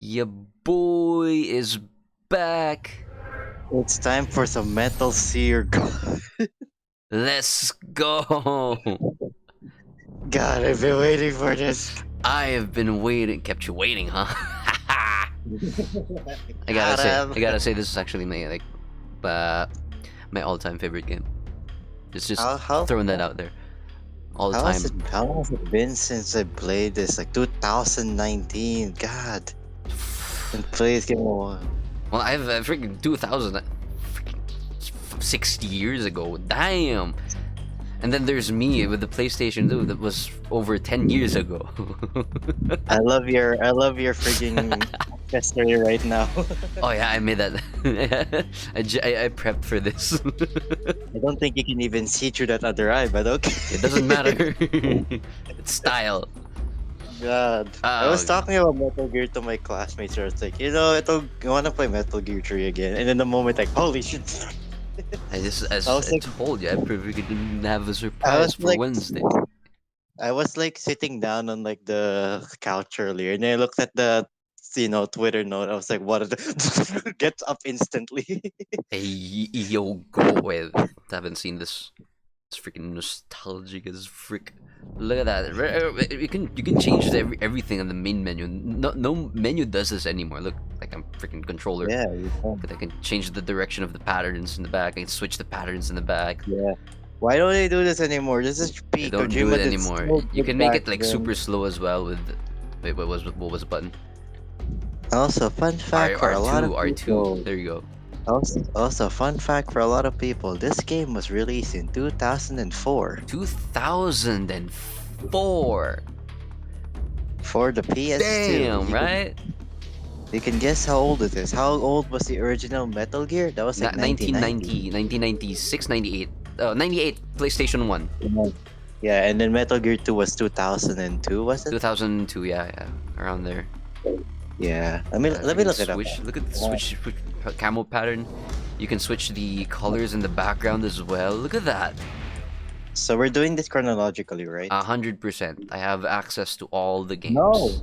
Your boy is back. It's time for some Metal Seer. Let's go. God, I've been waiting for this. I have been waiting. Kept you waiting, huh? I gotta God, say, I gotta say, this is actually uh, my all-time favorite game. It's just how how throwing that out there. All how has it time. how has it been since I played this? Like 2019. God, and played this game a while. Well, I've freaking 2000, freaking 60 years ago. Damn. And then there's me with the PlayStation 2 that was over 10 years ago. I love your frigging history right now. Oh yeah, I made that. I prepped for this. I don't think you can even see through that other eye, but It okay. doesn't matter. It's style. God, I was Oh, talking about Metal Gear to my classmates. Where it's like, I want to play Metal Gear 3 again, and in the moment, like, holy shit! I just I as was I like, told you, I didn't have a I surprise was for like, Wednesday. I was like sitting down on like the couch earlier, and I looked at the Twitter note. I was like, what? Gets up instantly. Hey, yo, go with. Haven't seen this. It's freaking nostalgic as frick. Look at that. You can change everything on the main menu. No menu does this anymore. Look, like I'm freaking controller. Yeah, you can. I can change the direction of the patterns in the back. I can switch the patterns in the back. Yeah. Why don't they do this anymore? This is They peak. don't do it Kojima did anymore. so You good can make back it like super then. slow as well with. Wait, what was the button? Also, fun fact for a lot R2, of R2. people. There you go. Also, fun fact for a lot of people. This game was released in 2004 2004. for the PS2. Damn, right? You can guess how old it is. How old was the original Metal Gear? That was like 1990. 1990, 1996, 98. 98, PlayStation 1. Yeah, and then Metal Gear 2 was 2002, was it? 2002, yeah, around there. Yeah. Let me Freaking look it up. switch. Look at the switch camo pattern. You can switch the colors in the background as well. Look at that. So we're doing this chronologically, right? 100%. I have access to all the No. games.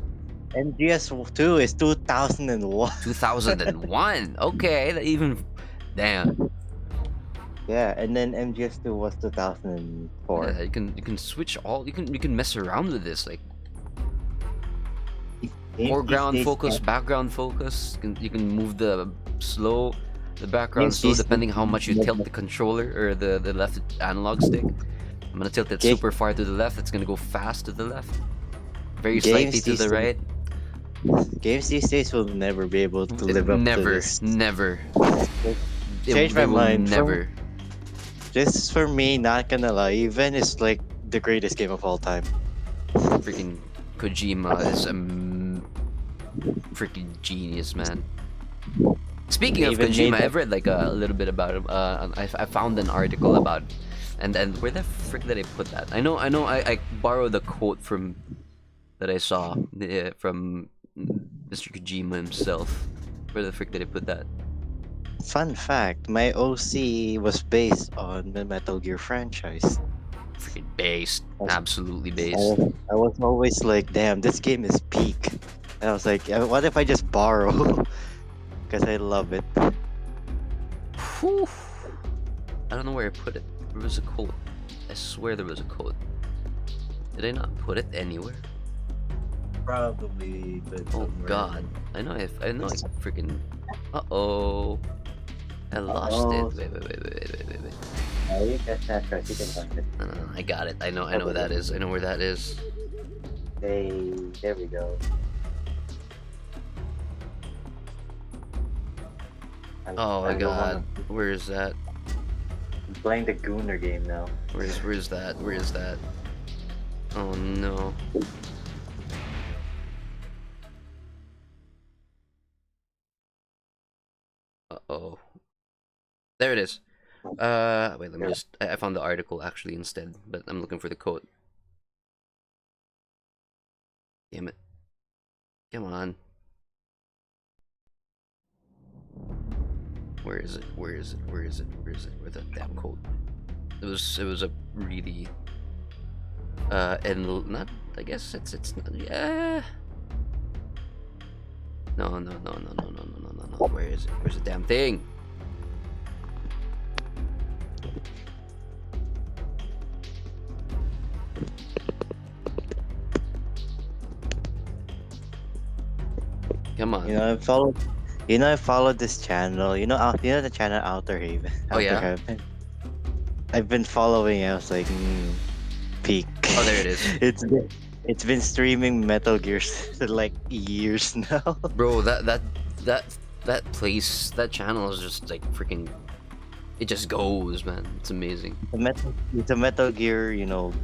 MGS2 is 2001. 2001. Okay, that even. Damn. Yeah, and then MGS2 was 2004. Yeah, you can switch all. You can mess around with this, like Games these foreground days focus, can't. background focus. You can move the background Games slow these depending how much you tilt the controller or the left analog stick. I'm gonna tilt it ga- super far to the left. It's gonna go fast to the left, very slightly games to these the right. games these days will never be able to live up to Never, this. never. Change They my will mind. From never. this for me, not gonna lie, even is like the greatest game of all time. Freaking Kojima is a freaking genius, man. Speaking of Even Kojima, made that I've read like a little bit about him. I found an article about, and where the frick did I put that? I borrowed a quote from that I saw from Mr. Kojima himself. Where the frick did I put that? fun fact, my OC was based on the Metal Gear franchise. Freaking based, I was, absolutely I based. was, I was always like, damn, this game is peak. And I was like, what if I just borrow? Because I love it. Whew. I don't know where I put it. There was a quote. I swear there was a quote. Did I not put it anywhere? Probably, but Oh God, I know I freaking. Uh oh, I lost it. Oh, Wait. you can that right. You can find it. No, I got it. I know Okay, where that is. I know where that is. there we go. Oh my I'm the one God, where is that? playing the Gooner game now. Where's that? Where is that? Oh no. Uh oh. There it is. Wait. Let me Yeah. just. I found the article actually instead, but I'm looking for the quote. Damn it. Come on. Where is it? Where is it? Where is it? Where is it? Where's that damn quote? It was a really and not, I guess it's not, yeah, No, no, no, no, no, no, no, no, no, no. Where is it? Where's the damn thing? Come You on. know, I follow. You know, I followed this channel. You know the channel Outer Haven, Oh Outer yeah. Heaven. I've been following. I was like, peak. Oh, there it is, it's been, it's been streaming Metal Gears for like years now. bro. That that place, that channel is just like freaking. It just goes, man. It's amazing. It's a Metal Gear,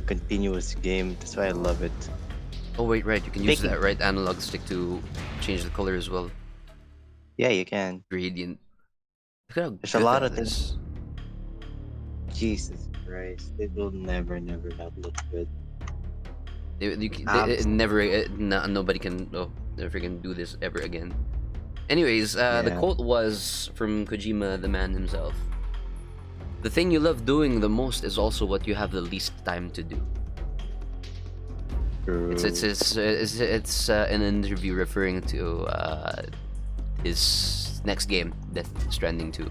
continuous game. That's why I love it. Oh wait, right. You can use Speaking, that right analog stick to change the color as well. yeah, you can. Gradient. Look at how There's a good lot that of things. is. Jesus Christ, it will never, never not look good. It Abs, never. Nobody can. Oh, never can do this ever again. Anyways, the yeah, quote was from Kojima, the man himself. The thing you love doing the most is also what you have the least time to do. true. It's an interview referring to his next game, Death Stranding 2.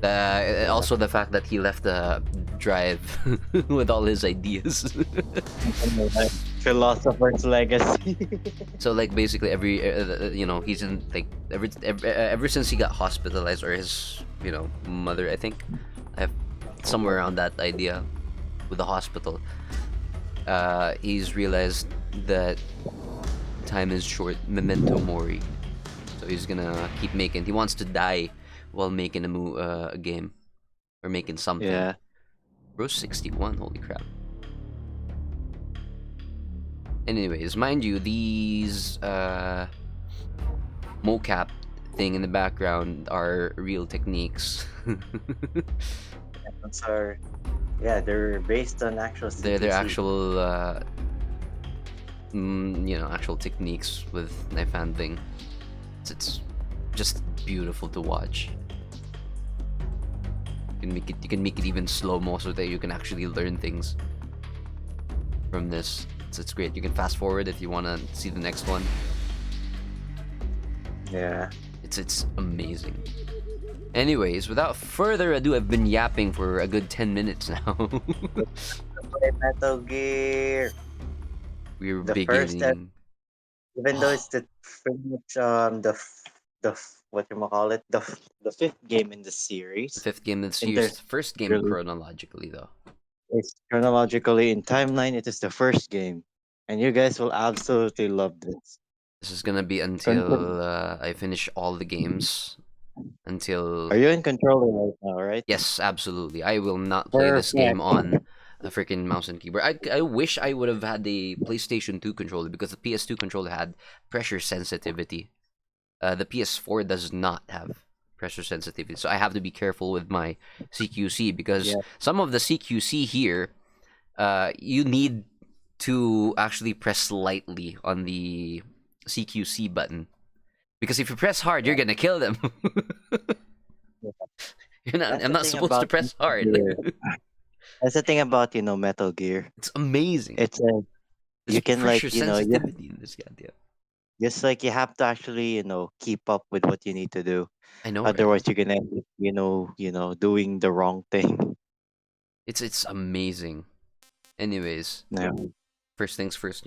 Yeah. Also the fact that he left the drive with all his ideas. Philosopher's legacy. So like basically every he's in like ever since he got hospitalized, or his mother, I think, I have somewhere around that idea with the hospital. He's realized that time is short, memento mori. So he's gonna keep making. He wants to die while making a game or making something. Yeah. Bro's 61. Holy crap. Anyways, mind you, these mocap thing in the background are real techniques. Those are, yeah, they're based on actual They're CQC. actual actual techniques with knife handling. It's just beautiful to watch. You can make it even slow mo so that you can actually learn things from this. It's great. You can fast forward if you want to see the next one. Yeah. It's amazing. Anyways, without further ado, I've been yapping for a good 10 minutes now. Play Metal Gear. We're The first, beginning. even though it's Oh, the pretty much what you call it, the fifth game in the the series. fifth game of the In series. terms It's the first game really, chronologically, though. it's chronologically in timeline. It is the first game, and you guys will absolutely love this. This is gonna be Control. until I finish all the games. Until Are you in controller right now, right? yes, absolutely. I will not play this game Perfect. on a freaking mouse and keyboard. I wish I would have had the PlayStation 2 controller, because the PS2 controller had pressure sensitivity. The PS4 does not have pressure sensitivity, so I have to be careful with my CQC, because Yeah. some of the CQC here, you need to actually press lightly on the CQC button, because if you press hard, you're gonna kill them. That's I'm the not thing supposed to about press Metal hard. Gear. That's the thing about Metal Gear. It's amazing. It's a There's you can pressure like sensitivity in this goddamn. just like you have to actually keep up with what you need to do. I know, right? Otherwise, you're gonna end up, doing the wrong thing. It's amazing. Anyways, Yeah. first things first.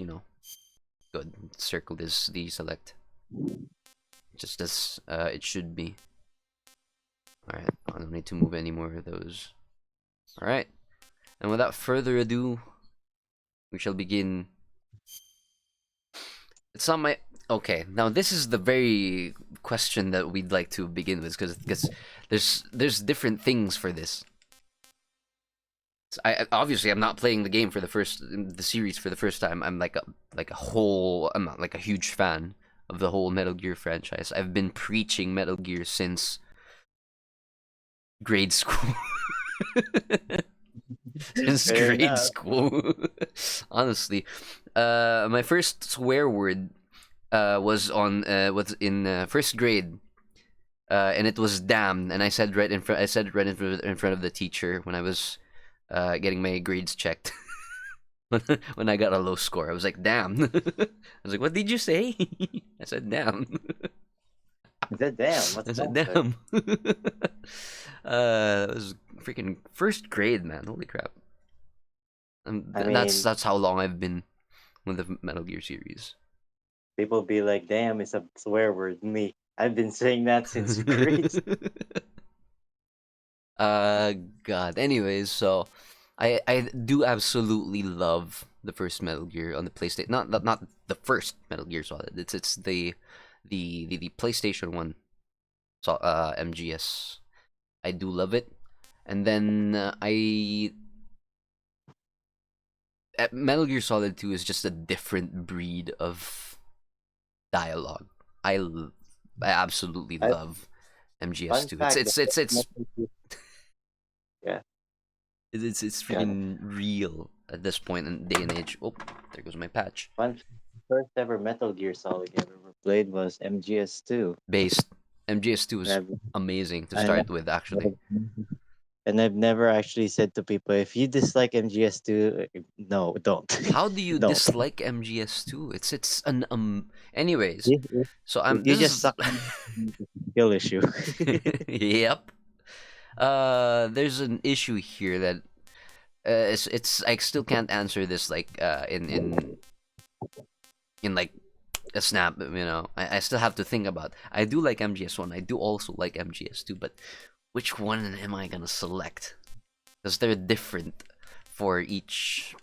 Good. Circle this deselect, just as it should be. All right. I don't need to move any more of those. All right. And without further ado, we shall begin. It's not my. Okay, now this is the very question that we'd like to begin with, because there's different things for this. Obviously I'm not playing the series for the first time. I'm not like a huge fan of the whole Metal Gear franchise. I've been preaching Metal Gear since grade school. Since Fair grade enough. school. Honestly, my first swear word was in first grade, and it was damn, and I said it right in front of the teacher when I was getting my grades checked. When I got a low score, I was like, damn. I was like, what did you say? I said, damn. I said, damn, I what's said, wrong with it? damn. It was freaking first grade, man. Holy crap. I That's mean, how long I've been with the Metal Gear series. people be like, damn, it's a swear word. Me, I've been saying that since grade. uh, God. Anyways, so I do absolutely love the first Metal Gear on the PlayStation. Not the first Metal Gear Solid. It's the PlayStation one. So MGS. I do love it. And then Metal Gear Solid 2 is just a different breed of dialogue. I l- I absolutely I, love fun MGS2. fact, the first Metal Gear- yeah, It's got it. freaking real at this point in day and age. Oh, there goes my patch. First ever Metal Gear Solid I've ever played was MGS2. Based MGS2 And was I've, amazing to and start with actually. I've never actually said to people, if you dislike MGS2, no, don't. How do you Don't. dislike MGS2? It's an anyways. So If I'm you this just is suck, it's a skill issue. yep. There's an issue here that it's I still can't answer this like in like a snap. I still have to think about. I do like MGS1. I do also like MGS2, but which one am I gonna select? Because they're different for each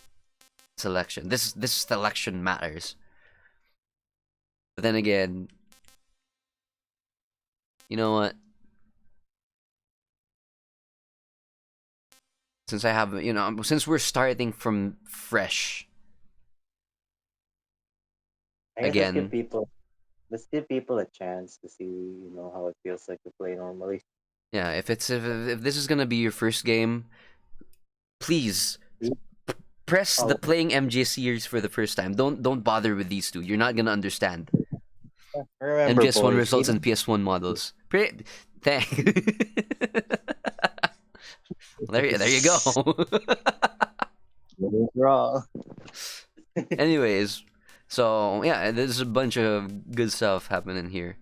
selection. This selection matters. But then again, you know what? Since I have, since we're starting from fresh I guess again, let's give people a chance to see, how it feels like to play normally. yeah. If this is gonna be your first game, please press the Oh, playing MJ series for the first time. Don't bother with these two. You're not gonna understand. remember, MGS1 boys, results even and PS1 models. Thank. There you go. raw. Anyways, so yeah, there's a bunch of good stuff happening here.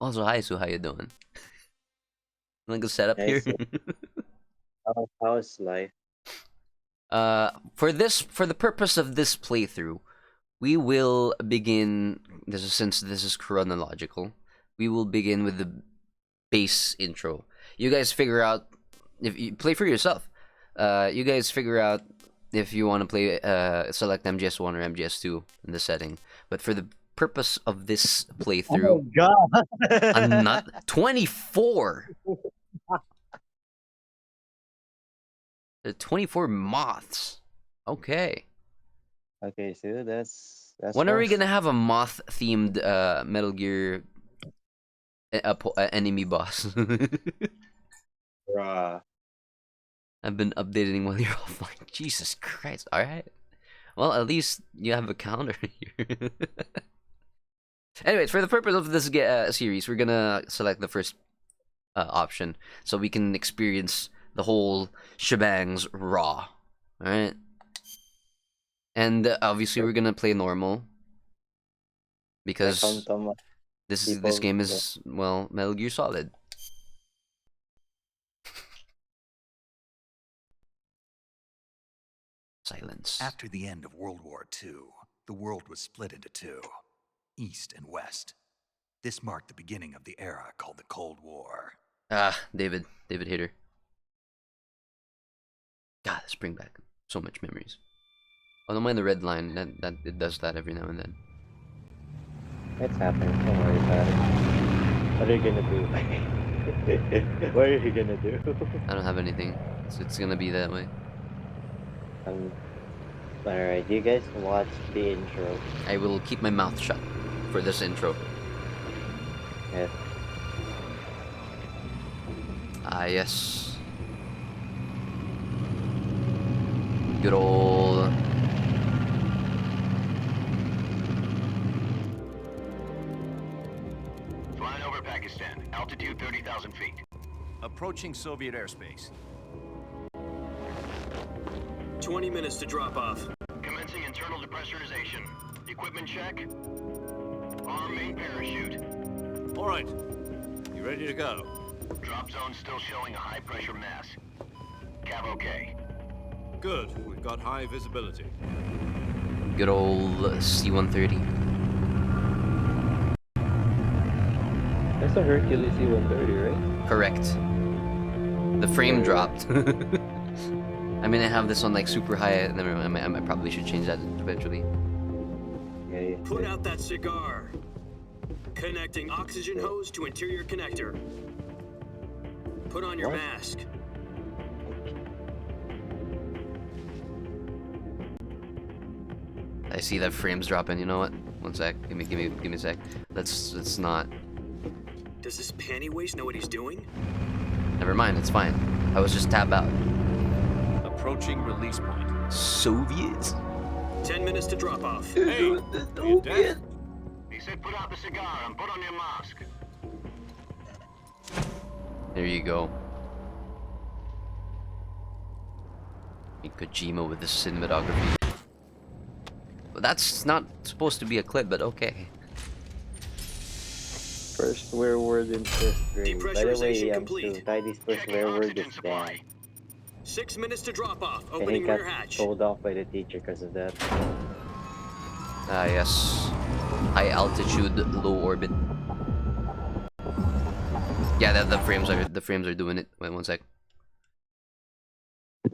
Also, hi Sue, how you doing? Like a setup I here. see. How's life? For the purpose of this playthrough, we will begin. Since this is chronological. We will begin with the base intro. You guys figure out if you play for yourself. You guys figure out if you want to play. Select MGS1 or MGS2 in the setting. But for the purpose of this playthrough, Oh God. I'm not 24. There are 24 moths. Okay. Okay, so that's When are we rough. gonna have a moth themed Metal Gear enemy boss? Bruh. I've been updating while you're offline. Jesus Christ. Alright. Well, at least you have a counter here. Anyways, for the purpose of this series, we're gonna select the first option so we can experience the whole shebangs raw. Alright? And obviously, we're gonna play normal Like because this people. game is, well, Metal Gear Solid. Silence. After the end of World War II, the world was split into two, East and West. This marked the beginning of the era called the Cold War. David Hayter. God, let's bring back so much memories. Oh, don't mind the red line. That it does that every now and then. It's happening. Don't worry about it. What are you gonna do? What are you gonna do? I don't have anything. It's gonna be that way. um, all right, you guys watch the intro. I will keep my mouth shut for this intro. Yeah. Ah, yes. Good old. Flying over Pakistan, altitude 30,000 feet. Approaching Soviet airspace. 20 minutes to drop off. Commencing internal depressurization. Equipment check. Arm main parachute. All right. You ready to go? Drop zone still showing a high pressure mass. Cav okay. Good. We've got high visibility. Good old C-130. That's a Hercules C-130, right? Correct. The frame dropped. I mean, I have this on like super high. Never mind. I probably should change that eventually. Yeah. Put out that cigar. Connecting oxygen hose to interior connector. Put on your What? mask. I see that frame's dropping. You know what? One sec. Give me a sec. Let's not. Does this panty waste know what he's doing? Never mind. It's fine. I was just tab out. Approaching release point. Soviets. 10 minutes to drop off. Hey, you deaf? He said put out the cigar and put on your mask. There you go. Kojima with the cinematography. Well, that's not supposed to be a clip, but okay. First swear word in 5th grade. By the Depressurization way, complete. Tidy's first Checking swear word oxygen is supply. damn. 6 minutes to drop off. And he Opening got rear hatch. told off by the teacher because of that. Ah, yes. High altitude, low orbit. Yeah, the frames are doing it. Wait one sec.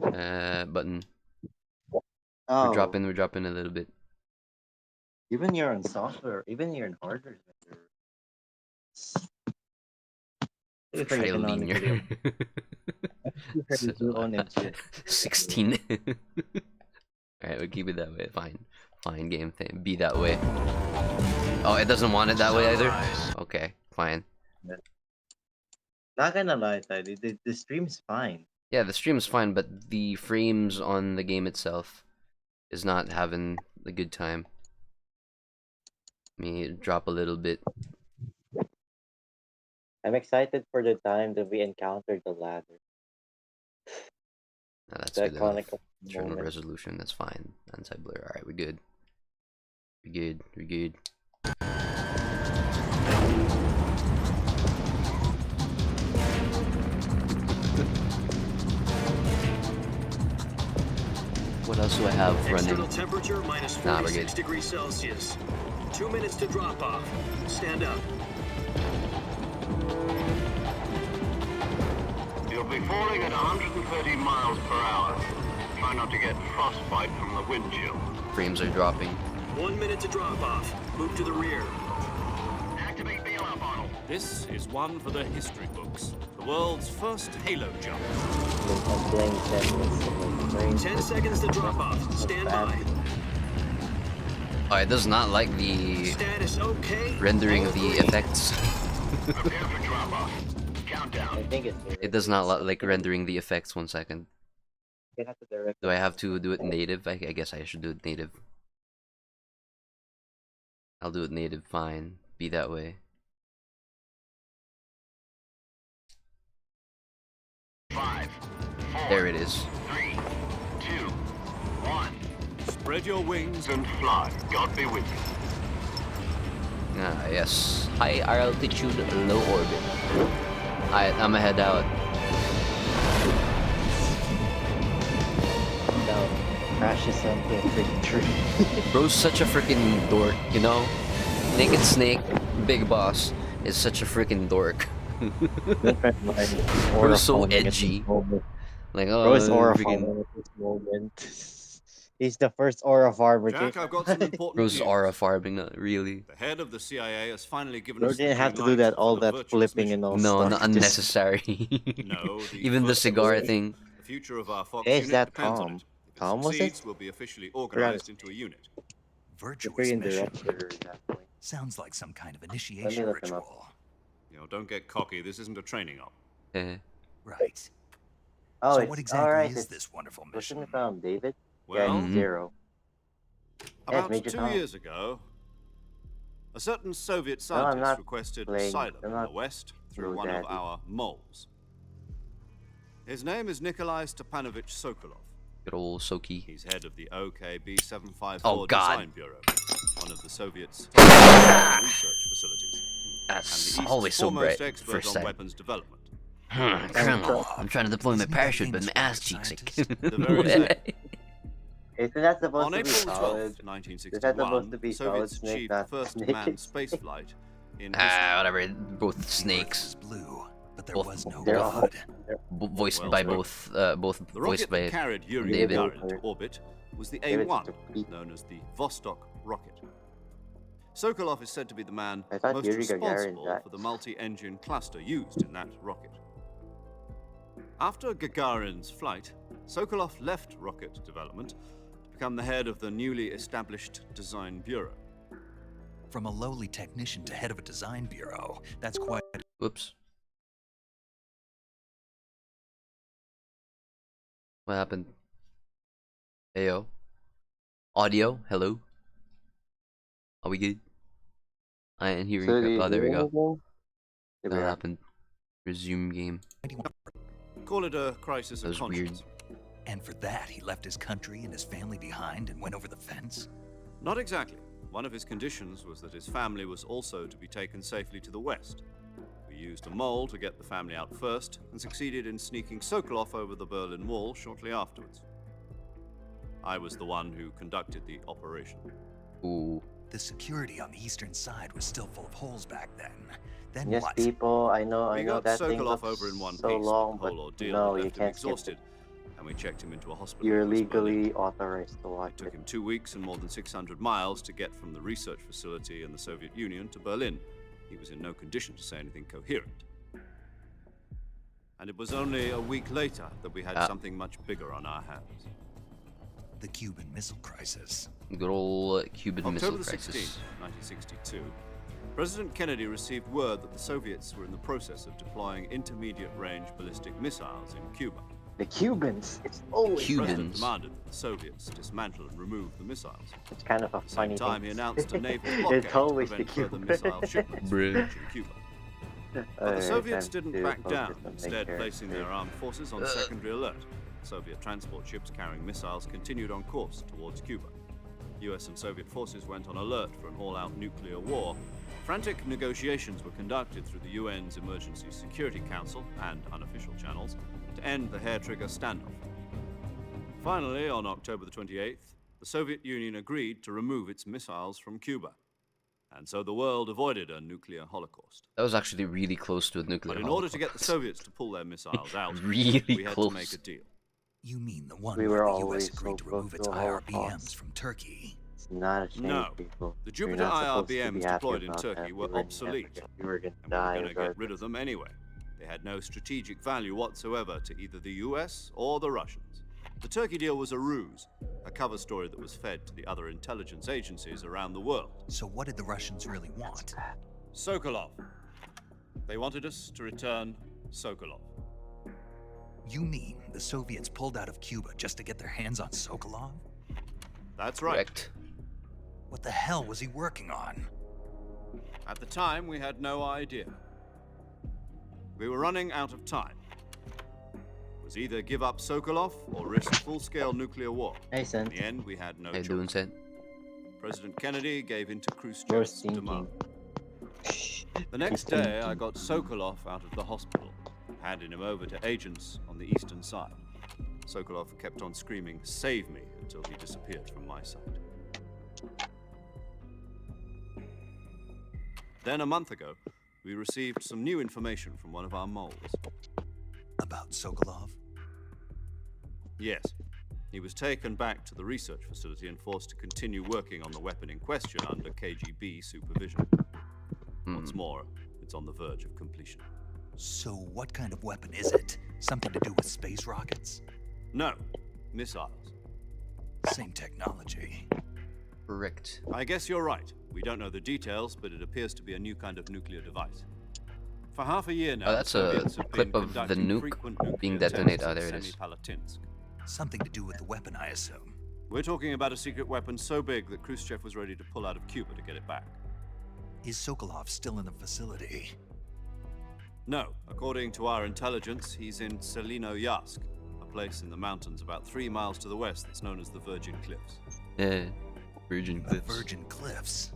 Button. Oh, We're dropping a little bit. even you're on software, even you're in hardware. If Try you're leaner. canonically you own it too. 16. Alright, we'll keep it that way. Fine. Fine game thing. Be that way. Oh, it doesn't want it that way either? Okay, fine. Not gonna lie, Tidy, the stream's fine. Yeah, the stream's fine, but the frames on the game itself is not having a good time. Let me drop a little bit. I'm excited for the time that we encountered the ladder. No, that's The good enough. iconic Turn on moment. resolution, that's fine. Anti-blur, alright, we're good. We're good, we're good. What else do I have running? External temperature minus Nah, we're 46 good. degrees Celsius. 2 minutes to drop off. Stand up. You'll be falling at 130 miles per hour. Try not to get frostbite from the wind chill. Frames are dropping. 1 minute to drop off. Move to the rear. Activate bailout bottle. This is one for the history books. The world's first Halo jump. I'm playing 10 minutes of my brain. 10 seconds to drop off. Stand by. Oh, it does not like the Status okay. rendering All of the agree. effects. Prepare for drop off. Countdown. I think it's It does not like rendering the effects. 1 second. You have to direct Do I have to do it native? I guess I should do it native. I'll do it native, fine. Be that way. 5, 4, There it is. 3, 2, 1. Spread your wings. And fly. God be with you. Ah, yes. High altitude, low orbit. Alright, I'ma head out. down. Crashes onto a big tree. Bro's such a freaking dork, you know? Naked Snake, Big Boss, is such a freaking dork. Bro's so edgy. Like, oh, Bro is aura freaking. farmer at this moment. He's the first aura farmer. Jack, I've got some important Bro's news. aura farming, not really. The head of the CIA has finally given Bro us the didn't have green to do light that, all for the that virtuous flipping mission. and all No, stuff. not Just- unnecessary. No, the Even the first cigar mission. thing. The future of our Fox Hey, is unit that depends on Tom? it. If Tom, it was it? succeeds, we'll be officially organized into a unit. The Virtuous freaking mission. director at that point. Sounds like some kind of initiation look him up. ritual. You know, don't get cocky. This isn't a training op. Eh. Right. Oh, So it's what exactly alright. is It's this wonderful wasn't mission? it David? Well, Yeah, Mhm. 0. Yeah, it's about Major 2 Tom. years ago, a certain Soviet No, I'm scientist not requested playing- asylum I'm in not the West through Blue one of Daddy. our moles. His name is Nikolai Stepanovich Sokolov. Good old Soki. He's head of the OKB 754 Oh, God. Design Bureau, one of the Soviets' research facilities. That's and the always East's so foremost bright. expert First on time. weapons development. Colonel, I'm trying to deploy my Isn't he that parachute, but famous my ass rocket cheeks ache. scientist? The very same. Isn't that supposed On to be April 12, solid? 1961, Is that supposed to be the Soviets solid snake, achieved the not first snake? manned spaceflight in Ah, history. whatever. Both The Earth snakes. was blue, but there Both- was no They're all- God. Voiced Well by spoken. both The voiced rocket by that carried Yuri David. Gagarin to orbit was the David A-1, took a peek. known as the Vostok rocket. Sokolov is said to be the man I thought most Yuri Gagarin responsible died. for the multi-engine cluster used in that rocket. After Gagarin's flight, Sokolov left rocket development to become the head of the newly established Design Bureau. From a lowly technician to head of a design bureau, that's quite Whoops. What happened? Heyo. Audio? Hello? Are we good? I am hearing. So do you Oh, there we hear go. anything? There we What are. happened? Resume game. Call it a crisis That of was weird. conscience. And for that, he left his country and his family behind and went over the fence? Not exactly. One of his conditions was that his family was also to be taken safely to the west. We used a mole to get the family out first and succeeded in sneaking Sokolov over the Berlin Wall shortly afterwards. I was the one who conducted the operation. Ooh. The security on the eastern side was still full of holes back then. Then Yes, what? people, I know We that got thing Sokolov looks over in one so piece. long, The but whole ordeal no, had you left him can't skip exhausted, it. and we checked him into a hospital. You're in West Berlin. legally authorized to watch It took it. him 2 weeks and more than 600 miles to get from the research facility in the Soviet Union to Berlin. He was in no condition to say anything coherent. And it was only a week later that we had something much bigger on our hands. The Cuban Missile Crisis. Good old Cuban Missile October the Crisis. 16th, 1962, President Kennedy received word that the Soviets were in the process of deploying intermediate-range ballistic missiles in Cuba. The Cubans, it's always The president Cubans. demanded that the Soviets dismantle and remove the missiles. It's kind of a At the same funny time, thing. he announced a naval blockade It's to always the prevent further Cubans. missile shipments from Bruh. reaching Cuba. But the Alright, Soviets time didn't to back focus down, on the instead placing their character. armed forces on secondary alert. Soviet transport ships carrying missiles continued on course towards Cuba. US and Soviet forces went on alert for an all-out nuclear war. Frantic negotiations were conducted through the UN's Emergency Security Council and unofficial channels to end the hair-trigger standoff. Finally, on October the 28th, the Soviet Union agreed to remove its missiles from Cuba. And so the world avoided a nuclear holocaust. That was actually really close to a nuclear. But in order to get the holocaust. Soviets to pull their missiles out, Really we had close. to make a deal. You mean the one We where were the US always agreed so to close remove to its a IRBMs Holocaust. from Turkey? It's not a shame, No. people. The You're Jupiter not supposed to be IRBMs happy deployed in about Turkey that. were You never obsolete, get- You were gonna and we die were going to get rid regardless. of them anyway. They had no strategic value whatsoever to either the US or the Russians. The Turkey deal was a ruse, a cover story that was fed to the other intelligence agencies around the world. So what did the Russians really want? Sokolov. They wanted us to return Sokolov. You mean the Soviets pulled out of Cuba just to get their hands on Sokolov? That's right. Correct. What the hell was he working on? At the time, we had no idea. We were running out of time. It was either give up Sokolov or risk full-scale nuclear war. Hey, In son. the end, we had no How you choice. doing, Sen? President Kennedy gave in to You're Khrushchev's thinking. demand. The next day, I got Sokolov out of the hospital, handing him over to agents on the eastern side. Sokolov kept on screaming, "Save me," until he disappeared from my sight. Then, a month ago, we received some new information from one of our moles. About Sokolov? Yes, he was taken back to the research facility and forced to continue working on the weapon in question under KGB supervision. What's more, it's on the verge of completion. So what kind of weapon is it? Something to do with space rockets? No, missiles. Same technology. Correct. I guess you're right. We don't know the details, but it appears to be a new kind of nuclear device. For half a year now, Oh, that's the a Soviets have clip been of the conducting nuke frequent being nuclear detonated. tests Oh, in there it is. Semipalatinsk. Something to do with the weapon, I assume. We're talking about a secret weapon so big that Khrushchev was ready to pull out of Cuba to get it back. Is Sokolov still in the facility? No, according to our intelligence, he's in Selino-Yask, a place in the mountains about 3 miles to the west that's known as the Virgin Cliffs. Yeah. Virgin The Cliffs. Virgin Cliffs.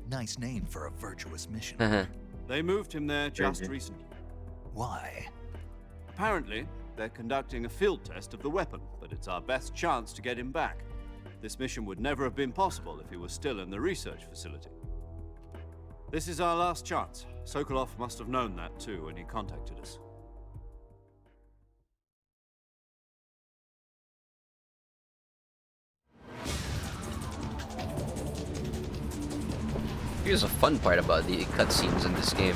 Nice name for a virtuous mission. They moved him there just recently. Why? Apparently, they're conducting a field test of the weapon, but it's our best chance to get him back. This mission would never have been possible if he was still in the research facility. This is our last chance. Sokolov must have known that too when he contacted us. Here's a fun part about the cutscenes in this game.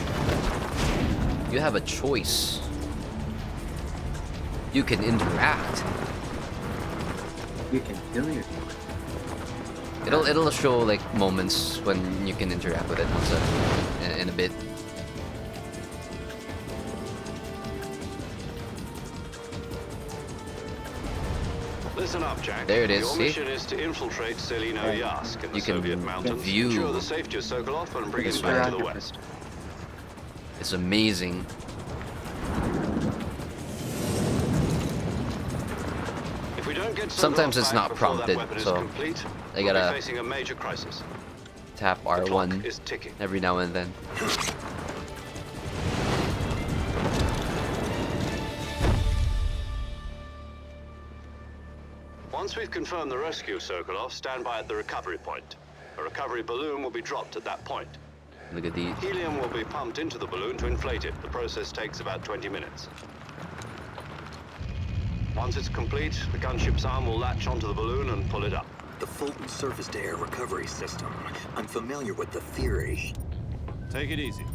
You have a choice. You can interact. You can kill your. It'll show like moments when you can interact with it in a bit. Listen up, Jack. There it is, Your see? mission is to infiltrate Selino Yask in the You can Soviet mountains, view ensure the safety of Sokolov, and bring this him back to way. the west. It's amazing. If we don't get Sokolov Sometimes it's back not before that prompted, weapon is so complete, I we'll be gotta facing a major crisis. tap The clock R1 is ticking. every now and then. Once we've confirmed the rescue of Sokolov, stand by at the recovery point. A recovery balloon will be dropped at that point. Look at these. Helium will be pumped into the balloon to inflate it. The process takes about 20 minutes. Once it's complete, the gunship's arm will latch onto the balloon and pull it up. The Fulton surface-to-air recovery system. I'm familiar with the theory. Take it easy.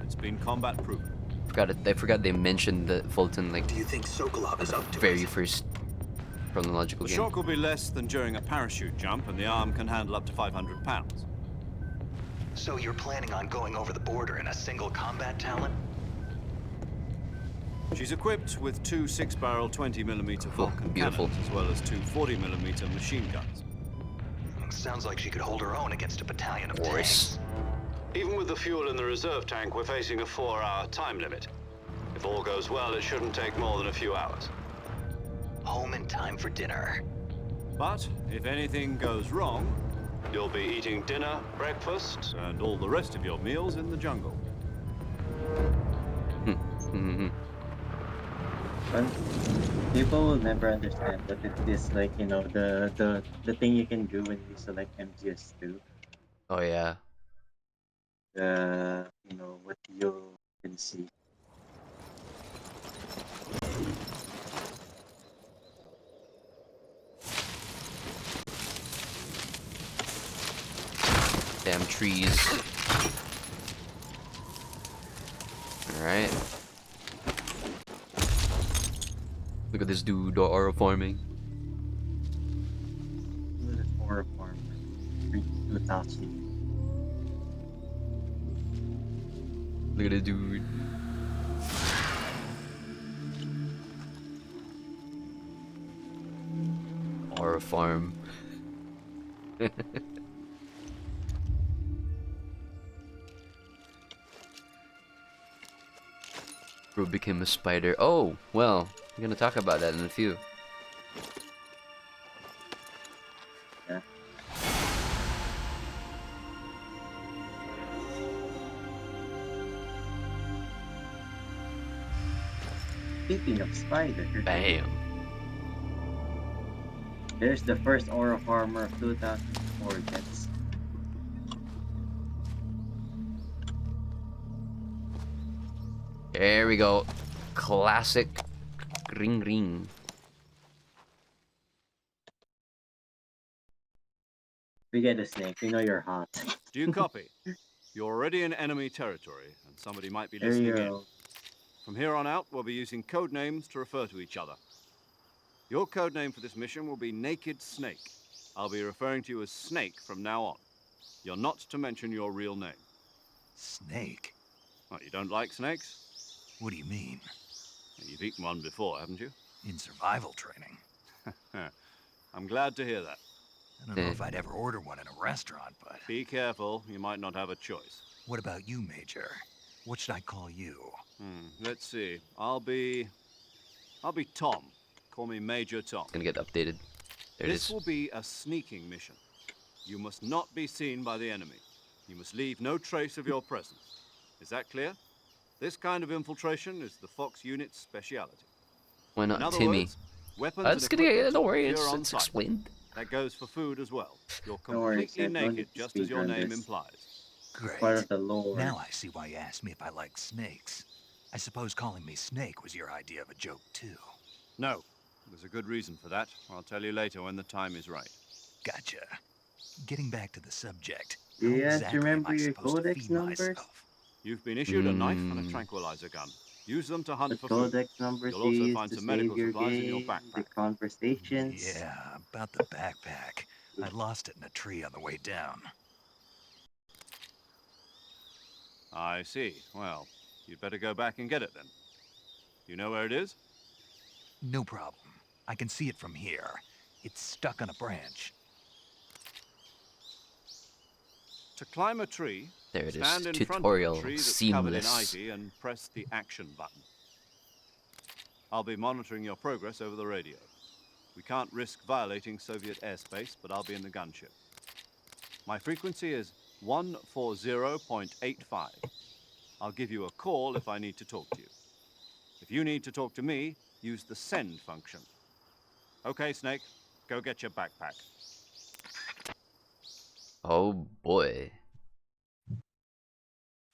It's been combat proven. I forgot they mentioned the Fulton like Do you think Sokolov is up to very it? first chronological The game. shock will be less than during a parachute jump, and the arm can handle up to 500 pounds. So you're planning on going over the border in a single combat talent? She's equipped with two 6-barrel 20mm Vulcan beautiful. cannons, as well as two 40mm machine guns. Sounds like she could hold her own against a battalion of Course. tanks. Even with the fuel in the reserve tank, we're facing a 4-hour time limit. If all goes well, it shouldn't take more than a few hours. Home in time for dinner. But if anything goes wrong, you'll be eating dinner, breakfast, and all the rest of your meals in the jungle. But people will never understand that it is like, you know, the thing you can do when you select MGS2. Oh yeah. You know, what you can see. Damn trees. Alright. Look at this dude aura farming. Look at horror farm. 2000. Look at this dude. Aura farm. Bro became a spider. Oh, well, we're gonna talk about that in a few. Yeah. Speaking of spider, Bam. there's the first aura farmer of 2004. That's There we go. Classic ring ring. we get a snake. We know you're hot. Do you copy? You're already in enemy territory, and somebody might be There you listening in. go. From here on out, we'll be using code names to refer to each other. Your code name for this mission will be Naked Snake. I'll be referring to you as Snake from now on. You're not to mention your real name. Snake? What, you don't like snakes? What do you mean? You've eaten one before, haven't you? In survival training? I'm glad to hear that. I don't know if I'd ever order one in a restaurant, but... Be careful, you might not have a choice. What about you, Major? What should I call you? Let's see. I'll be Tom. Call me Major Tom. It's gonna get updated. There it This is. will be a sneaking mission. You must not be seen by the enemy. You must leave no trace of your presence. Is that clear? This kind of infiltration is the Fox unit's speciality. Why In not other Timmy? words, weapons That's and gonna equipment don't worry, secure it's, on it's site. explained. That goes for food as well. You're Don't worry, completely Seth, no need naked, to just as your speedrun name this. implies. Great. Part of the lore. Now I see why you asked me if I like snakes. I suppose calling me Snake was your idea of a joke, too. No, there's a good reason for that. I'll tell you later when the time is right. Gotcha. Getting back to the subject, Do how you guys exactly am remember I your supposed to codex feed numbers? myself? You've been issued a knife and a Mm. tranquilizer gun. Use them to hunt The for food. codex numbers You'll you also use find to some save medical your supplies in your game, the backpack. conversations. Yeah, about the backpack. I lost it in a tree on the way down. I see. Well, you'd better go back and get it then. You know where it is? No problem. I can see it from here. It's stuck on a branch. To climb a tree, There it is. stand in front of Tutorial. the tree that's covered in Seamless. ivy and press the action button. I'll be monitoring your progress over the radio. We can't risk violating Soviet airspace, but I'll be in the gunship. My frequency is 140.85. I'll give you a call if I need to talk to you. If you need to talk to me, use the send function. Okay, Snake, go get your backpack. Oh boy.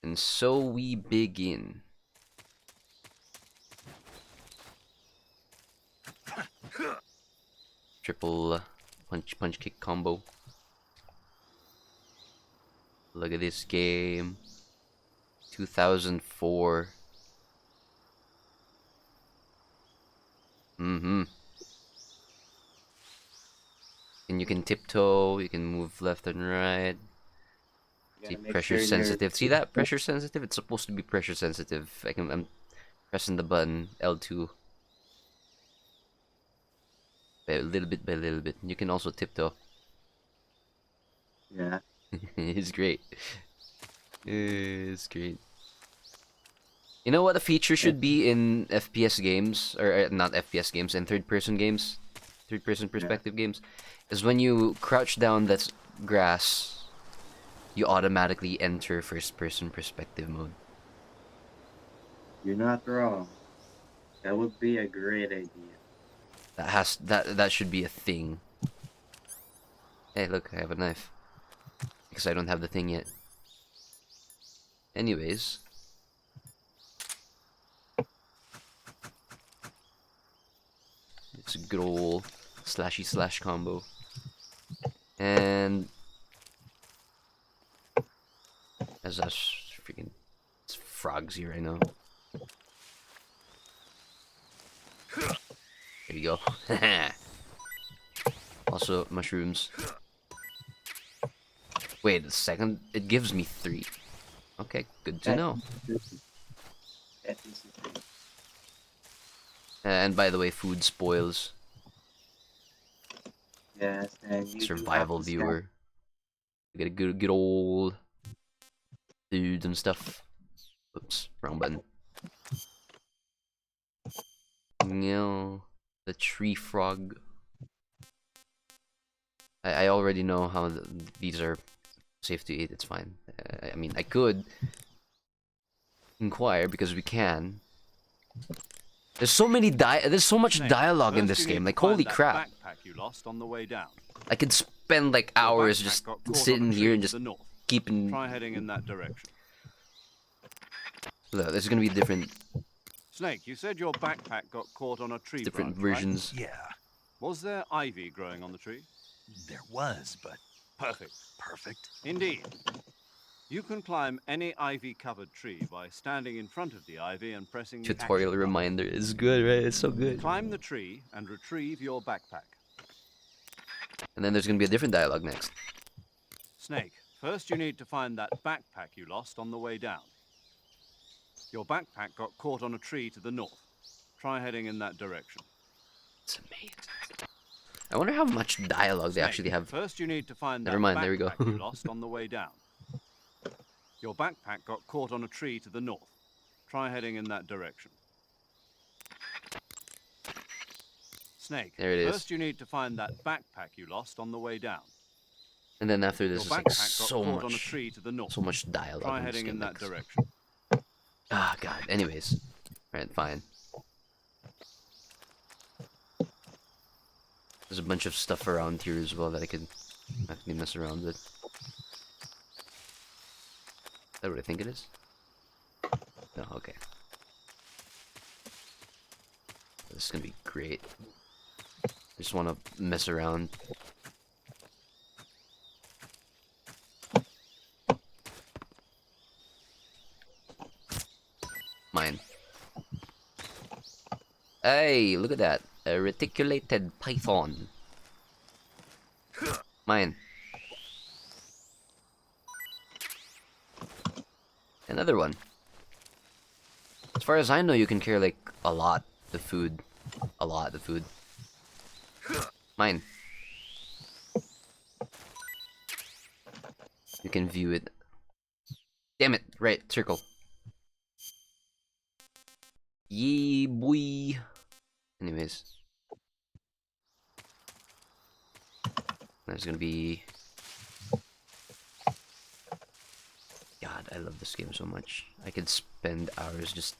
And so we begin. Triple punch kick combo. Look at this game. 2004. Mm-hmm. And you can tiptoe, you can move left and right. You See, gotta make pressure sure sensitive. See that? Pressure sensitive? It's supposed to be pressure sensitive. I'm pressing the button, L2. By a little bit by little bit. You can also tiptoe. Yeah. It's great. It's great. You know what a feature should be in FPS games, or not FPS games, in third-person games, third-person perspective games, is when you crouch down that's grass, you automatically enter first-person perspective mode. You're not wrong. That would be a great idea. That should be a thing. Hey, look, I have a knife. Because I don't have the thing yet. Anyways. It's a good old slashy slash combo. And as us freaking it's frogs here, I know. There you go. Also mushrooms. Wait a second, it gives me 3. Okay, good to know. That is the thing. And by the way, food spoils. Yes, and you do have Survival to scan- viewer. We get a good old foods and stuff. Oops, wrong button. No, the tree frog. I already know how these are safe to eat. It's fine. I mean, I could inquire because we can. There's so many There's so much Snake, dialogue in first this you need game. to Like find holy that crap! backpack you lost on the way down. I could spend like Your hours backpack just got caught on a sitting tree here to and just the north. keeping. Try heading in that direction. Look, there's gonna be different Snake, you said your backpack got caught on a tree different branch, versions. Yeah, right? Was there ivy growing on the tree? there was, but Perfect. perfect. Indeed. You can climb any ivy-covered tree by standing in front of the ivy and pressing the Tutorial action button. reminder is good, right? It's so good. Climb the tree and retrieve your backpack. And then there's gonna be a different dialogue next. Snake, first you need to find that backpack you lost on the way down. Your backpack got caught on a tree to the north. Try heading in that direction. It's amazing. I wonder how much dialogue they Snake, actually have. First you need to find Never that mind, there we go. backpack you lost on the way down. Your backpack got caught on a tree to the north. Try heading in that direction. Snake, There it is. first you need to find that backpack you lost on the way down. And then after Your this is like backpack got so caught on a much, tree to the north. so much dialogue. Try I'm just heading in getting, that like, direction. ah, God. Anyways, right, fine. There's a bunch of stuff around here as well that I could actually mess around with. Is that what I think it is? No, okay. This is gonna be great. I just want to mess around. Mine. Hey, look at that. A reticulated python. Mine. Another one. As far as I know, you can carry like a lot of food. A lot of food. Mine. You can view it. Damn it! Right, circle. Yee boy. Anyways. There's gonna be... God, I love this game so much. I could spend hours just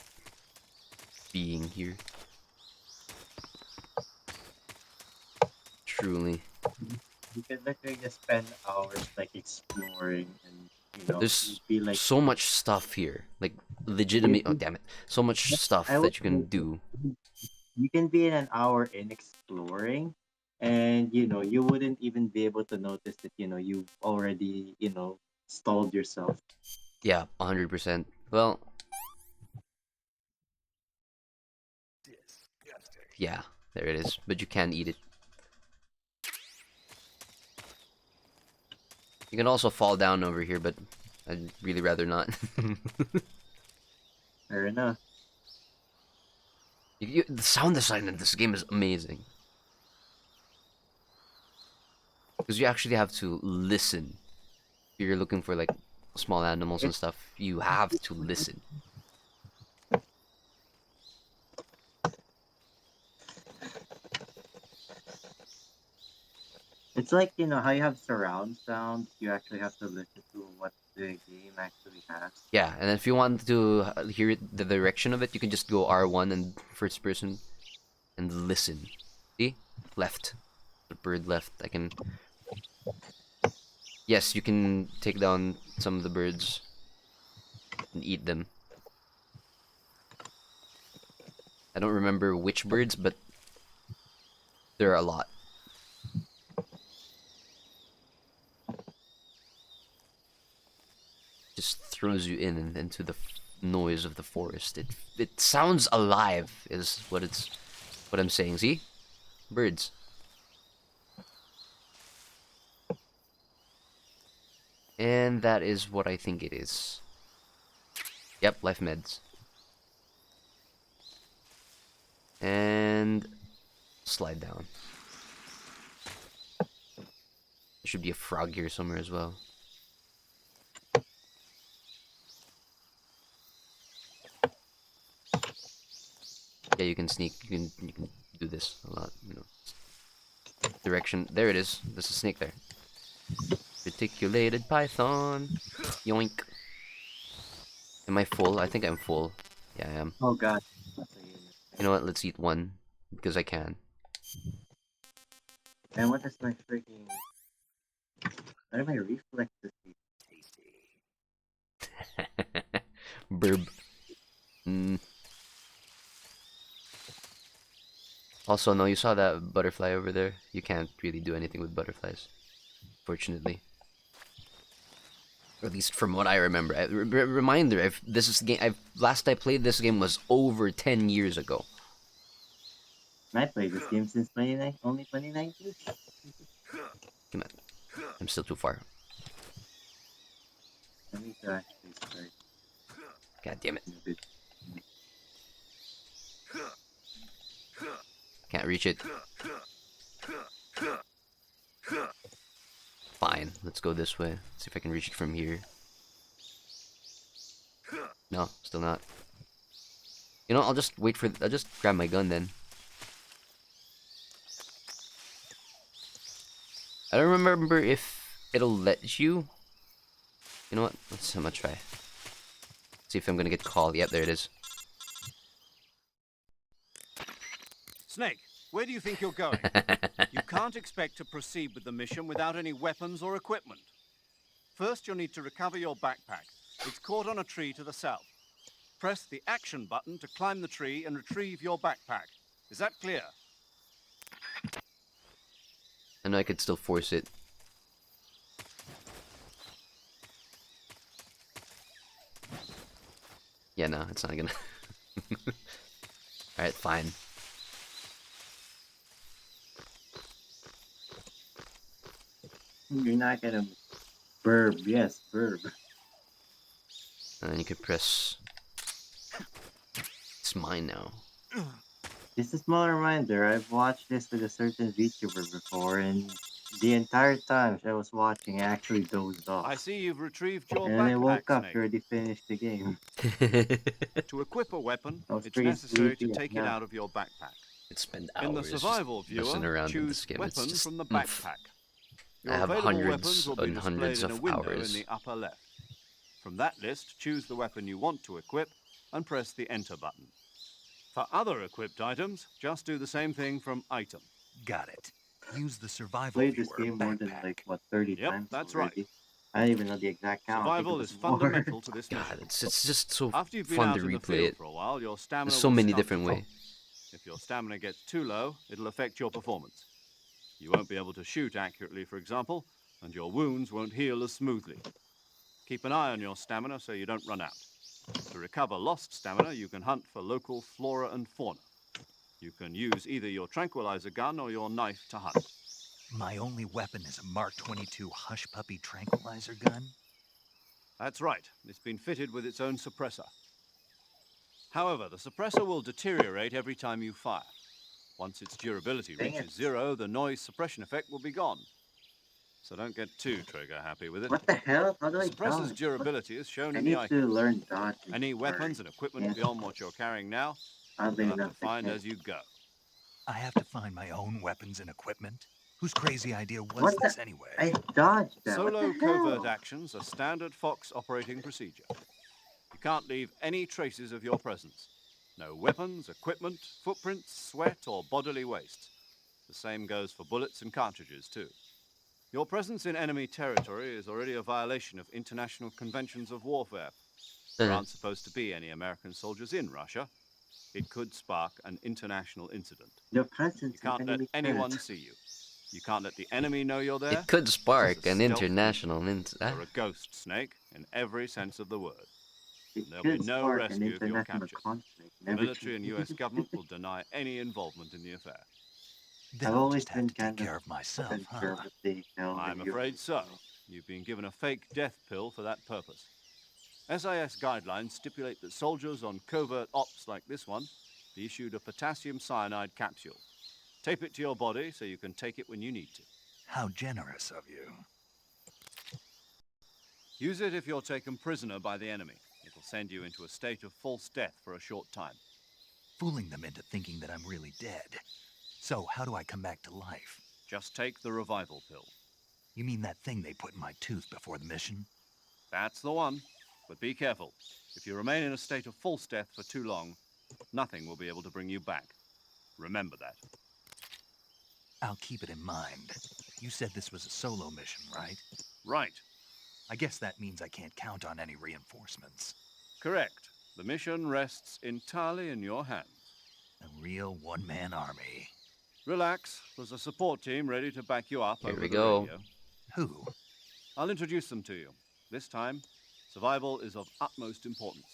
being here. Truly. You can literally just spend hours like exploring and There's be like so much stuff here. Like, legitimate... Oh, damn it. So much I stuff would that you can do. you can be in an hour in exploring and you wouldn't even be able to notice that you've already stalled yourself. Yeah, 100%. Well, yeah, there it is. But you can eat it. You can also fall down over here, but I'd really rather not. Fair enough. The sound design in this game is amazing. Because you actually have to listen. If you're looking for like small animals and stuff, you have to listen. It's like how you have surround sound, you actually have to listen to what the game actually has. Yeah, and if you want to hear the direction of it, you can just go R1 and first person and listen. See? Left. The bird left. I can... Yes, you can take down some of the birds and eat them. I don't remember which birds, but there are a lot. Just throws you in and into the noise of the forest. It sounds alive, is what I'm saying. See, birds. And that is what I think it is. Yep, life meds. And slide down. There should be a frog here somewhere as well. Yeah, you can sneak. You can do this a lot. Direction. There it is. There's a snake there. Reticulated python. Yoink. Am I full? I think I'm full. Yeah, I am. Oh god. You know what? Let's eat one because I can. And what is my freaking what are my reflexes? Burb. Mm. Also, no, you saw that butterfly over there? You can't really do anything with butterflies, fortunately. Or at least from what I remember. Reminder: if this is game, last I played this game was over 10 years ago. I played this game since only 2019. Come on, I'm still too far. I need to actually start. God damn it! Can't reach it. Fine, let's go this way. See if I can reach it from here. No, still not. You know, I'll just wait for... I'll just grab my gun then. I don't remember if it'll let you. You know what? I'm gonna try. See if I'm gonna get called. Yep, there it is. Snake, where do you think you're going? You can't expect to proceed with the mission without any weapons or equipment. First, you'll need to recover your backpack. It's caught on a tree to the south. Press the action button to climb the tree and retrieve your backpack. Is that clear? I know I could still force it. Yeah, no, it's not gonna. Alright, fine. You're not gonna burb. Yes, burb. And then you could press. It's mine now. Just a small reminder, I've watched this with a certain VTuber before, and the entire time I was watching, I actually dozed I off. see you've retrieved your And then I backpack, woke up, Snake. you already finished the game. To equip a weapon, I was it's pretty necessary to sleepy, take yeah. it out of your backpack. Could spend In the hours survival just messing viewer, around in choose this game. weapon It's just from the oof. backpack. I Your have available hundreds weapons will be and displayed hundreds in a of window hours. in the upper left. From that list, choose the weapon you want to equip and press the Enter button. For other equipped items, just do the same thing from Item. Got it. Use the survival Played this viewer game more than backpack. like what 30 Yep, times that's right. already. I don't even know the exact count. I think it Survival was is more. fundamental to this God, mission. it's just so After you've been fun out to in the replay field it. for a while, your stamina There's so will many start to different drop. ways. If your stamina gets too low, it'll affect your performance. You won't be able to shoot accurately, for example, and your wounds won't heal as smoothly. Keep an eye on your stamina so you don't run out. To recover lost stamina, you can hunt for local flora and fauna. You can use either your tranquilizer gun or your knife to hunt. My only weapon is a Mark 22 Hush Puppy tranquilizer gun. That's right, it's been fitted with its own suppressor. However, the suppressor will deteriorate every time you fire. Once its durability Dang reaches it. 0, the noise suppression effect will be gone. So don't get too trigger happy with it. What the hell? How do The I suppressor's dodge? durability is shown I in the need icon. to learn dodging. Any or weapons and equipment can't. beyond what you're carrying now, Oddly you'll have to enough, I find can't. as you go. I have to find my own weapons and equipment? Whose crazy idea was What this the? anyway? I dodged that. What Solo the covert hell? actions are standard Fox operating procedure. You can't leave any traces of your presence. No weapons, equipment, footprints, sweat, or bodily waste. The same goes for bullets and cartridges, too. Your presence in enemy territory is already a violation of international conventions of warfare. There aren't supposed to be any American soldiers in Russia. It could spark an international incident. The You presence of can't let enemy anyone threat. see you. You can't let the enemy know you're there. It could This is spark a an stealth international You're a ghost, Snake, in every sense of the word. It There'll could be no spark an rescue if you're international captured. conflict. The Never military and US government will deny any involvement in the affair. Then I've I'll always just have been to take kind care of of myself, huh? conservative. I'm afraid so. You've been given a fake death pill for that purpose. SIS guidelines stipulate that soldiers on covert ops like this one be issued a potassium cyanide capsule. Tape it to your body so you can take it when you need to. How generous of you. Use it if you're taken prisoner by the enemy. It'll send you into a state of false death for a short time. Fooling them into thinking that I'm really dead. So, how do I come back to life? Just take the revival pill. You mean that thing they put in my tooth before the mission? That's the one. But be careful. If you remain in a state of false death for too long, nothing will be able to bring you back. Remember that. I'll keep it in mind. You said this was a solo mission, right? Right. I guess that means I can't count on any reinforcements. Correct. The mission rests entirely in your hands. A real one-man army. Relax. There's a support team ready to back you up Here over we the go. radio. Who? I'll introduce them to you. This time, survival is of utmost importance.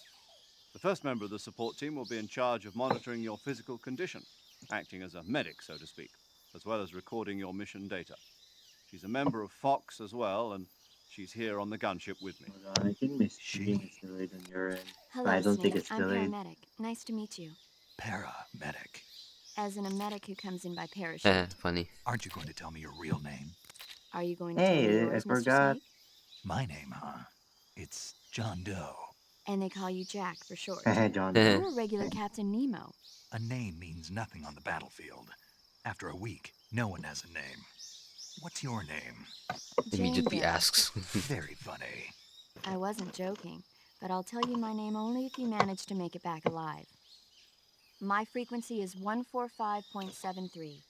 The first member of the support team will be in charge of monitoring your physical condition, acting as a medic, so to speak, as well as recording your mission data. She's a member of Fox as well, and she's here on the gunship with me. Hold on, I think my stream is delayed on your end. But I don't think it's I'm delayed. paramedic. Nice to meet you. Paramedic. As in a medic who comes in by parachute. Funny. Aren't you going to tell me your real name? Are you going to tell me Hey, I yours, Mr. forgot. Snake? My name, huh? It's John Doe. And they call you Jack for short. John. You're a regular Captain Nemo. A name means nothing on the battlefield. After a week, no one has a name. What's your name? Jane Immediately Doe. asks. Very funny. I wasn't joking, but I'll tell you my name only if you manage to make it back alive. My frequency is 145.73.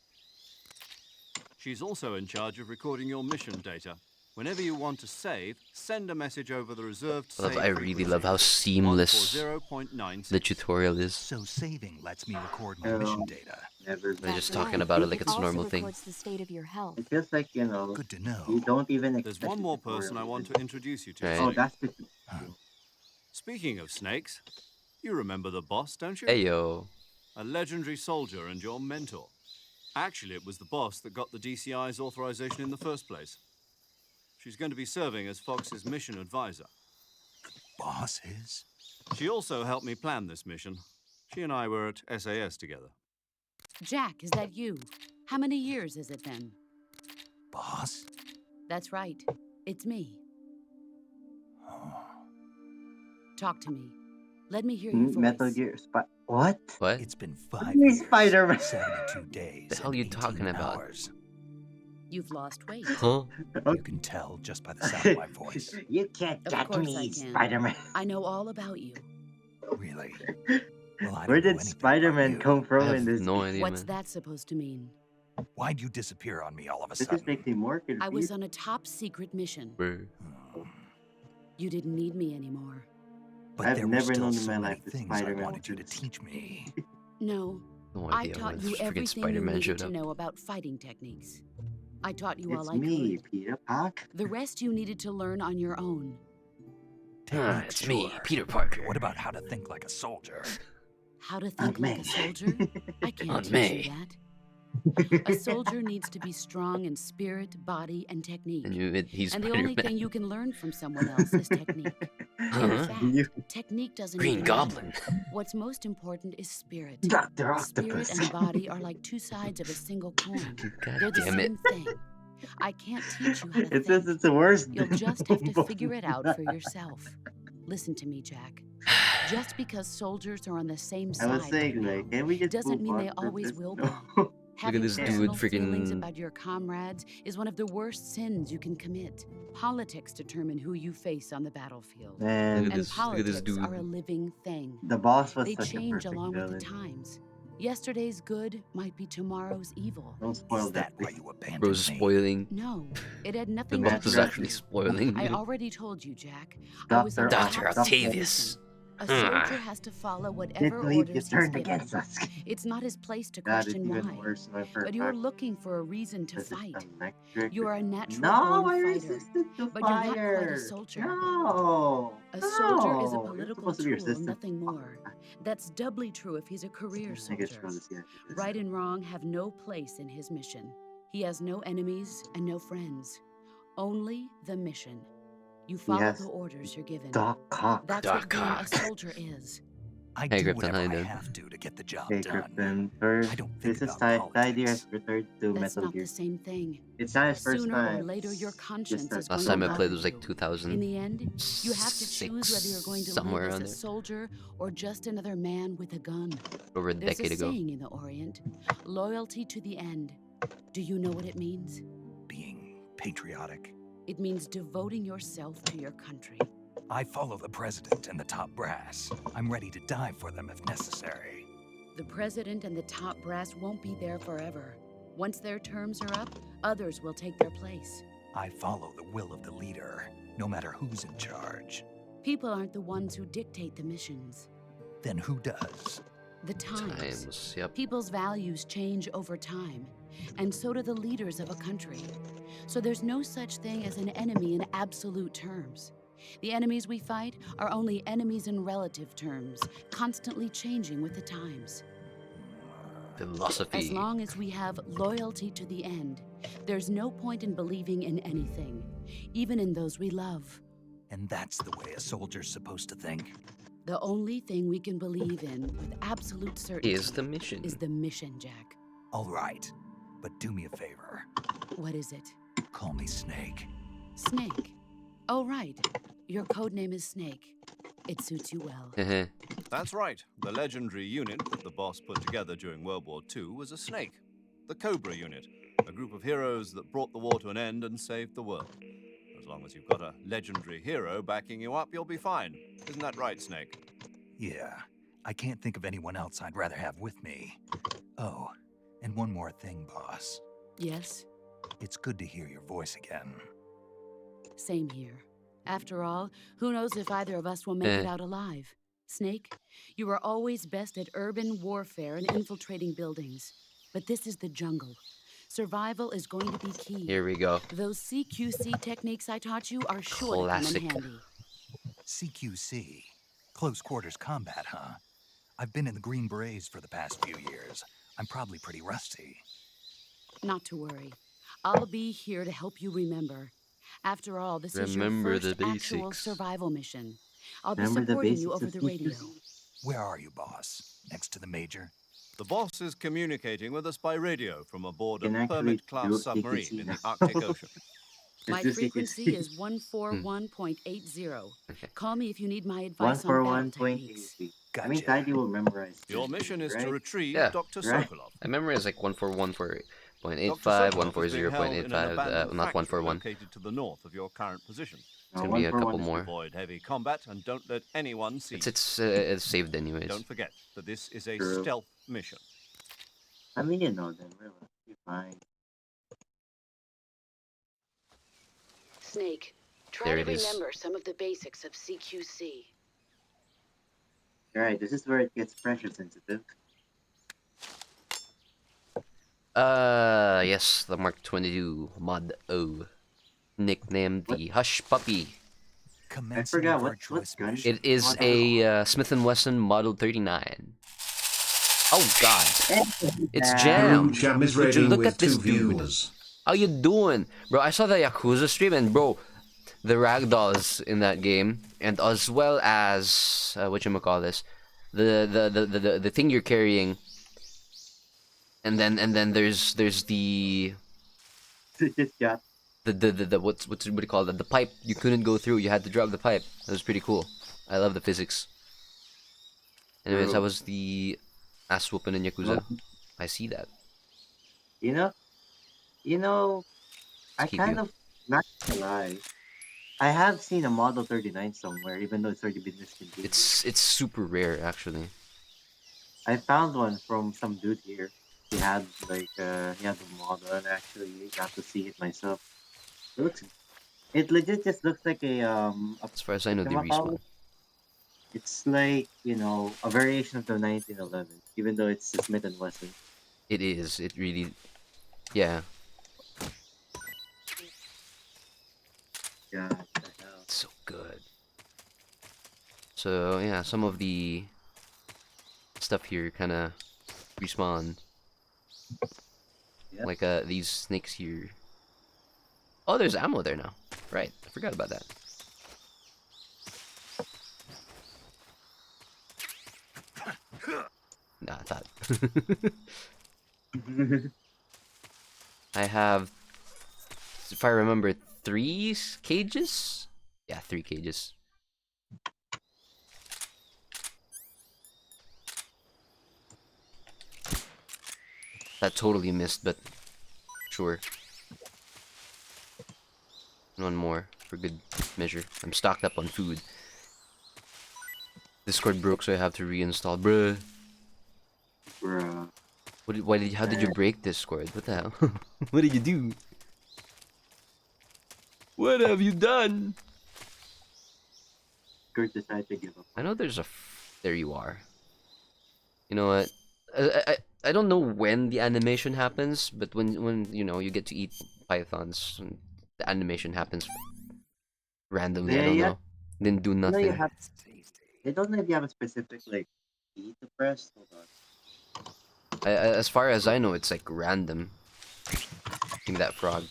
She's also in charge of recording your mission data. Whenever you want to save, send a message over the reserved save I really love how seamless 140.96. the tutorial is. So saving lets me record my mission data. Never. They're just That's talking right. about it like It it's a also normal thing. records the state of your health. It feels like Good to know. you don't even There's expect. one the more person I tutorial want to- to introduce you to. Right. Oh, Snake. that's the. Speaking of snakes, you remember the boss, don't you? Hey yo. A legendary soldier and your mentor. Actually, it was the boss that got the DCI's authorization in the first place. She's going to be serving as Fox's mission advisor. Boss is? She also helped me plan this mission. She and I were at SAS together. Jack, is that you? How many years has it been? Boss? That's right. It's me. Talk to me. Let me hear your voice. Metal Gear. What? What? It's been 5 me years, Spider-Man. 72 days, The hell and you 18 talking about? hours. You've lost weight. Huh? You can tell just by the sound of my voice. You can't Of get course me, I can. Spider-Man. I know all about you. Really? Well, I Where don't know did anything Spider-Man about come you. I from in have this? no idea, What's man. that supposed to mean? Why'd you disappear on me all of a This sudden? just makes me more confused. I was on a top secret mission. Bro. You didn't need me anymore. But I've there were never still known in so my many life that things I Spider-Man wanted you to was- teach me. No, No I idea taught when you freaking everything you Spider-Man needed showed to up. know about fighting techniques. I taught you It's all I me, could. Peter Parker. The rest you needed to learn on your own. Technique, It's me, sure. Peter Parker. What about how to think like a soldier? How to Aunt think like May. a soldier? I can't Aunt teach May. you that. A soldier needs to be strong in spirit, body, and technique. And he's And the only Spider-Man. thing you can learn from someone else is technique. In Huh? fact, You- technique doesn't Green even Goblin. matter. What's most important is spirit. Dr. Spirit Octopus. and body are like two sides of a single coin. God They're the damn it. same thing. I can't teach you how to It says think. it's the worst. You'll just have to figure it out for yourself. Listen to me, Jack. Just because soldiers are on the same I side was saying, right like, now, can we just doesn't move mean on they from always this? will No. be. Having this dude personal feelings freaking- about your comrades is one of the worst sins you can commit. Politics determine who you face on the battlefield. Man, Look at And this- look at this politics are a dude. living thing. the boss was They such a change perfect along villain. with the times. Yesterday's good might be tomorrow's evil. Don't spoil Is that why please. you abandoned Bro's me? spoiling. No, it had The nothing boss to is do actually with you. spoiling. I already told you, Jack. I was on Dr. top secret Octavius. mission. A soldier has to follow Can't whatever believe you orders he's turned given. against us. It's not his place to That is question even why. worse when But you're looking for a reason to This is fight. electric. You are a natural No, born I fighter. resisted the But you're not fire. quite a soldier. No. A soldier is a No. You're political supposed to be tool, resistant. nothing more. That's doubly true if he's a career I guess soldier. throw this guy. Right and wrong have no place in his mission. He has no enemies and no friends. Only the mission. You follow has the orders you're given. Doc Cock. That's Doc what being a Cock. soldier is. I Hey, do Krypton, whatever how you I doing? have to get the job Hey, done. Krypton. First, I don't think this is about Tidey has politics. returned to That's Metal not Gear. the same thing. It's not his first Sooner time. or later, your It's conscience just is a- going Last to time I bother played was like you. 2000. In the end, you have to choose whether you're going to somewhere live as around a there. soldier or just another man with a gun. Over a There's decade a ago. saying in the Orient, loyalty to the end. Do you know what it means? Being patriotic. It means devoting yourself to your country. I follow the president and the top brass. I'm ready to die for them if necessary. The president and the top brass won't be there forever. Once their terms are up, others will take their place. I follow the will of the leader, no matter who's in charge. People aren't the ones who dictate the missions. Then who does? The times. Times. Yep. People's values change over time, and so do the leaders of a country. So there's no such thing as an enemy in absolute terms. The enemies we fight are only enemies in relative terms, constantly changing with the times. Philosophy. As long as we have loyalty to the end, there's no point in believing in anything, even in those we love. And that's the way a soldier's supposed to think. The only thing we can believe in with absolute certainty Is the mission. is the mission, Jack. All right, but do me a favor. What is it? Call me Snake. Snake. Oh, right. Your code name is Snake. It suits you well. That's right. The legendary unit that the boss put together during World War II was a snake. The Cobra unit. A group of heroes that brought the war to an end and saved the world. As long as you've got a legendary hero backing you up, you'll be fine. Isn't that right, Snake? Yeah, I can't think of anyone else I'd rather have with me. Oh, and one more thing, boss. Yes, It's good to hear your voice again. same here. After all, who knows if either of us will make it out alive? Snake, you were always best at urban warfare and infiltrating buildings. But this is the jungle. Survival is going to be key. Here we go. Those CQC techniques I taught you are sure to come Classic. in handy. CQC. Close quarters combat, huh? I've been in the Green Berets for the past few years. I'm probably pretty rusty. Not to worry. I'll be here to help you remember. After all, this is your Remember first the actual basics. survival mission. I'll be Remember the supporting you basics over of the radio. CQC? Where are you, boss? Next to the Major? The boss is communicating with us by radio from aboard Can a actually Permit-class do submarine CQC in the now. Arctic Ocean. My Let's do frequency CQC. is 141.80. Okay. Call me if you need my advice on battle techniques. 141.80. I mean, Gotcha. Tidy will memorize. Your CQC, mission is to right? retrieve Yeah. Dr. Right. Sokolov. I remember it's like 141.85, Dr. Sokolov is being held in an 140.85, abandoned not factory 141. located to the north of your current position. It's No, gonna be a 141 couple is more. Avoid heavy combat and don't let anyone see you. It's saved anyways. Don't forget that this is a True. stealth mission. I mean, you know, then we'll be fine. Snake, try There to it is. remember some of the basics of CQC. Alright, this is where it gets pressure sensitive. Yes, the Mark 22 Mod O, nicknamed the Hush Puppy. Commence forgot your what choice gun- mission. It is a Smith & Wesson Model 39. Oh God, it's Damn. Jam. Jam is Would you raiding look with at this 2 dude? viewers. How you doing, bro? I saw the Yakuza stream, and bro, the ragdolls in that game, and as well as whatchamacallit, the thing you're carrying, and then there's the Just got what do you call that? The pipe you couldn't go through. You had to drop the pipe. That was pretty cool. I love the physics. Anyways, that was the ass whooping in Yakuza. I see that. you know, I Keep kind you. of not gonna lie. I have seen a Model 39 somewhere, even though it's already been discontinued. It's super rare actually. I found one from some dude here. He had he had the model, and actually got to see it myself. It legit just looks like a As far as I know, they whatchamacallit? respawn. It's like, a variation of the 1911, even though it's a Smith & Wesson. It is. It really. Yeah. God, what the hell. It's so good. So yeah, some of the stuff here kind of respawn. Yep. Like these snakes here. Oh, there's ammo there now. Right, I forgot about that. Nah, I thought. I have, if I remember, 3 cages? Yeah, 3 cages. That totally missed, but sure. One more for good measure. I'm stocked up on food. Discord broke, so I have to reinstall. Bruh. Bruh. How did you break Discord? What the hell? What did you do? What have you done? Kurt decided to give up. I know there's there you are. You know what? I don't know when the animation happens, but when you get to eat pythons, the animation happens randomly. I don't Yeah. know. Didn't do You nothing. have. I don't know if you have a specific key to press. Hold on. As far as I know, it's like random. Give me that frog.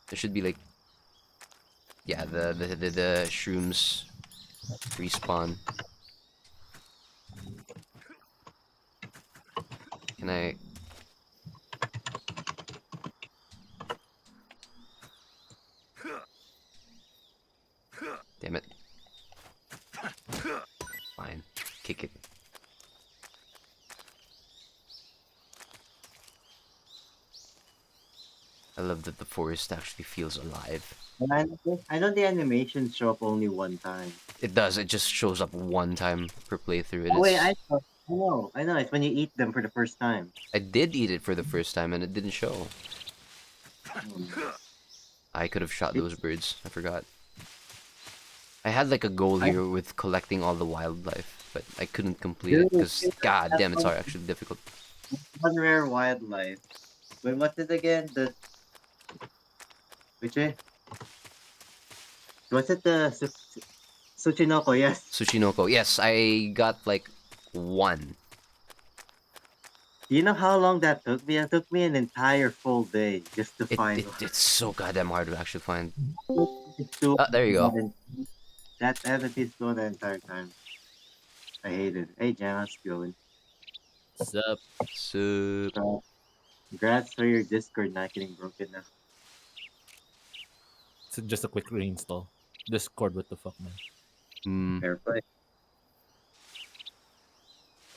There should be yeah, the shrooms respawn. Can I? Damn it. Fine. Kick it. I love that the forest actually feels alive. And I know the animations show up only one time. It does. It just shows up one time per playthrough. It Oh wait, is. I know. It's when you eat them for the first time. I did eat it for the first time and it didn't show. Hmm. I could have shot It- those birds. I forgot. I had like a goal I here with collecting all the wildlife, but I couldn't complete it because god damn, it's actually difficult. one rare wildlife. Wait, what's it again? The which way? Was it the Tsuchinoko? Yes. Tsuchinoko. Yes, I got like one. Do you know how long that took me? It took me an entire full day just to find one. It's so goddamn hard to actually find. It's too- Ah, there you go. That empathy still the entire time. I hate it. Hey, Jan, how's it going? What's up? Soup. Congrats for your Discord not getting broken now. It's just a quick reinstall. Discord, what the fuck, man? Hmm. Fair play.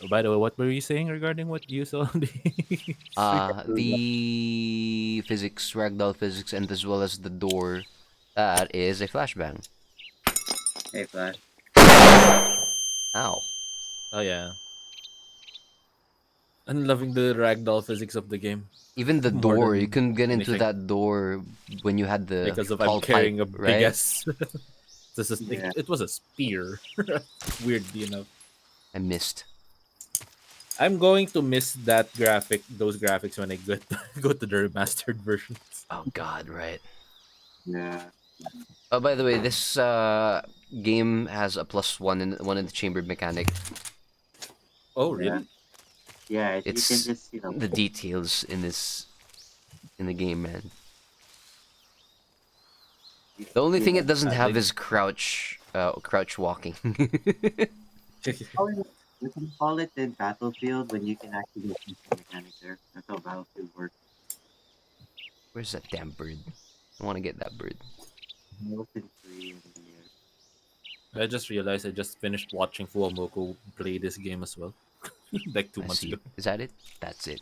Oh, by the way, what were you saying regarding what you saw on the The physics, ragdoll physics, and as well as the door. That is a flashbang. Hey, Flash. Ow. Oh yeah. I'm loving the ragdoll physics of the game Even the More door, you than couldn't get into anything. that door when you had the because of tall I'm carrying pipe, a right? big ass. This is Yeah. it was a spear. Weirdly enough. I missed. I'm going to miss those graphics when I go to the remastered versions. Oh god, right. Yeah. Oh, by the way, this game has a +1 in the chambered mechanic. Oh really? Yeah, you can It's just, the details in the game, man. The only thing it doesn't have is crouch walking. We can call it in Battlefield when you can actually get the mechanic there. That's how Battlefield works. Where's that damn bird? I want to get that bird. Open 3 in the air. I just realized I just finished watching Fuwamoku play this game as well. Like 2 I months see. ago. Is that it? That's it.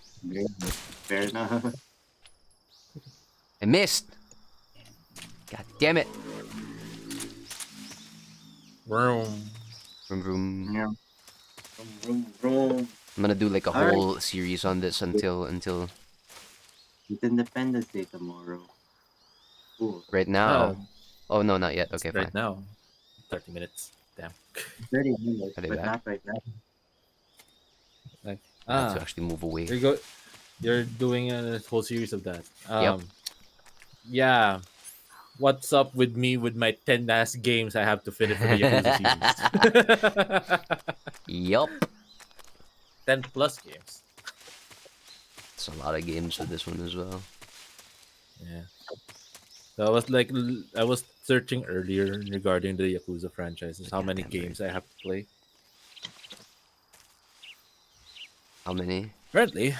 Fair enough. I missed. God damn it. Vroom. Vroom, vroom. Yeah. Vroom, vroom. I'm gonna do like a Alright. whole series on this until It's Independence Day tomorrow. Cool. right now. Oh no, not yet. Okay, Right fine. now. 30 minutes. Damn. 30 minutes, Are they but back? not right now. Like, I have to actually move away. You're doing a whole series of that. Yep. Yeah. What's up with me with my 10 ass games I have to finish for the Yakuza series? Yup. 10 plus games. It's a lot of games for this one as well. Yeah. So I was searching earlier regarding the Yakuza franchises, how many games I have to play. How many? Apparently,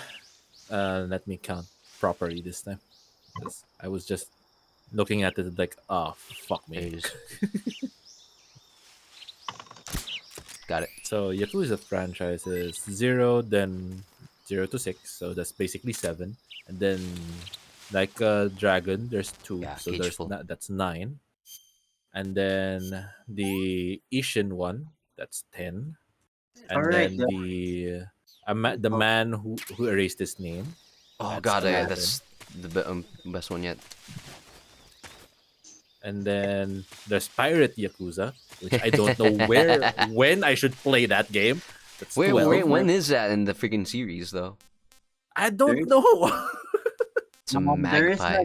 let me count properly this time. 'Cause I was just looking at it like, oh, fuck There me. it is. Got it. So Yakuza franchise is 0, then 0 to 6, so that's basically 7. And then like Dragon, there's 2, Yeah, so Cageful. that's 9. And then the Ishin one, that's 10. And Alright, then the man who erased his name. Oh That's god, 11. that's the best one yet. And then there's Pirate Yakuza, which I don't know when I should play that game. That's Wait, 12. when is that in the freaking series though? I don't know. It's a there is magpie.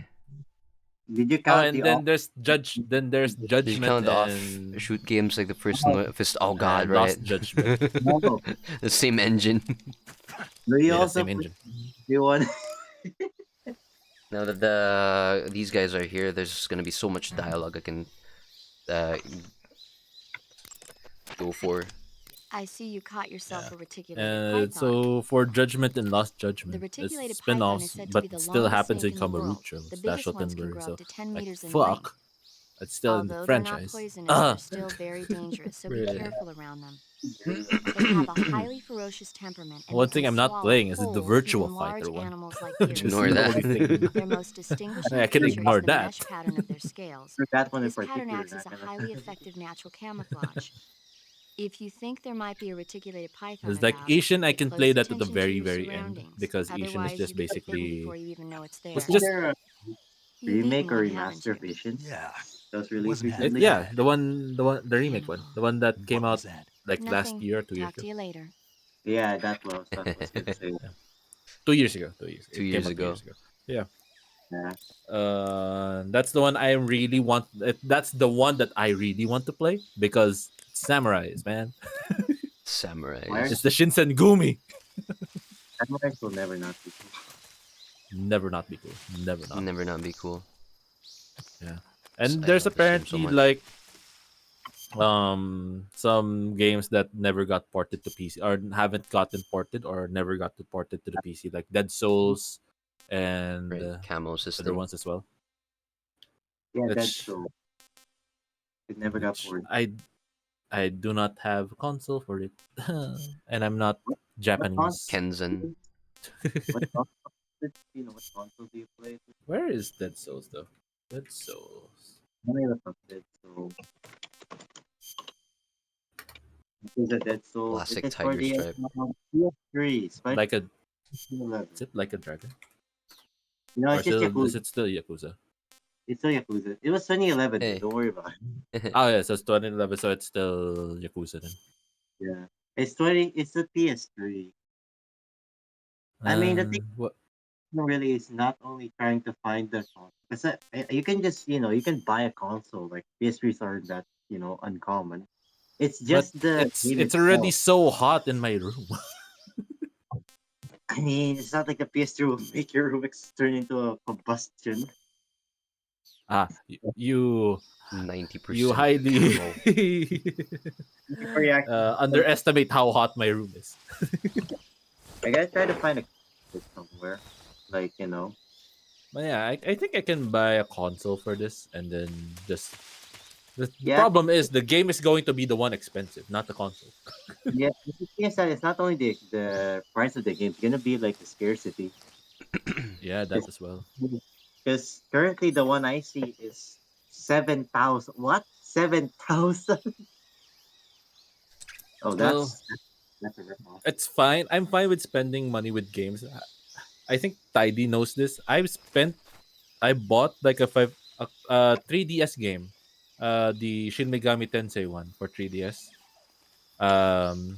Did you Oh, count and the then there's Did you Judgment count off and shoot games like the first fist? Oh god, and right? Lost Judgment. No. The same engine. Do you Yeah, also same engine. do you want Now that these guys are here, there's gonna be so much dialogue I can go for. I see you caught yourself a reticulated python. So for Judgment and Lost Judgment, The reticulated it's python spin-offs, is said to but be the still longest happens in snake in the world. Kamurocho The slash biggest ones can Rottenberg. grow So up to 10 like, meters in length. fuck, it's still in the Although they're not franchise. poisonous, they're still very dangerous, so be Really? careful around them. They have a highly ferocious temperament and One can thing I'm not swallow playing is the whole, virtual even large fighter one. animals like Which is Ignore deer. the that. only thing. Their most distinguishing I can feature ignore is the that. mesh pattern of their scales. For that one in This pattern particular, acts as not a gonna. highly effective natural camouflage. If you think there might be a reticulated python It's like about, Asian, I pay can play close that at the attention to very, your very end surroundings. because Asian is Otherwise, just you could get bitten before basically you even know it's it's there. Was just there a You've remake eaten or one, haven't remaster you? of Asians Yeah. that was It released wasn't half recently? yeah, bad. the remake one, the one that came What out was that? like last Nothing. year or 2 years Talk ago. to you later. Yeah, that was what I was gonna say. 2 years ago. 2 years. Two It came years out two ago. years ago. Yeah. Yeah. That's the one I really want. That's the one that I really want to play because it's samurais, man. Wires, It's Samurais. the Shinsengumi. Samurais will never not be cool. Never not be cool. Never not. Never not be cool. Yeah. And I there's love this game so apparently much. like some games that never got ported to PC or haven't gotten ported or never got ported to the PC, like Dead Souls and Right, camo other system. ones as well. Yeah, that's Which so. It never got which ported. I do not have a console for it, and I'm not What console? Japanese. Kenzen. What console? What console do you play? Where is Dead Souls though? Dead Souls. Let me look up Dead Souls. It is a Dead Souls. It Classic is for tiger the stripe. PS3. Spider Like a 11. is it like a dragon? No, Or it's just still is Yakuza. it still Yakuza? It's still Yakuza. It was 2011, dude. Hey. Don't worry about it. Oh yeah, so it's 2011, so it's still Yakuza then. Yeah. It's 20. It's the PS3. I mean, the thing What? really is not only trying to find the console. Because you can just, you can buy a console. Like PS3s aren't that, uncommon. It's But just the game it's already itself. so hot in my room. I mean, it's not like the PS3 will make your room turn into a combustion. You 90% highly camo. Before you actually, underestimate how hot my room is. I gotta try to find a console somewhere. Like, But yeah, I think I can buy a console for this and then just. The yeah, problem is the game is going to be the one expensive, not the console. yeah. The thing is that it's not only the price of the game, it's gonna be like the scarcity. Yeah, that as well. Because currently the one I see is 7,000. What? 7,000? Oh, Well, that's a ripoff. it's fine. I'm fine with spending money with games. I think Tidy knows this. I bought like a 3DS game, the Shin Megami Tensei one for 3DS. Um,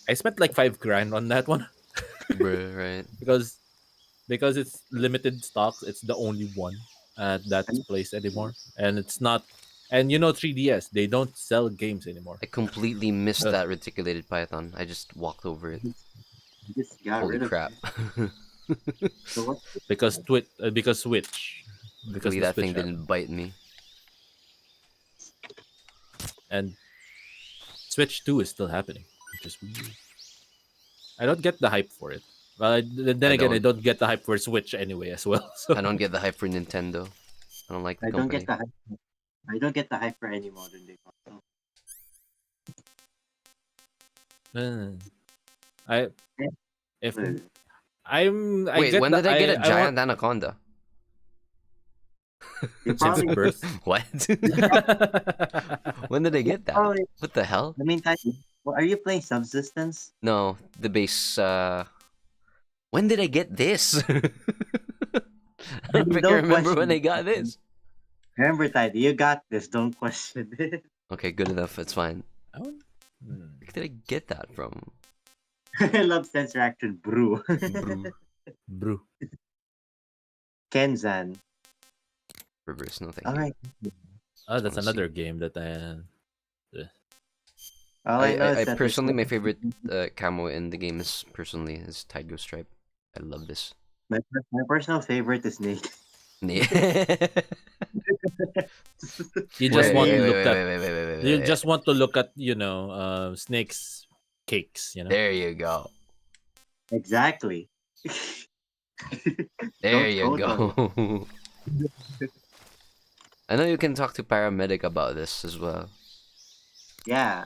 I spent like 5 grand on that one Bruh, right. because it's limited stocks. It's the only one at that place anymore, and it's not. And 3DS, they don't sell games anymore. I completely missed Uh, that reticulated python. I just walked over it. You just got Holy rid of crap. it. So what? because Switch, because Luckily the that Switch thing had it. didn't bite me. And Switch 2 is still happening, which is weird. I don't get the hype for it. Well, then I again, I don't. don't get the hype for Switch anyway as well. So I don't get the hype for Nintendo. I don't like the I don't company. get the hype. I don't get the hype for any modern day console. I if I Wait, get when the did I get a I want giant anaconda? You since probably birth. What? When did I get that? probably. What the hell? I mean, well, are you playing Subsistence? No, the base. When did I get this? I don't freaking Don't remember when question I got it. this. Remember, Tidy, you got this. Don't question it. Okay, good enough. It's fine. Hmm. Where did I get that from? I love sensor action, brew. Brew. Kenzan. Reverse, no thank All you. right. Oh, that's Honestly. another game that All I know is I that personally, my favorite camo in the game is Tiger Stripe. I love this. my personal favorite is Nate. Yeah. you just want to look at wait, you wait. just want to look at Snake's cakes. There you go. Exactly. There Don't you quote on it. go. I know you can talk to paramedic about this as well. Yeah.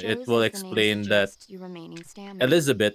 shows it will as the name explain that suggests your remaining stamina. Elizabeth,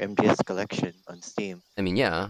MGS collection on Steam. I mean, yeah.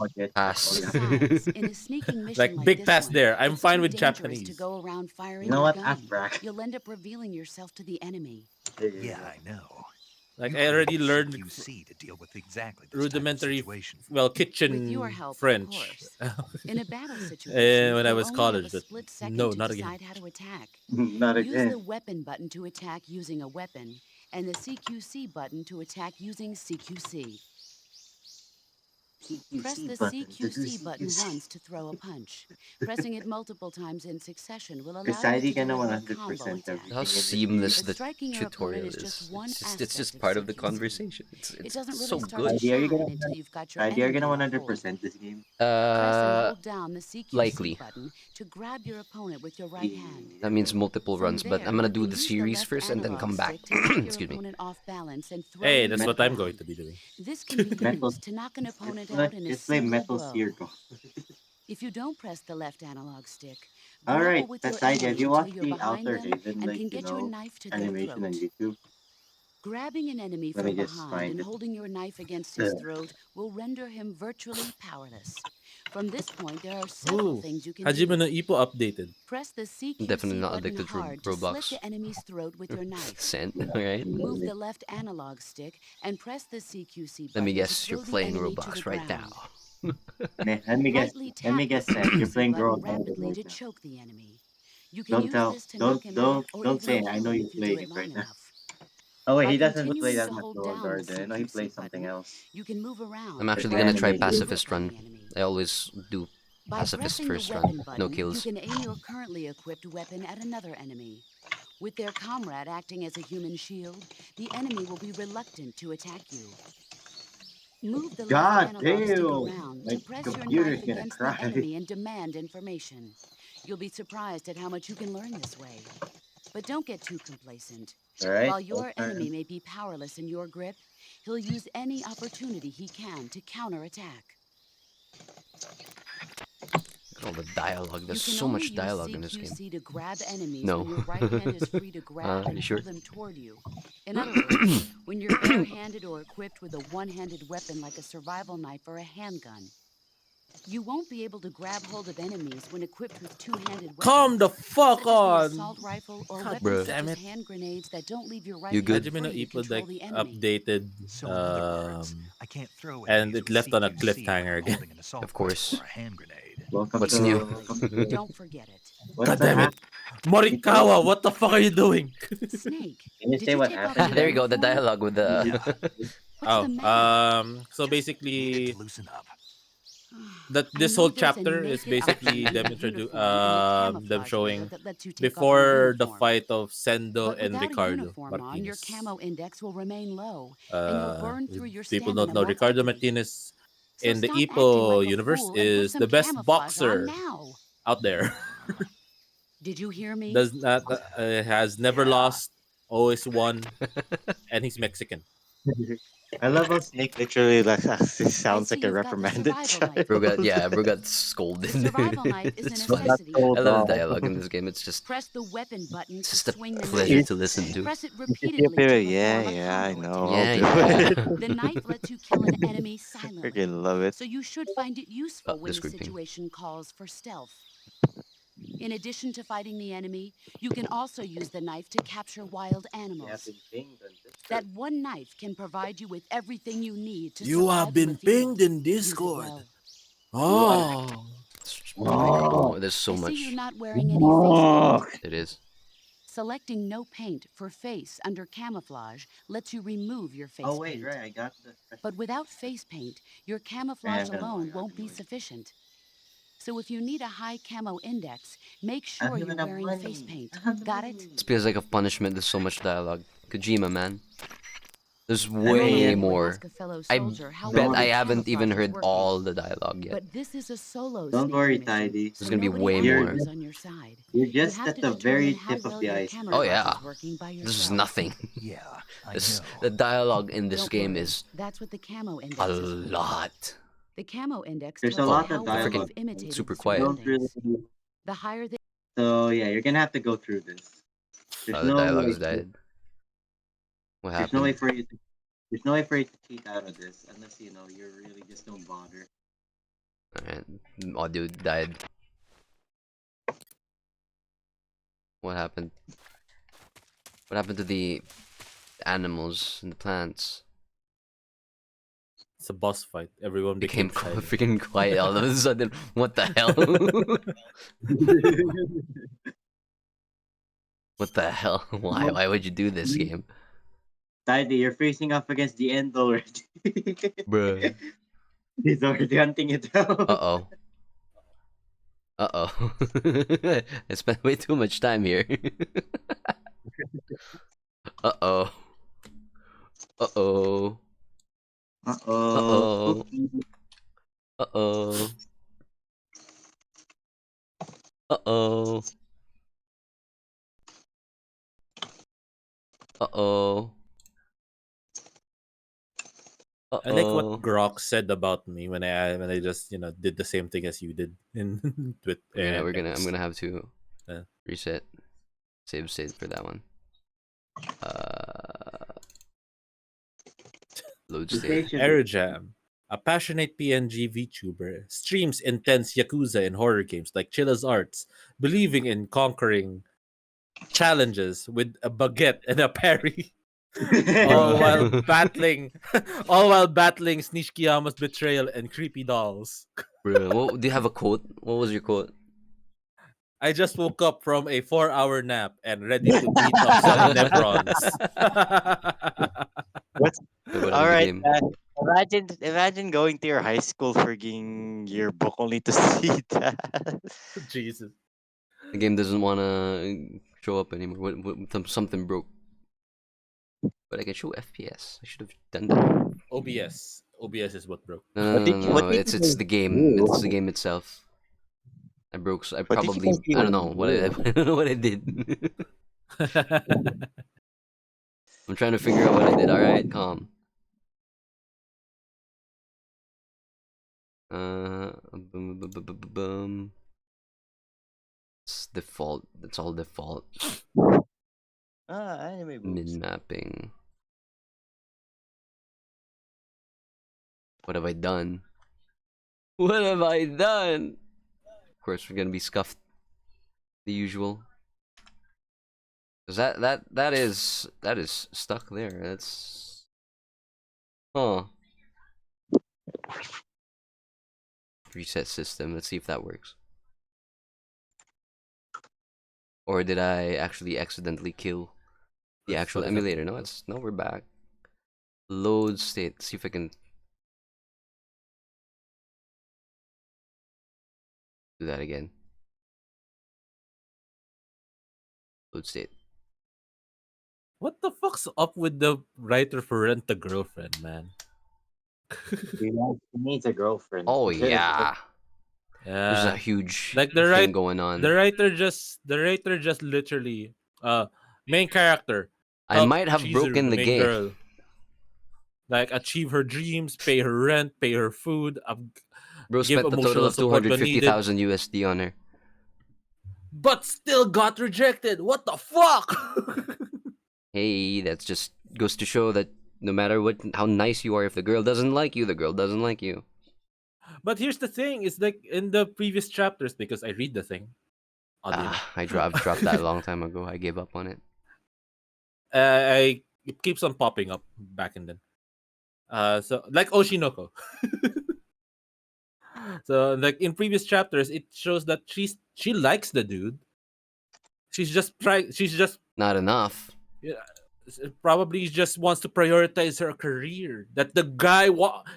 budget. That's all Pass. you have to do. Besides, in a sneaking mission Like like big this pass one, there. I'm it's fine too with dangerous to Japanese. go around firing You know your what? gun. Abstract. You'll end up revealing yourself to the enemy. There you Yeah, go. I know. Like You I already created learned CQC to deal with exactly this rudimentary, type of situation. well, With your kitchen help, of French. course. In a battle situation, When I you'll was only have a college, but split no, second to not again. decide how to attack. Not Use the again. weapon button to attack using a weapon, and the CQC button to attack using CQC. Press CQC the button to do CQC button CQC. once to throw a punch. Pressing it multiple times in succession will allow you Deciding to gonna deliver a combo 100% attack. How everything in this game. seamless But the striking your opponent tutorial is just is. one It's aspect just of part of the CQC. conversation. It It's doesn't so really start good. to Heidi, are you shine gonna until you've got your Heidi, are you enemy gonna in a hold. 100% this game? Press and hold down the CQC Likely. button to grab your opponent with your right hand. That means multiple From runs, but there, I'm gonna you do can the use series left first and then analog come back. stick to knock your Excuse me. opponent off balance and throw Hey, him that's to what the I'm going ground. to be doing. This can be Metal. used to knock an opponent Just, out in a just play single Metal blow. Gear Go. If you don't press the left analog stick, All grapple right, with your that's Heidi. Have enemy you until watched you're the behind Outer them Haven, and can get your like, knife to their animation on throat. YouTube? Grabbing an enemy Let from me just behind find and it. holding your knife against his throat will render him virtually powerless. From this point, there are several Ooh, things you can Hajime do. no Ippo updated. Press the I'm definitely CQC not button addicted to hard to slit Roblox. the enemy's throat with your knife. Sent, alright? Move the left analog stick and press the CQC Let me button to guess, you're throw the playing enemy to the Roblox right ground. now. Let me guess. Lightly Let me tap the guess, Seth. You're CQC playing button Girl Band rapidly right to now. choke the enemy. You can Don't use tell. this to knock him out or Don't even say. I kill know him you're if you do playing it it long right now. enough. Oh wait, By he doesn't play continuing that to much hold World down the Garden. I know he CQC plays something button, else. you can move around I'm or actually grab gonna try animated. a grip pacifist on run. the enemy. I always do By pacifist pressing the first weapon run. button, No you kills. can aim your currently equipped weapon at another enemy. With their comrade acting as a human shield, the enemy will be reluctant to attack you. Move the left God analog stick damn! around My to press your computer's knife gonna against the cry. enemy and demand information. You'll be surprised at how much you can learn this way. But don't get too complacent. Alright, While your enemy may be powerless in your grip, he'll use any opportunity he can to counterattack. Look at all the dialogue. You There's can so only much use dialogue in this game. CQC to grab enemies No. when your right hand is free to grab Are and you sure? pull them toward you. In other words, when you're barehanded or equipped with a one-handed weapon like a survival knife or a handgun. You won't be able to grab hold of enemies when equipped with two-handed Come weapons, the fuck such as the on! assault rifle or God weapons Bruh. such damn as it. hand grenades that don't leave your right You hand good? Hajime no free to Ippo control like the enemy. updated, So in other words, I can't throw and enemies it with left on a CQC when cliffhanger again. holding an assault Of course. rifle or a hand grenade. Welcome What's to. new? Welcome to. Don't forget it. What's God the damn it! hap- Morikawa, what the fuck are you doing? Snake, Can you did say you what take off happened your There you again? go. The uniform? dialogue with Yeah. the. What's Oh, the matter? so Just Needed basically to loosen up. that I this know whole there's a chapter is naked option basically in them the introdu uniform in the them camouflage layer showing that lets you take off your before the uniform. fight of Sendo But and without a Ricardo uniform on, your Martinez. camo index will remain low, and you'll burn If through your people stamina don't know, more Ricardo quickly. Martinez So in the stop acting like Ippo a universe fool and put is some the best camouflage on boxer now. out there. Did you hear me? Does not has never lost, always won, and he's Mexican. I love how Snake literally like actually I sounds see like a you've got the reprimanded survival child. knife Bro got equipped. yeah, bro got scolded. The survival knife is a It's funny. Got necessity. told I love the off. dialogue in this game. It's just Press the weapon button it's to just a swing the pleasure knife. to listen to. Press it Pew, repeatedly pew, to yeah, perform a yeah, I combo know. attack. I'll Yeah, do yeah. it. The knife lets you kill an enemy silently, Freaking love it. so you should find it useful when the Disgrouping. situation calls for stealth. In addition to fighting the enemy, you can also use the knife to capture wild You have animals. been pinged on That Discord. one knife can provide you with everything you need to You have survive in the been field. pinged in Use it Discord. well. Oh, Like, oh, there's I so see you're much. not wearing any face paint. It is. Selecting no paint for face under camouflage lets you remove your face Oh wait, paint. right. I got the. But without face paint, your camouflage I alone got won't the be noise. sufficient. So if you need a high camo index, make I sure don't you're even have wearing face money. paint. I have the Got it? money. It feels like a punishment. There's so much dialogue. Kojima, man. There's mean, way Normally you would more. ask a fellow I soldier how bet well I their haven't even camouflage is heard working. all the dialogue yet. But this is a solo Don't sneaking worry, mission, Tidy. so There's gonna be nobody way else more. is on your side. You're You just have at to the determine very how tip of well the your iceberg. Oh camouflage yeah. is working by yourself. This is nothing. Yeah, I This know. the dialogue in this Don't game worry, is that's what the camo a index is for. lot. The camo index There's a tells you lot how of well Freaking you've dialogue. imitated super the quiet. Don't surroundings. really. The higher the So yeah, you're gonna have to go through this. There's The no dialogue like. is died. What There's no way happened? for you. There's no way for you to cheat out of this unless you know you really just don't bother. Alright. Audio died. What happened? What happened to the animals and the plants It's a boss fight. Everyone became became silent. freaking quiet all of a sudden. What the hell? What the hell? Why? Why would you do this game, Tidy, you're facing off against the end already. bruh? He's already hunting it down. Uh oh. Uh oh. I spent way too much time here. Uh oh. Uh oh. Uh Uh-oh. oh. Uh oh. Uh oh. Uh oh. Uh I like what oh. Grok said about me when I just did the same thing as you did in Twit I'm X. gonna have to Yeah. reset save state for that one. Load state. Aerojam, a passionate PNG VTuber, streams intense Yakuza and horror games like Chilla's Arts, believing in conquering challenges with a baguette and a parry, all while Bruh. battling, all while battling Snishkiyama's betrayal and creepy dolls. Bruh. What, do you have a quote? What was your quote? I just woke up from a 4-hour nap and ready to beat up some Nebrons. What's Wait, what all about the right? game? Imagine going to your high school frigging yearbook only to see that. Jesus. The game doesn't wanna show up anymore. Something broke. But I can show FPS. I should have done that. OBS. OBS is what broke. No, no, What no, did no, what no. did It's you the game. do? It's the game itself. I broke. So I What did you probably. guys I don't even know what I. do? I don't know what I did. I'm trying to figure out what I did. All right, calm. Boom, boom, boom, boom, boom, boom. It's default. It's all default. Anime boobs. Min mapping. What have I done? What have I done? Of course, we're gonna be scuffed. The usual. Cause that is stuck there. That's huh. Reset system. Let's see if that works. Or did I actually accidentally kill the actual What does that emulator? mean? No, we're back. Load state. See if I can do that again. Load state. What the fuck's up with the writer for Rent a Girlfriend, man? He needs a girlfriend. Oh yeah. There's a Yeah, huge like thing going on. the writer just literally main character I help might have Chizuru, broken the the main game. girl, like achieve her dreams, pay her rent, pay her food, Bro give spent a total emotional of support when needed, 250,000 USD on her. but still got rejected. What the fuck? Hey, that just goes to show that no matter how nice you are, if the girl doesn't like you, the girl doesn't like you. But here's the thing: it's like in the previous chapters, because I read the thing. Oddly enough. I've dropped that a long time ago. I gave up on it. It keeps on popping up back and then. So like Oshinoko. So like in previous chapters, it shows that she likes the dude. She's just Not enough. probably just wants to prioritize her career that the guy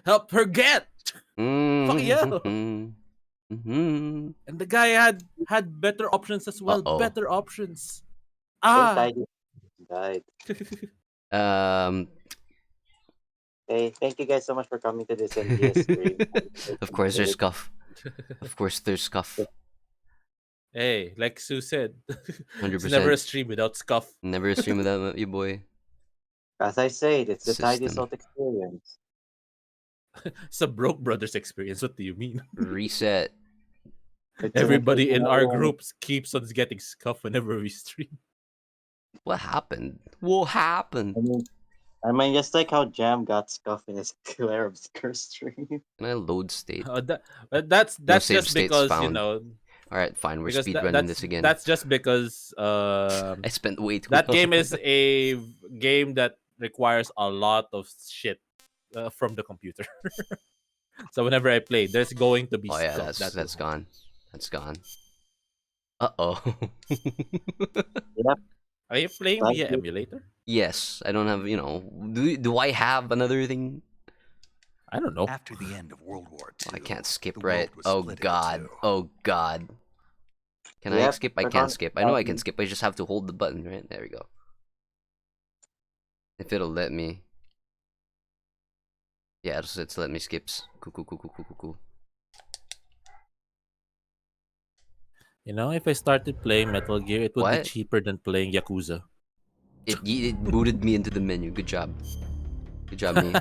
helped her get. Fuck yeah. Mm-hmm. And the guy had better options as well. Uh-oh. Better options. Tidy died. Um, Hey, thank you guys so much for coming to this NGS stream. of course there's scuff. Of course there's scuff. Hey, like Sue said, it's 100%. never a stream without scuff. Never a stream without you, boy. As I said, it's the Tidy System. Salt experience. It's a broke brothers experience. What do you mean? Reset. Everybody in our groups keeps on getting scuff whenever we stream. What happened? What happened? I mean, just like how Jam got scuffed in his Claire Obscure stream. Can I load state? That's save just states because found. you know. Alright, fine. We're Because speedrunning this again. That's just because I spent way too that long. game is a game that requires a lot of shit from the computer. So whenever I play, there's going to be Oh yeah, stuff that will that's happen. gone. That's gone. Uh-oh. Yep. Are you playing Thank via you. emulator? Yes, I don't have, do I have another thing? I don't know. After the end of World War Oh, I II, can't skip, the right? world was Oh split into god. two. Oh god. Can I Yep. skip? I Click can't on. skip. I know I can skip. I just have to hold the button, right? There we go. If it'll let me. Yeah, it's let me skips. Cool. If I started playing Metal Gear, it would be What? cheaper than playing Yakuza. It booted me into the menu. Good job. Good job, me.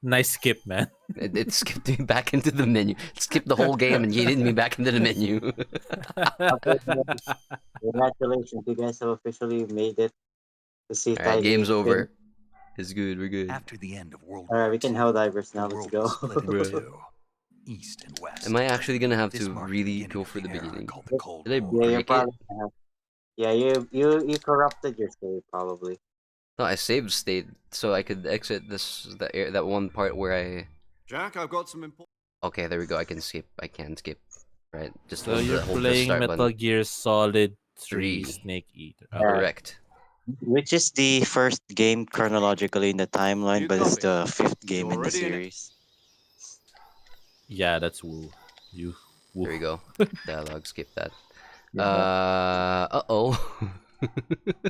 Nice skip, man. It skipped me back into the menu. It skipped the whole game and yeeted me back into the menu. Okay, congratulations, you guys have officially made it to see Alright, Tidy game's finish. over. It's good, we're good. After the end of World Alright, War we can II, Helldivers the now. Let's world go. was split into Bruh. two, east and west. Am I actually gonna have This to marked the really beginning go of for the the era beginning? called the Cold Did I War. Yeah, you're break it? probably gonna have. Yeah, you corrupted your save probably. No, I saved state so I could exit that one part where I. Jack, I've got some important. Okay, there we go. I can skip. I can skip. Right, just So you're hold the playing start Metal button. Gear Solid 3 3. Snake Eater. Okay. Yeah. Correct. Which is the first game chronologically in the timeline, You but it's copy. the fifth game You're in the already in it. series. Yeah, that's woo. Woo. There we go. Dialogue. Skip that. Yeah. Uh-oh.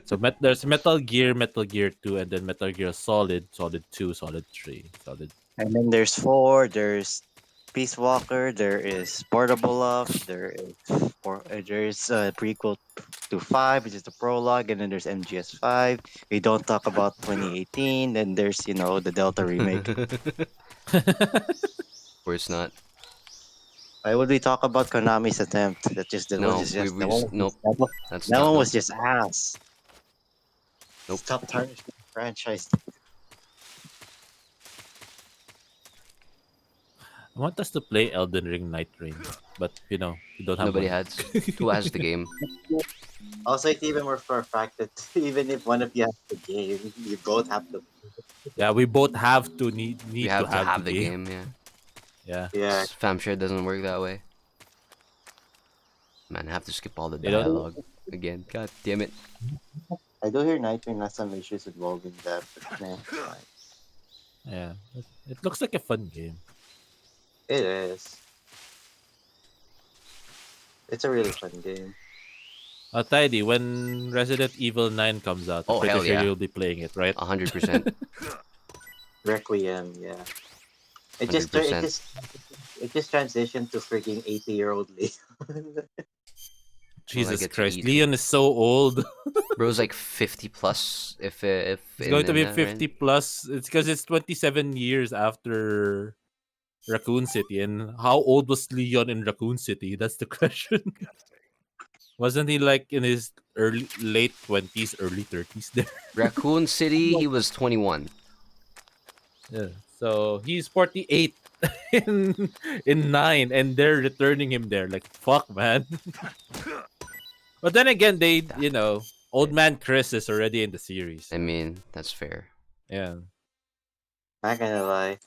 So there's Metal Gear 2, and then Metal Gear Solid 2, Solid 3, Solid. And then there's 4, there's Peace Walker, there is Portable Love, there's a prequel to 5, which is the prologue, and then there's MGS 5. We don't talk about 2018, then there's, the Delta remake. Of course not. Why would we talk about Konami's attempt? That No, was we just that just one, nope. That's that not one nope. was just ass. Nope. Stop tarnishing the franchise. I want us to play Elden Ring Night Rain, but we don't have Nobody money. has. Who has the game? Also, it's even more for a fact that even if one of you has the game, you both have to. Yeah, we both have to need We to have to have have the the game. game, yeah. Yeah. Yeah, Famshare doesn't work that way. Man, I have to skip all the They don't. dialogue again. God damn it. I do hear Nightwing has some issues involving that, but nah, it's fine. Yeah, it looks like a fun game. It is. It's a really fun game. Tidy, when Resident Evil 9 comes out, I'm Oh, pretty hell sure yeah. you'll be playing it, right? 100%. Requiem, yeah. It 100%. just transitioned to freaking 80-year-old Leon. Well, I Jesus get to Christ, eat. Leon is so old. Bro's like 50 plus if It's going to be that, 50 right? plus. It's because it's 27 years after Raccoon City. And how old was Leon in Raccoon City? That's the question. Wasn't he like in his late 20s, early 30s there? Raccoon City, he was 21. Yeah. So he's 48 in 9, and they're returning him there. Like, fuck, man. But then again, old man Chris is already in the series. I mean, that's fair. Yeah. Not gonna lie.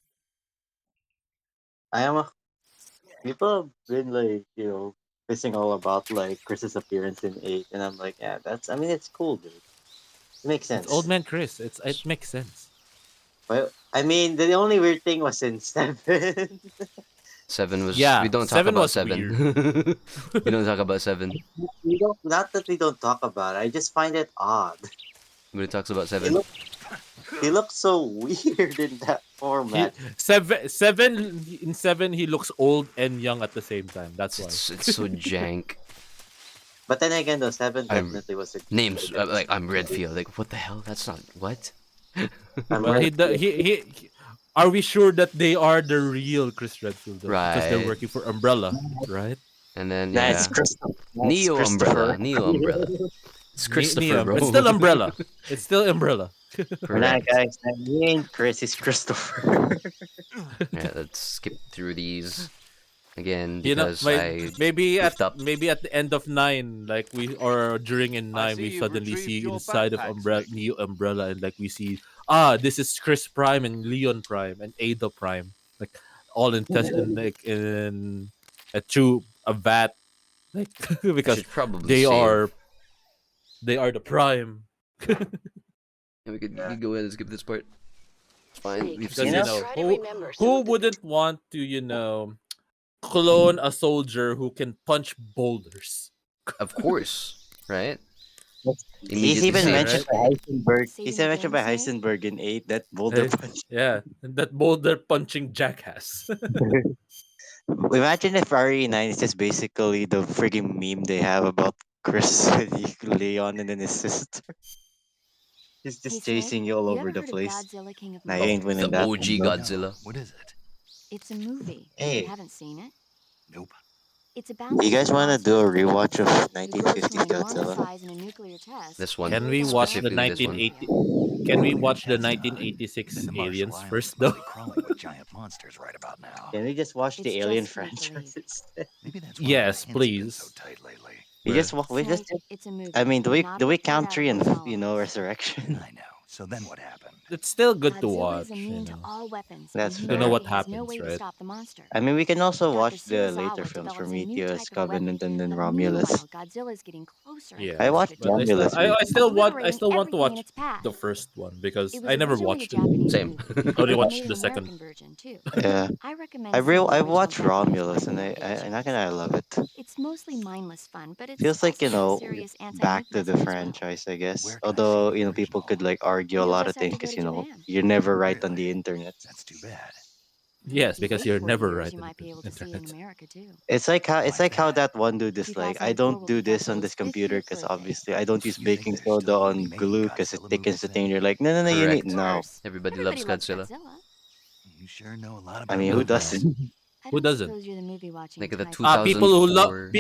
People have been like, pissing all about like Chris's appearance in 8, and I'm like, yeah, it's cool, dude. It makes It's old sense. man Chris. It makes sense. But the only weird thing was in 7. 7 was. Yeah, We don't talk 7 about was 7. weird. We don't talk about 7. Not that we don't talk about it. I just find it odd. Nobody talks about He 7. looks he looks so weird in that format. In 7 he looks old and young at the same time. That's why. It's so jank. But then again, though, 7 I'm- definitely was a Names like I'm Redfield. Like what the hell? That's not what. I'm Well, right. are we sure that they are the real Chris Redfield? Though? Because they're Right. working for Umbrella, right? And then Nah, yeah, it's Christopher. Neo Umbrella. Neo Umbrella. It's Christopher, bro. It's still Umbrella. It's still Umbrella. Nah, Correct. guys, me and Chris is Christopher. Yeah, let's skip through these. again You know, because I goofed up. maybe at the end of 9, like we or during in I 9, see we you've suddenly retrieved see your inside of backpacks, Umbrella, Rick. Neo Umbrella, and like we see this is Chris Prime and Leon Prime and Ada Prime, like all in test in like in a true a vat, like I because should probably they save. are they are the Prime. And we could go ahead and skip this part. It's fine. Snake, We've Because seen You know, this. try to remember some who of the wouldn't want to clone a soldier who can punch boulders? Of course, right? he's Immediately even Yeah, saved. mentioned right. by Heisenberg. He's Saving even the mentioned game, by Snake? Heisenberg in 8 that boulder Eh, punch. yeah, that boulder punching jackass. Imagine if RE9 is just basically the frigging meme they have about Chris Leon and then his sister. He's Hey, just Snake, chasing you all you over ever the heard of place. Godzilla King of Nah, you ain't Monsters? The winning that one, OG bro. Godzilla. No, what is it? It's a movie. Hey, Haven't seen it? Nope. It's about you this guys want to do monster a called rewatch of Godzilla who grows to 1950s an enormous Godzilla? size in a nuclear test This and one. Can blows we out watch the everything Specifically in this its one. 1980? path. Can we Well, if watch the that's done, 1986 then the Marshall Aliens Islands first, though? must be crawling with giant monsters right about now. Can we just watch It's the Alien just make believe. franchise instead? Maybe that's why my Yes, hints have been so please. tight lately. Bruh. We just. Snake, it's a I movie, mean, not do a we report count out of three and Los Alamos. Resurrection? I know. So then what happened? It's still good to Godzilla is watch, immune to all weapons, and That's to know fair. what humanity has no happens, way to right? stop the monster. I mean, we can also Dr. watch the later Serizawa films, develops a new Prometheus, type of weapon, Covenant, and then but Romulus. meanwhile, Godzilla is getting closer and I Yeah, closer watched to but Japan, Romulus I obliterating still want to everything in watch its path. the first one because It was I never originally a watched it. Japanese Same. movie, Only but they made watched an the second. American version too. Yeah, I recommend seeing the I original watched Japanese Romulus, one and before you I'm not choose. gonna lie, I love it. It's mostly mindless fun, but it's Feels like also got a serious back anti-nuke to the message as well. franchise, I guess. Where can I see Although the people original? could like argue a You'll lot of just have things to go because to Japan. you're never right on Really? the internet. That's too bad. Yes, If you because wait you're 40 never years, right you in might the be able to see it in internet. America too. It's Why's like how that? that one dude is like, I 2004 don't will do be this on Godzilla's this 50th computer because birthday. obviously I don't use You think baking they're still soda gonna be on making glue because it Godzilla thickens movies the then? thing. You're like, no, no, no, you need Correct. Of no. course, Everybody everybody loves loves Godzilla. Godzilla. You sure know a lot I about mean, who movies. doesn't? I Who don't doesn't? suppose you're the movie watching Like the type, are you? two Not really.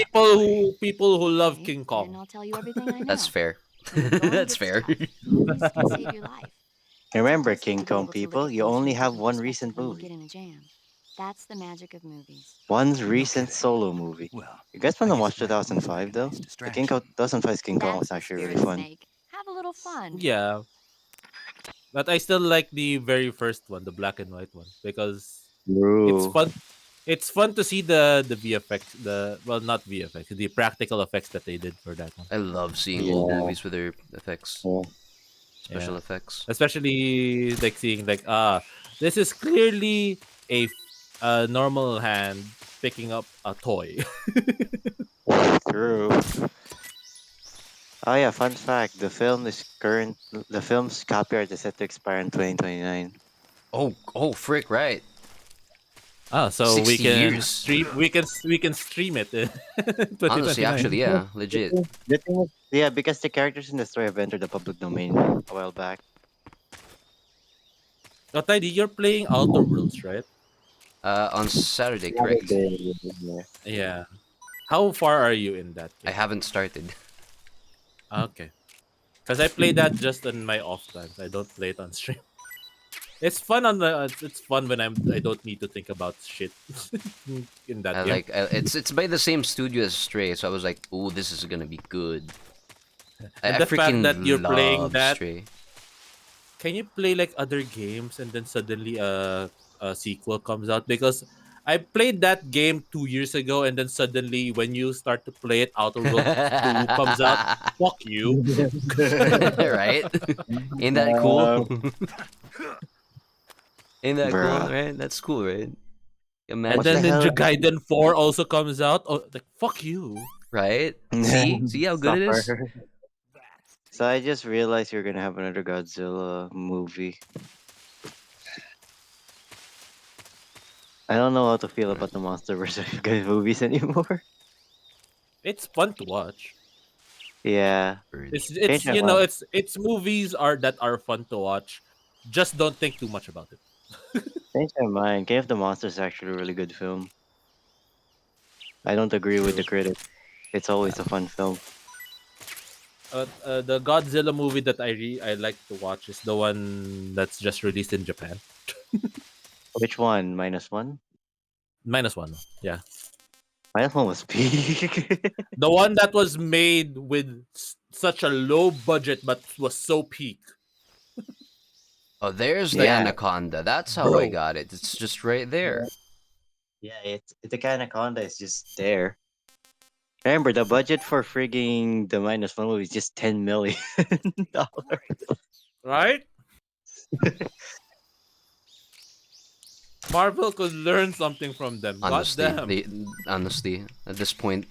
People who love Okay, King then Kong. I'll tell you everything I That's know. fair. When you're going That's gets fair. tough, movies can save your life. It's Remember, always good King to be Kong able to look people, at you things from only a have different one perspective recent when you movie, get in a jam. That's the magic of movies. one No recent kidding. solo movie. Well, You guys I want to guess watch it might prove like 2005 a though? nice The distraction. 2005's King Kong was That's the actually really spirit, fun. Snake. Have a little fun. Yeah, but I still like the very first one, the black and white one, because it's True. fun. It's fun to see the VFX, the well, not VFX, the practical effects that they did for that one. I love seeing old Yeah. movies with their effects, Yeah. Yeah, special effects. especially like seeing like this is clearly a normal hand picking up a toy. True. Oh yeah, fun fact: the film's copyright is set to expire in 2029. Oh, frick! Right, So we 60 can years. stream. We can stream it in Honestly, actually, 2029. yeah, legit. Yeah, because the characters in the story have entered the public domain a while back. Oh, Tidy, you're playing Outer Worlds, right? On Saturday, correct? Yeah. Yeah. How far are you in that I game? haven't started. Okay. Because I play that just on my off times. I don't play it on stream. It's fun it's fun when I don't need to think about shit in that game. It's by the same studio as Stray, so I was like, "Oh, this is gonna be good." And I the fact freaking that you're playing love that, Stray. can you play like other games and then suddenly a sequel comes out? Because I played that game 2 years ago, and then suddenly when you start to play it, Outer Worlds 2 comes out. Fuck you. Right? Ain't that cool? Uh, Ain't that cool? bruh. Right? That's cool, right? And What the then Imagine, Ninja hell? Gaiden 4 also comes out. Oh, like fuck you. right? See how good it is. Suffer. So I just realized you're gonna have another Godzilla movie. I don't know how to feel about the MonsterVerse movies anymore. It's fun to watch. Yeah, It's change it's my you know mind. it's movies are that are fun to watch. Just don't think too much about it. Change my mind. Game of the Monsters is actually a really good film. I don't agree with the True. critic. It's always a fun film. The Godzilla movie that I like to watch is the one that's just released in Japan. Which one? Minus one? Minus one. Yeah. My phone was peak. The one that was made with such a low budget but was so peak. Oh, there's the Yeah, anaconda. That's how I Bro. got it. It's just right there. yeah. It's the anaconda is just there. Remember, the budget for frigging the -1 movie is just $10 million. Right? Marvel could learn something from them. God Honestly, damn. honestly, at this point,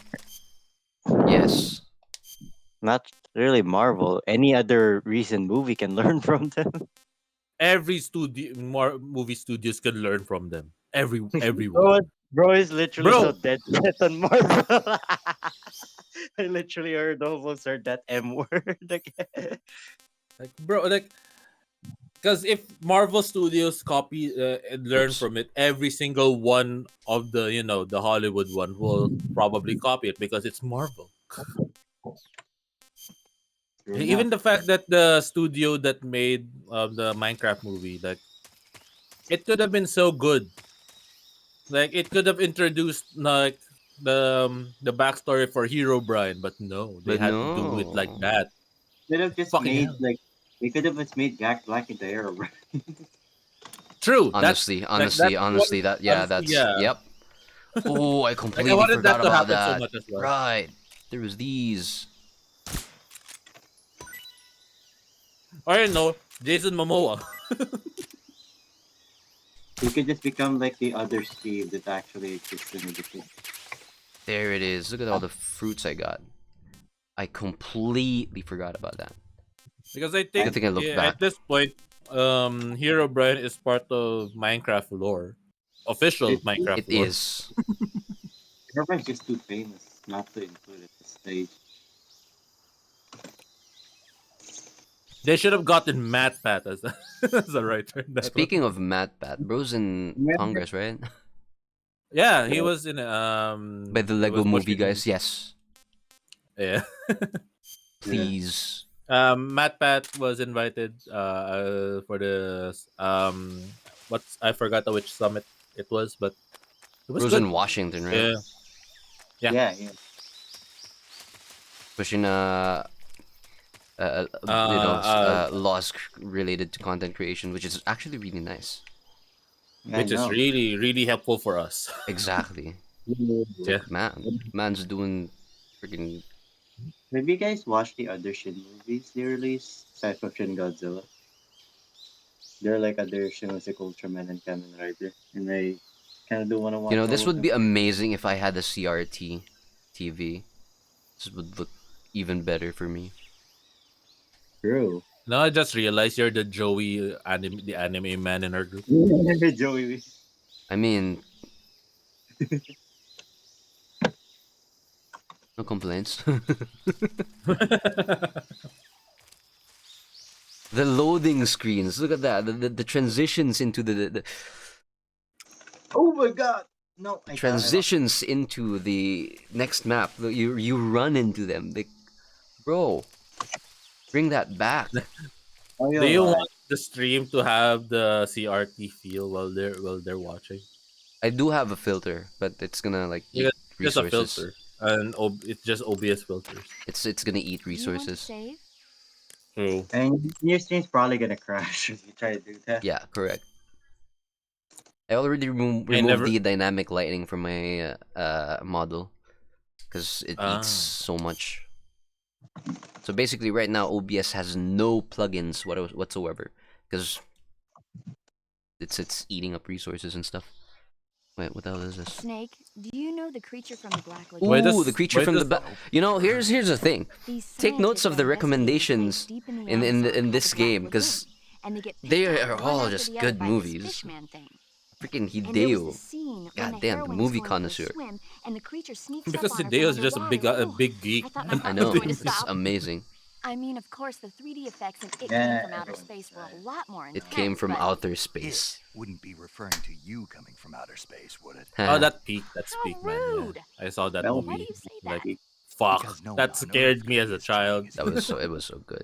yes. Not really Marvel. Any other recent movie can learn from them. Every studio, more movie studios can learn from them. Everyone. bro, bro is literally so Bro, dead set on Marvel. I literally almost heard that M word again. like, because if Marvel Studios copy and learn Oops. from it, every single one of the the Hollywood one will probably copy it because it's Marvel. True enough. Even the fact that the studio that made the Minecraft movie, like it could have been so good. Like it could have introduced like the backstory for Hero Brian, but no, they But had to do it like no. that. Could have just Fucking made hell. like they could have just made Jack Black into Arrow, bro. True. That's Honestly, like honestly, that's what honestly, honestly, that's yeah. yep. Oh, I Like I completely wanted forgot that to about happen so that. much as well. Right. There was these. Or you know, Jason Momoa. He could just become like the other Steve that actually exists in the game. There it is. Look at all the fruits I got. I completely forgot about that. Because I Good think thing I looked at back. this point, Hero Brian is part of Minecraft lore, official It's Minecraft It lore. is. Everyone's just too famous not to include it at this stage. They should have gotten Matt Pat as as a writer in that one. Speaking of Matt Pat, bro's in Remember, Congress, right? Yeah, he was in By the he Lego was movie pushing guys, yes. yeah. yeah. Please. Matt Pat was invited for the what's I forgot which summit it was, but it was Bro's good. in Washington, right? Yeah. Yeah. Yeah. Pushing Uh, laws related to content creation, which is actually really nice. Yeah, I which is know. really really helpful for us. Exactly. Yeah. Man's doing freaking. Have you guys watched the other Shin movies they released aside from Shin Godzilla? They're like other Shin was like Ultraman and Kamen Rider, and I kind of do want to You watch know, all this of would them. be amazing if I had a CRT TV. This would look even better for me. True. Now I just realized you're the Joey the anime man in our group. Joey. I mean, no complaints. The loading screens. Look at that. The transitions into the Oh my god! No, I transitions into the next map. You run into them. Bro, bring that back. Oh, Do yeah, you lie. want the stream to have the CRT feel while they're watching? I do have a filter, but it's gonna like Yeah, eat just a resources. filter, and it's just OBS filters. It's gonna eat Do you want to resources. save? True. And your stream's probably gonna crash if you try to do that. Yeah, correct. I already I removed never. the dynamic lighting from my model because it eats Ah. so much. So basically, right now OBS has no plugins whatsoever because it's eating up resources and stuff. Wait, what the hell is this? Snake, do you know the creature from the Black Why Lagoon? Ooh, the does creature why from the does back. You know, here's the thing. These Take notes scientists of are the investigating a place recommendations deep in the in Amazon in called this the Black game Lagoon, because and they get picked they on are one all after just the other good by this movies. fishman thing. Freaking And there was this Hideo. scene when God the damn, the heroine is movie going for a connoisseur. swim, and the creature sneaks because up on her from Hideo is just underwater. a Ooh, big geek. I thought my I heart was know. going to It's stop. amazing. I mean, of course, the 3D effects in It Came Yeah, from Outer everyone Space were a decides. lot more It came intense, from but outer space. It wouldn't be referring to you coming from outer space, would it? Oh, that's how peak, man. Yeah, rude! I saw that Well, Why do movie. you say Like, that? fuck, Because no one that on Earth scared me could as be a as charming child. as That you. was so. It was so good.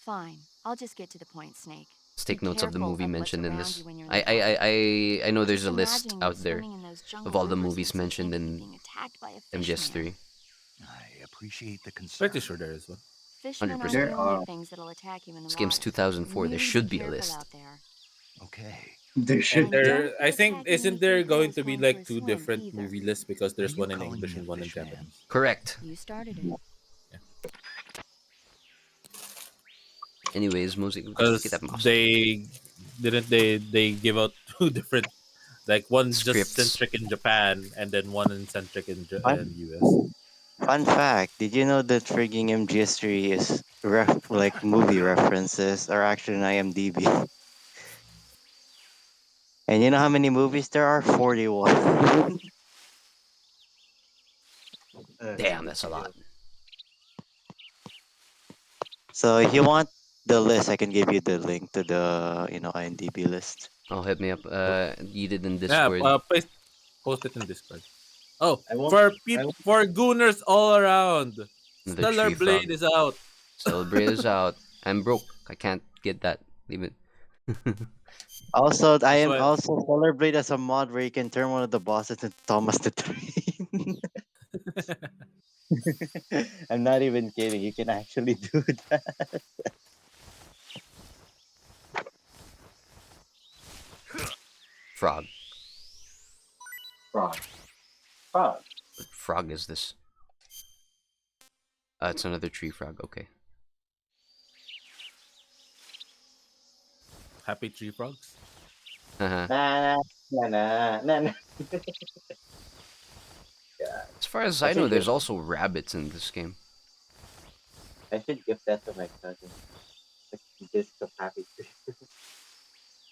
Fine, I'll just get to the point, Snake. Let's Be take notes of the careful movie of what's mentioned in around this. you when you're in I the I water. I I know there's Just a list imagining you out there swimming in those jungle of all the rivers movies makes me mentioned think of you in being attacked by a MGS fishman. 3. I appreciate the concern. Pretty sure there is one. Fishmen aren't 100%. the There only are. things that'll attack you in the This game's water. 2004. There Really be should be a careful list. out there. Okay. There And should And be. don't there, go I think, attacking any isn't there freak going girls to be going for a like two swim different either. movie lists because Are there's you one in calling English me a and one in fish man? Japanese. Correct. You started it. Anyways, Mosey, look at Because that mouse. they give out two different, like one just Scripts. centric in Japan and then one in centric in Fun, US. fun fact: did you know that frigging MGS3 is like movie references are actually on IMDb? And you know how many movies there are? 41. That's Damn, that's a lot. ridiculous. So if you want the list, I can give you the link to the IMDb list. Oh, hit me up. Eat it in Yeah, Discord. post it in Discord. Oh, I won't. I won't. for gooners all around, Another Stellar tree Blade frog. is out. Celebrate is out. I'm broke. I can't get that. Leave it. Also, I That's am why. also Colorblade as a mod where you can turn one of the bosses into Thomas the Train. I'm not even kidding. You can actually do that. Frog. Frog. Frog. What frog is this? It's another tree frog. Okay. Happy Tree Frogs. Haha. Nah, nah, nah, nah, nah. Yeah. As far as I I know, should there's give. also rabbits in this game. I should give that to my cousin. Like, disc of happy tree.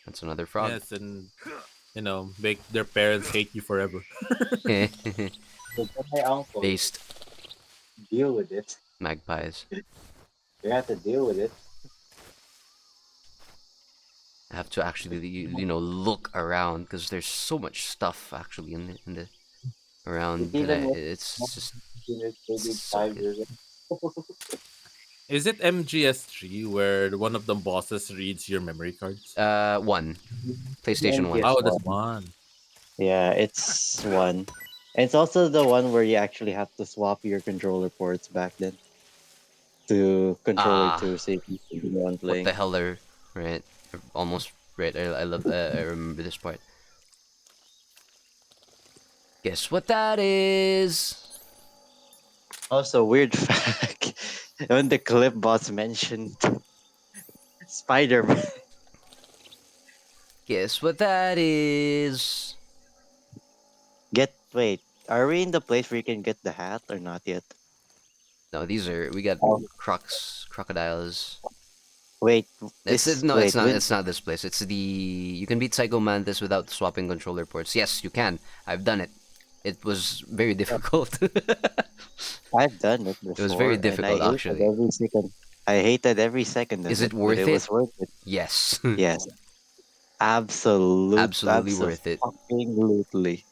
That's another frog. Yes, and make their parents hate you forever. So tell my uncle, Based deal with it. magpies. You have to deal with it. I have to actually, look around because there's so much stuff actually in the It's around that even with it's just maybe so 5 years good. old. Is it MGS3 where one of the bosses reads your memory cards? One PlayStation One. Oh, MGS1. that's one. Yeah, it's one. And it's also the one where you actually have to swap your controller ports back then to controller Ah, 2 so you can see the one what the playing. hell are right? Almost right. I love. I remember this part. Guess what that is? Also, weird fact when the clip boss mentioned Spider Man. Guess what that is? Wait, are we in the place where you can get the hat or not yet? No, we got Oh, crocodiles. wait, No, it's not. when, It's not this place. It's the you can beat Psycho Mantis without swapping controller ports. Yes, you can. I've done it. It was very difficult. I've done it It was very before and I difficult, hated actually. every second. I hated every second Is of it it, but worth it it? was worth it. Yes, Yes, absolutely worth it. absolutely.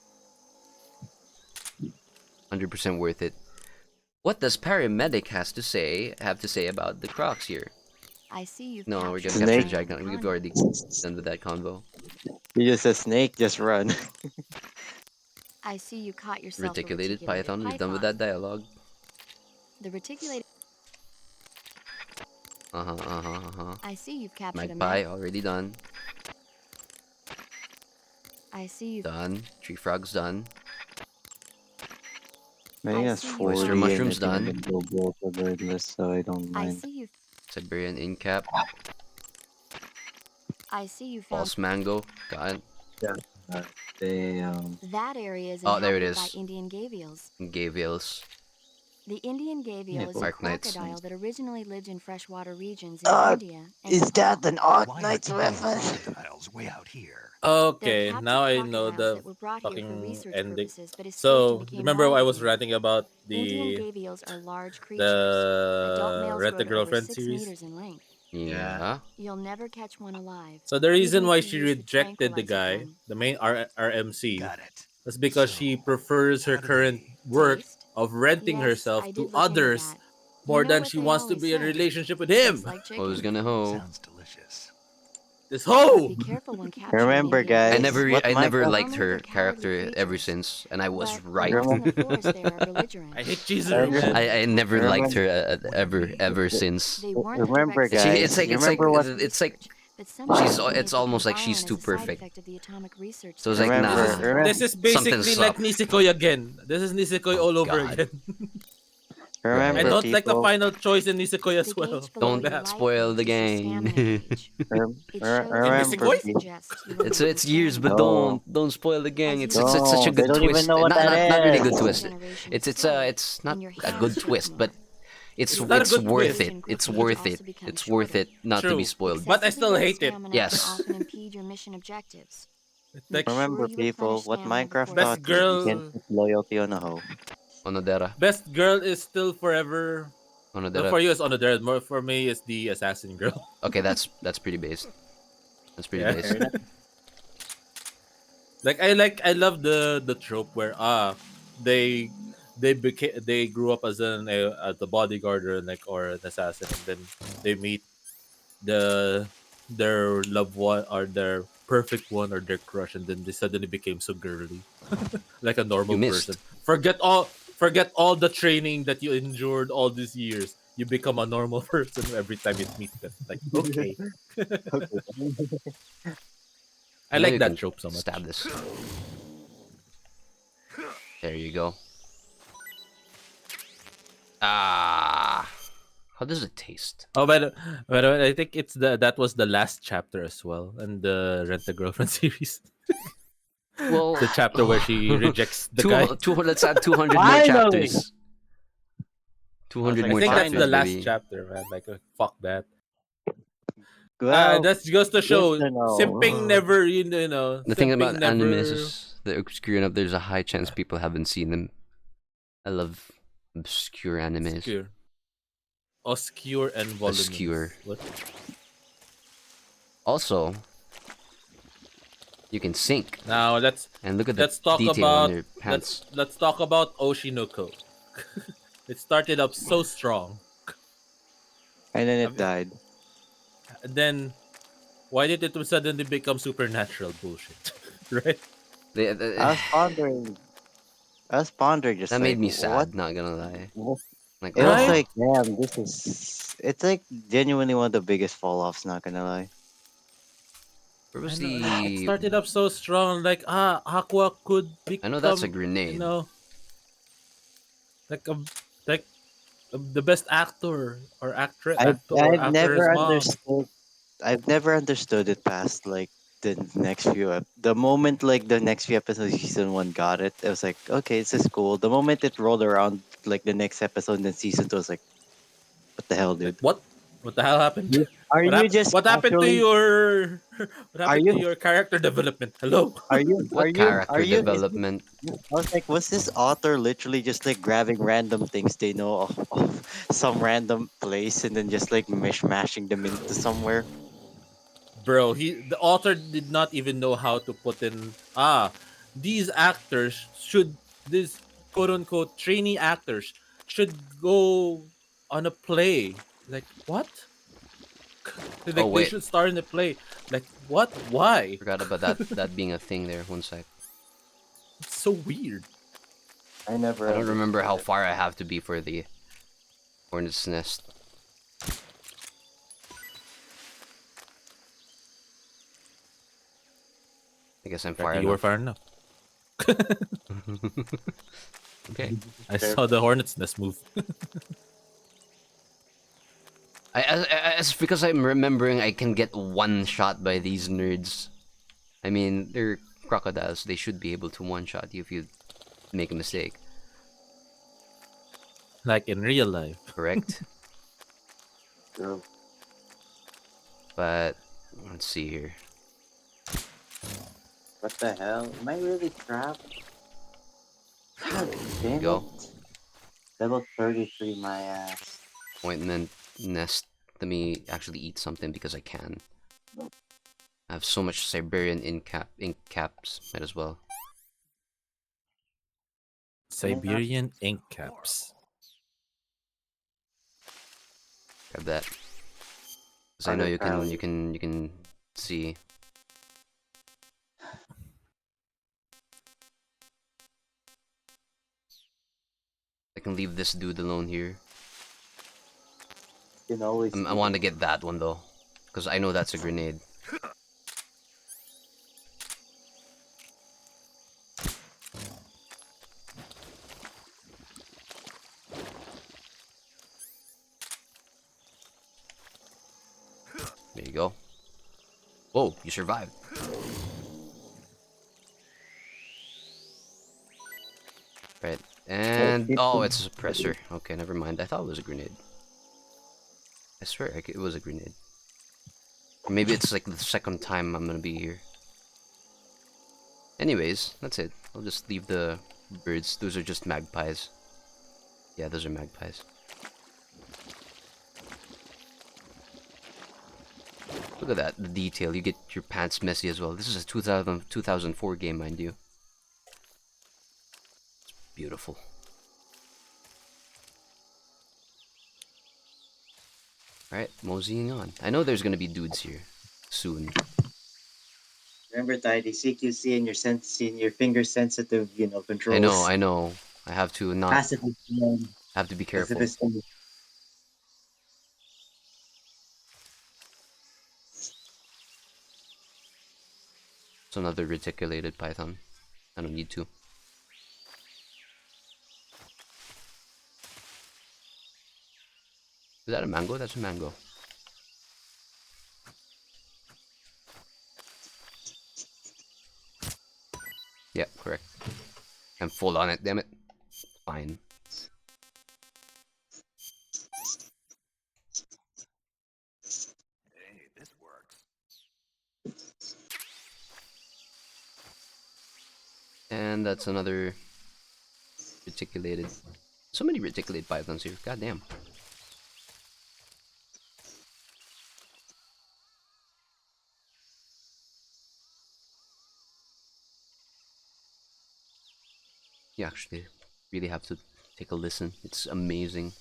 100% worth it. What does paramedic have to say about the Crocs here? I see you've No, we're captured gonna a capture Snake, giant Gigan. We've already convict. done with that convo. you just a snake, just run. I see you caught yourself a Reticulated reticulated python. We've done with python. that dialogue. The reticulated. Uh huh. I see you've captured a Magpie mammoth. already done. I see you've. Done. Tree frogs done. I think I that's see you Oyster found. 40 and I mushrooms think I'm done. gonna go both regardless, so I don't I mind. see you. Siberian incap. I see you found. False mango. Got it. Yeah. Damn. That area is Oh, there it inhabited by is. Indian gavials. Gavials. The Indian Yeah, gavial is a both Arknights. crocodile that originally lived in freshwater regions in Uh, India and is that Nepal. an Ark Why are Knight's Indian weapon? crocodiles way out here? They're Okay, captured now I know crocodiles the that were brought here for fucking research ending. purposes but escaped and So became remember I wild was here. ranting about Indian gavials are large creatures. Adult the males Rent grow a to over Girlfriend 6 series. meters in length. Yeah. Yeah. You'll never catch one alive, So the even reason if why you she use the rejected the tranquilizer guy, gun. the main RMC, Got it. was because So, she prefers her how do current they... work Taste? of renting Yes, herself I to did look into others that. You more know than what she they wants to always be in a say. relationship with Tastes him. like Who's chicken. gonna hoe? Sounds delicious. This hoe. Be careful when capturing Remember, Indian I guys, prisoners. what I never Minecraft. liked Normally, they're her cowardly character ever creatures, since, and I was but right. once in the forest, they are belligerent. I hate I Chizuru, re- man. I never liked remember, her What do you ever mean? ever since. They weren't the remember, direct It's guys. subject like of You it's the like remember what? atomic it's like research, but somehow she's they it's became almost like she's violent too as a side perfect. effect of the atomic research So it's there. like This nah, is Remember, this is something's basically like up. Nisekoi again. This is Nisekoi Oh all over God, again. I right? remember, don't like the people. final choice in Nisekoi The as well. gauge below Don't your Damn. life spoil the gauge is your game. stamina gauge. It shows In how Remember, much Nisekoi? it suggests you have little It's years, but stamina. no, don't spoil the gang. As you It's such a no, they good don't even progress, twist. know what that Not really as good the is. new twist. generations It's grow not and your a hands good shake twist, but more, the Not a it's good worth twist. it. concentration It's quick gauge worth it. also becomes It's worth shorter. it not to be True. spoiled. But I Excessively still low hate it. stamina can Yes. often impede your mission objectives. It's like Make sure Remember, you people, replenish what stamina Minecraft before you best taught you. You proceed. can't girl put loyalty on a hoe. Onodera. best girl is still forever. No, Onodera. for you it's Onodera. More for me it's the assassin girl. Okay, that's pretty based. That's pretty Yeah. based. Fair enough. I love the trope where they they grew up as as a bodyguard or or an assassin, and then they meet the their loved one or their perfect one or their crush, and then they suddenly became so girly like a You normal person. missed. Forget all the training that you endured all these years. You become a normal person every time you meet them. Like, okay. I I know like you that can trope so stab much. this. There you go. Ah, how does it taste? Oh, by the way, I think that was the last chapter as well, and the Rent a Girlfriend series. Well, The chapter where she rejects the guy. let's add 200 more Finally! chapters. I was 200 like, I more think that's the chapters, finally. last baby. chapter, man. Like, fuck that. Well, That goes to good show to simping know. never, you know, The thing about simping animes never is they're obscure enough. There's a high chance people haven't seen them. I love obscure animes. obscure, obscure and voluminous. Obscure. What? Also, you can sink Now and look at the let's talk detail on about their pants. let's talk about Oshinoko. It started up so strong, And then it Have you- died. and then why did it suddenly become supernatural bullshit? Right? I was pondering. I was pondering, just That made like, me what? sad. Not gonna lie. what- Like, It was Right? like, damn, this is. It's like genuinely one of the biggest fall offs. Not gonna lie. where I was know, like it the? started up so strong. Like Aqua could I know that's a become, you grenade. know, like a like the best actor or I've actor or I've actor's never mom. understood. I've never understood it past like the next few. The moment like the next few episodes, of season one got it. It was like, okay, this is cool. The moment it rolled around like the next episode, and then season two, I was like, what the hell, Like dude? what? What the hell happened? Are you just What happened to casually? your what Are happened to you? your character development? Hello. Are you? Are What you? Are character you? Is this, development? I was like, was this author literally just like grabbing random things they know of some random place and then just like mishmashing them into somewhere? Bro, the author did not even know how to put in these actors should this quote unquote trainee actors should go on a play. Like what? Oh Like they wait, should star in a play. Like what? Why? forgot about that being a thing there. One sec. It's so weird. I never I don't remember understood how it. far I have to be for the hornet's nest. I guess I'm far Apparently you were enough. far enough. Okay. I saw the hornet's nest move. It's because I'm remembering I can get one shot by these nerds. I mean, they're crocodiles. They should be able to one shot you if you make a mistake. Like in real life. Correct? True. But let's see here. What the hell? Am I really trapped? God damn Go. it. Level 33, my ass. Ointment nest. Let me actually eat something because I can. I have so much Siberian ink caps. Might as well. Siberian ink caps. Grab that. Because I know you can Let's see. I can leave this dude alone here. You can always. I want to get that one though, because I know that's a grenade. There you go. Whoa, you survived. Right. And oh, it's a suppressor. Okay, never mind. I thought it was a grenade. I swear it was a grenade. Or maybe it's like the second time I'm gonna be here. Anyways, that's it. I'll just leave the birds. Those are just magpies. Yeah, those are magpies. Look at that, the detail. You get your pants messy as well. This is a 2004 game, mind you. It's beautiful. Alright, moseying on. I know there's gonna be dudes here soon. Remember, Tidy, CQC and your finger sensitive, controls. I know. I have to not Pacifist man. have to be careful. Pacifist man. It's another reticulated python. I don't need to. Is that a mango? That's a mango. Yeah, correct. I'm full on it, damn it. Fine. Hey, this works. And that's another reticulated. So many reticulated pythons here. God damn. You actually really have to take a listen. It's amazing.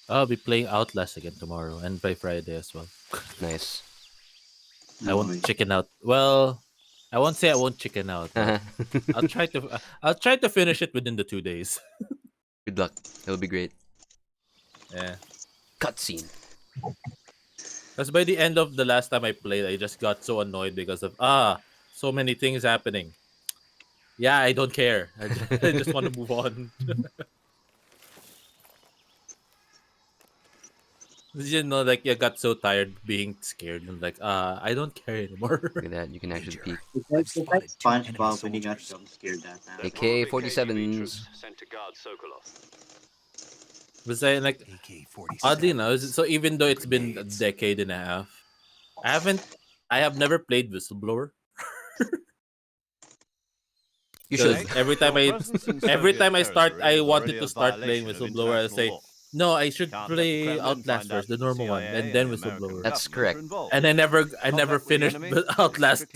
I'll be playing Outlast again tomorrow and by Friday as well. Nice. I won't chicken out. Well, I won't say I won't chicken out. But I'll try to finish it within the 2 days. Good luck. It'll be great. Yeah. Cutscene. Because by the end of the last time I played, I just got so annoyed because of so many things happening. Yeah, I don't care. I just want to move on. Like you got so tired being scared and like, I don't care anymore. Look at that. You can actually peek. It's like SpongeBob when he got jump scared that time. AK-47s. Sent to guard Sokolov. But say like, AK-47. oddly enough, so even though it's been a decade and a half, I have never played Whistleblower. You should. Every time I start, I wanted to start playing Whistleblower. I say, no, I should play Outlast first, the normal one, and then Whistleblower. That's correct. And I never finished Outlast.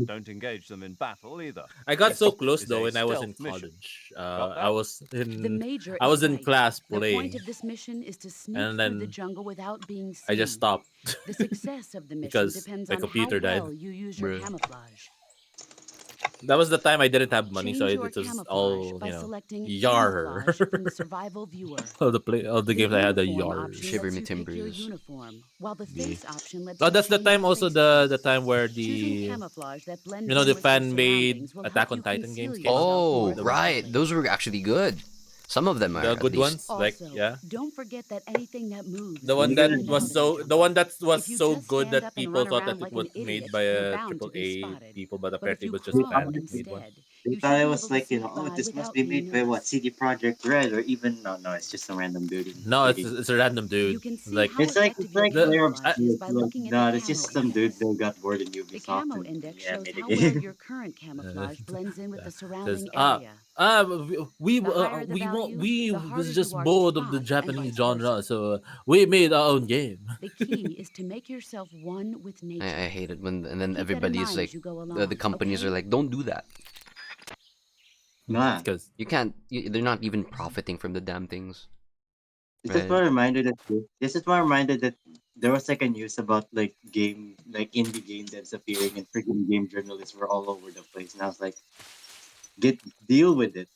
Don't engage them in battle either. I got so close Is though a when I was in stealth mission. college. Got that? I was The in major I was is in right. class The point playing, of this mission is to sneak and through the then jungle without being seen. I just stopped The success of the mission because depends my on computer how died. well you use your Bruh. camouflage. That was the time I didn't have money, so Change it your was camouflage all by selecting yar. camouflage from the survival viewer. all the games I had a uniform yar. option Shiver lets me you pick your timbers. uniform, while the face option lets Oh, you that's the change time your also face the type. time where Choosing the camouflage that blends the in with your fan made surroundings will Attack help on you Titan conceal games came out. yourself Oh, more right. effectively. Those were actually good. Some of them are The at good least. ones, like Also, yeah, don't forget that anything that moves the can one You that gotta stand was out in the so jungle. If you so just good stand that up and people run thought around that it like was an idiot, made by you're a bound to triple be A spotted. people, but But if apparently it you was just a crawl fan made one. instead, They you thought should it be was able to like, sneak oh, by this must without be being made by what, noticed. CD Project Red, or even no, it's just some random dude in No, it's CD. it's a random You dude. can see Like how effective It's your like the they're I, camouflage is by looking at the no, it's camo just some dude index. that got bored in The Ubisoft camo and index yeah, shows made a how well game. your current camouflage blends in with the says surrounding area. The higher the value, we the was harder just you are to bored of the spot, and Japanese vice genre, versa. so we made our own game. The key is to make yourself one with I nature. hate it when and then Keep that in everybody is mind like as you go the along, companies are okay? like, don't do that. Nah, Because You can't. They're not even profiting from the damn things. This is right? one reminder that there was like a news about like indie game devs appearing and freaking game journalists were all over the place, and I was like, get deal with it,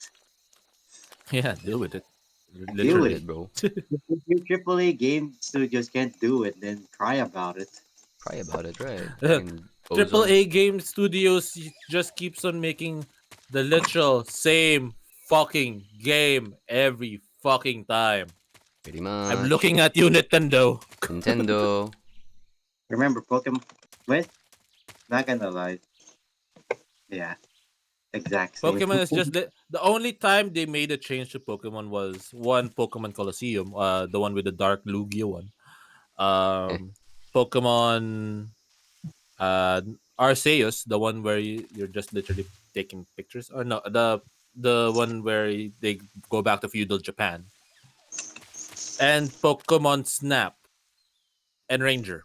Yeah, deal with it. deal Deal with with Literally. it. it, bro. If your AAA game studios can't do it, then cry about it. Cry about it, right? Fucking Triple bozo. A game studios just keeps on making the literal same fucking game every fucking time. Pretty I'm much. looking at you, Nintendo. Nintendo. Remember Pokemon? Wait, not gonna lie. Yeah, exact same. Pokemon is just the only time they made a change to Pokemon was one Pokemon Colosseum, the one with the dark Lugia one. Eh, Pokemon uh Arceus, the one where you're just literally taking pictures. Or no, the one where they go back to feudal Japan. And Pokemon Snap and Ranger.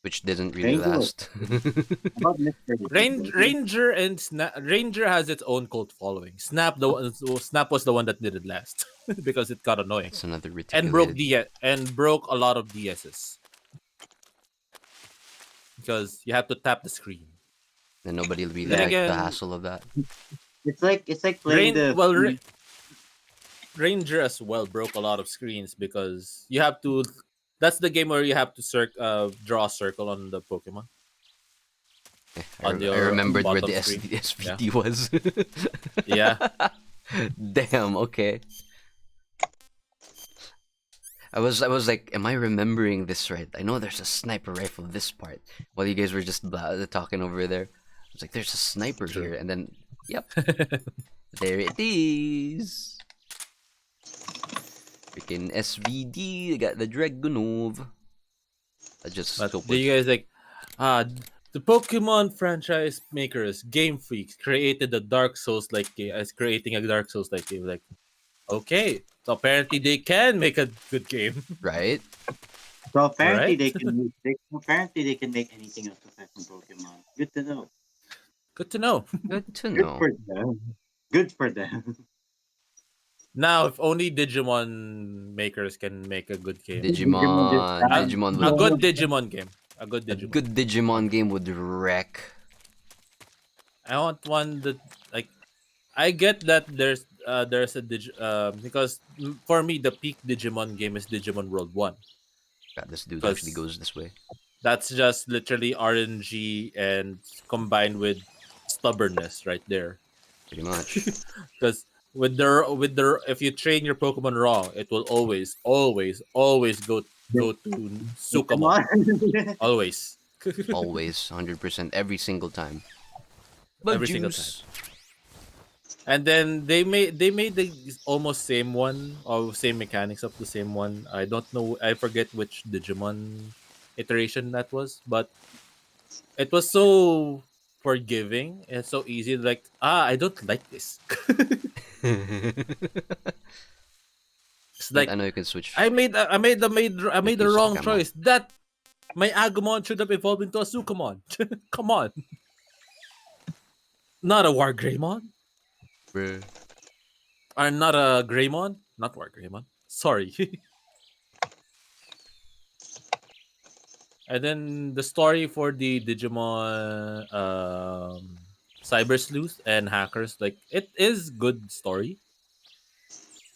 which didn't really Ranger, how last. about Mystery though? Ranger has its own cult following. Snap was the one that didn't last because it got annoying That's another and broke reticulated. a lot of DSs because you have to tap the screen. And nobody really Then liked the again, hassle of that. It's like playing Rain the well Ra- Ranger as well broke a lot of screens because you have to. That's the game where you have to draw a circle on the Pokemon on I your remembered where bottom the screen. SVD was. Yeah. Damn, okay. I was like, am I remembering this right? I know there's a sniper rifle this part. While you guys were just talking over there. I was like, there's a sniper True. here, and then yep, there it is. Freaking SVD, I got the Dragunov. I just But hope do you guys like the Pokemon franchise makers, Game Freak, created the Dark Souls like game as creating a Dark Souls like game. Like, okay, so apparently they can make a good game, right. So apparently right? they can make anything else aside from Pokemon. Good to know. Good to know. Good to Good know. for them. Good for them. Now, if only Digimon makers can make a good game, Digimon just Digimon, a, died. Digimon a would. good Digimon game, a good A Digimon good game. Digimon game would wreck. I want one that like I get that there's a because for me the peak Digimon game is Digimon World 1 God, this dude actually because goes this way. that's just literally RNG and combined with stubbornness right there. Pretty much. Because with the if you train your Pokemon wrong, it will always go to Sukamon. Pokemon. Always. Always, 100%, every single time. But Every single time. juice. And then they made the almost same one or same mechanics of the same one. I don't know. I forget which Digimon iteration that was, but it was so forgiving and so easy. Like I don't like this. It's I like know you can switch. I made the Use wrong Agumon. choice. That my Agumon should have evolved into a Sukamon. Come on, not a Wargreymon Bruh. or not a Greymon, not Wargreymon. Sorry. And then the story for the Digimon Cyber Sleuth and Hackers, like it is good story.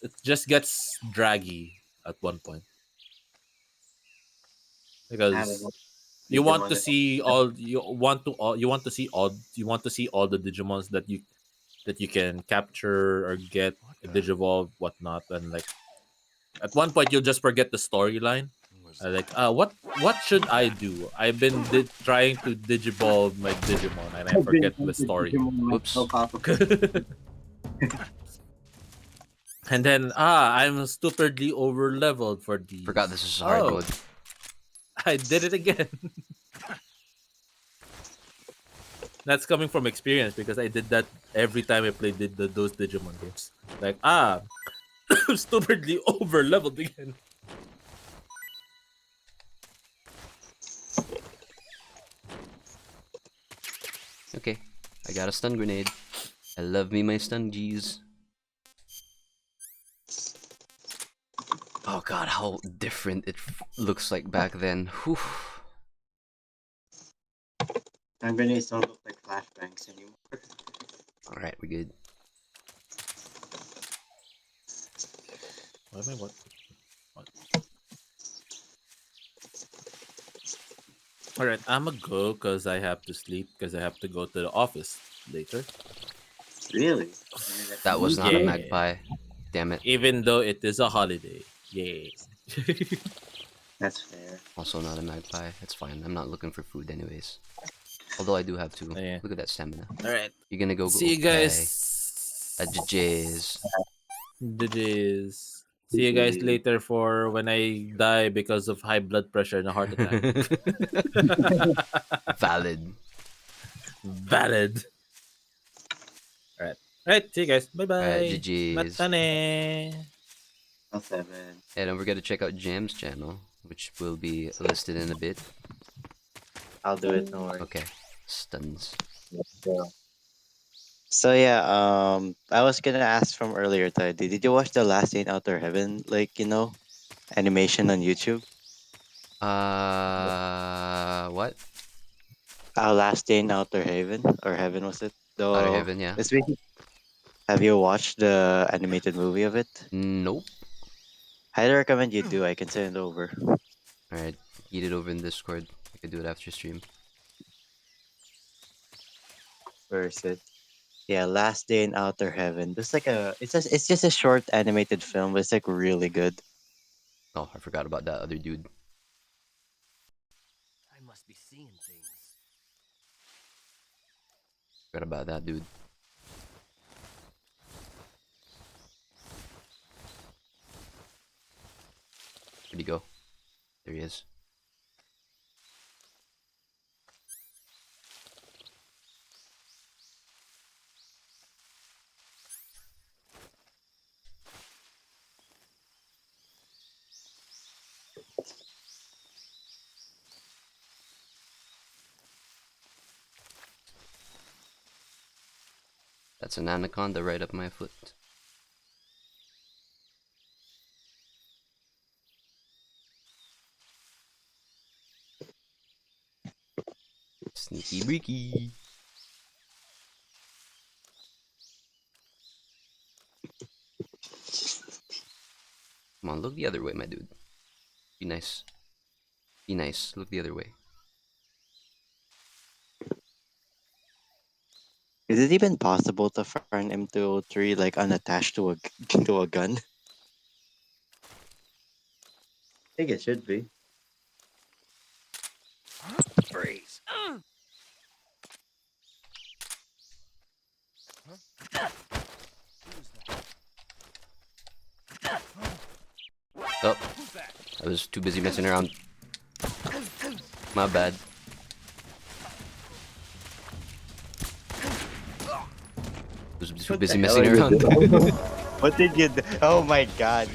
It just gets draggy at one point I haven't because watched Digimon you want to see all the Digimons that you can capture or get digivolve whatnot, and like at one point you'll just forget the storyline. Like what should I do? I've been trying to digivolve my Digimon and I I've been forget the into story. Digimon so Oops. possible. And then I'm stupidly over leveled for these. Forgot this is hard Oh, mode. I did it again. That's coming from experience because I did that every time I played those Digimon games. Like stupidly over leveled again. Okay, I got a stun grenade. I love me my stun G's. Oh god, how different it looks like back then. Whew. Time grenades don't look like flashbangs anymore. All right, we good. Why am I what? All right, I'm gonna go because I have to sleep because I have to go to the office later. Really? That was not a Yeah, magpie. Damn it. even though it is a holiday. Yeah. That's fair. Also not a magpie. It's fine. I'm not looking for food anyways. Although I do have two. Yeah. Look at that stamina. All right. You're gonna go. See you Okay. guys. Jizz. GG's. See you guys later for when I die because of high blood pressure and a heart attack. Valid. Valid. All right. All right. See you guys. Bye Alright, bye. GG's. Matane. A 7. And don't forget to check out Jam's channel, which will be listed in a bit. I'll do it. No worries. Okay. Stuns. So yeah, I was gonna ask from earlier, Tidy. Did you watch the Last Day in Outer Heaven, like animation on YouTube? What? Last Day in Outer Heaven or Heaven was it? Outer Though Heaven, yeah. it's basically. Have you watched the animated movie of it? Nope. Highly recommend you do. I can send it over. Alright, eat it over in Discord. I could do it after stream. Where is it? Yeah, Last Day in Outer Heaven. It's just a short animated film, but it's like really good. Oh, I forgot about that other dude. I must be seeing things. Forgot about that dude. Where'd he go? There he is. That's an anaconda right up my foot. Sneaky breaky. Come on, look the other way, my dude. Be nice. Be nice. Look the other way. Is it even possible to fire an M203 like unattached to a to a gun? I think it should be. Freeze! Oh, I was too busy messing around. My bad. I was too busy messing around. What did you do? Oh my god.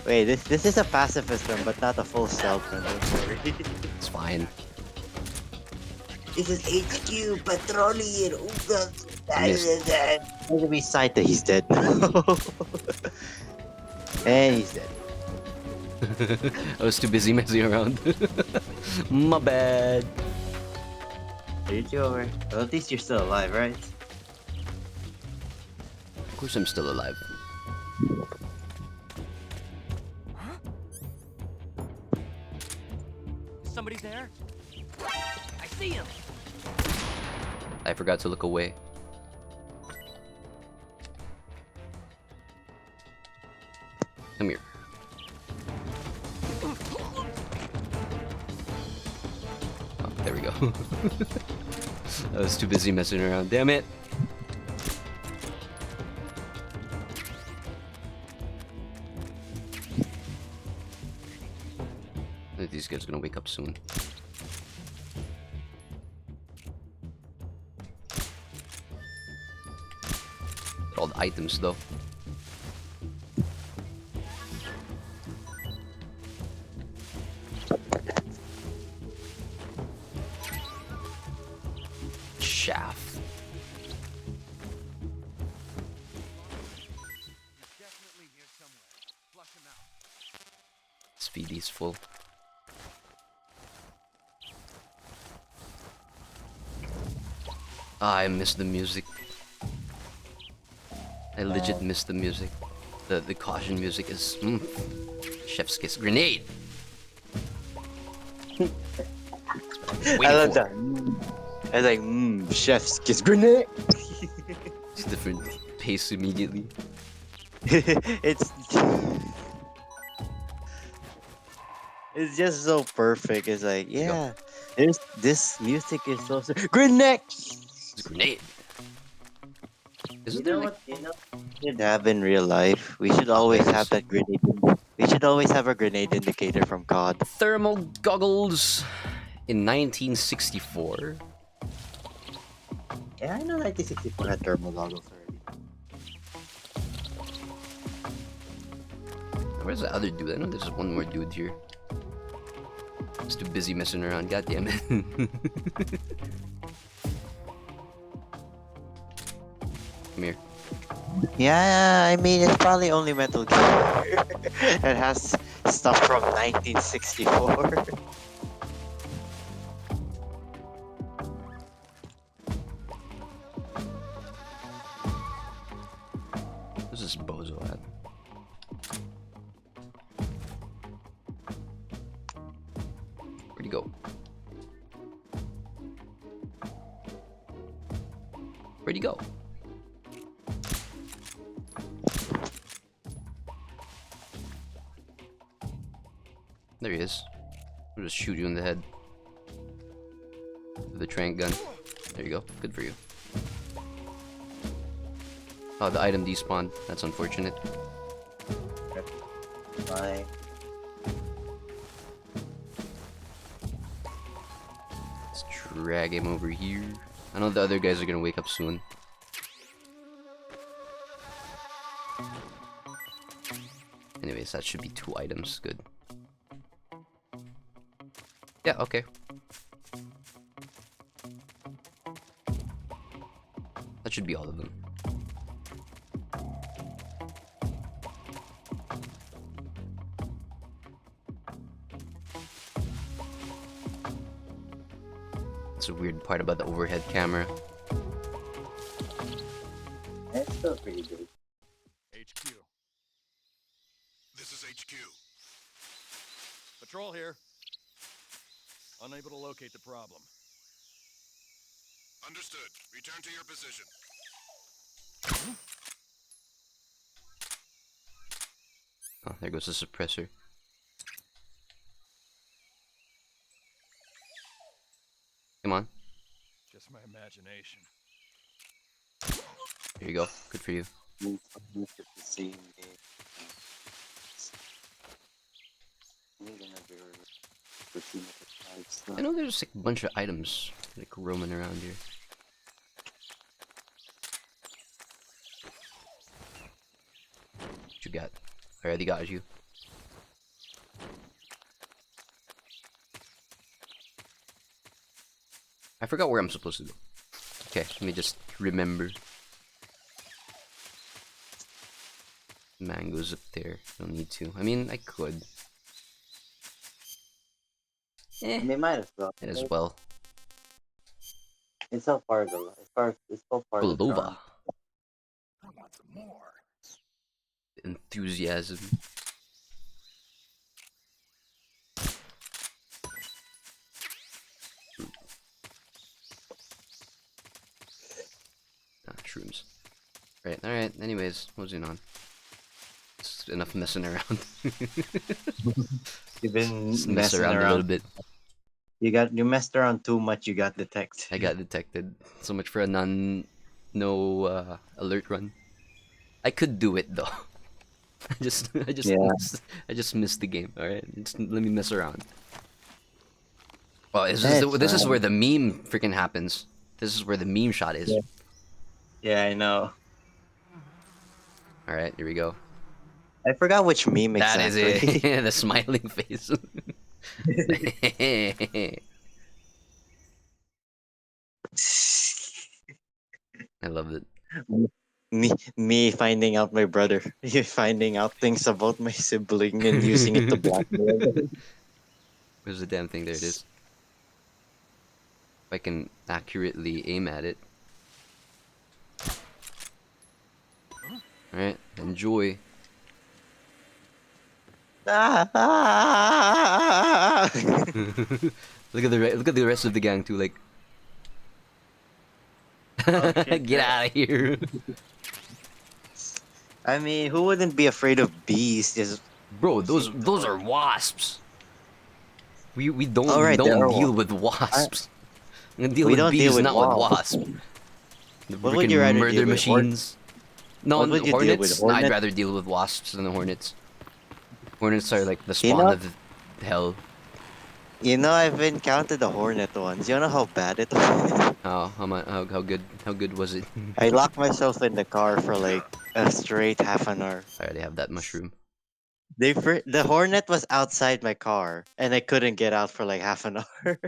Wait, this is a pacifist run, but not a full stealth run. Don't worry. It's fine. This is HQ patrolling. Missed. Enemy sighted. He's dead. And he's dead. I was too busy messing around. My bad. Did you over? Well, at least you're still alive, right? Of course I'm still alive. Somebody there? I see him! I forgot to look away. Come here. Oh, there we go. I was too busy messing around. Damn it. I think these guys are gonna wake up soon. All the items though. Shaft. He's definitely here somewhere. Flush him out. This VD's full. Ah, I miss the music. I legit miss the music. The caution music is chef's kiss. Grenade. I love that. I was like, chef's kiss grenade. It's different pace immediately. it's it's just so perfect. It's like, yeah, there's this music is so grenade. It's a grenade. Isn't You there know like what? You know, Should have in real life. We should oh, there always it have is. that grenade. We should always have a grenade indicator from COD. Thermal goggles in 1964. Yeah, I know 1964 had thermal goggles already. Where's the other dude? I know there's one more dude here. He's too busy messing around. God damn it. Come here. Yeah, I mean it's probably only Metal Gear. It has stuff from 1964. Where's this bozo at? Where'd he go? Where'd he go? There he is. I'll just shoot you in the head. With the trank gun. There you go. Good for you. Oh, the item despawned. That's unfortunate. Bye. Let's drag him over here. I know the other guys are gonna wake up soon. Anyways, that should be 2 items. Good. Yeah, okay. That should be all of them. That's a weird part about the overhead camera. it's still pretty good. HQ. This is HQ. Patrol here. Unable to locate the problem. Understood. Return to your position. Oh, there goes the suppressor. Come on. Just my imagination. There you go. Good for you. The same game. I know there's like a bunch of items like roaming around here. What you got? I already got you. I forgot where I'm supposed to go. Okay, let me just remember. Mango's up there. Don't need to. I mean, I could. I mean, might as well. Might as well. It's so far though. It's so far. The Bulova. charm. I want some more. Enthusiasm. Ah, shrooms. Alright, anyways, what was going on? It's enough messing around. You've been Just mess messing around around. a little bit. You messed around too much. You got detected. I got detected. So much for a no alert run. I could do it though. I just missed the game. All right, just let me mess around. Oh, this is where the meme freaking happens. This is where the meme shot is. Yeah, I know. All right, here we go. I forgot which meme That is exactly. it. The smiling face. I love it. me finding out my brother, finding out things about my sibling and using it to blackmail them. Where's the damn thing? There it is. If I can accurately aim at it. Alright, enjoy. Look at the rest of the gang too. Like, Oh shit! get out of here, I mean, who wouldn't be afraid of bees? Just bro. Those pushing those are towards. wasps. We All don't right, there are. deal with I, wasps. We deal we with don't deal bees, with not with wasps. wasps. The What would freaking you rather deal murder with? machines. No, What would you deal with? hornets. No, I'd Hornet? rather deal with wasps than the hornets. Hornets are like the You spawn know, of hell. I've encountered a hornet once. You know how bad it was? How good was it? I locked myself in the car for like a straight half an hour. I already have that mushroom. The hornet was outside my car, and I couldn't get out for like half an hour.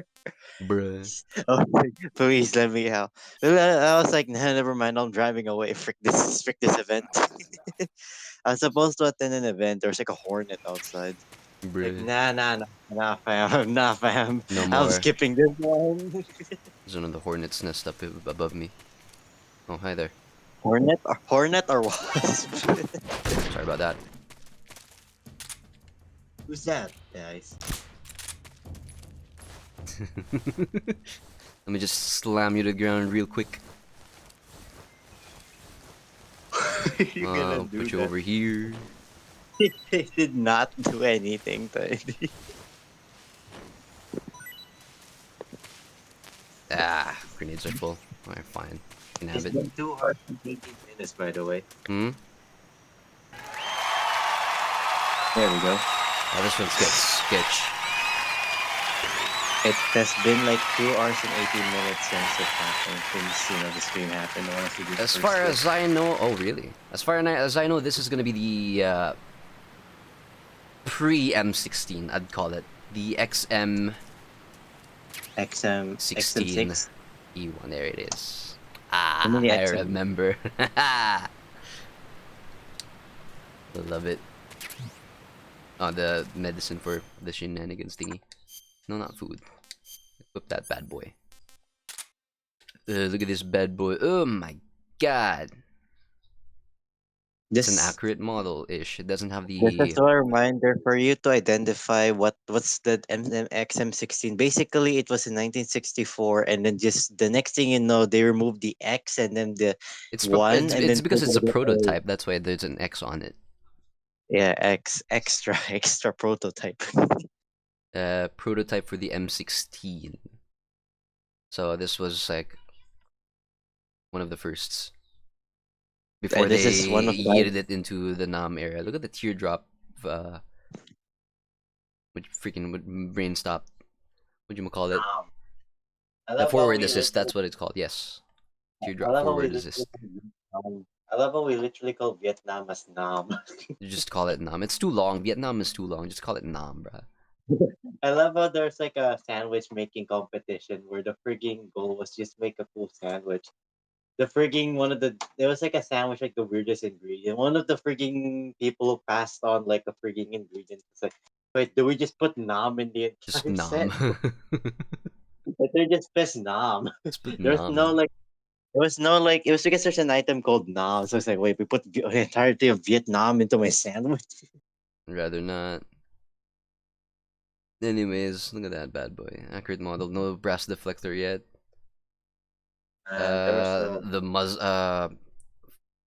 Bruh. I was like, please let me out. I was like, nah, never mind. I'm driving away. Frick this event. I was supposed to attend an event. There's like a hornet outside. Like, Bruh. nah, fam, nah, fam. No I'm more. skipping this one. There's another hornet's nest up above me. Oh, hi there. Hornet or wasp? Sorry about that. Who's that, guys? Let me just slam you to the ground real quick. You're gonna I'll do put you that. over here. They did not do anything to it. Ah, grenades are full. Alright, fine. You can have It's it. been 2 hours and 18 minutes, by the way. Hmm? There we go. Oh, this one's gets sketch. It has been like 2 hours and 18 minutes since it happened, since the stream happened. Honestly, As far as I know, oh really? As far as I know, this is gonna be the pre M16. I'd call it the XM XM 16 XM6. E1. There it is. I mean Ah, the I XM. remember. I love it. Oh, the medicine for the shenanigans thingy. No, not food. Equip that bad boy. Look at this bad boy. Oh my god. It's an This accurate model-ish. It doesn't have this the... is a reminder for you to identify what's the XM16. Basically, it was in 1964, and then just the next thing you know, they removed the X and then the one, and it's then because it's a prototype. That's why there's an X on it. yeah, extra prototype. Prototype for the M16. So this was like one of the firsts before And this they is one of yeeted it into the Nam era. Look at the teardrop. Which freaking brain stop. What you call it? I The love how forward we assist. literally, That's what it's called. Yes, I teardrop love how we forward literally, assist. I love how we literally call Vietnam as Nam. You just call it Nam. It's too long. Vietnam is too long. Just call it Nam, bruh. I love how there's like a sandwich making competition where the frigging goal was just make a cool sandwich. The frigging there was like a sandwich like the weirdest ingredient. One of the frigging people who passed on like a frigging ingredient was like, wait, do we just put Nam in the Just entire Nam. set? But they're just best Nam. Just put There's no Nam. like There was no like it was because there's an item called Nam. So it's like, wait, we put the entirety of Vietnam into my sandwich. Rather not. Anyways, look at that bad boy. Accurate model. No brass deflector yet. there was no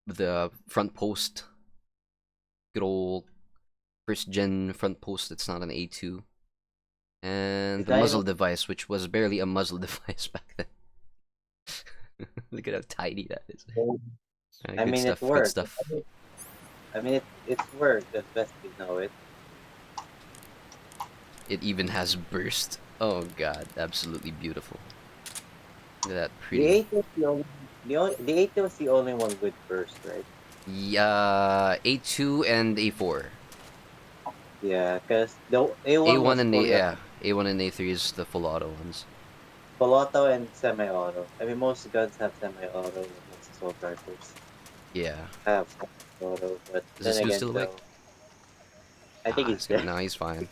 The front post. Good old first gen front post. It's not an A2. And did the I muzzle device, which was barely a muzzle device back then. Look at how tiny that is. I Good mean it stuff. Good worked. stuff. I mean it's worked as best we know it. It even has burst. Oh god, absolutely beautiful. Look at that The pretty. 80 was the 80 was the only one with burst, right? Yeah, A2 and A4. Yeah, because the A1 A1 was and fully A1 and A3 is the full auto ones. full auto and semi-auto. I mean, most guns have semi-auto, most assault rifles. Yeah. have photo, but Is then this dude again, still awake? though, I think he's dead. No, he's fine.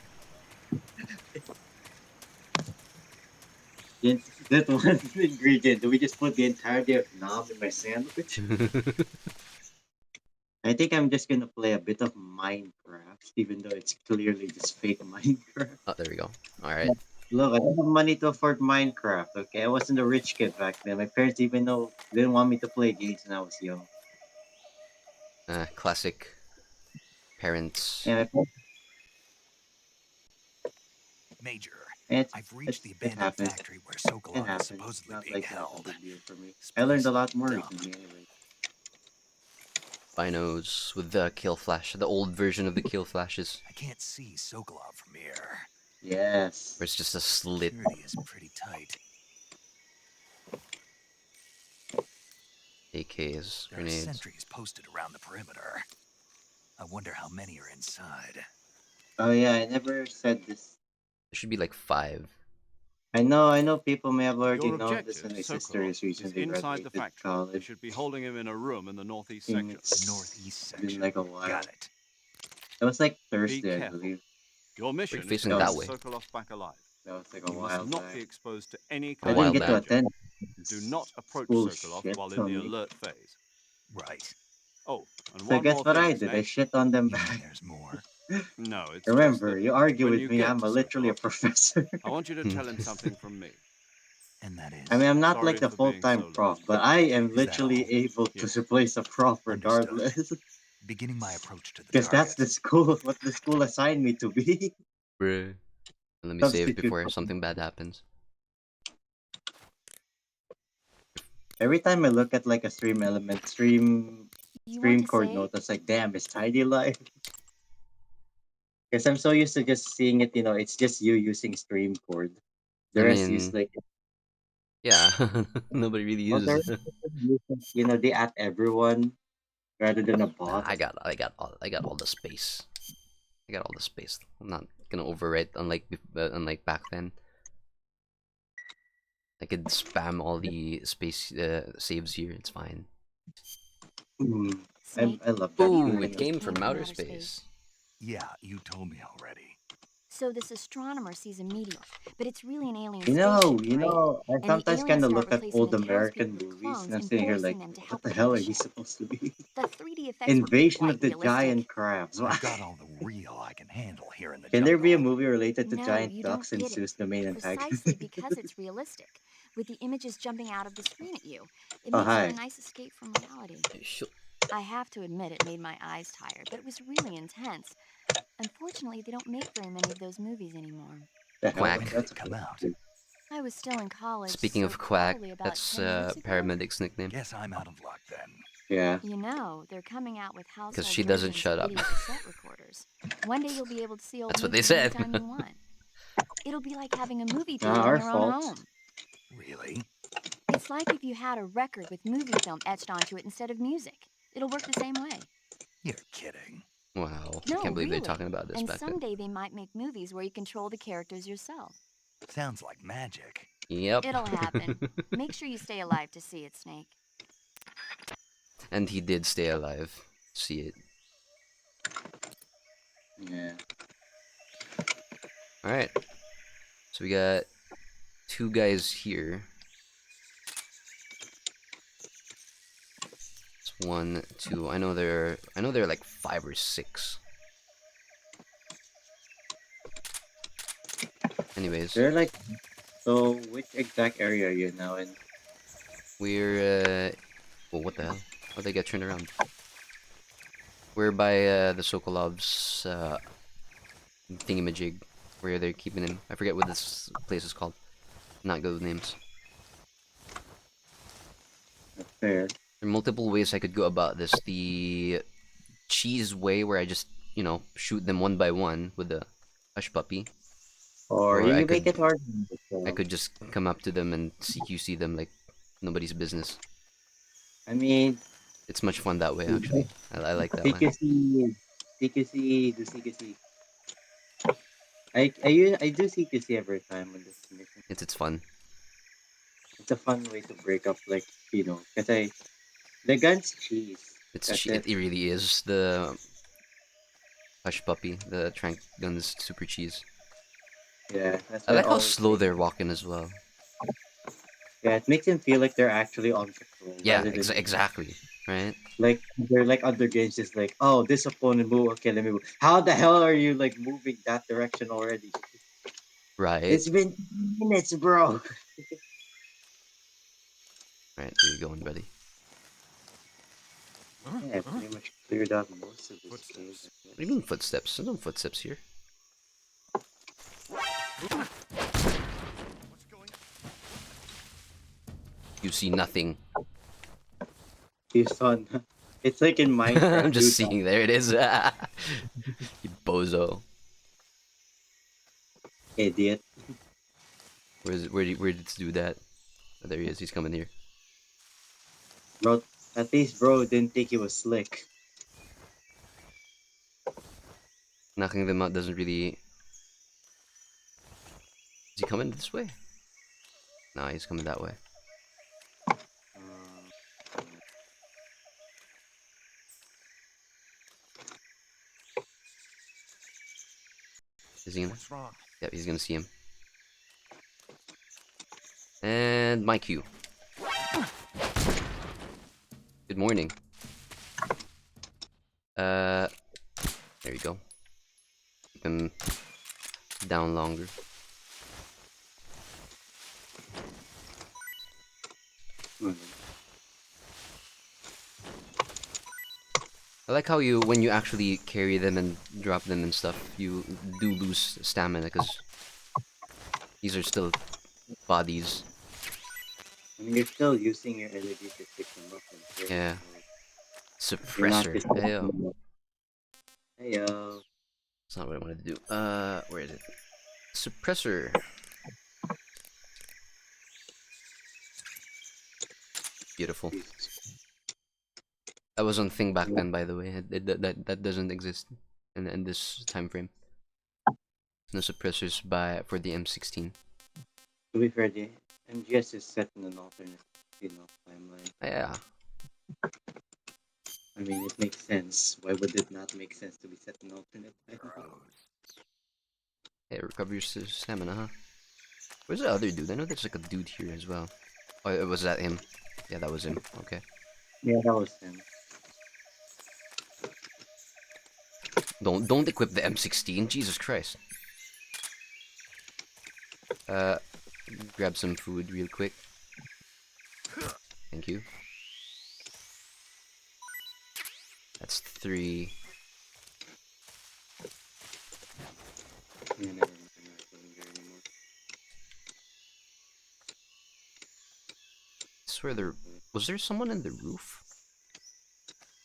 That one ingredient. Do we just put the entirety of knob in my sandwich? I think I'm just gonna play a bit of Minecraft, even though it's clearly just fake Minecraft. Oh, there we go. All right. Look, I don't have money to afford Minecraft. Okay, I wasn't a rich kid back then. My parents even know didn't want me to play games when I was young. Classic parents. And my parents, Major, it's, I've reached the it abandoned happens. factory where It Sokolov is happens. It's supposedly not being like that a held. big deal for me. This I learned place a is lot more dumb. recently, anyway. Binos with the kill flash, the old version of the kill flashes, I can't see Sokolov from here. Yes. where it's just a slit. Security is pretty tight. AKs, There are grenades. sentries posted around the perimeter. I wonder how many are inside. Oh yeah, I never said this. There should be like 5. I know people may have already Your known this, objective, and my sister Sokolov, is is recently inside the graduated factory. You college. should be holding him in a room in the northeast I think section. The it's northeast been section. like a while. Got it. It was like Be Thursday, I careful. believe. Your We're mission is to facing That that bring was way. Sokolov back alive. that was like a You must while not be back. exposed to any I A kind didn't of while get to back. danger. attend. Do not approach School Sokolov shit while in on the me. alert phase. Right. Oh, and So one guess more what I thing, did? I Snake. shit on them You mean back. there's more? No, it's just Remember, that you argue when with you me, get I'm to literally a Sokolov, professor. I want you to tell him something from me. And that I is? mean, I'm not like Sorry the for being so full-time late. prof, but I am Is that literally all? able to Yes. replace a prof Understood. regardless. Beginning my approach to the Because that's the target. school, what the school assigned me to be. Bruh. Let me save Substitute. before something bad happens. Every time I look at like a You want stream to chord save? note, it's like, damn, it's tidy life. Because I'm so used to just seeing it, it's just you using stream chord. I The rest use mean, like, yeah, nobody really well, the uses rest it. they at everyone rather than a Nah, bot. I got all the space. I got all the space. I'm not gonna overwrite unlike back then. I could spam all the space saves here. It's fine. Mm, Snake, I love that have you Ooh, heard feeling of it of this came camp from in outer outer space? space. Yeah, you told me already. So this astronomer sees a meteor, but it's really an alien You know, spaceship, right? I And the sometimes kind aliens of start look at replacing old the American townspeople with movies and clones I'm and sitting here forcing like, them to what help the clear hell the are you ship. supposed to be? The 3D effects were Invasion of quite the realistic. giant crabs. I've got all the real I can handle here in the Can there be a jungle. movie related to No, giant you don't ducks and get it. Seuss the main antagonist? Precisely because it's realistic, with the images jumping out of the screen at you. It Oh makes for a hi. nice escape from reality. Sh- I have to admit it made my eyes tired, but it was really intense. Unfortunately, they don't make very many of those movies anymore. The hell? When Quack. did That's it come out? I was still in college, Speaking so of Quack, probably about that's 10 years ago. paramedic's nickname Guess I'm out of luck then. yeah. You know, they're coming out with because household she doesn't versions of shut up. video cassette recorders. One day you'll be able to see old That's what they movies said. anytime you want. It'll be like having a movie Not theater in our your own fault. home. Really? It's like if you had a record with movie film etched onto it instead of music. It'll work the same way. You're kidding. Wow, I No, can't believe they're really. talking about this And back then. someday they might make movies where you control the characters yourself. Sounds like magic. Yep. It'll happen. Make sure you stay alive to see it, Snake. And he did stay alive. See it. Yeah. All right. So we got 2 guys here. It's 1, 2. I know there are like 5 or 6. Anyways, They're like, so which exact area are you now in? we're well, what the hell? How'd they get turned around? We're by the Sokolov's thingamajig, where they're keeping him. I forget what this place is called. Not good with names. Fair. There are multiple ways I could go about this. The cheese way, where I just shoot them one by one with the hush puppy, Or or I you make could it hard. I could just come up to them and CQC them like nobody's business. I mean, It's much fun that way, actually. I like that one. CQC, CQC, do CQC. I do CQC every time on this mission. It's fun. It's a fun way to break up, like, because the gun's cheese. That's It it. really is the hush puppy. The trank gun's super cheese. Yeah, that's I why I like how always slow say. they're walking as well. Yeah, it makes them feel like they're actually on patrol Yeah, rather than exactly. Right. like they're like other games, just like, oh, this opponent move. Okay, let me move. How the hell are you like moving that direction already? Right. It's been minutes, bro. Right. Where you going, buddy? Yeah, I pretty much cleared out most of this game. Footsteps. I What do you guess. mean footsteps? There's no footsteps here. What's going on? You see nothing. You saw, it's like in I'm Minecraft, just dude. seeing. There it is. You bozo. Idiot, Where did it do that? Oh, there he is. He's coming here. bro. At least, bro, didn't think he was slick. Knocking them out doesn't really. Is he coming this way? No, he's coming that way. Uh, Is he gonna? What's wrong? Yeah, he's gonna see him. And my cue. Good morning. There you go. Keep him down longer. I like how when you actually carry them and drop them and stuff, you do lose stamina because these are still bodies. I mean, you're still using your energy to pick them up and carry Yeah. them. You're not Suppressor. just. Heyo. Hey yo. That's not what I wanted to do. Where is it? Suppressor. Beautiful. That was on thing back then, by the way. That doesn't exist in this time frame. No suppressors for the M16. To be fair, the MGS is set in an alternate, timeline. Yeah. I mean, it makes sense. Why would it not make sense to be set in alternate timeline? Hey, recover your stamina, huh? Where's the other dude? I know there's like a dude here as well. Oh, was that him? Yeah, that was him. Okay. Yeah, that was him. Don't equip the M16. Jesus Christ. Grab some food real quick. Thank you. That's 3. Yeah, never mind. I'm not going there anymore. I swear was there someone in the roof?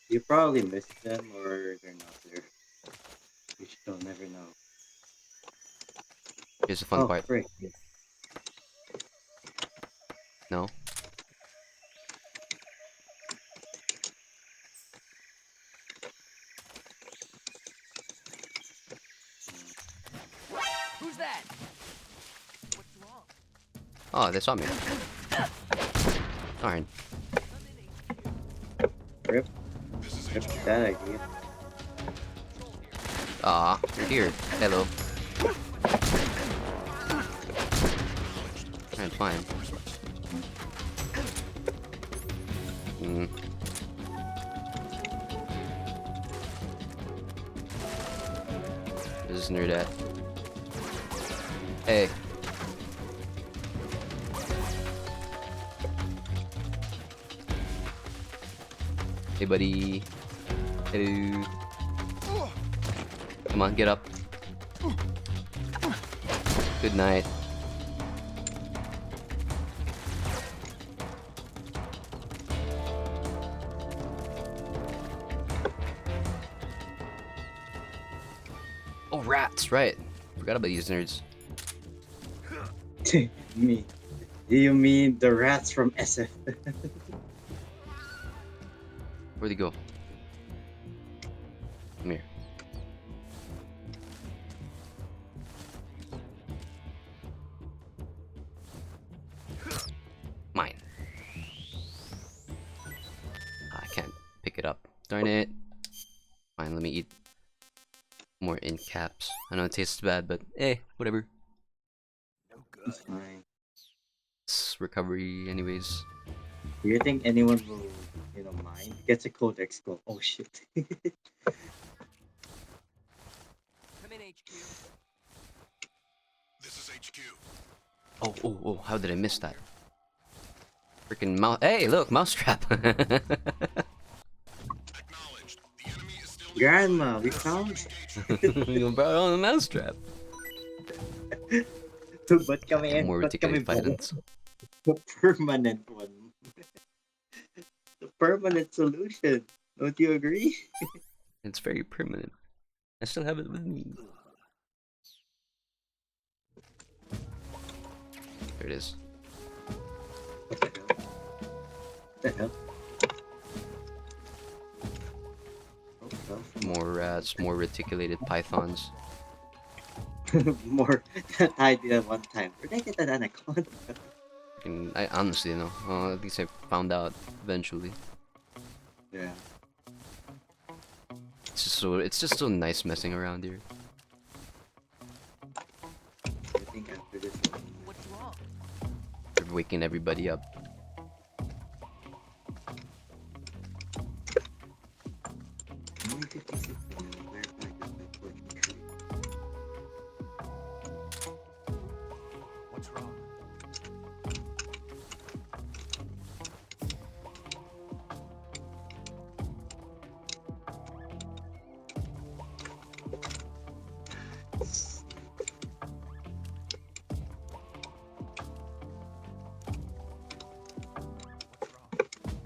You probably missed them or they're not there. You still never know. Here's the fun Oh, part. frick. No? Who's that? What's wrong? Oh, they saw me. Darn. Rip. Rip that idea. Ah, you're here. Hello. Alright, fine. Where's this nerd at? Hey. Hey, buddy. Hello. Come on, get up. Good night. Oh, rats, right. Forgot about these nerds. Me. You mean the rats from SF? Where'd they go? Come here. Mine. I can't pick it up. eat more in caps. I know it tastes bad, but whatever. No It's good. fine. It's recovery, anyways. Do you think anyone will, mind? Gets a codex go. Oh shit. Come in, HQ. This is HQ. Oh! How did I miss that? Freaking mouse! Hey, look, mousetrap. Acknowledged. The enemy is still Grandma, we found. You brought on the mousetrap. Ba't kami, More ba't kami articulated pythons. the permanent one? The permanent solution. Don't you agree? It's very permanent. I still have it with me. There it is. What the hell? Oh, well. More rats, more reticulated pythons. More tied at one time. Where did I get that anaconda? I honestly know. At least I found out eventually. Yeah. It's just so nice messing around here. I think after this one. What's wrong? They're waking everybody up. Only 56 minutes. Clarify this by clicking tree. What's wrong?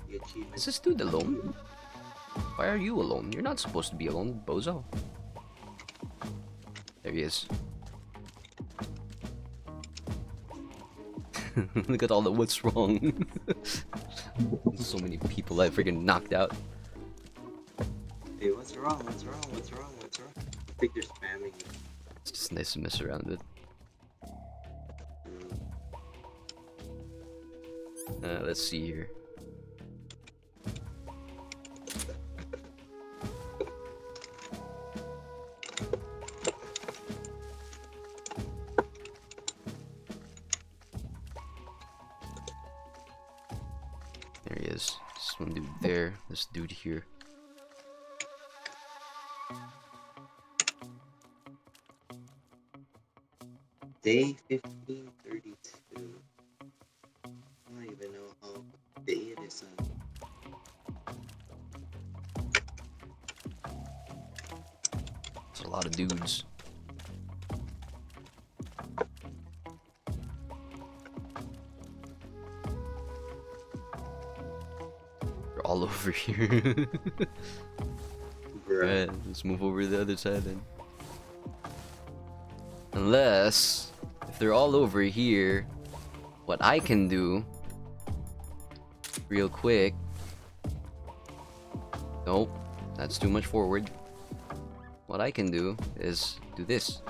The achievement. Is this dude alone? Why are you alone? You're not supposed to be alone, bozo. There he is. Look at all the what's wrong. So many people I freaking knocked out. Hey, what's wrong? What's wrong? What's wrong? What's wrong? I think they're spamming you. It's just nice to mess around with. Let's see here. There he is. This one dude there. This dude here. Day 1532. I don't even know how day it is. There's a lot of dudes. They're all over here. Right, let's move over to the other side then. Unless, if they're all over here, what I can do, real quick. Nope, that's too much forward. What I can do is do this.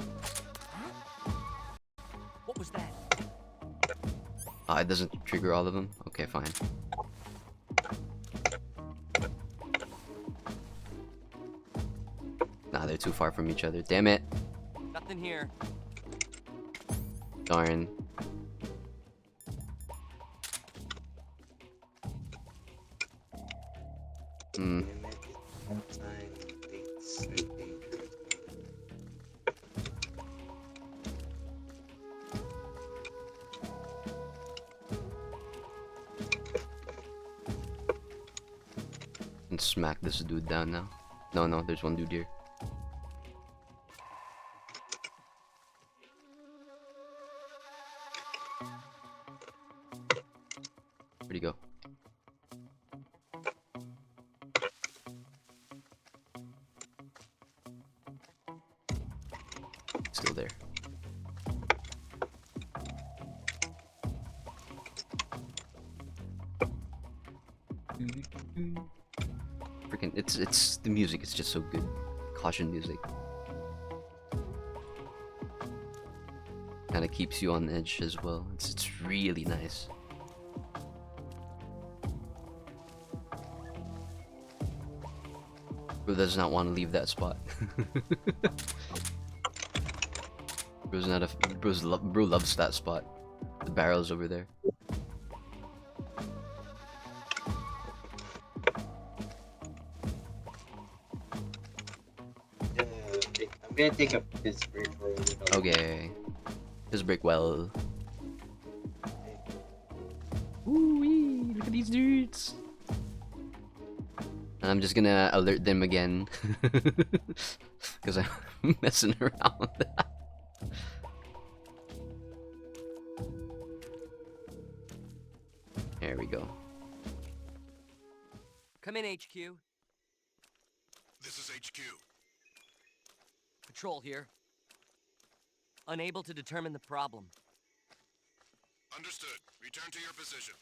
What was that? Ah, it doesn't trigger all of them? Okay, fine. Nah, they're too far from each other. Damn it. Nothing here. Darn. Hmm. And smack this dude down now. No, there's one dude here. Where'd he go? Still there. Freaking, it's the music is just so good. Caution music. Kind of keeps you on edge as well. It's really nice. Bro does not want to leave that spot. Bro's not a bro loves that spot. The barrel's over there. I'm gonna take a piss break for a little. Okay. His break well. Ooh-wee, look at these dudes. And I'm just gonna alert them again. Because I'm messing around. There we go. Come in, HQ. This is HQ. Patrol here. Unable to determine the problem. Understood. Return to your position.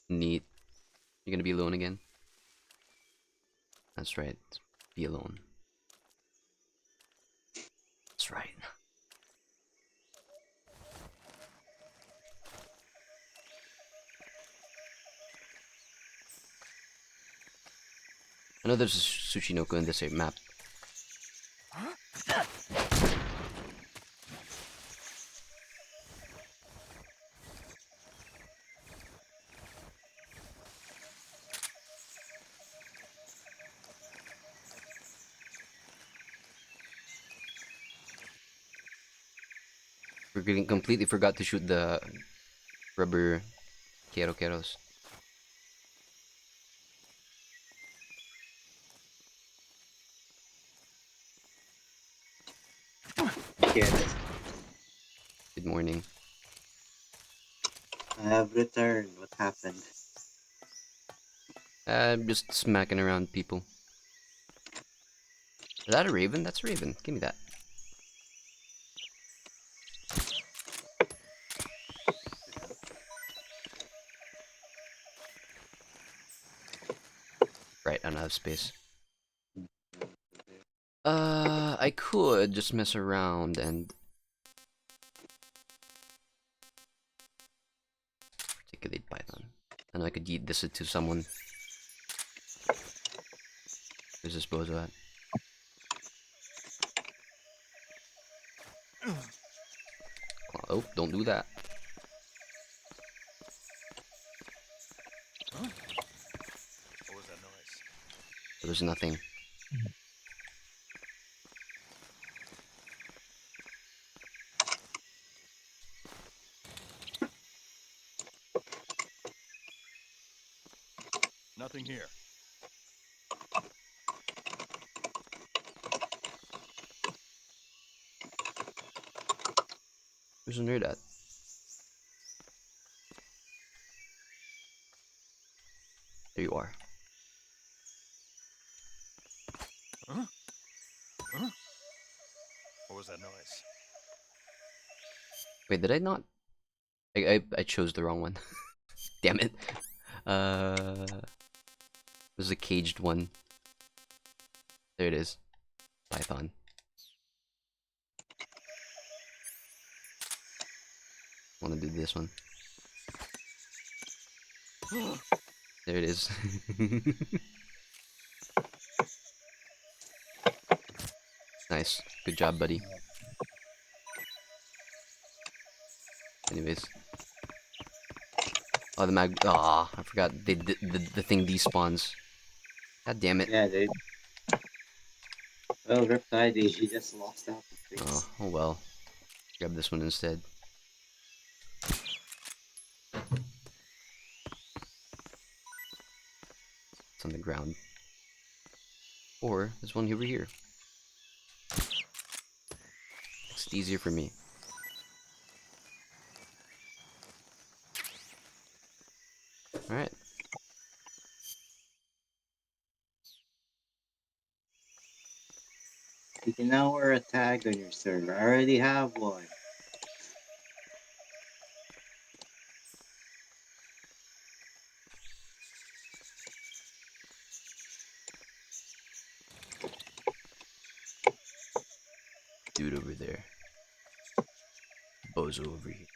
Neat. You're gonna be alone again? That's right. Be alone. That's right. I know there's a Tsuchinoko in this map. Completely forgot to shoot the rubber Keros. Yes. Good morning. I have returned. What happened? Just smacking around people. Is that a raven? That's a raven. Give me that. Right, I don't have space. I could just mess around and articulate Python. And I could eat this to someone. Where's this bozo at? Oh, don't do that. Huh? What was that noise? There was nothing. Nothing here. Where's the nerd at? There you are. Huh? Huh? What was that noise? Wait, did I not? I chose the wrong one. Damn it. There's a caged one. There it is. Python. Want to do this one? There it is. Nice. Good job, buddy. Anyways. Oh, the mag. Ah, I forgot. The thing despawns. God damn it. Yeah, dude. Well, Riptide, he just lost out. Oh well. Grab this one instead. It's on the ground. Or there's one over here. It's easier for me. Alright. You can now wear a tag on your server. I already have one. Dude over there. Bozo over here.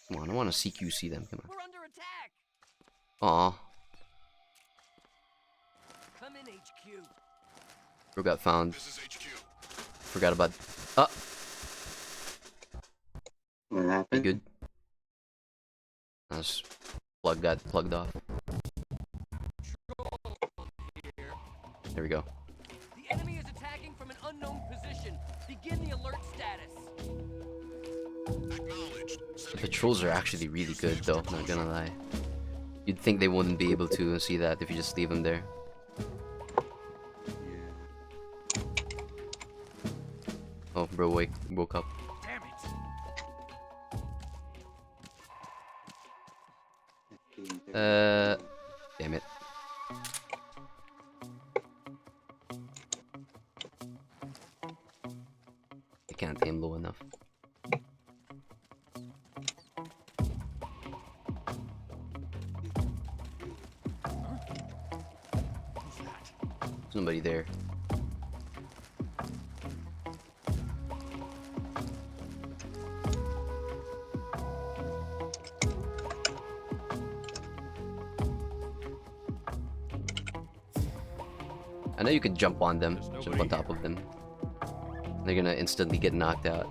Come on, I want to CQC them. Come on. We're under attack. Aw, Come in, HQ. Bro got found. This is HQ. Forgot about. Oh, What you happened? good? Let's plug that plugged off. There we go. The enemy is attacking from an unknown position. Begin the alert status. Acknowledged. The Sending patrols are actually really good, though. Not gonna lie. You'd think they wouldn't be able to see that if you just leave them there. Oh, bro, woke up. Damn it. Damn it. I can't aim low enough. There's nobody there. I know you could jump on them, jump on top of them. They're gonna instantly get knocked out.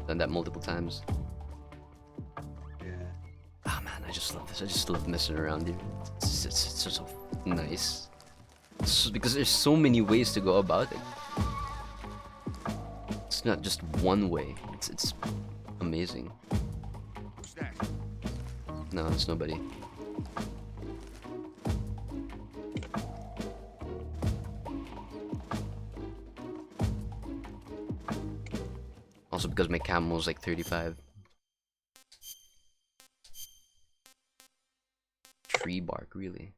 Done that multiple times. Ah man, I just love this. I just love messing around here. It's just so nice. Because there's so many ways to go about it. It's not just one way. It's amazing. Who's that? No, there's nobody. Also because my camo is like 35. Tree bark, really?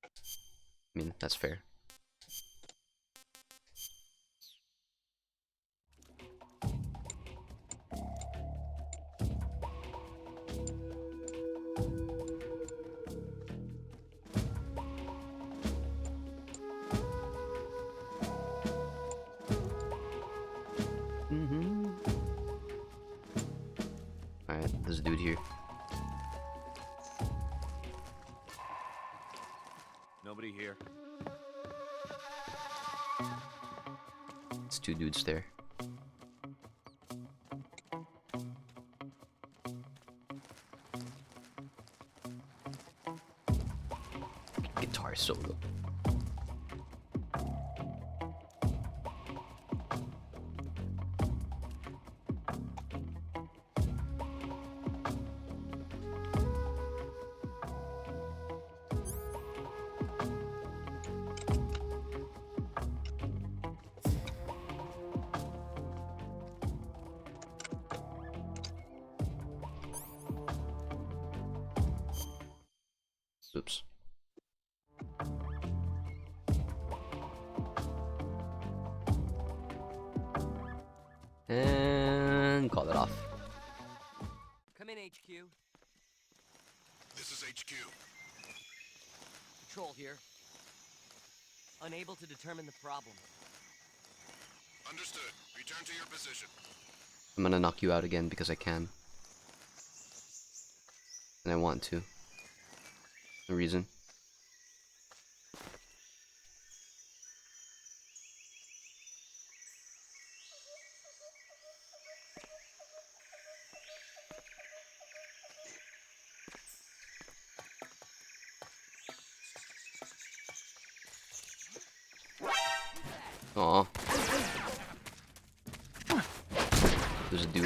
I mean, that's fair. Alright, there's a dude here. Nobody here. It's two dudes there. Guitar solo. Oops. And call it off. Come in, HQ. This is HQ. Patrol here. Unable to determine the problem. Understood. Return to your position. I'm gonna knock you out again because I can. And I want to. No reason. Aw. There's a dude.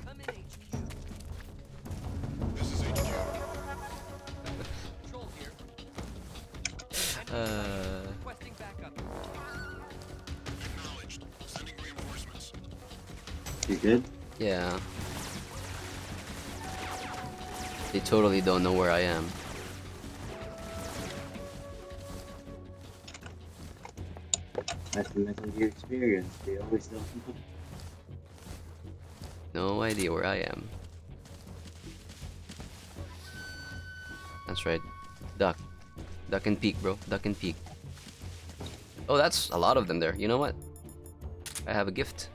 Come in, HQ. This is HQ. Patrol here. Requesting backup. Acknowledged. Sending reinforcements. You good? Yeah. They totally don't know where I am. That's the Metal Gear experience. They always don't know. No idea where I am. That's right. Duck. Duck and peek, bro. Duck and peek. Oh, that's a lot of them there. You know what? I have a gift.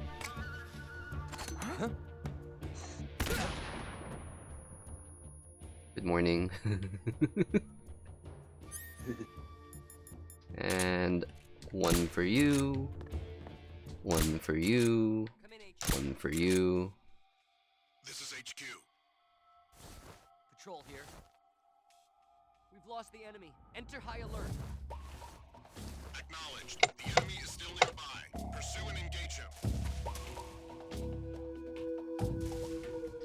Good morning. And one for you. One for you. One for you. This is HQ. Patrol here. We've lost the enemy. Enter high alert. Acknowledged. The enemy is still nearby. Pursue and engage him.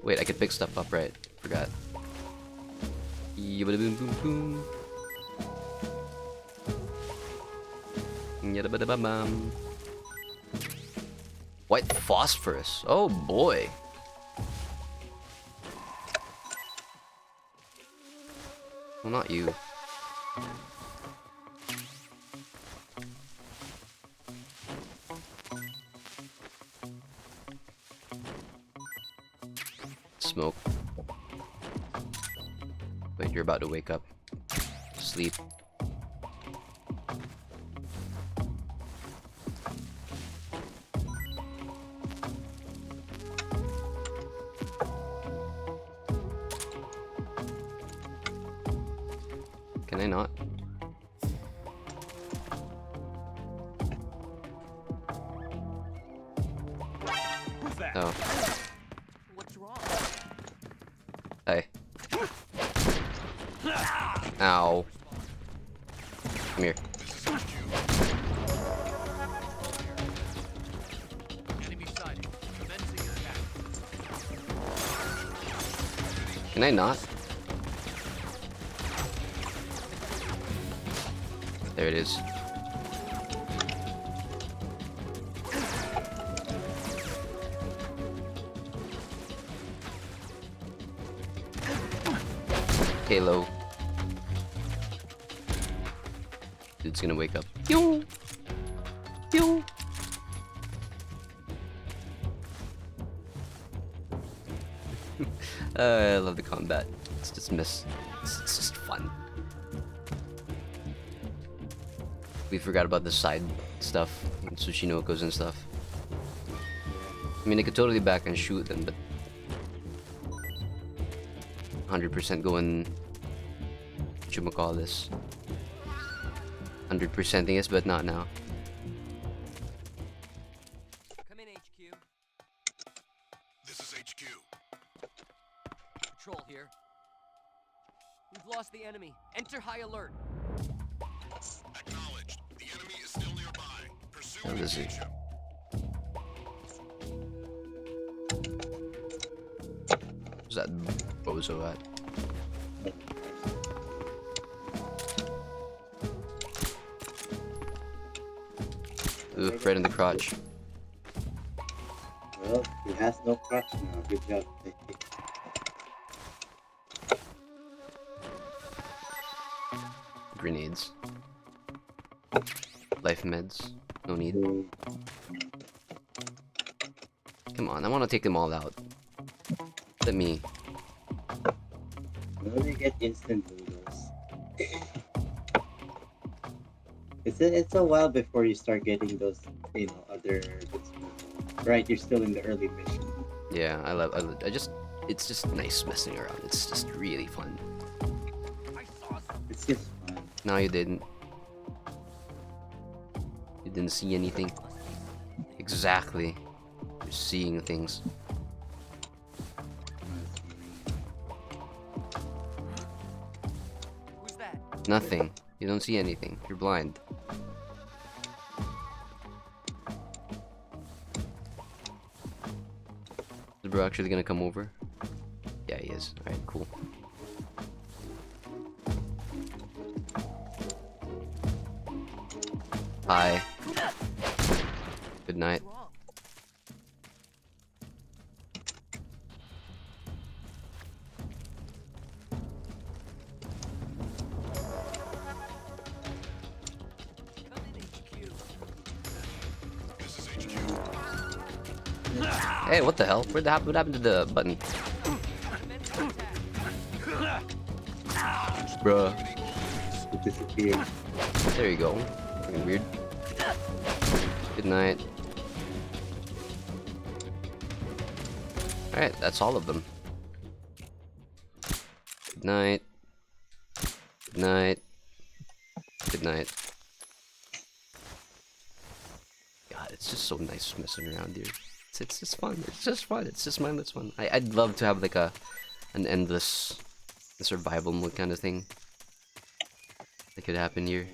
Wait, I could pick stuff up, right? Forgot. Yabba boom boom boom. Yada bada bam bam. White phosphorus. Oh boy. Well, not you. Smoke. Wait, you're about to wake up. Sleep. Can I not? Who's that? Oh. What's wrong? Hey. Ow. Come here. Enemy sighting. Commencing attack. Can I not? There it is. Halo. Dude's gonna wake up. Yo! Yo! I love the combat. It's just it's just fun. We forgot about the side stuff, and Tsushinokos and stuff. I mean, I could totally back and shoot them, but 100% going whatchamacallis. 100%ing this, but not now. Come in, HQ. This is HQ. Patrol here. We've lost the enemy. Enter high alert. Acknowledged. The enemy is still nearby. Pursue How and is he? engage him. Where's that bozo at? Oof, right in the crotch. Well, he has no crutch now. Good job, Vicky. Grenades. Life meds. No need. Come on, I want to take them all out. Let me. You only get instant noodles. It's a while before you start getting those, other bits. Right, you're still in the early mission. Yeah, it's just nice messing around. It's just really fun. It's just fun. No, you didn't. You didn't see anything. Exactly. You're seeing things. Who's that? Nothing. You don't see anything. You're blind. Is bro actually gonna come over? Yeah, he is. Alright, cool. Hi. Good night. This is HQ. Hey, what the hell? What happened to the button? Bruh. It disappeared. There you go. Fucking weird. Good night. Alright, that's all of them. Good night. Good night. Good night. it's just so nice messing around here. It's just fun. It's just fun. It's just mindless fun. I'd love to have like an endless survival mode kind of thing that could happen here,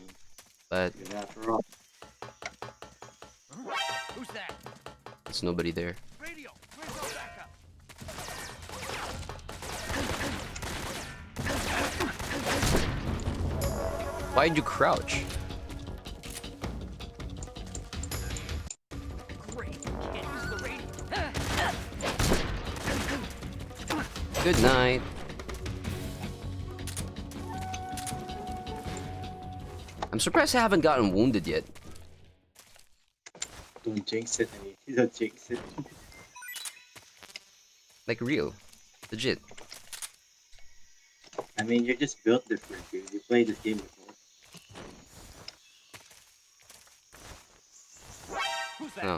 but After all, Who's that? there's nobody there. Radio. Where's our backup? Why'd you crouch? Great. Can't use the radio. Good night. I'm surprised I haven't gotten wounded yet. don't jinx it, I mean, don't jinx it. Like real. Legit. I mean, you're just built different, dude. You played this game before. Who's that? Oh.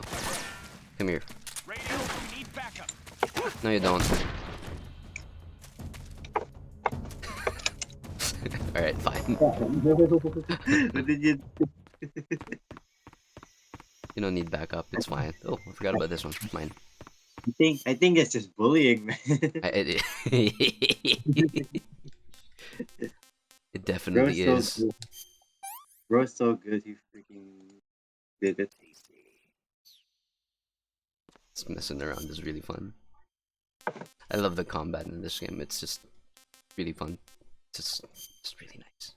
Come here. Radio. We need backup. No, you don't. Alright, fine. What did you? You don't need backup. It's fine. Oh, I forgot about this one. Mine. I think it's just bullying, man. It Bro's definitely so is. good. Bro's so good. He freaking did it. It's messing around is really fun. I love the combat in this game. It's just really fun. It's really nice.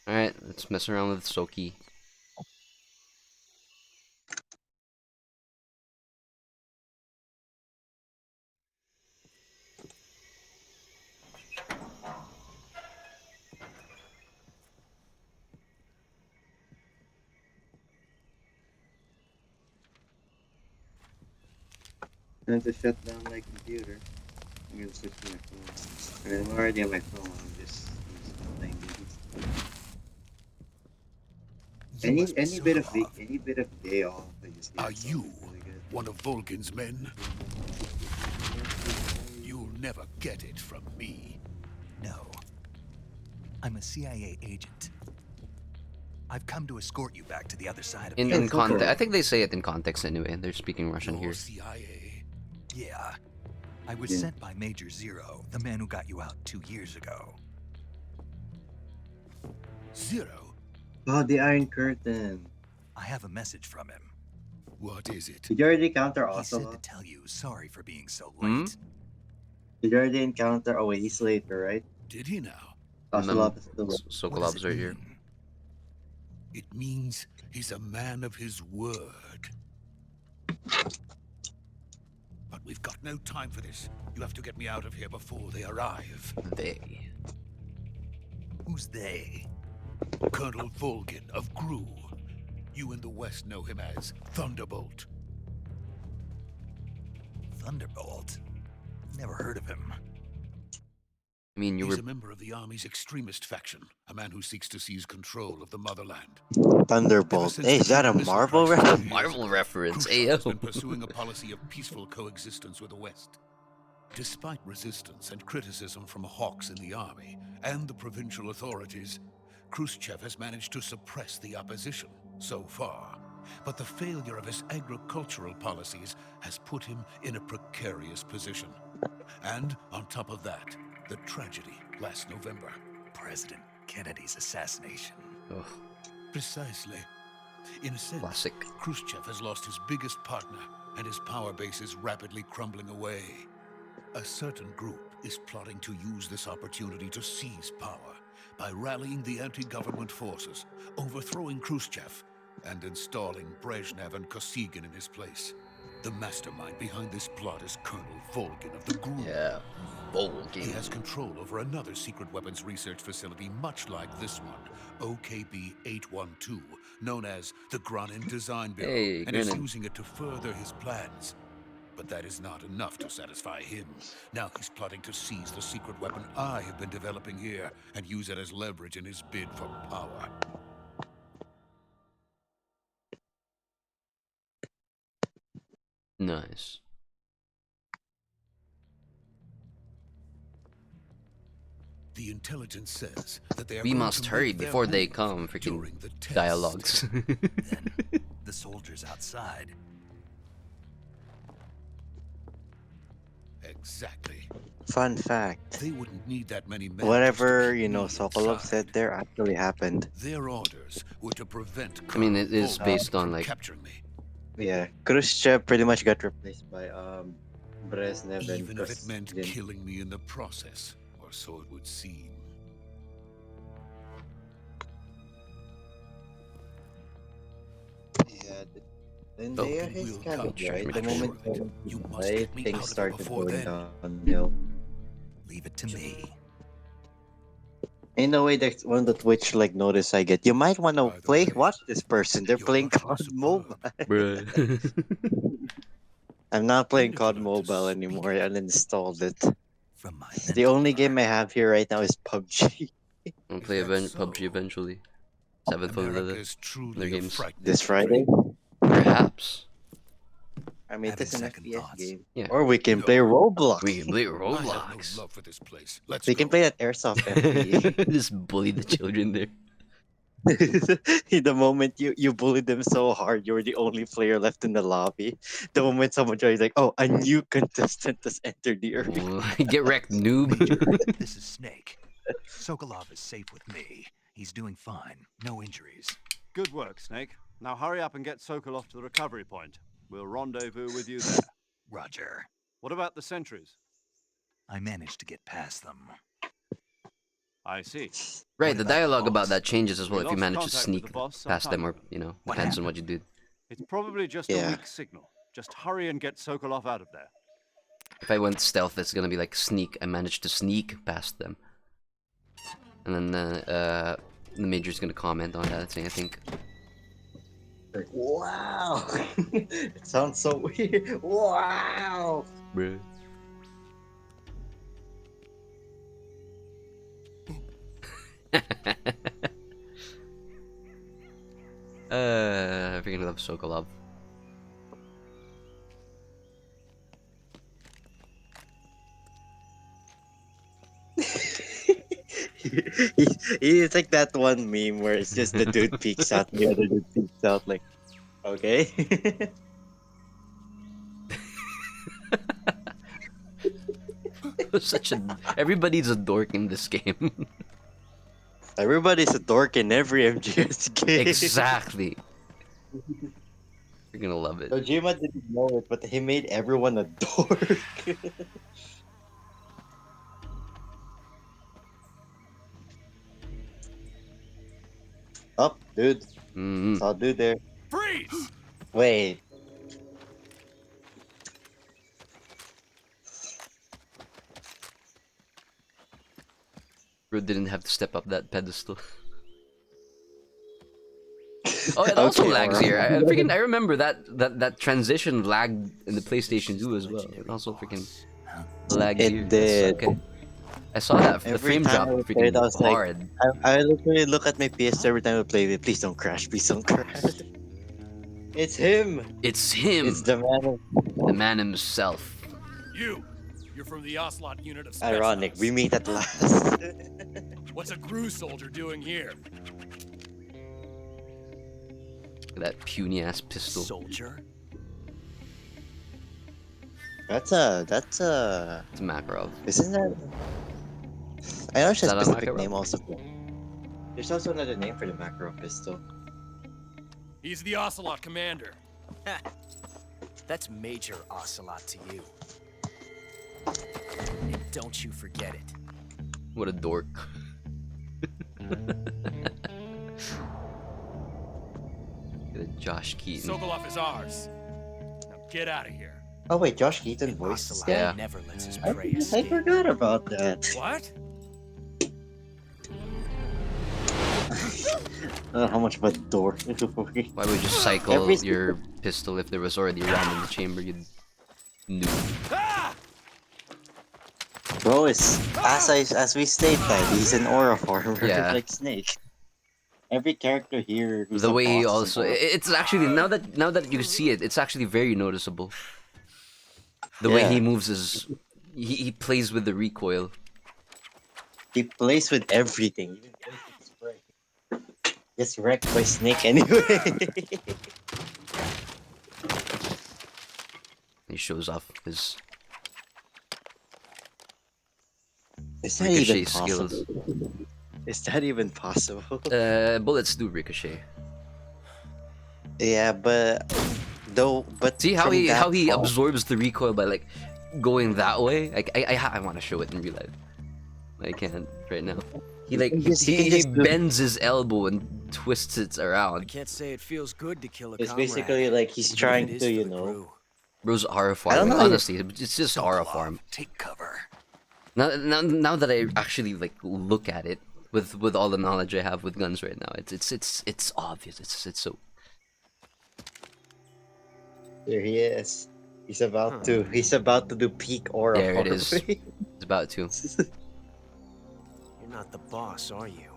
Alright, let's mess around with Soki. Time to shut down my computer. I'm gonna switch to my phone. And I'm already on my phone. I'm just playing games. Any bit of day off. I just Are get you something really good. one of Volgin's men? You'll never get it from me. No. I'm a CIA agent. I've come to escort you back to the other side of In the context, I think they say it in context anyway. They're speaking Russian You're here. CIA? Yeah. I was sent by Major Zero, the man who got you out 2 years ago. Zero? Oh, the Iron Curtain. I have a message from him. What is it? Did you already encounter He said to Ocelot? tell you sorry for being so Hmm? late. Did you already encounter? Oh wait, he's later, right? Did he now? Ocelot is still. What does Sokolov's it right here. mean? It means he's a man of his word. But we've got no time for this. You have to get me out of here before they arrive. They. Who's they? Colonel Volgin of Gru. You in the West know him as Thunderbolt. Thunderbolt? Never heard of him. I mean, you He's were a member of the Army's extremist faction, a man who seeks to seize control of the motherland. Thunderbolt. Ever since Hey, the is that a Cuban Missile Marvel Crisis reference? 2 years Marvel ago, reference. Khrushchev has Ayo. been pursuing a policy of peaceful coexistence with the West. Despite resistance and criticism from hawks in the army and the provincial authorities, Khrushchev has managed to suppress the opposition so far. But the failure of his agricultural policies has put him in a precarious position. And on top of that, the tragedy last November. President Kennedy's assassination. Ugh, Precisely. In a sense, classic. Khrushchev has lost his biggest partner, and his power base is rapidly crumbling away. A certain group is plotting to use this opportunity to seize power by rallying the anti-government forces, overthrowing Khrushchev, and installing Brezhnev and Kosygin in his place. The mastermind behind this plot is Colonel Volgin of the GRU. Yeah, He Volgin. has control over another secret weapons research facility much like this one, OKB-812, known as the Granin Design Bureau, Hey, and is Granin. using it to further his plans. But that is not enough to satisfy him. Now he's plotting to seize the secret weapon I have been developing here and use it as leverage in his bid for power. Nice. The intelligence says that they are We going must to hurry make their before they move come. during Freaking the test. dialogues. Then the soldiers outside. Exactly. Fun fact. They wouldn't need that many men. Whatever, just to keep me Sokolov inside. said there actually happened. Their orders were to prevent I mean, Colonel it is Volkov based on from like capturing me. Yeah, Khrushchev pretty much got replaced by Brezhnev and Even if it meant Kosygin. killing me in the process, or so it would seem. Yeah, then Oh. there is Will kind come. of right. The I'm moment sure of it. You must right, get me things out of here started before going then. downhill. Leave it to me. In a way, that's one of the Twitch like notice I get. You might want to By the play way, watch this person. They're you're playing much more COD superb. Mobile. Bruh. I'm not playing When did you COD learn to Mobile speak anymore. I uninstalled it. From my The mentor. only game I have here right now is PUBG. I'll Is play that PUBG so? eventually. 7th of America the is other truly a games. frightening This Friday? country. Perhaps. I mean, Having it's an second FPS thoughts. game. Yeah. Or we can No. play Roblox. We can play I have no Roblox. love for this place. Let's We go. can play that Airsoft FP. Just bully the children there. The moment you bullied them so hard, you're the only player left in the lobby. The moment someone tries like, oh, a new contestant has entered the arena. Get wrecked, noob. This is Snake. Sokolov is safe with me. He's doing fine. No injuries. Good work, Snake. Now hurry up and get Sokolov to the recovery point. We'll rendezvous with you there. Roger. What about the sentries? I managed to get past them. I see. Right, What the about the dialogue about boss? that changes as We well if you lost manage to contact with sneak the boss some past them time or, ago. What depends on what you do. It's probably just a Yeah. weak signal. Just hurry and get Sokolov out of there. If I went stealth, it's gonna be like sneak. I managed to sneak past them. And then the major's gonna comment on that, saying, I think, Like, wow. It sounds so weird. Wow. bruh. I freaking love Sokolov. It's like that one meme where it's just the dude peeks out, the other dude peeks out. Like, okay. Such a everybody's a dork in this game. Everybody's a dork in every MGS game. Exactly. You're gonna love it. Kojima didn't know it, but he made everyone a dork. Oh, dude. Saw a dude there. Freeze! Wait. Bro didn't have to step up that pedestal. Oh, it also Okay, lags alright. here. I remember that transition lagged in the PlayStation 2 as well. It also freaking lagged It here. did. Okay. I saw that. The Every frame time drop I freaking played, I was like, hard. I literally look at my PS every time I play it. Please don't crash. Please don't crash. It's him. It's him. It's the man. The man himself. You're from the Ocelot unit of Spetsnaz. Ironic. We meet at last. What's a crew soldier doing here? Look at that puny ass pistol. Soldier? That's a. It's a Makarov. Isn't that? I know she has Is that a a specific Makarov? name also. There's also another name for the Makarov pistol. He's the Ocelot commander. That's Major Ocelot to you. And don't you forget it. What a dork. Look at Josh Keaton. Sokolov is ours. Now get out of here. Oh wait, Josh Keaton voiced this guy? Yeah. Never lets his I, prey I escape. forgot about that. What? How much of a dork. Why would you just cycle Every- your pistol if there was already a round in the chamber? You'd noob. Ah! Bro, it's as we stated, he's an aura farmer, Yeah. like Snake. Every character here, who's The a way he boss is also, an aura. it's actually now that you see it, it's actually very noticeable. The way Yeah. he moves is, he plays with the recoil. He plays with everything. Even plays with spray. Gets wrecked by Snake anyway. He shows off his Is that even ricochet possible? skills. Is that even possible? Bullets do ricochet. Yeah, but See how from he that far, absorbs the recoil by like going that way. Like I want to show it in real life. I can't right now. He like you can he just do. bends his elbow and twists it I around. can't say it feels good to kill a It's comrade. basically like he's even if trying it is to, for you the know. crew. Bro's aura I don't farming. know. Honestly, it's just aura farm. Take cover. Now that I actually like look at it with all the knowledge I have with guns right now, it's obvious. It's so. There he is. He's about to. He's about to do peak aura There it is. farming. It's about to. You're not the boss, are you?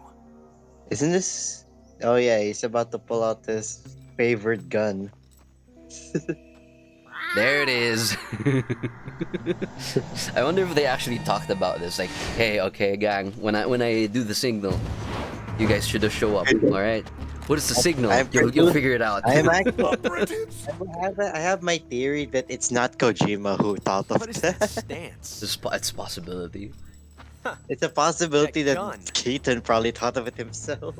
Isn't this? Oh yeah, he's about to pull out his favorite gun. There it is. I wonder if they actually talked about this. Like, hey, okay, gang, when I do the signal, you guys should have show up. All right. What is the signal? You'll figure it out. I am actually. I have my theory that it's not Kojima who thought of What is that that. stance? It's a possibility. It's a possibility that gun. Keaton probably thought of it himself.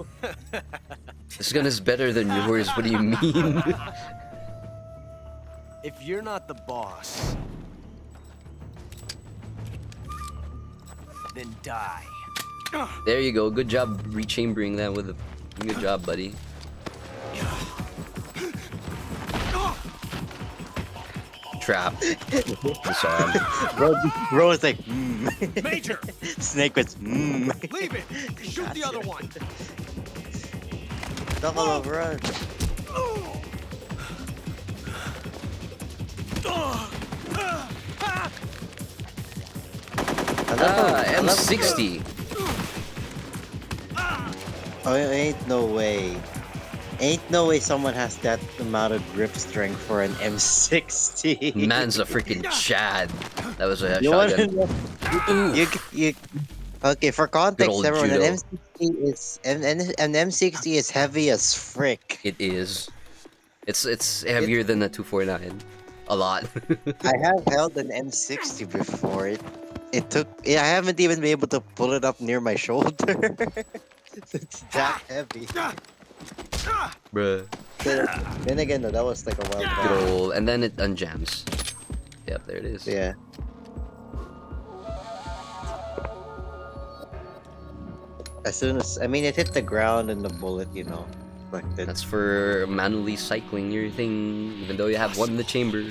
This gun is better than yours. What do you mean? If you're not the boss, then die. There you go. Good job rechambering that with a. Good job, buddy. Trap. Disarm. Bro was like, Major! Snake was, Leave it! Shoot the other one! Double overrun. M60. Oh, ain't no way. Ain't no way someone has that amount of grip strength for an M60. Man's a freaking Chad. That was a You wanna shotgun. know? You, okay, for context, old everyone, judo. an M60 is an M60 is heavy as frick. It is. It's heavier than a 249. A lot. I have held an M60 before. It took. I haven't even been able to pull it up near my shoulder. It's that heavy. Bruh. Then again, though, that was like a while Good back. old, and then it unjams. Yep, there it is. Yeah. As soon as it hit the ground and the bullet, reflected. That's for manually cycling your thing, even though you have one in the chamber.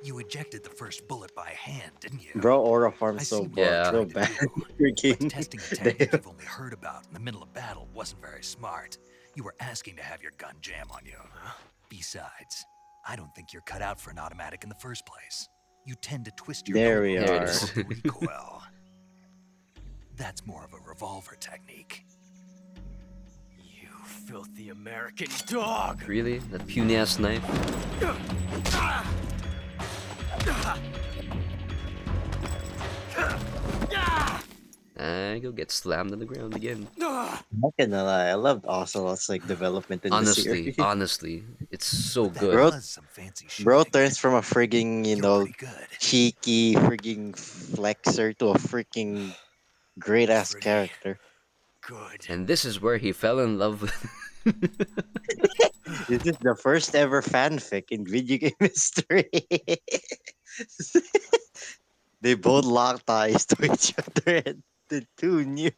You ejected the first bullet by hand, didn't you? Bro, aura farm's so Yeah. so bad. But Freaking. testing a technique you've only heard about in the middle of battle wasn't very smart. You were asking to have your gun jam on you. Besides, I don't think you're cut out for an automatic in the first place. You tend to twist your There we There it are. is. the recoil. That's more of a revolver technique. You filthy American dog! Really? That puny ass knife? Go get slammed on the ground again. I'm not gonna lie, I loved Ocelot's development in the series. Honestly, it's so good. Bro, Was some fancy shooting. bro turns from a frigging, You're pretty good. cheeky frigging flexer to a freaking great ass Pretty character. good. And this is where he fell in love with. This is the first ever fanfic in video game history. They both locked eyes to each other and the two knew.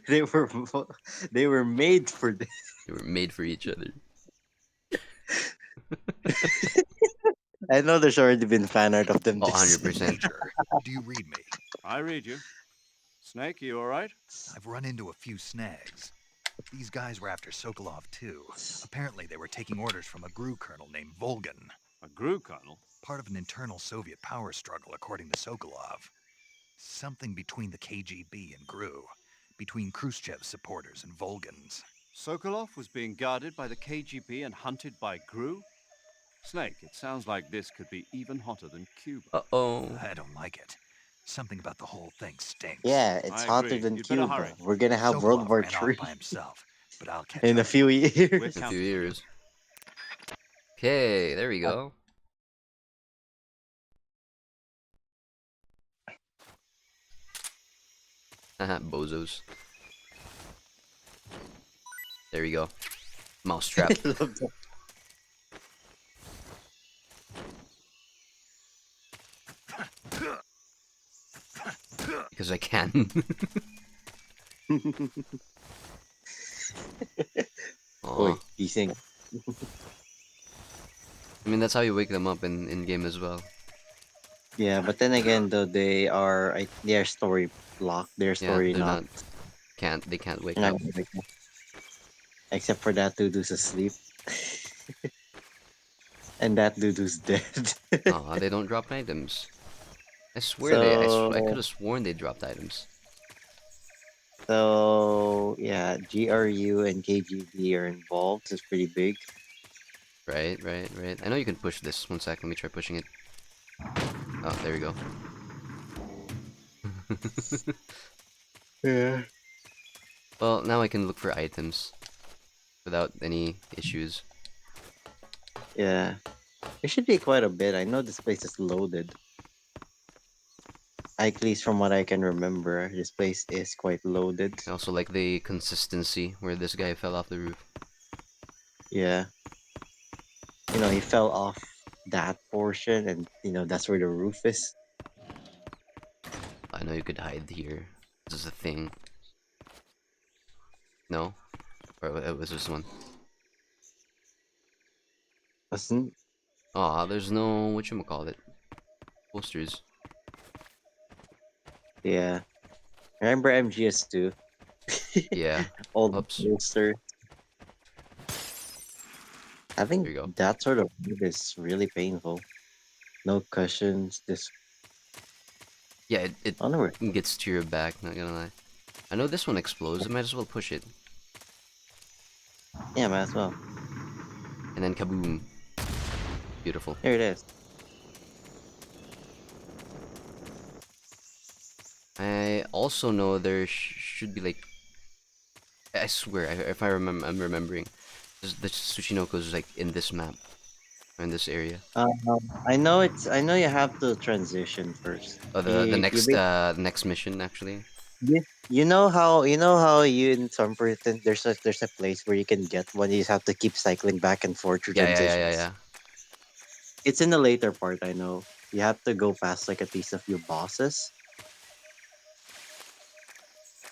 they were they were made for this. They were made for each other. I know there's already been fan art of them. Oh, this- 100%. Do you read me? I read you. Snake, you alright? I've run into a few snags. These guys were after Sokolov too. Apparently they were taking orders from a GRU colonel named Volgan. A GRU colonel? Part of an internal Soviet power struggle, according to Sokolov. Something between the KGB and GRU. Between Khrushchev's supporters and Volgan's. Sokolov was being guarded by the KGB and hunted by GRU? Snake, it sounds like this could be even hotter than Cuba. Uh-oh. I don't like it. Something about the whole thing stinks. Yeah, it's I hotter agree. than You'd better Cuba. hurry. We're gonna have World Sokolov War ran off III by himself, but I'll catch in a up. few We're years. In a few counting on you. years. Okay, there we go. Haha, bozos. There we go. Mousetrap. I love that. Because I can. Oi, Aw. gising. I mean, that's how you wake them up in game as well. Yeah, but then again, though they are story blocked. Their Yeah, story they're not, not. They can't wake they're not up. gonna wake up. Except for that dude who's asleep, and that dude who's dead. Aw, they don't drop items. I swear I could so have sworn they dropped items. so yeah, GRU and KGB are involved. It's pretty big. Right, right, right. I know you can push this. One sec, let me try pushing it. Oh, there we go. Yeah. Well, now I can look for items without any issues. Yeah. There should be quite a bit. I know this place is loaded. At least from what I can remember, this place is quite loaded. I also like the consistency where this guy fell off the roof. Yeah. He fell off that portion, and that's where the roof is. I know you could hide here. This is a thing. No? Or it was this one? Wasn't? Aw, there's no whatchamacallit. Posters. Yeah. Remember MGS2? Yeah. Old Oops. poster. I There think you go. that sort of move is really painful. No cushions. This. Yeah, it I don't know. gets to your back, not gonna lie. I know this one explodes, I might as well push it. Yeah, might as well. And then kaboom. Beautiful. Here it is. I also know there should be like... I swear, if I'm remembering. The Tsushinoko is like in this map. Or in this area. I know it's. I know you have to transition first. Oh, the next mission, actually. You know how you in some person there's a place where you can get one. You just have to keep cycling back and forth through transitions. Yeah. It's in the later part. I know you have to go past like at least a few bosses.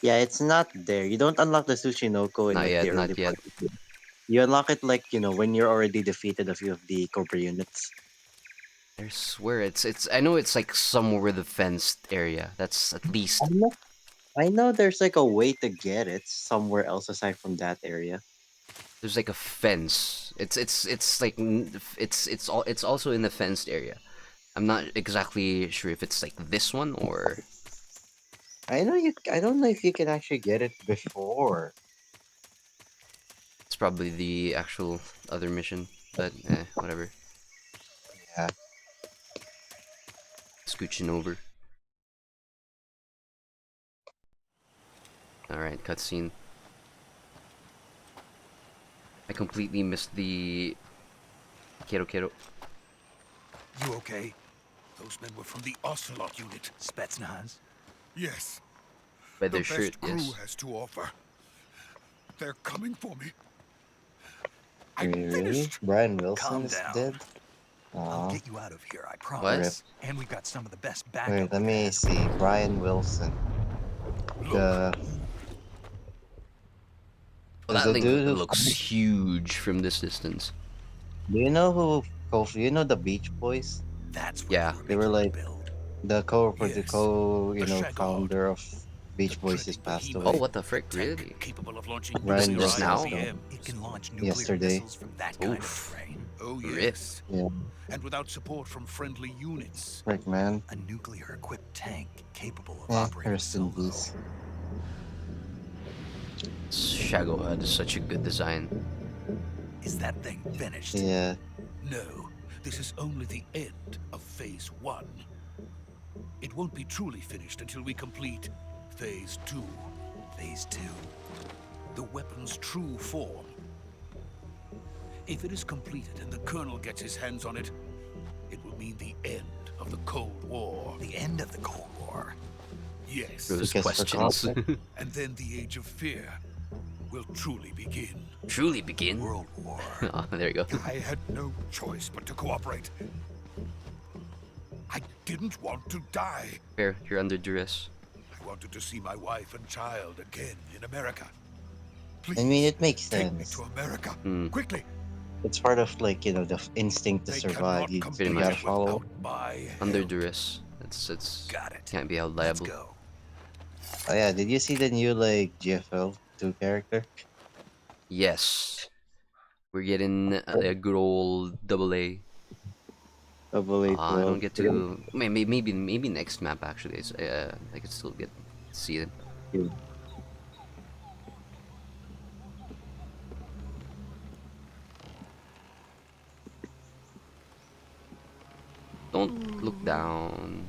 Yeah, it's not there. You don't unlock the Tsushinoko in Not like the yet, early not part. yet. You unlock it like when you're already defeated a few of the Cobra units. I swear it's I know it's like somewhere the fenced area. That's at least I know there's like a way to get it somewhere else aside from that area. there's like a fence. It's like it's also in the fenced area. I'm not exactly sure if it's like this one or I don't know if you can actually get it before. it's probably the actual other mission, but whatever. Yeah. Scooching over. Alright, cutscene. I completely missed the Kero. You okay? Those men were from the Ocelot unit. Spetsnaz? Yes. By The their shirt, best crew yes. has to offer. They're coming for me. I'm Really? finished. Brian Wilson Calm is down. dead? I'll Aw. get you out of here, I Rip. promise. And we've got some of the best Wait, backup let we've me had. see. Brian Wilson. The Oh, is that the thing dude who looks huge from this distance. do you know who you know the Beach Boys? That's what Yeah. you were They were making me like build. the Yes. The Shagard. founder of The Beach Boys just dreaded passed Oh, behemoth. away. what the frick, A tank really? capable of launching Brian nuclear Just Wilson now? still. ICBMs. It can launch nuclear Yesterday. missiles from that kind of Oof. terrain. Oh, Rip. yes. Yeah. And without support from friendly units. Frick, man. A nuclear-equipped tank capable of operating Rest in solo. peace. Shagohod is such a good design. Is that thing finished? Yeah. No, this is only the end of Phase 1. It won't be truly finished until we complete Phase 2. Phase 2. The weapon's true form. If it is completed and the Colonel gets his hands on it, it will mean the end of the Cold War. The end of the Cold War? Yes. Those questions. And then the Age of Fear will truly begin. Truly begin? World War. Oh, there you go. I had no choice but to cooperate. I didn't want to die. Fair, you're under duress. I wanted to see my wife and child again in America. Please, I mean, it makes take me sense. to America. Mm. Quickly. It's part of like the instinct to They survive. cannot You complete gotta it follow. without my Under help. duress. It's Got it. can't be held Let's liable. go. Oh yeah, did you see the new like GFL 2 character? Yes. We're getting a good old double A. Double A I don't 12. get to maybe next map actually. I could still get to see them. Yeah. Don't look down.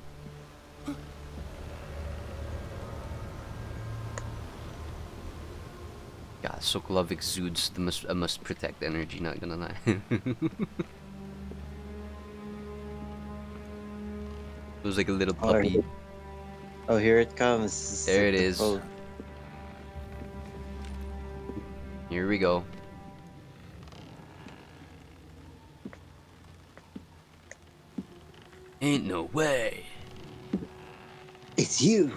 God, Sokolov exudes the must protect energy, not gonna lie. It was like a little puppy. Oh, here it comes. There it The is. boat. Here we go. Ain't no way. It's you.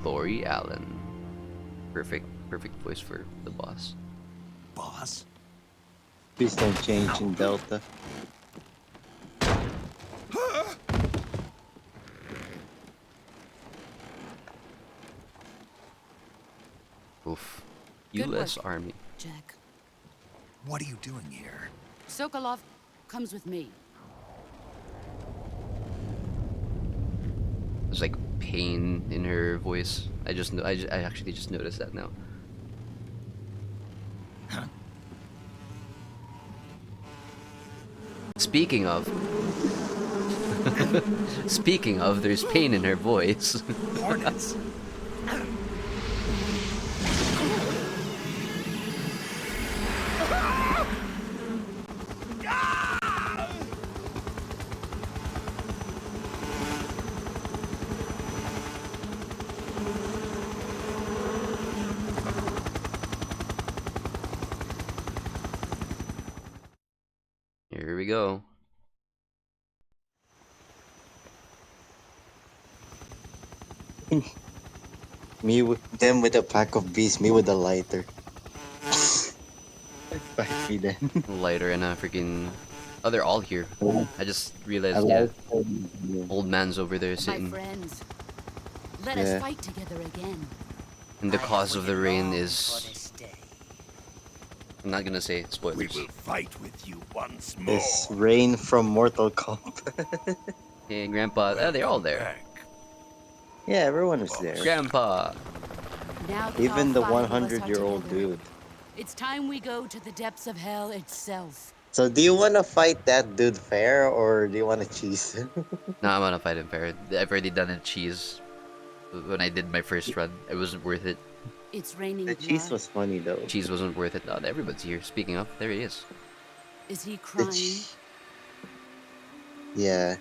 Lori Allen. Perfect voice for the boss. Boss? Please don't change in Delta. Oof. Good U.S. work, Army. Jack. What are you doing here? Sokolov comes with me. There's like pain in her voice. I actually just noticed that now. Huh? Speaking of, there's pain in her voice. Hornets. Here we go. Them with a pack of bees, me with a lighter. Fight me then. Lighter and a freaking. Oh, they're all here. I just realized, I yeah. like them. Old man's over there My sitting. friends, let Yeah. us fight together again. And the cause of the rain is. I'm not gonna say spoilers. We will fight with you once more. It's Rain from Mortal Kombat. Hey, Grandpa. Oh, they're all there. Back. Yeah, everyone was there. Grandpa. Now that Even all the 5 of us are 100-year-old together, dude. it's time we go to the depths of hell itself. So do you want to fight that dude fair or do you want to cheese him? No, I'm gonna fight him fair. I've already done it cheese. When I did my first run, it wasn't worth it. It's raining The blood. cheese was funny though. Cheese wasn't worth it. No, everybody's here. Speaking of, there he is. Is he The crying? Yeah.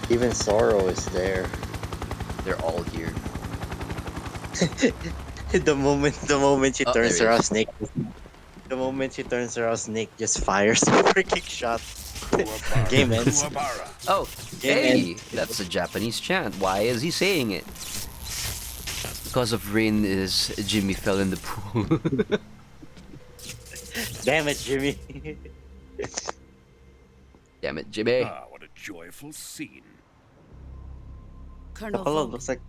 Even Sorrow is there. They're all here. the moment she Oh, turns there he around, is. Snake. The moment she turns around, Snake just fires a freaking shot. Game ends. Oh, Game hey, that's a Japanese chant. Why is he saying it? Because of rain is Jimmy fell in the pool. Damn it, Jimmy. Damn it, Jimmy. Ah, what a joyful scene. Colonel Sokolov Volk, looks like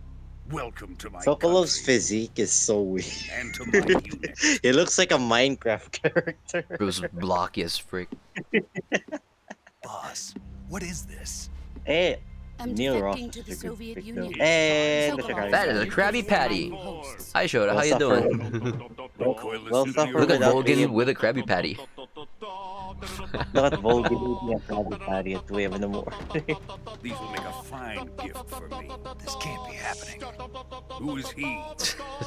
Welcome to my Sokolov's country physique is so weird. and to my unit. He looks like a Minecraft character. It was blocky as frick. Boss, what is this? Hey, am Neil Ross defecting is to a the good Soviet pick, though. Union. And the Sokolov That is Krabby a Patty. Krabby Patty. hosts. Hi, Shota. How We'll you suffer. doing? We'll suffer Look at without being Volgan able. with a Krabby Patty. Look at Volgan eating a Krabby Patty at 2 a.m. in the morning. These will make a fine gift for me. This can't be happening. Who is he?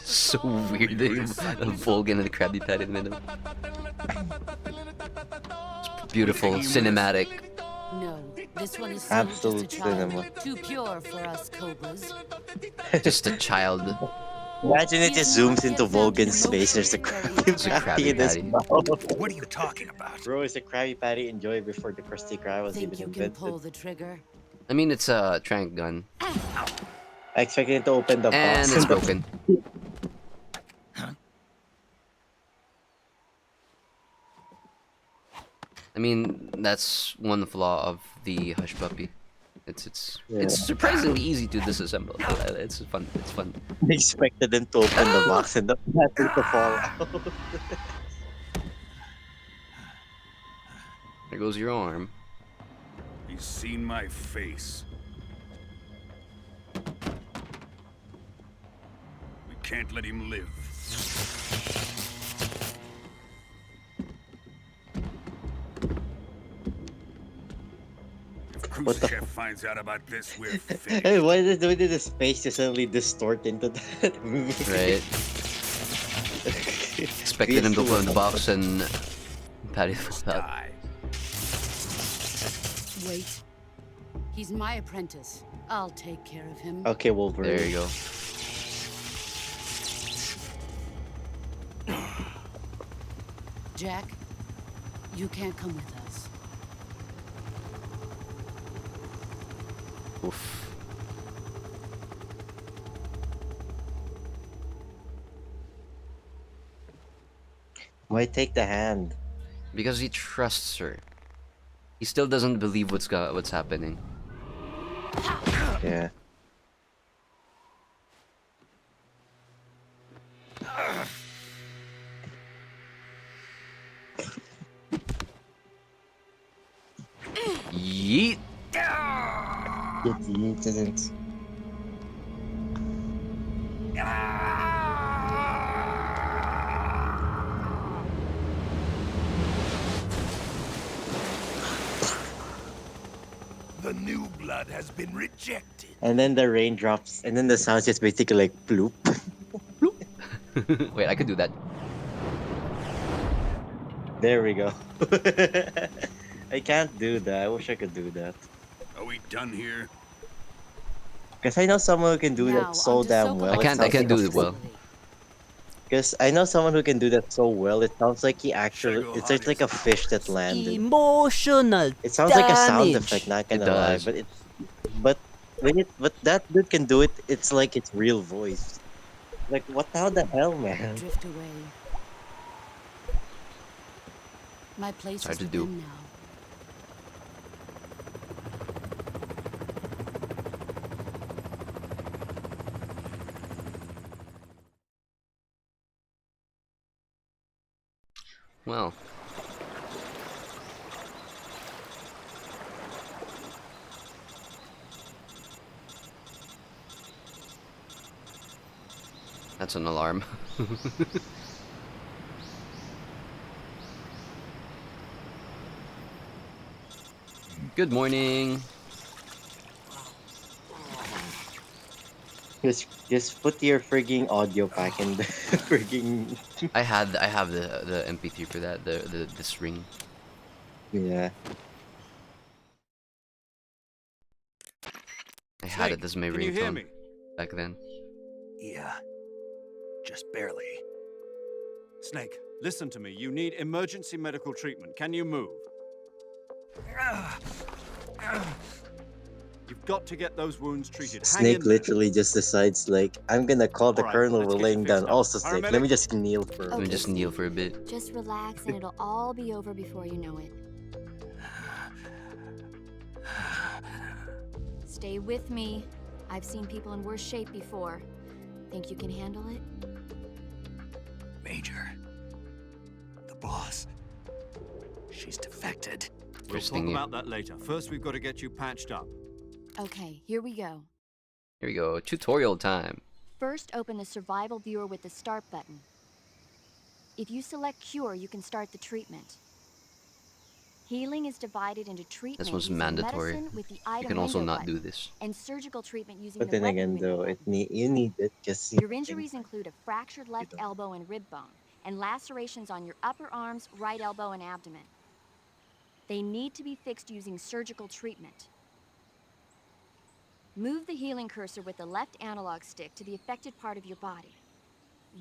So weird. Volgan and a Krabby Patty in the middle. It's beautiful, cinematic. No, this one is still just a Absolute child. cinema. Too pure for us cobras. Just a child. Imagine it just zooms into Volgan's face. There's a It's a Krabby Patty Krabby in his Patty. mouth. What are you talking about? Bro, it's a Krabby Patty enjoyed before the Krusty Krab was Think even you can invented. pull the trigger? I mean, it's a trank gun. I expected it to open the box. And it's broken. I mean, that's one flaw of the Hush Puppy. It's surprisingly easy to disassemble. It's fun. It's fun. I expected them to open the box and the battery to fall out. There goes your arm. He's seen my face. We can't let him live. If What the Khrushchev finds out about this, we're finished. Hey, why did his face just suddenly distort into that? Right. Expected him to open the box and Patty fell out. Die. Wait. He's my apprentice. I'll take care of him. Okay, Wolverine. There you go. Jack, you can't come with us. Oof. Why take the hand? Because he trusts her. He still doesn't believe what's happening. Yeah. Yeet. It didn't. The new blood has been rejected. And then the raindrops, and then the sound's just basically like bloop. Wait, I could do that. There we go. I can't do that. I wish I could do that. Are we done here? Because I know someone who can do Now, that so onto damn well. I can't do it well. Because I know someone who can do that so well. It sounds like he actually. It's just like a fish that landed. Emotional It sounds like a sound damage. effect. Not It gonna lie, does. but it's but that dude can do it. It's like its real voice. Like what the hell, man? Drift away. My place Hard is to with do. him now. Well. That's an alarm. Good morning. Just put your frigging audio pack in the frigging. I have the MP3 for that, the string. Yeah. I had Snake, it as my can you hear ringtone me? back then. Yeah. Just barely. Snake, listen to me. You need emergency medical treatment. Can you move? You've got to get those wounds treated. Hang Snake in there. literally just decides like I'm gonna call the Alright, colonel. let's We're get you laying fixed down. up. Also, Snake, let me Paramedic? just kneel for a Let me bit. just kneel for a bit. Just relax and it'll all be over before you know it. Stay with me. I've seen people in worse shape before. Think you can handle it? Major. The boss. She's defected. We'll talk Interesting. about that later. First, we've got to get you patched up. Okay, here we go. Here we go. Tutorial time. First, open the survival viewer with the start button. If you select cure, you can start the treatment. Healing is divided into This treatment one's using mandatory. medicine with the You item can also window not do button, this. and surgical treatment using But the then weapon again, window though, button. you need it because Your injuries include a fractured left elbow and rib bone, and lacerations on your upper arms, right elbow, and abdomen. They need to be fixed using surgical treatment. Move the healing cursor with the left analog stick to the affected part of your body.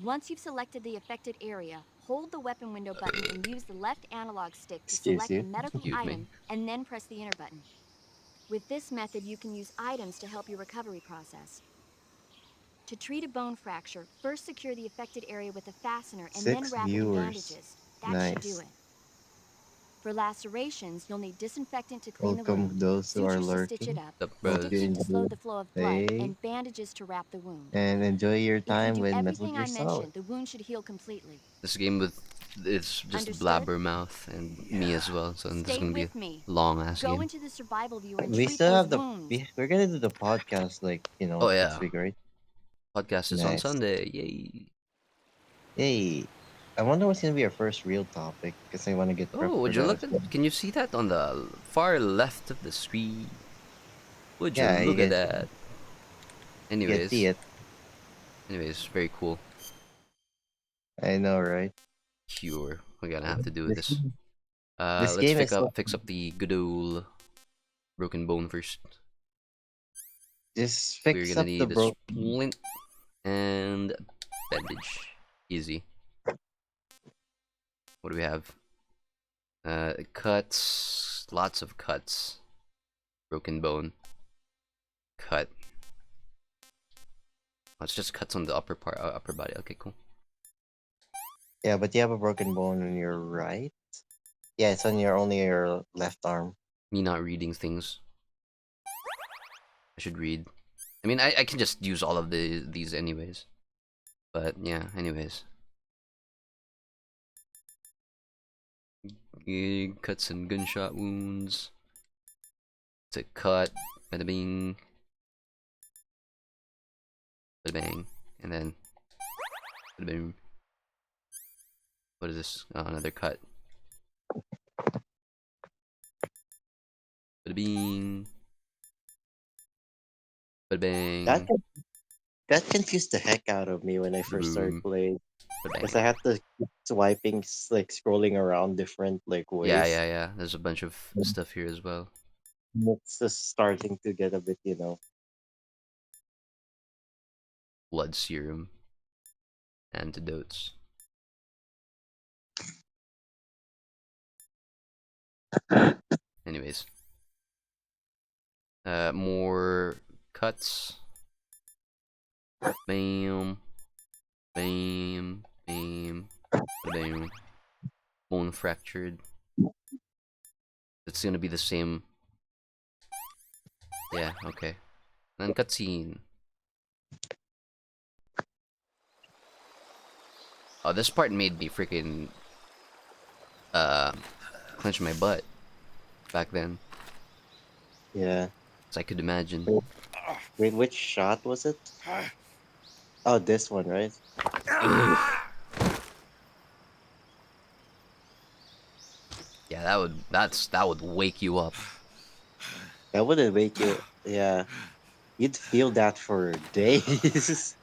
Once you've selected the affected area, hold the weapon window button and use the left analog stick to Excuse select you. the medical Excuse me. item and then press the enter button. With this method, you can use items to help your recovery process. To treat a bone fracture, first secure the affected area with a fastener and then 6 wrap it in viewers. bandages. That should do Nice. it. For lacerations, you'll need disinfectant to clean the Welcome wound, those who are sutures to stitch it lurking. up, Sup, Hope you bros? stitches to slow enjoy the flow of blood, play and bandages to wrap the wound. and enjoy your If you time do with Metal everything Gear I Solid. mentioned, the wound should heal completely. This game with it's just Understood? blabbermouth and me as well, so this is Stay gonna be a with me. long ass Go game. into the survival viewer and We treat still those have wounds. we're gonna do the podcast like Oh next yeah, week, right? podcast is on Nice. Sunday. Yay! Hey, I wonder what's gonna be our first real topic because I want to get prepped Oh, for would you that look as at? well. Can you see that on the far left of the screen? Would you Yeah, look at that? you can see Anyways, it. very cool. I know, right? Cure. We're gonna have to do This this. this Let's game is like, fix up the good old broken bone first. just We're fix gonna up the need a broken. splint and bandage. Easy. What do we have? Cuts. Lots of cuts. Broken bone. Cut. Oh, it's just cuts on the upper part, upper body. Okay, cool. Yeah, but you have a broken bone on your right. Yeah, it's on only your left arm. Me not reading things. I should read. I mean, I can just use all of these anyways. But yeah, anyways. Cuts and gunshot wounds. It's a cut. Bada bing. Bada bang. And then. Bada bing. What is this? Oh, another cut. Bada bing. Bada bang. That confused the heck out of me when I first started Boom. playing. Bada Because bang. I had to keep swiping, like scrolling around different like Yeah, ways. yeah, yeah. There's a bunch of stuff here as well. It's just starting to get a bit, Blood serum. Antidotes. Anyways. More cuts. Bam. Bam. Bam. Bam. Bone fractured. It's gonna be the same. Yeah, okay. And then cutscene. Oh, this part made me freaking clench my butt back then. Yeah. As I could imagine. Wait, which shot was it? Oh, this one, right? Yeah, that would wake you up. That wouldn't make you. Yeah, you'd feel that for days.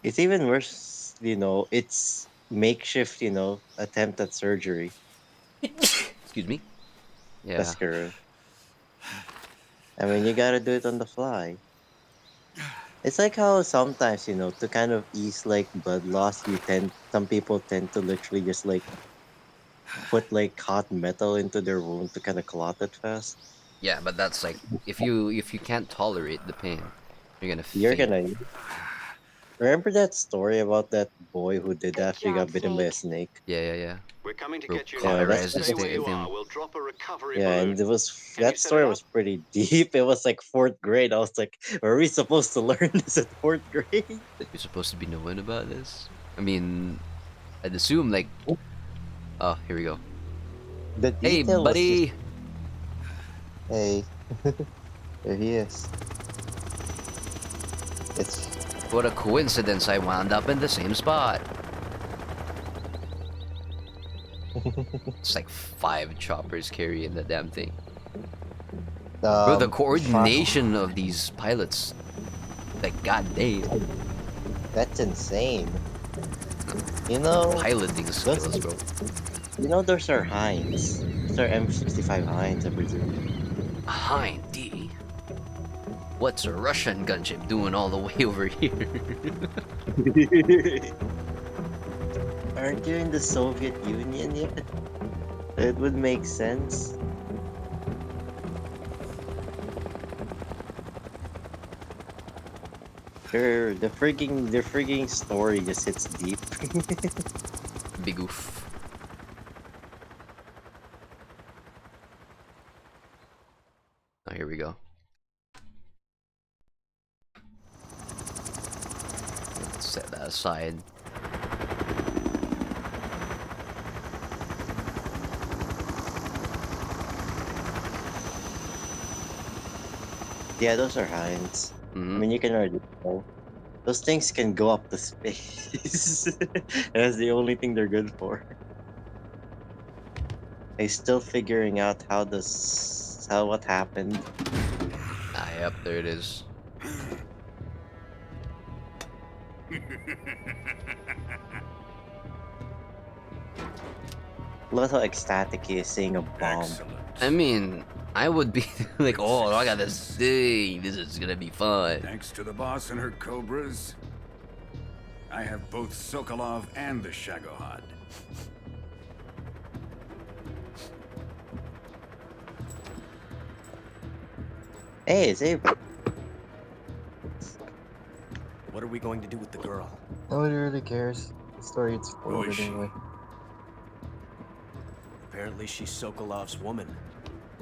It's even worse, It's makeshift, attempt at surgery. Excuse me. That's Yeah. correct. I mean, you gotta do it on the fly. It's like how sometimes, to kind of ease like blood loss, some people tend to literally just like put like hot metal into their wound to kind of clot it fast. Yeah, but that's like if you can't tolerate the pain, you're gonna You're faint. gonna remember that story about that boy who did Good that? He job, got bitten by a Snake. snake. Yeah, yeah, yeah. We're coming to Bro, get you Yeah, now. that's Stay cauterizes where you him. are. We'll drop a recovery yeah, and balloon. Can you that set it story up? was pretty deep. It was like fourth grade. I was like, are we supposed to learn this at fourth grade? You're supposed to be knowing about this. I mean, I'd assume like, oh, here we go. The Hey, detail was just buddy. Hey, there he is. It's What a coincidence! I wound up in the same spot. It's like 5 choppers carrying the damn thing. Bro, the far. coordination of these pilots, like goddamn. That's insane. You know, Piloting those, skills, bro. you know, those are Heinz. Those are M65 Heinz, I presume. Hindy. What's a Russian gunship doing all the way over here? Aren't you in the Soviet Union yet? It would make sense. Sure, the frigging story just hits deep. Big oof. Oh, here we go. Let's set that aside. Yeah, those are Heinz. I mean, you can already tell. Those things can go up to space. That's the only thing they're good for. I'm still figuring out how what happened. Ah, yep, there it is. Look how ecstatic he is seeing a bomb. I mean, I would be like, oh, I got this thing. This is gonna be fun. Thanks to the boss and her cobras, I have both Sokolov and the Shagohod. Hey, it's Abe. What are we going to do with the girl? Nobody really cares. The story it's forward anyway. Apparently she's Sokolov's woman.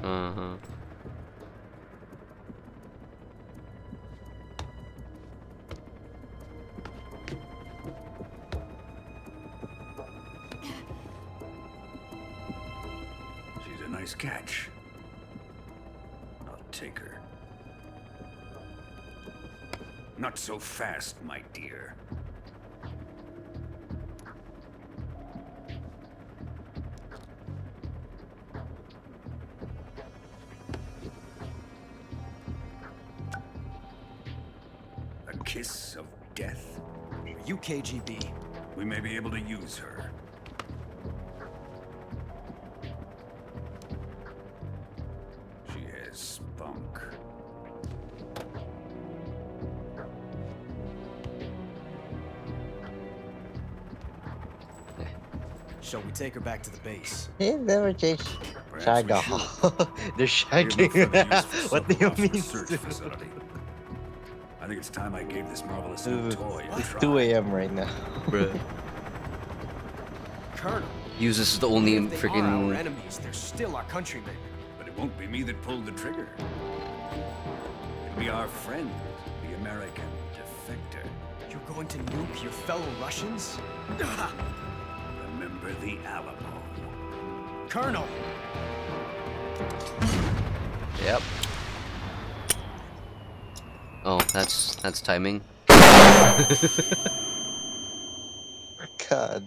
Uh-huh. She's a nice catch. I'll take her. Not so fast, my dear. A kiss of death? Are you KGB? We may be able to use her. She has spunk. Shall we take her back to the base? He never changed. Perhaps we Shagga. They're We have no further use shagging. for What do you Sokolov's mean? research facility. I think it's time I gave this marvelous new toy a It's try. 2 a.m. right now. Bruh. Colonel. Uses the only Even if they are our freaking. enemies, they're still our countrymen. But it won't be me that pulled the trigger. It'll be our friend, the American defector. You're going to nuke your fellow Russians? Remember the Alamo. Colonel! Yep. Oh, that's timing. God.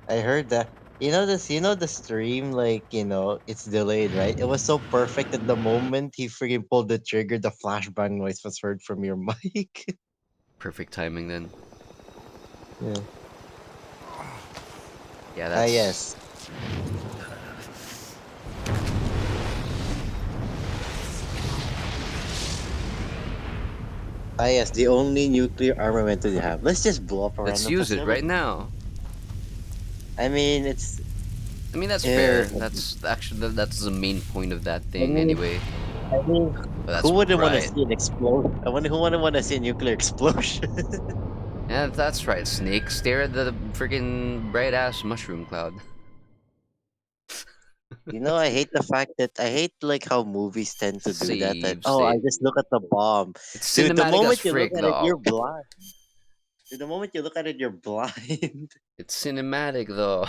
I heard that. You know this. You know the stream. Like it's delayed, right? It was so perfect that the moment he freaking pulled the trigger, the flashbang noise was heard from your mic. Perfect timing then. Yeah. Yeah, Ah, that's. yes. Ah, yes. The only nuclear armament we have. Let's just blow up a Let's random use it right facility. now. I mean, that's fair. That's actually that's the main point of that I thing mean, anyway. I mean, But that's who wouldn't want to right. see an explosion? I wonder who wouldn't want to see a nuclear explosion. Yeah, that's right. Snake, stare at the freaking bright ass mushroom cloud. I hate the fact that I hate like how movies tend to do that. That Save, oh, I save. just look at the bomb, It's dude. The cinematic as moment you look frick, at it, though. you're blind. Dude, the moment you look at it, you're blind. It's cinematic, though.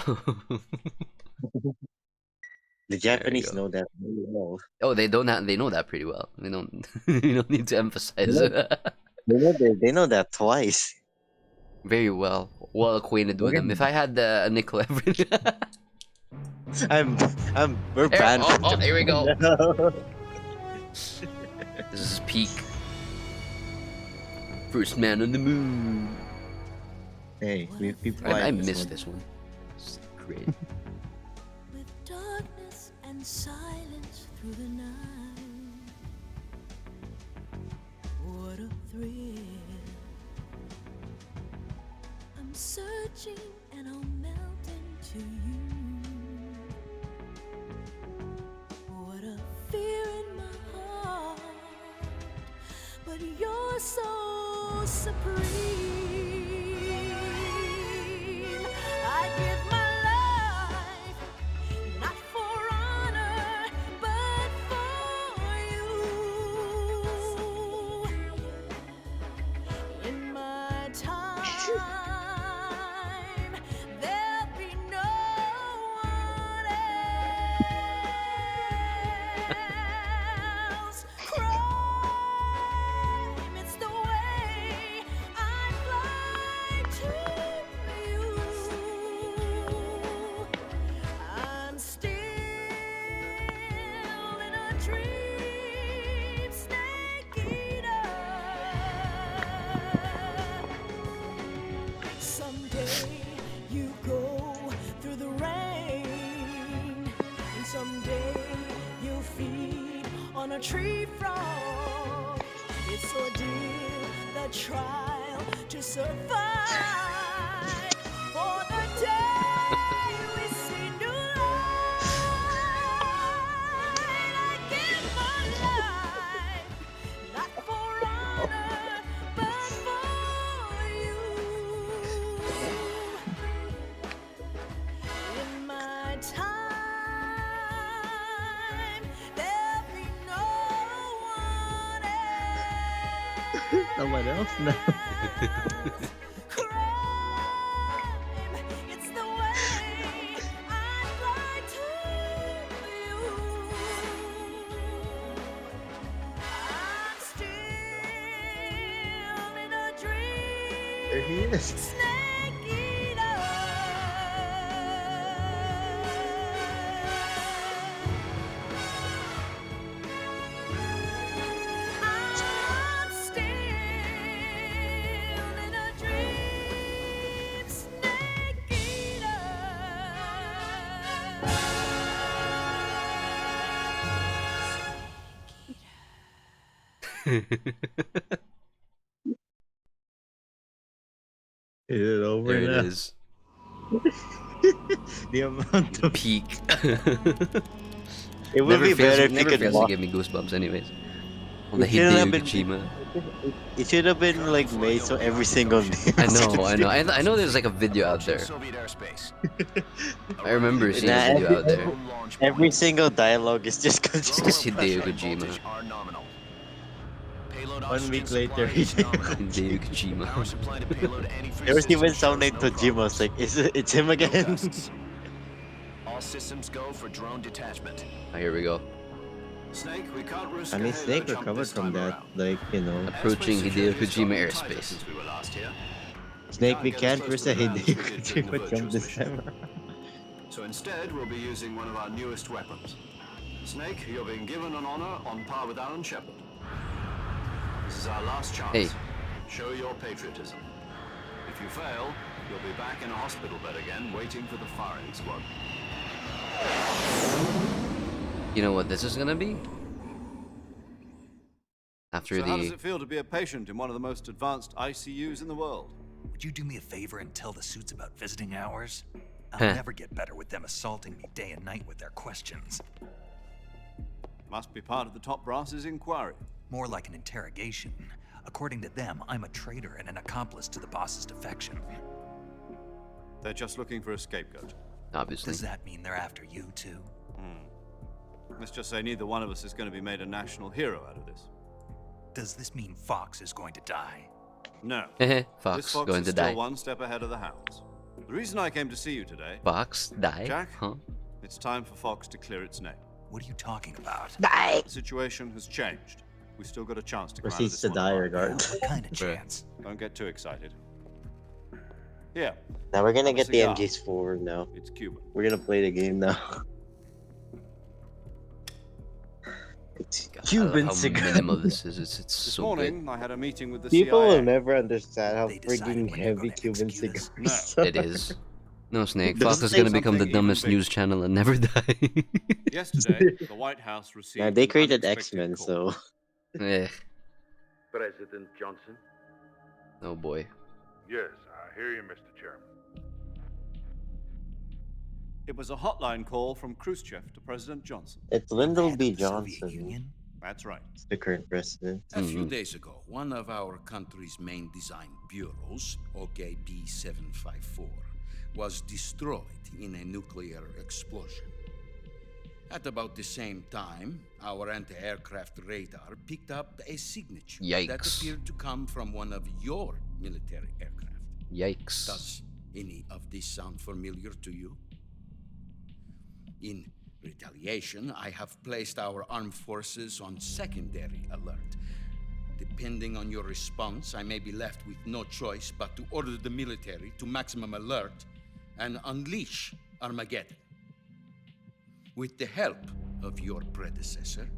The There you Japanese go. know that very well. Oh, they don't have. They know that pretty well. They don't. You don't need to emphasize They it. know, they know that twice. Very well acquainted with Look at them. If I had a nickel every. I'm we're Here, banned from oh, here we Japan go. now. This is peak. First man on the moon. Hey, we I flying this missed one. this one. It's great. With darkness and silence through the night. What a thrill. I'm searching and I'll melt into you. What a fear in my heart. But you're so supreme. I give my life, not for honor, but for you. In my time, there'll be no one else. Crime, it's the way I fly to you. I'm still in a dream, snake eater. Someday you go through the rain, and someday you'll feed on a tree frog. It's ordeal, the trial to survive. For the day we see new light, I give my life, not for honor, but for you. In my time, there'll be no one else. Someone else now. It's the way I fly to you. I'm still in a dream. There he is. Snake eater. I'm still in a dream. Snake eater. Is it over There it now? is. The amount of Peak. it would be better if you never could fails to walk. give me goosebumps, anyways. On the It shouldn't have Hideo been. Kojima. It should have been like made so every single name. I know. I know. There's like a video out there. Soviet airspace. I remember seeing a Nah, video out there. every single dialogue is just It's just Hideo Kojima. Are nominal. Payload 1 week oxygen later. supply is nominal. Hideo Kojima. Power supply to payload antifreeze There was even systems some shows named no Kojima. It's like, it's him No again. tests. All systems go for drone detachment. Oh, here we go. Snake, we can't risk I a mean, halo Snake jump recovered this from time that. around. Like, you know, Approaching Airspace Hideo security has Kojima gotten tighter airspace. since we were last here. Snake, we Can't get as can't close risk to a the ground as Hideo we did during the Kojima jump virtuous this mission. time around. So instead, we'll be using one of our newest weapons. Snake, you're being given an honor on par with Alan Shepard. This is our last chance. Hey. Show your patriotism. If you fail, you'll be back in a hospital bed again, waiting for the firing squad. You know what this is gonna be? After So how does the it feel to be a patient in one of the most advanced ICUs in the world? Would you do me a favor and tell the suits about visiting hours? I'll Huh. never get better with them assaulting me day and night with their questions. Must be part of the top brass's inquiry. More like an interrogation. According to them, I'm a traitor and an accomplice to the boss's defection. They're just looking for a scapegoat. obviously. Does that mean they're after you too? Let's just say neither one of us is going to be made a national hero out of this. Does this mean Fox is going to die? No. Fox This Fox going is to still die. one step ahead of the hounds. The reason I came to see you today, Fox die? Jack, Huh? It's time for Fox to clear its name. What are you talking about? Die! The situation has changed. We've still got a chance to come out of Proceeds this to one die alive. regardless. What kind of chance? Don't get too excited. Here, Now we're gonna have a get the cigar. MGs4 now. It's Cuban. We're gonna play the game now. It's God, I love Cuban how cigar. minimal this is. It's This so morning, good. I had a meeting with the People will CIA. never understand how They decided frigging when you're heavy gonna Cuban execute us? cigars No. are. It is. No, Snake. Those Fox is things- gonna become the Something even dumbest bigger. news channel and never die. Yesterday, the White House received Nah, they an created unexpected X-Men, call. so Eh. President Johnson? Oh boy. Yes, I hear you, Mr. Chairman. It was a hotline call from Khrushchev to President Johnson. it's Lyndon B. Johnson. Union? That's right. It's the current president. A few Mhm. days ago, one of our country's main design bureaus, OKB 754, was destroyed in a nuclear explosion. At about the same time, our anti-aircraft radar picked up a signature that Yikes. appeared to come from one of your military aircraft. Yikes. Does any of this sound familiar to you? In retaliation, I have placed our armed forces on secondary alert. Depending on your response, I may be left with no choice but to order the military to maximum alert and unleash Armageddon. With the help of your predecessor,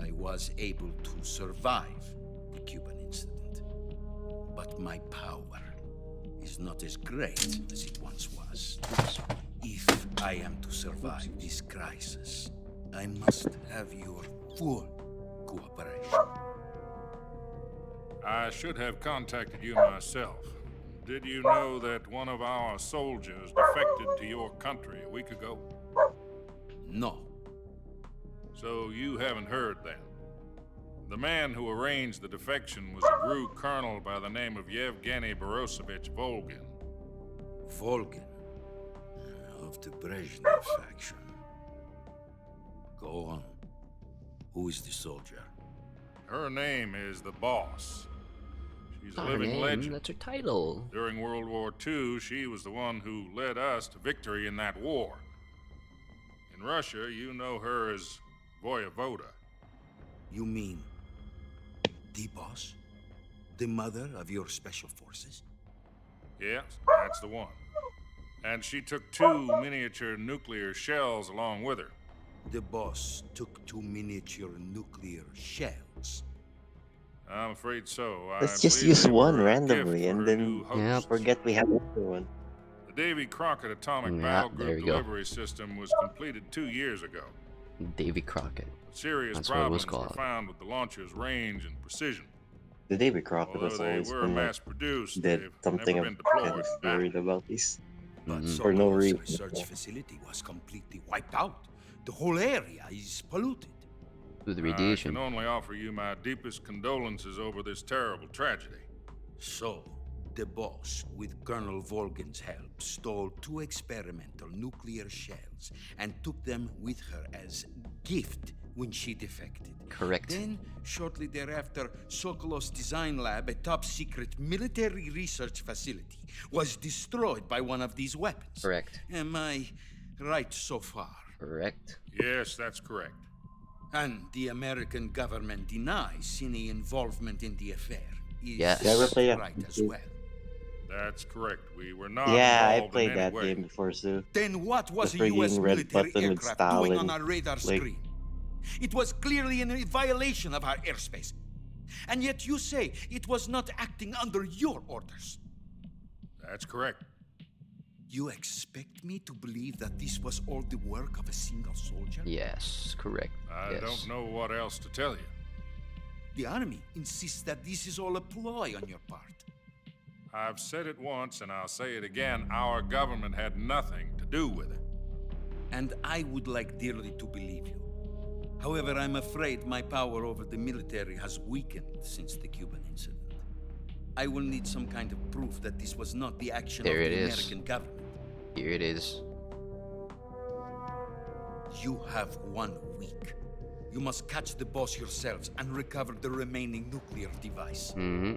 I was able to survive the Cuban incident. But my power is not as great as it once was. If I am to survive this crisis, I must have your full cooperation. I should have contacted you myself. Did you know that one of our soldiers defected to your country a week ago? No. So you haven't heard then. The man who arranged the defection was a GRU colonel by the name of Yevgeny Borosovich Volgin. Volgin, of the Brezhnev faction. Go on. Who is the soldier? Her name is the Boss. She's a Not her living name, legend. that's her title. During World War II, she was the one who led us to victory in that war. In Russia, you know her as Voyevoda. You mean the boss? The mother of your special forces? Yes, that's the one. And she took 2 miniature nuclear shells along with her. The boss took 2 miniature nuclear shells. I'm afraid so. Let's I just believe use they one were a randomly gift for and her then new hosts. forget we have another one. The Davy Crockett Atomic Yeah, Battle there Group we go. delivery system was completed 2 years ago. Davy Crockett. Serious That's what it was problems were called. found with the launcher's range and precision. The David Crockett Although has they always were been like mass-produced, did they've something never I'm been kind deployed of in battle. worried about these. But For no Sokolow's reason. research facility was completely wiped out. The whole area is polluted. Through the I radiation. can only offer you my deepest condolences over this terrible tragedy. So, the boss, with Colonel Volgin's help, stole 2 experimental nuclear shells and took them with her as gift when she defected. Correct. Then, shortly thereafter, Sokolov's design lab, a top-secret military research facility, was destroyed by one of these weapons. Correct. Am I right so far? Correct. Yes, that's correct. And the American government denies any involvement in the affair. Is Yes. Did I ever play right that? as well. That's correct. We were not Yeah, I involved played in any that way. game before, Sue. Then what was The a U.S. frigging red military button with aircraft doing on Stalin, our radar like- screen? It was clearly in a violation of our airspace. And yet you say it was not acting under your orders. That's correct. You expect me to believe that this was all the work of a single soldier? Yes, correct. I yes. don't know what else to tell you. The army insists that this is all a ploy on your part. I've said it once and I'll say it again. Our government had nothing to do with it. And I would like dearly to believe you. However, I'm afraid my power over the military has weakened since the Cuban incident. I will need some kind of proof that this was not the action There of it the is. American government. Here it is. You have 1 week. You must catch the boss yourselves and recover the remaining nuclear device. Mm-hmm.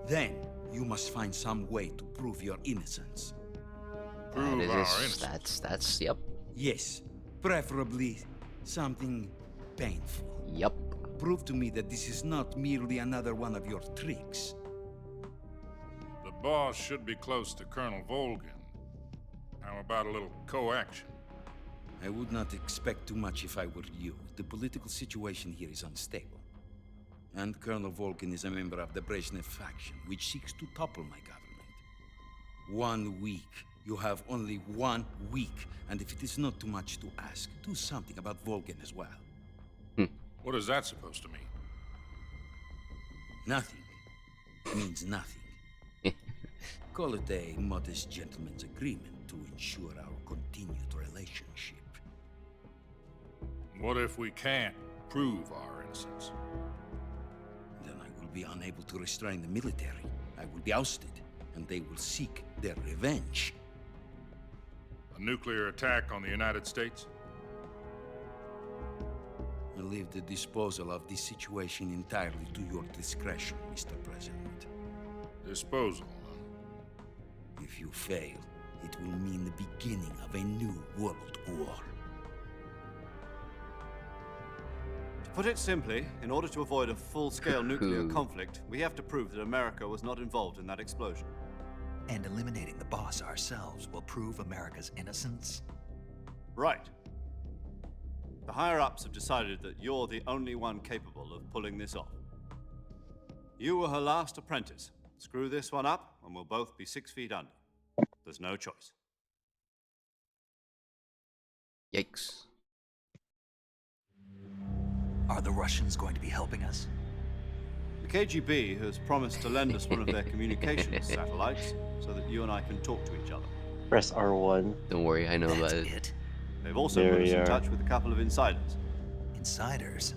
Then, you must find some way to prove your innocence. That Prove is our it. innocence. That's yep. Yes, preferably something painful. Yup. Prove to me that this is not merely another one of your tricks. The boss should be close to Colonel Volgin. How about a little co-action? I would not expect too much if I were you. The political situation here is unstable. And Colonel Volgin is a member of the Brezhnev faction, which seeks to topple my government. 1 week. You have only 1 week. And if it is not too much to ask, do something about Volgin as well. What is that supposed to mean? Nothing. Means nothing. Call it a modest gentleman's agreement to ensure our continued relationship. What if we can't prove our innocence? Then I will be unable to restrain the military. I will be ousted, and they will seek their revenge. A nuclear attack on the United States? I leave the disposal of this situation entirely to your discretion, Mr. President. Disposal, If you fail, it will mean the beginning of a new world war. To put it simply, in order to avoid a full-scale nuclear conflict, we have to prove that America was not involved in that explosion. And eliminating the boss ourselves will prove America's innocence? Right. The higher-ups have decided that you're the only one capable of pulling this off. You were her last apprentice. Screw this one up, and we'll both be 6 feet under. There's no choice. Yikes. Are the Russians going to be helping us? The KGB has promised to lend us one of their communications satellites so that you and I can talk to each other. Press R1. Don't worry, I know about it. They've also put us in touch with a couple of insiders. Insiders?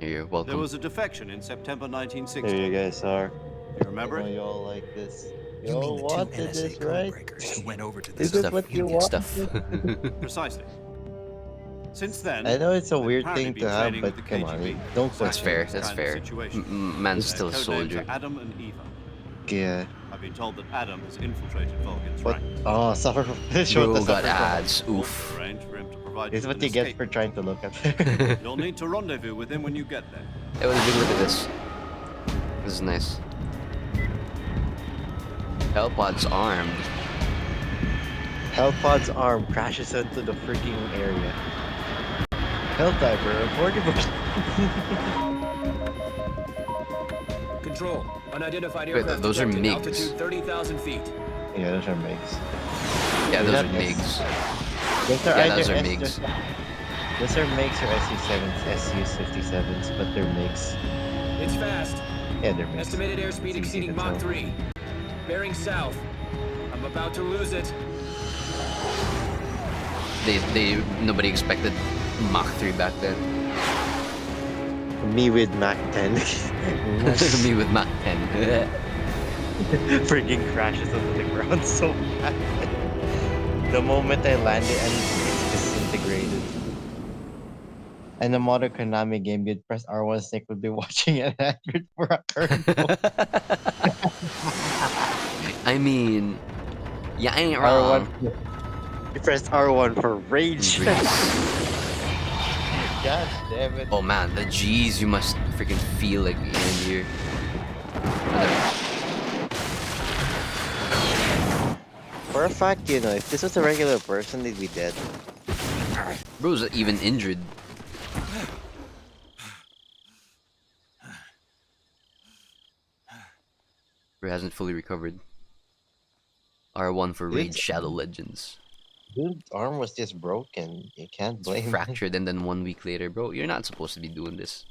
You're welcome. There was a defection in September 1960. There you guys are. You remember I know it? you all like this. You You mean all the wanted two NSA this, right? codebreakers who went over to Is this this what you Good want? stuff. Precisely. Since then, I know it's a they've weird apparently thing been to have, training but with the come on, KGB. don't That's push fair, it. that's Kind of fair. situation. Man's Their still a codenames soldier. are Adam and Eva. Yeah. I've been told that Adam has infiltrated Volgin's What? ranks. Oh, suffer. Bro got ads. Also Oof. arranged for him to provide This is you what with you an get escape for route. trying to look at. You'll need to rendezvous with him when you get there. Hey, what a big look at this. This is nice. Hellpod's armed. Hellpod's arm crashes into the freaking area. Helldiver, Control. Unidentified Wait, aircraft those are detected. MiGs. Altitude 30,000 feet. Yeah, those are MiGs. Yeah, We those are have MiGs. Those are Yeah, either those are S- MiGs. Those are MiGs or SU-7s, SU-57s, but they're MiGs. It's fast. Yeah, they're MiGs. Estimated airspeed It's easy exceeding to Mach tell. 3. Bearing south. I'm about to lose it. Nobody expected Mach 3 back then. Me with Mach 10. Me with Mach 10. Freaking crashes onto the ground so bad. The moment I landed and it's disintegrated. In a modern Konami game, you'd press R1 stick would be watching an advert for a kernel. I mean, yeah, I ain't wrong. R1. You pressed R1 for rage. God damn it. Oh man, the G's you must freaking feel like in here. For a fact, you know, if this was a regular person, they'd be dead. Bro's even injured. Bro hasn't fully recovered. R1 for Raid Shadow Legends. Dude's arm was just broken. You can't blame him. Fractured and then 1 week later, bro, you're not supposed to be doing this.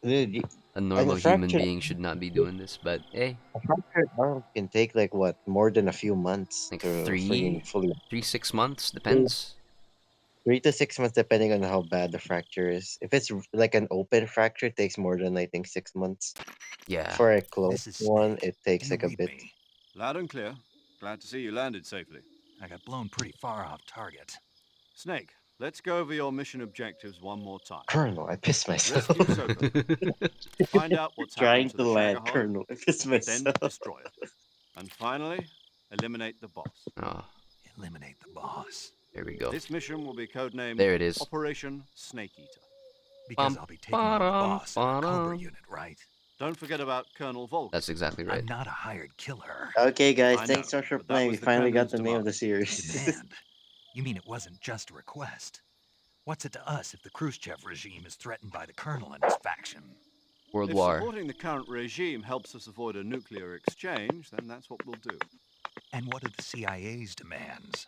Dude, A normal a human fractured- being should not be doing this, but hey, A fractured arm can take like what, more than a few months like to three, freaking fully. 6 months, depends. 3 to 6 months, depending on how bad the fracture is. If it's like an open fracture, it takes more than I think 6 months. Yeah. For a closed This is one, Snake. it takes Do you like a read bit. me? Loud and clear. Glad to see you landed safely. I got blown pretty far off target. Snake, let's go over your mission objectives one more time. Colonel, I pissed myself. Rescue Soko. Find out what's Trying happened to to the land, Shagahol, Colonel. I pissed then myself. destroy it. And finally, eliminate the boss. Oh. Eliminate the boss. There we go. This mission will be codenamed There it is. Operation Snake Eater. Because I'll be taking on the boss of a Cobra unit, right? Don't forget about Colonel Volk. That's exactly right. I'm not a hired killer. Okay, guys, I thanks know, so much for but that playing. We was the finally got Kremlin's the name of the demand. series. Demand? You mean it wasn't just a request? What's it to us if the Khrushchev regime is threatened by the colonel and his faction? World If War. supporting the current regime helps us avoid a nuclear exchange, then that's what we'll do. And what are the CIA's demands?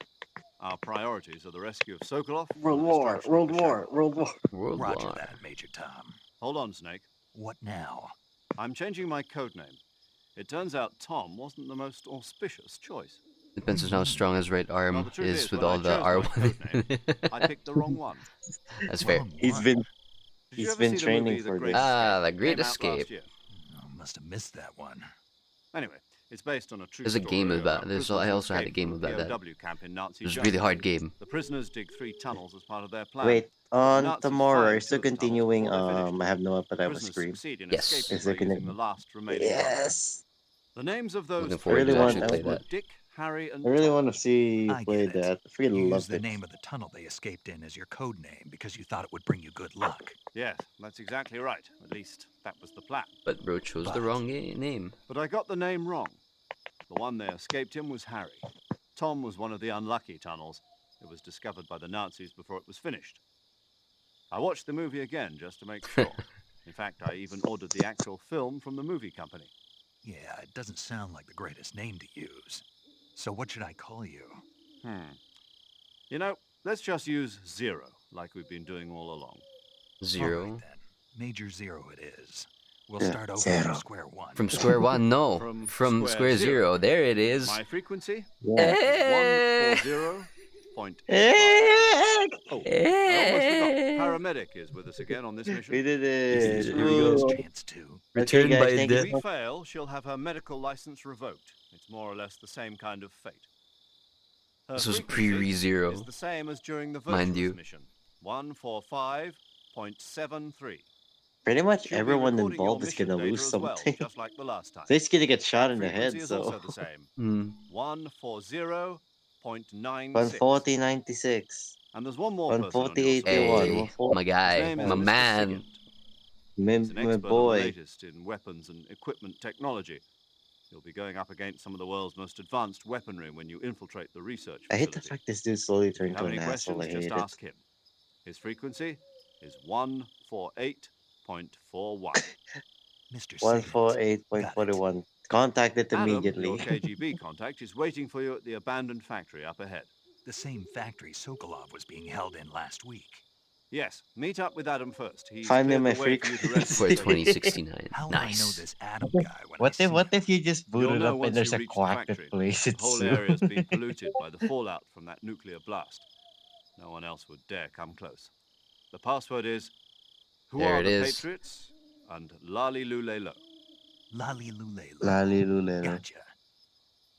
Our priorities are the rescue of Sokolov World and the War, destruction World of the War, Shadow. World War. World Roger War. that, Major Tom. Hold on, Snake. What now? I'm changing my codename. It turns out Tom wasn't the most auspicious choice. Depends on how strong his right Well, arm the truth is with when I all the chose my R1. codename, I picked the wrong one. That's fair. Wrong He's one. been Did you he's ever been see the training movie The for Great this. Ah, The Escape? Great Came out Escape. last year. Oh, must have missed that one. Anyway, it's based on a true There's a story game about about this. prisoners I who also had a escaped game from about that. POW camp in Nazi It was a Germany. really hard game. The prisoners dig 3 tunnels as part of their plan. Wait, The on Nazis tomorrow, fired are you 2 still of the tunnels continuing? before they finished. I have no The Padawa prisoners screen. succeed in Yes. escaping Is by there gonna using the be? last remaining tunnel. Yes. The names of those Looking 3 forward really to want- actually tunnels play were that. Dick, Harry, and I really Tom. want to see you I play get it. that. I really You used loved the it. name of the tunnel they escaped in as your code name because you thought it would bring you good luck. Yes, that's exactly right. At least, that was the plan. But bro chose the But- wrong name. But I got the name wrong. The one they escaped in was Harry. Tom was one of the unlucky tunnels. It was discovered by the Nazis before it was finished. I watched the movie again just to make sure. In fact, I even ordered the actual film from the movie company. Yeah, it doesn't sound like the greatest name to use. So what should I call you? You know, let's just use Zero, like we've been doing all along. Zero. All right, then. Major Zero it is. We'll Yeah, start over Zero. from square one. From square one, no. From square zero. There it is. My frequency? Yeah. Eh. 140.85. Egg! Oh, I almost forgot. Paramedic is with us again on this mission. We did Is it. this Here we go. Maria's Ooh. chance too? Returned guys, by thank you death. If we fail, she'll have her medical license revoked. It's more or less the same kind of fate. Her This was frequency pre-ReZero, is the same as during the mind Virtuous you. mission. 145.73. Pretty much She'll be everyone recording your involved is mission gonna data lose as well, something. just like the last time. So he's gonna get shot Her in the head, frequency is so also the same. 140.96. 140.96. And there's one more person on your 148.81. support. Hey, my His guy, name is my Mr. man. Sigint. He's an My expert on the boy. latest in weapons and equipment technology. You'll be going up against some of the world's most advanced weaponry when you infiltrate the research I hate the facility. fact this dude slowly If you turned have into any an asshole. questions, I just hate it. ask him. His frequency is 148.41. Mr. Sigint. Got it. 148.41. Contact it Adam, your immediately. KGB contact, is waiting for you at the abandoned factory up ahead. The same factory Sokolov was being held in last week. Yes, meet up with Adam first. He's Find me cleared my the way for you to frequency. rescue. For 2069. How will I know Nice. this Adam guy when I see him? What if you just boot You'll it know up and once there's you a reach the quack that factory. plays The it whole soon? area's been polluted by the fallout from that nuclear blast. No one else would dare come close. The password is Who There are it the is. Patriots? And Lali Lule Lo. Lali Lule. Lali Lulele. Gotcha.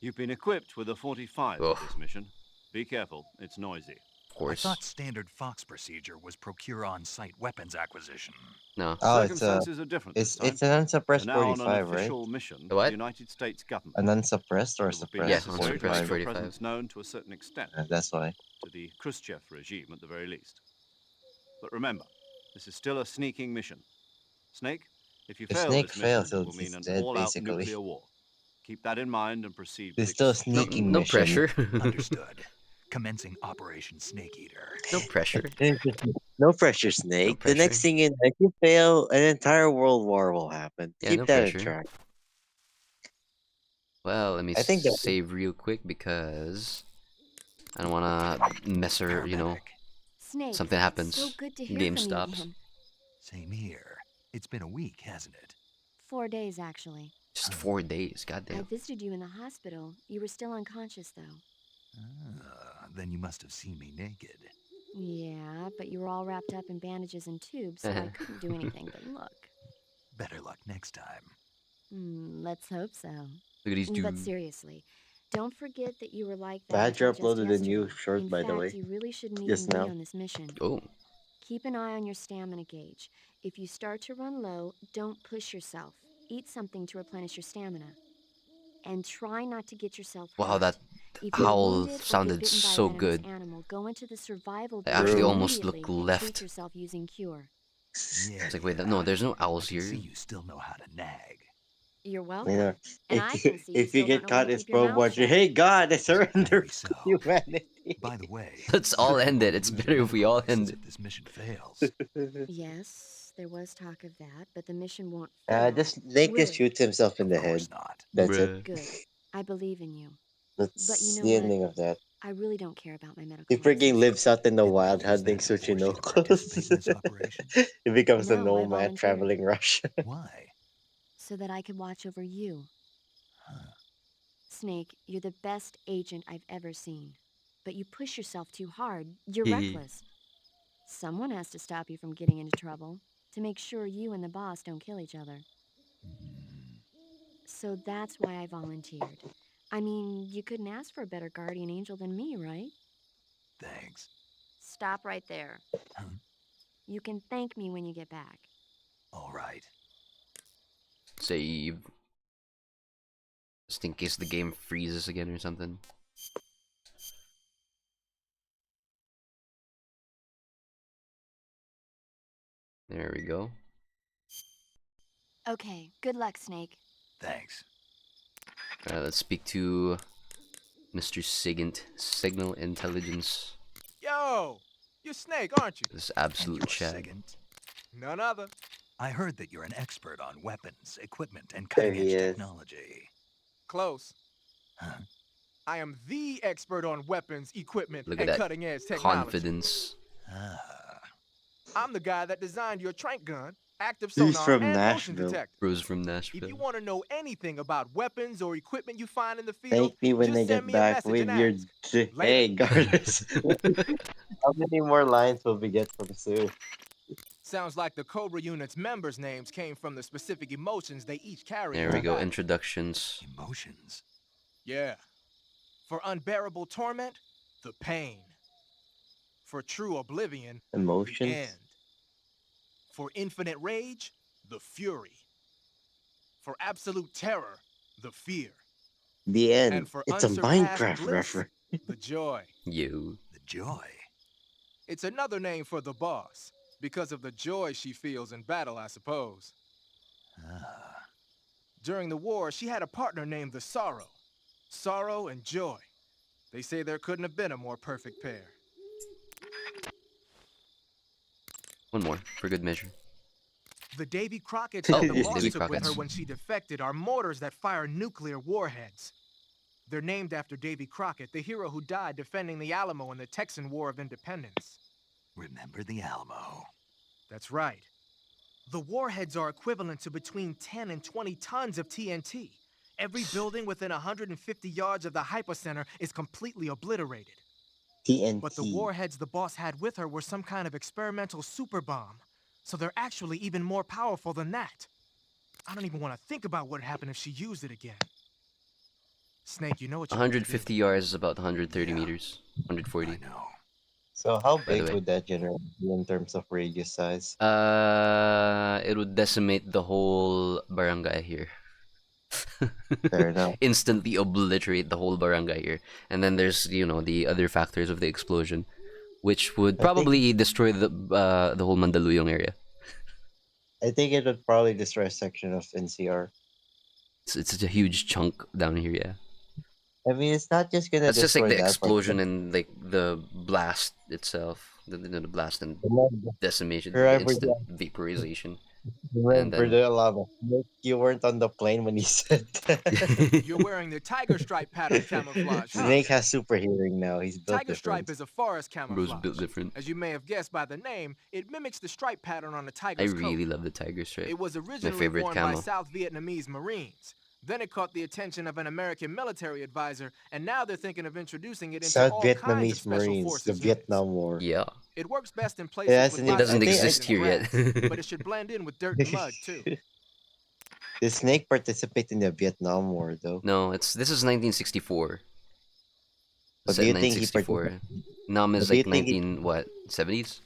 You've been equipped with a 45 Oh. for this mission. Be careful, it's noisy. Of I course. thought standard Fox procedure was procure on-site weapons acquisition. No. Oh, Circumstances are different this time. it's an We're unsuppressed now on an 45, right? official mission The for what? the United States government. An unsuppressed or It will be Yeah, suppressed necessary to make unsuppressed your 45? 45. presence known to a certain extent. That's why. To the Khrushchev regime at the very least. But remember, this is still a sneaking mission. Snake, if you If fail Snake this fails, mission, it will he's mean an dead, all-out basically. nuclear war. Keep that in mind and proceed It's with still a exception. No, sneaking no mission. pressure. Understood. Commencing Operation Snake Eater. No pressure. No pressure, Snake. The next pressure. thing is, if you fail, an entire world war will happen. Yeah, Keep no that pressure. in track. Well, let me I think that- save real quick because I don't want to mess her, you know, Snake, something happens. so good to hear Game from stops. you again. Same here. It's been a week, hasn't it? 4 days, actually. Just 4 days, I goddamn. visited you in the hospital. You were still unconscious, though. Then you must have seen me naked. Yeah, but you were all wrapped up in bandages and tubes, so I couldn't do anything but look. Better luck next time. Let's hope so. Look at these But dudes. seriously, don't forget that you were like that Badger until just uploaded a new yesterday. short, In by the fact, way, you really shouldn't just even now. be on this mission. Oh. Keep an eye on your stamina gauge. If you start to run low, don't push yourself. Eat something to replenish your stamina. And try not to get yourself Wow, hurt. that If you're howl wounded or get sounded bitten by a so venomous good. animal, go go into the survival I gear actually True. almost immediately look and treat left. yourself using cure. Yeah, It's like, wait, no, there's no owls I can see here. you still know how to nag. You're You welcome. know, And I can see you if you still don't get know how caught, to it's keep your Probe mouth Watcher. shut. Hey God, I surrender Maybe so. humanity. By the way, Let's all end it. It's lose better your if we all medical end license it. if this mission fails. Yes, there was talk of that, but the mission won't fail. Just Snake Will just it? shoots himself in Of the course head. not. That's it. Bruh. Good. I believe in you. But you That's know the what? ending of that. I really don't care about my He medical freaking license. lives out in the Did wild losing hunting that force you to participate Tsuchinokos. in this operation? He becomes a No, I nomad volunteered. traveling Russia. Why? So that I could watch over you. Huh. Snake, you're the best agent I've ever seen. But you push yourself too hard. You're Hehe. reckless. Someone has to stop you from getting into trouble, to make sure you and the boss don't kill each other. So that's why I volunteered. I mean, you couldn't ask for a better guardian angel than me, right? Thanks. Stop right there. Huh? You can thank me when you get back. All right. Save. Just in case the game freezes again or something. There we go. Okay, good luck, Snake. Thanks. Alright, let's speak to Mr. Sigint, Signal Intelligence. Yo, you're Snake, aren't you? This And absolute you're Chad. Sigint? None other. I heard that you're an expert on weapons, equipment, and There cutting-edge he is. technology. Close. Huh? I am the expert on weapons, equipment, Look at and that cutting-edge technology. confidence. Ah. I'm the guy that designed your trank gun, active He's sonar, from and motion Nashville. detector. Bros from If Nashville. you want to know anything about weapons or equipment you find in the field, Thank me when I just send get me a back message with and your ask. Later. hey Gardas. How many more lines will we get from Sue? Sounds like the Cobra unit's members' names came from the specific emotions they each carry There in we combat. go, introductions. Emotions. Yeah. For unbearable torment, the pain. For true oblivion, the Emotions? end. For infinite rage, the fury. For absolute terror, the fear. The end. And for It's a unsurpassed Minecraft bliss, reference. the joy. You. The joy. It's another name for the boss, because of the joy she feels in battle, I suppose. Ah. During the war, she had a partner named the Sorrow. Sorrow and joy. They say there couldn't have been a more perfect pair. One more, for good measure. The Davy Crockett's Oh, that the boss Davy took with her Crockett's. when she defected are mortars that fire nuclear warheads. They're named after Davy Crockett, the hero who died defending the Alamo in the Texan War of Independence. Remember the Alamo. That's right. The warheads are equivalent to between 10 and 20 tons of TNT. Every building within 150 yards of the hypocenter is completely obliterated. TNT. But the warheads the boss had with her were some kind of experimental super bomb. So they're actually even more powerful than that. I don't even want to think about what would happen if she used it again. Snake, you know what you need to do. 150 yards is about 130 meters. 140. I know. So how By the big way. would that generate be in terms of radius size? It would decimate the whole barangay here. Fair enough. Instantly obliterate the whole barangay here. And then there's, the other factors of the explosion, which would I think- probably destroy the whole Mandaluyong area. I think it would probably destroy a section of NCR. It's a huge chunk down here, yeah. I mean, it's not just gonna That's just destroy like the that explosion part. and like the blast itself. The blast and decimation, the Remember instant vaporization. Remember And then the lava. You weren't on the plane when he said that. You're wearing the tiger stripe pattern camouflage, huh? Snake has super hearing now. He's built Tiger different. stripe is a forest bro's camouflage. built different. As you may have guessed by the name, it mimics the stripe pattern on a I tiger's coat. really love the tiger stripe. It was My originally favorite worn camo. by South Vietnamese Marines. Then it caught the attention of an American military advisor, and now they're thinking of introducing it into South all kinds of Vietnamese special Marines, the forces units. Vietnam War. Yeah. It works best in It places has with an It lots of doesn't I think trees exist and here yet. grass, but it should blend in with dirt and mud too. Did Snake participate in the Vietnam War though? No, this is 1964. But Set do in you think he 1964. Nam But is do you like think 19 what 70s?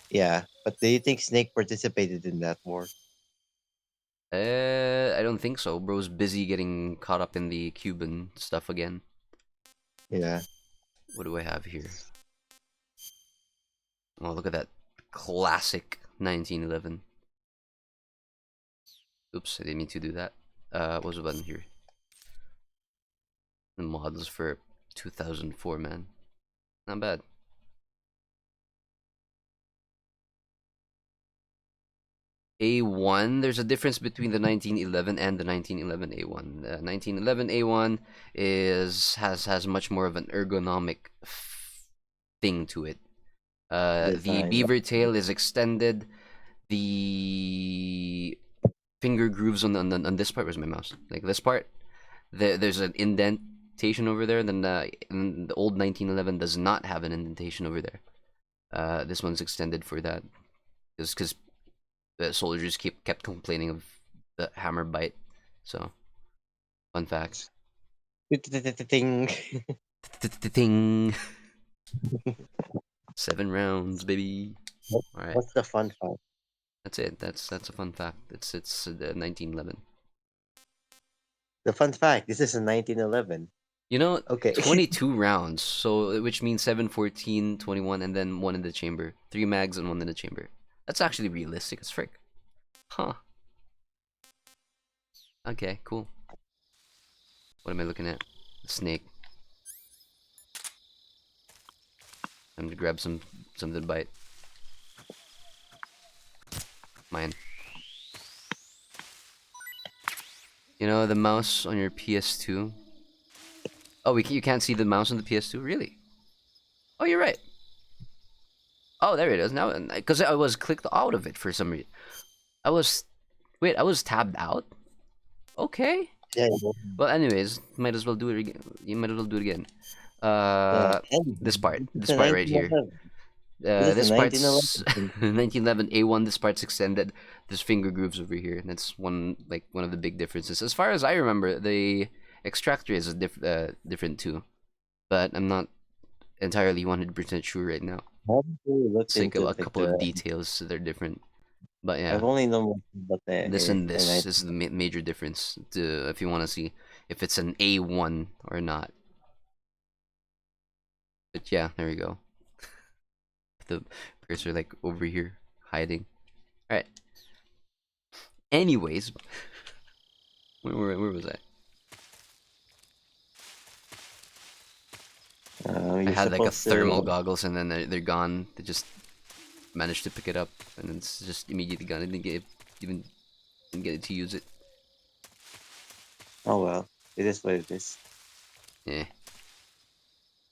Yeah, but do you think Snake participated in that war? I don't think so. Bro's busy getting caught up in the Cuban stuff again. Yeah. What do I have here? Oh, look at that classic 1911. Oops, I didn't mean to do that. What was the button here? The models for 2004, man. Not bad. A1, there's a difference between the 1911 and the 1911 A1. The 1911 A1 has much more of an ergonomic thing to it. The Design. beaver tail is extended. The finger grooves on this part. Where's my mouse? Like this part, there's an indentation over there. Then the old 1911 does not have an indentation over there. This one's extended for that, because the soldiers kept complaining of the hammer bite. So, fun fact. Ting. Ting. 7 rounds, baby. All right. What's the fun fact? That's it. That's a fun fact. It's the 1911. The fun fact. This is a 1911. You know, Okay. 22 rounds. So which means 7, 14, 21, and then one in the chamber. 3 mags and one in the chamber. That's actually realistic as frick. Huh. Okay, cool. What am I looking at? The snake. I'm gonna grab something to bite. Mine. You know the mouse on your PS2? Oh, you can't see the mouse on the PS2? Really? Oh, you're right. Oh, there it is now. Because I was clicked out of it for some reason. I was tabbed out. Okay. Yeah. Well, anyways, might as well do it again. You might as well do it again. This part right here. This part's 1911 A1. This part's extended. There's finger grooves over here, and that's one of the big differences. As far as I remember, the extractor is different too, but I'm not entirely 100% sure right now. It's like a couple of details that are different, but yeah. I've only known about this and this. This is the major difference if you want to see if it's an A1 or not. But yeah, there we go. The cursor like over here hiding. All right. Anyways, where was I? I had like a thermal goggles, and then they're gone. They just managed to pick it up, and it's just immediately gone. I didn't even get it to use it. Oh well, it is what it is. Yeah.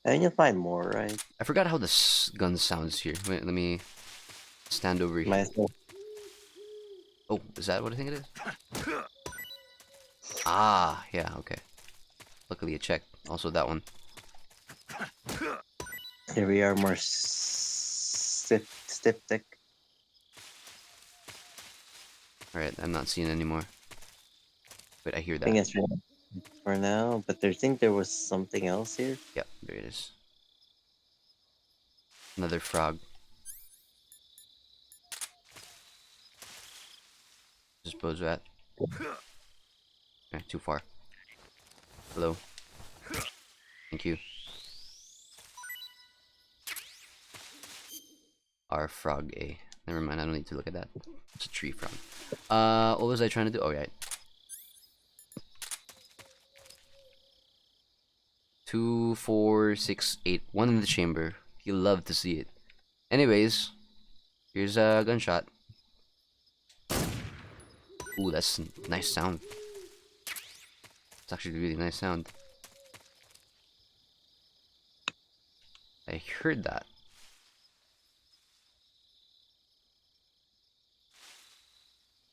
And you'll find more, right? I forgot how the gun sounds here. Wait, let me stand over here. Oh, is that what I think it is? Ah, yeah, okay. Luckily I checked. Also that one. Here we are, more styptic. Alright, I'm not seeing anymore. Wait, I hear that. I think it's for now, but I think there was something else here. Yeah, there it is. Another frog. Suppose that. Okay, too far. Hello. Thank you. Our frog A. Never mind, I don't need to look at that. It's a tree frog. What was I trying to do? Oh, right. 2, 4, 6, 8. One in the chamber. You love to see it. Anyways, here's a gunshot. Ooh, that's a nice sound. It's actually a really nice sound. I heard that.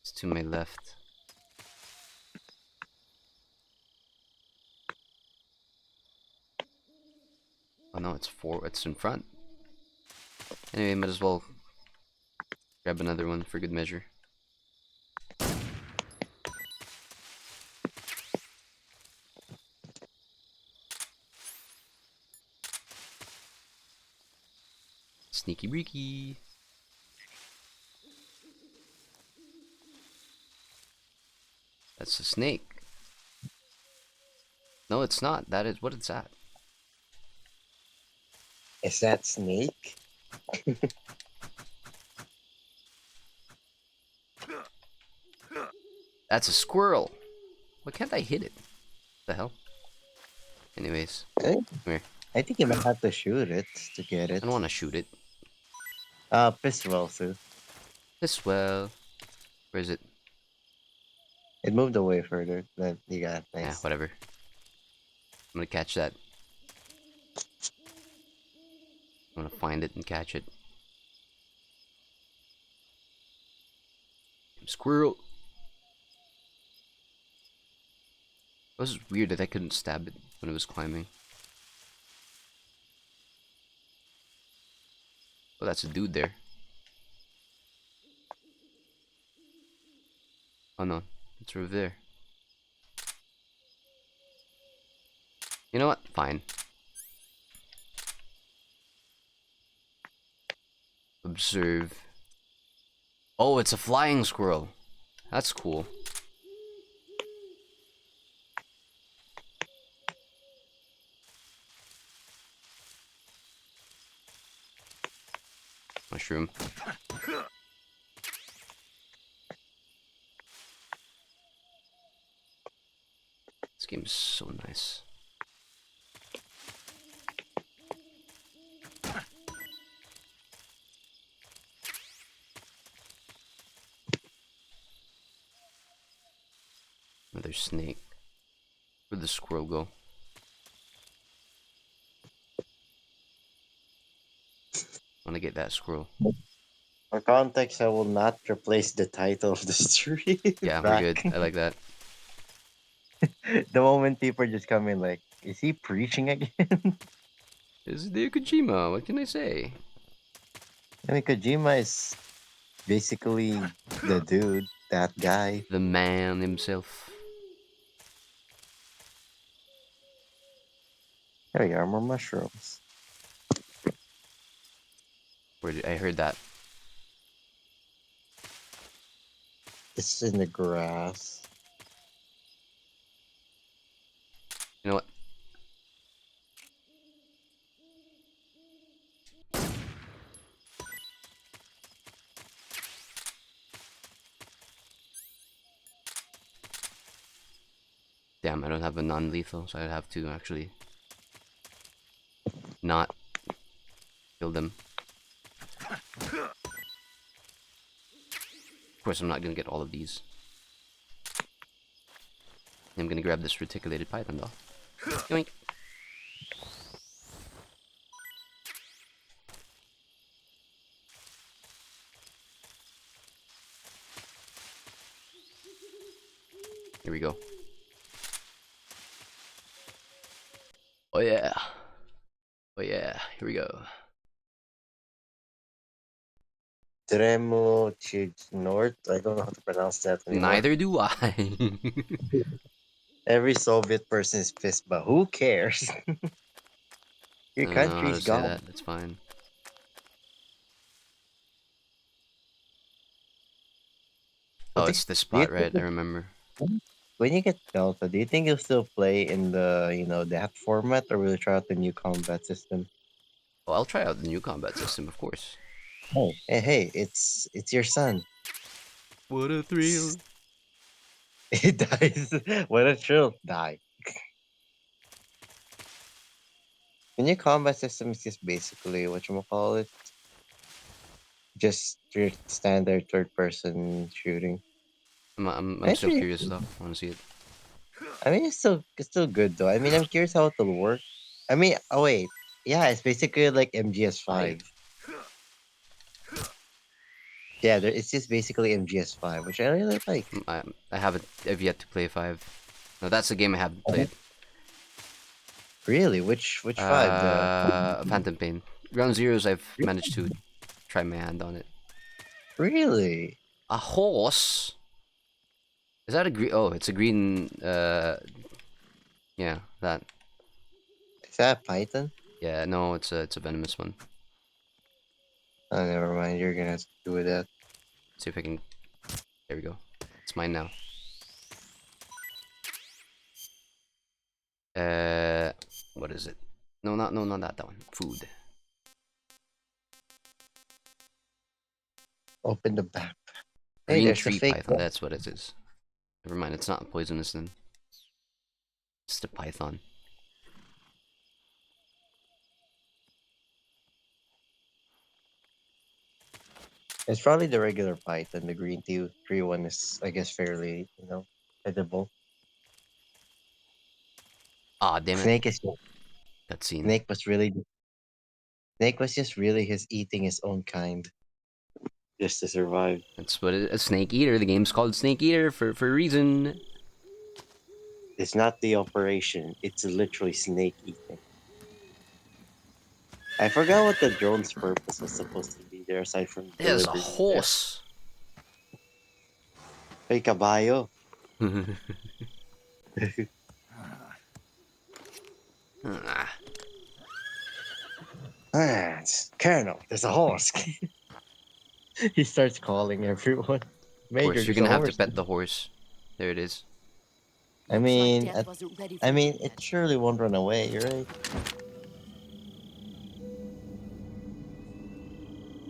It's to my left. Oh no, it's in front. Anyway, might as well grab another one for good measure. Sneaky breaky. That's a snake. No, it's not. That is what it's at. Is that snake? That's a squirrel. Why can't I hit it? What the hell? Anyways, Eh, come here. I think you might have to shoot it to get I it. don't want to shoot it. Piss well, too. This well. Where is it? It moved away further. Then you got it. Yeah, Nice. whatever. I'm gonna catch that. I'm gonna find it and catch it. Squirrel. It was weird that I couldn't stab it when it was climbing. Oh, that's a dude there. Oh no, it's over there. You know what? Fine. Observe. Oh, it's a flying squirrel. That's cool. Mushroom. This game is so nice. Another snake. Where'd the squirrel go? I wanna get that squirrel. For context, I will not replace the title of the stream Yeah, we're back. good. I like that. The moment people just come in, like, is he preaching again? This is Hideo Kojima. What can I say? I mean, Kojima is basically the dude, that guy. The man himself. There we are, more mushrooms. Where did I heard that? It's in the grass. You know what? Damn, I don't have a non-lethal, so I'd have to actually not kill them. Of course, I'm not gonna get all of these. I'm gonna grab this reticulated python though. Yoink. Here we go. Oh yeah. Oh yeah. Here we go. Tremo North. I don't know how to pronounce that anymore. Neither do I. Every Soviet person is pissed, but who cares? Your I don't know how country's to say gone. that. That's fine. Oh, Well, it's this do you spot, right? I remember. when you get Delta, do you think you'll still play in the that format, or will you try out the new combat system? Well, I'll try out the new combat system, of course. Oh, hey, it's your son. What a thrill! He dies. What a thrill! Die. The new combat system is just basically what you call it, just your standard third-person shooting. I'm still Actually, curious though. I want to see it. I mean, it's still good though. I mean, I'm curious how it'll work. I mean, oh wait, yeah, it's basically like MGS5. Five. Yeah, it's just basically MGS5, which I really like. I haven't. I've yet to play 5. No, that's a game I haven't played. Really, which five? The Phantom Pain. Ground Zeroes, I've managed to try my hand on it. really? A horse? Is that a green? Oh, it's a green. Yeah, that. Is that a Python? Yeah, no, it's a venomous one. Oh, never mind. You're gonna have to do with that. See if I can. There we go. It's mine now. What is it? No, not that one. Food. Open the back. Hey, Green there's the tree fake python. one. That's what it is. Never mind, it's not poisonous then. It's the python. It's probably the regular python. The green tree one is, I guess, fairly, edible. Ah, damn it. Snake is Cutscene. Snake was just really his eating his own kind just to survive. That's what a snake eater. The game's called Snake Eater for a reason. It's not the operation. It's literally snake eating. I forgot what the drone's purpose was supposed to be there aside from There's a delivering. horse. Hey, caballo. It's Colonel, there's a horse. He starts calling everyone. Of Major, course, you're there's a gonna have to horse. pet the horse. There it is. I Looks like mean, death wasn't ready for I you mean, yet. it surely won't run away, right?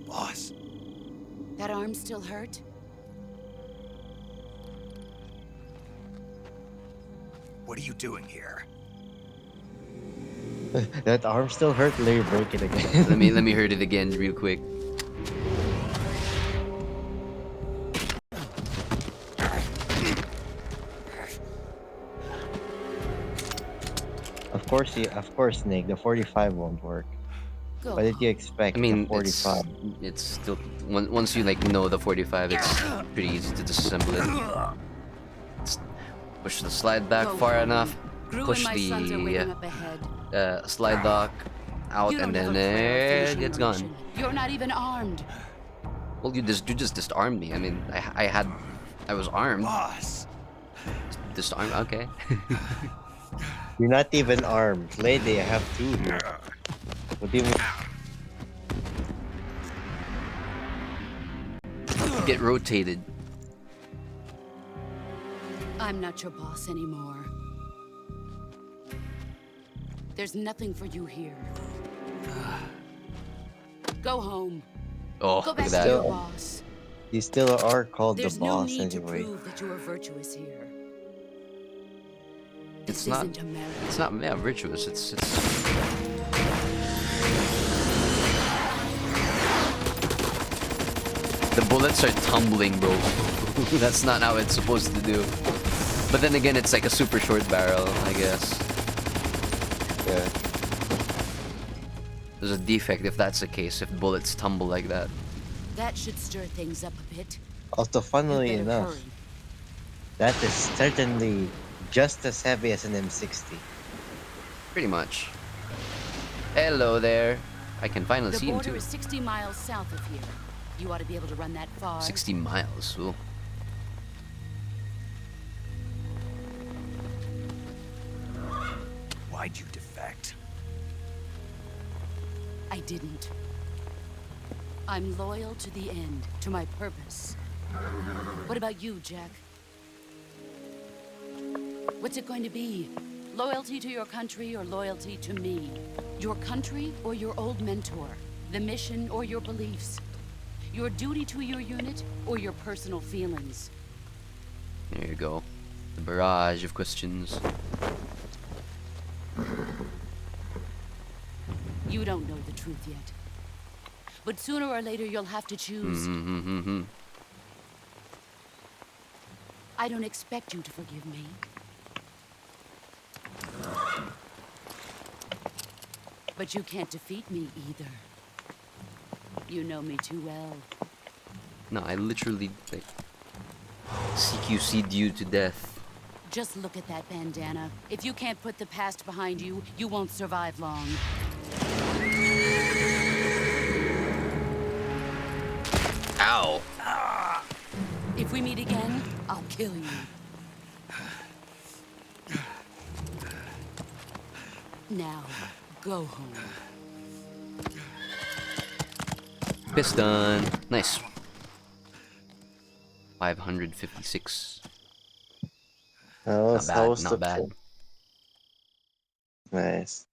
Boss, That arm still hurt? what are you doing here? That arm still hurt. Let me break it again. let me hurt it again real quick. Of course, Snake. The 45 won't work. Go What did you expect? I mean, the 45. it's still once you like know the 45, it's pretty easy to disassemble it. Just push the slide back Go far home. enough. Gru Push and my sons are waiting the up ahead. slide dock out, You don't and have then a prayer of there finishing it's your gone. mission. You're not even armed. Well, you just disarmed me. I mean, I was armed. Boss! Disarmed. Okay. You're not even armed. Lady, I have two here. What do you mean? Get rotated. I'm not your boss anymore. There's nothing for you here. Go home. Oh, Go look back at to that. your boss. You still are called There's the no boss need to anyway. prove that you are virtuous here. It's This not. isn't America. It's not virtuous. It's. The bullets are tumbling, bro. That's not how it's supposed to do. But then again, it's like a super short barrel, I guess. Yeah. There's a defect if that's the case, if bullets tumble like that. That should stir things up a bit. Also, funnily You better enough, hurry. that is certainly just as heavy as an M60. Pretty much. Hello there. I can finally The see him border too. is 60 miles south of here. You ought to be able to run that far. 60 miles. Ooh. Why'd you defect? I didn't. I'm loyal to the end, to my purpose. What about you, Jack? What's it going to be? Loyalty to your country or loyalty to me? Your country or your old mentor? The mission or your beliefs? Your duty to your unit or your personal feelings? There you go. The barrage of questions. You don't know the truth yet. But sooner or later you'll have to choose. I don't expect you to forgive me. But you can't defeat me either. You know me too well. No, I literally like CQC'd you to death. Just look at that bandana. If you can't put the past behind you, you won't survive long. Ow! If we meet again, I'll kill you. Now, go home. Piston. Nice. 556. Not bad, not bad. Nice.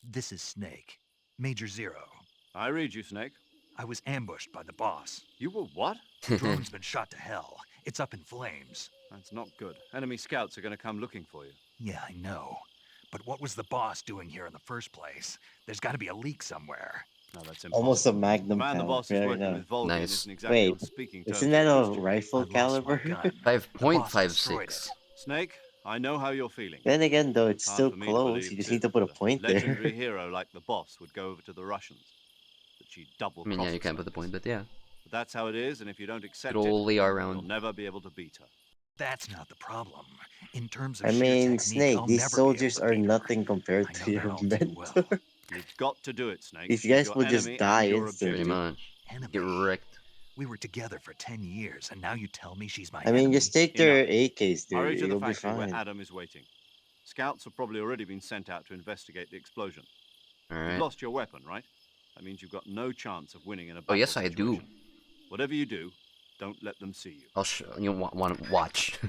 This is Snake. Major Zero. I read you, Snake. I was ambushed by the boss. You were what? Drone's been shot to hell. It's up in flames. That's not good. Enemy scouts are going to come looking for you. Yeah, I know. But what was the boss doing here in the first place? There's got to be a leak somewhere. No, that's Almost a impossible. The magnum man the boss is caliber working now. with Volgin Nice. isn't exactly Wait, on speaking isn't terms that with a Khrushchev. rifle I lost my caliber? gun. The boss destroyed 5.56. it. Snake, I know how you're feeling. Then again, though, it's Hard still for me to close. believe, You just kid, need to put a that point legendary there. hero like the boss would go over to the Russians. That she'd double I mean, cross yeah, you us can't like put the this. point, but yeah. But that's how it is, and if you don't accept Good it, old AR you'll round. never be able to beat her. That's not the problem. In terms of I sheer mean, technique, Snake, I'll these never be able soldiers to are beat her. nothing compared I to know that your all too mentor. well. You've got to do it, Snake. These She's guys your will just enemy die and your Pretty instantly. objective. much. Enemy. Get wrecked. We were together for 10 years, and now you tell me she's my I mean, enemy? just take their Enough. AKs, Hurry dude. to the You'll be factory where fine. Adam is waiting. Scouts have probably already been sent out to investigate the explosion. You've Alright. lost your weapon, right? That means you've got no chance of winning in a battle Oh, yes, I do. situation. Whatever you do, don't let them see you. I'll show you. Want to watch?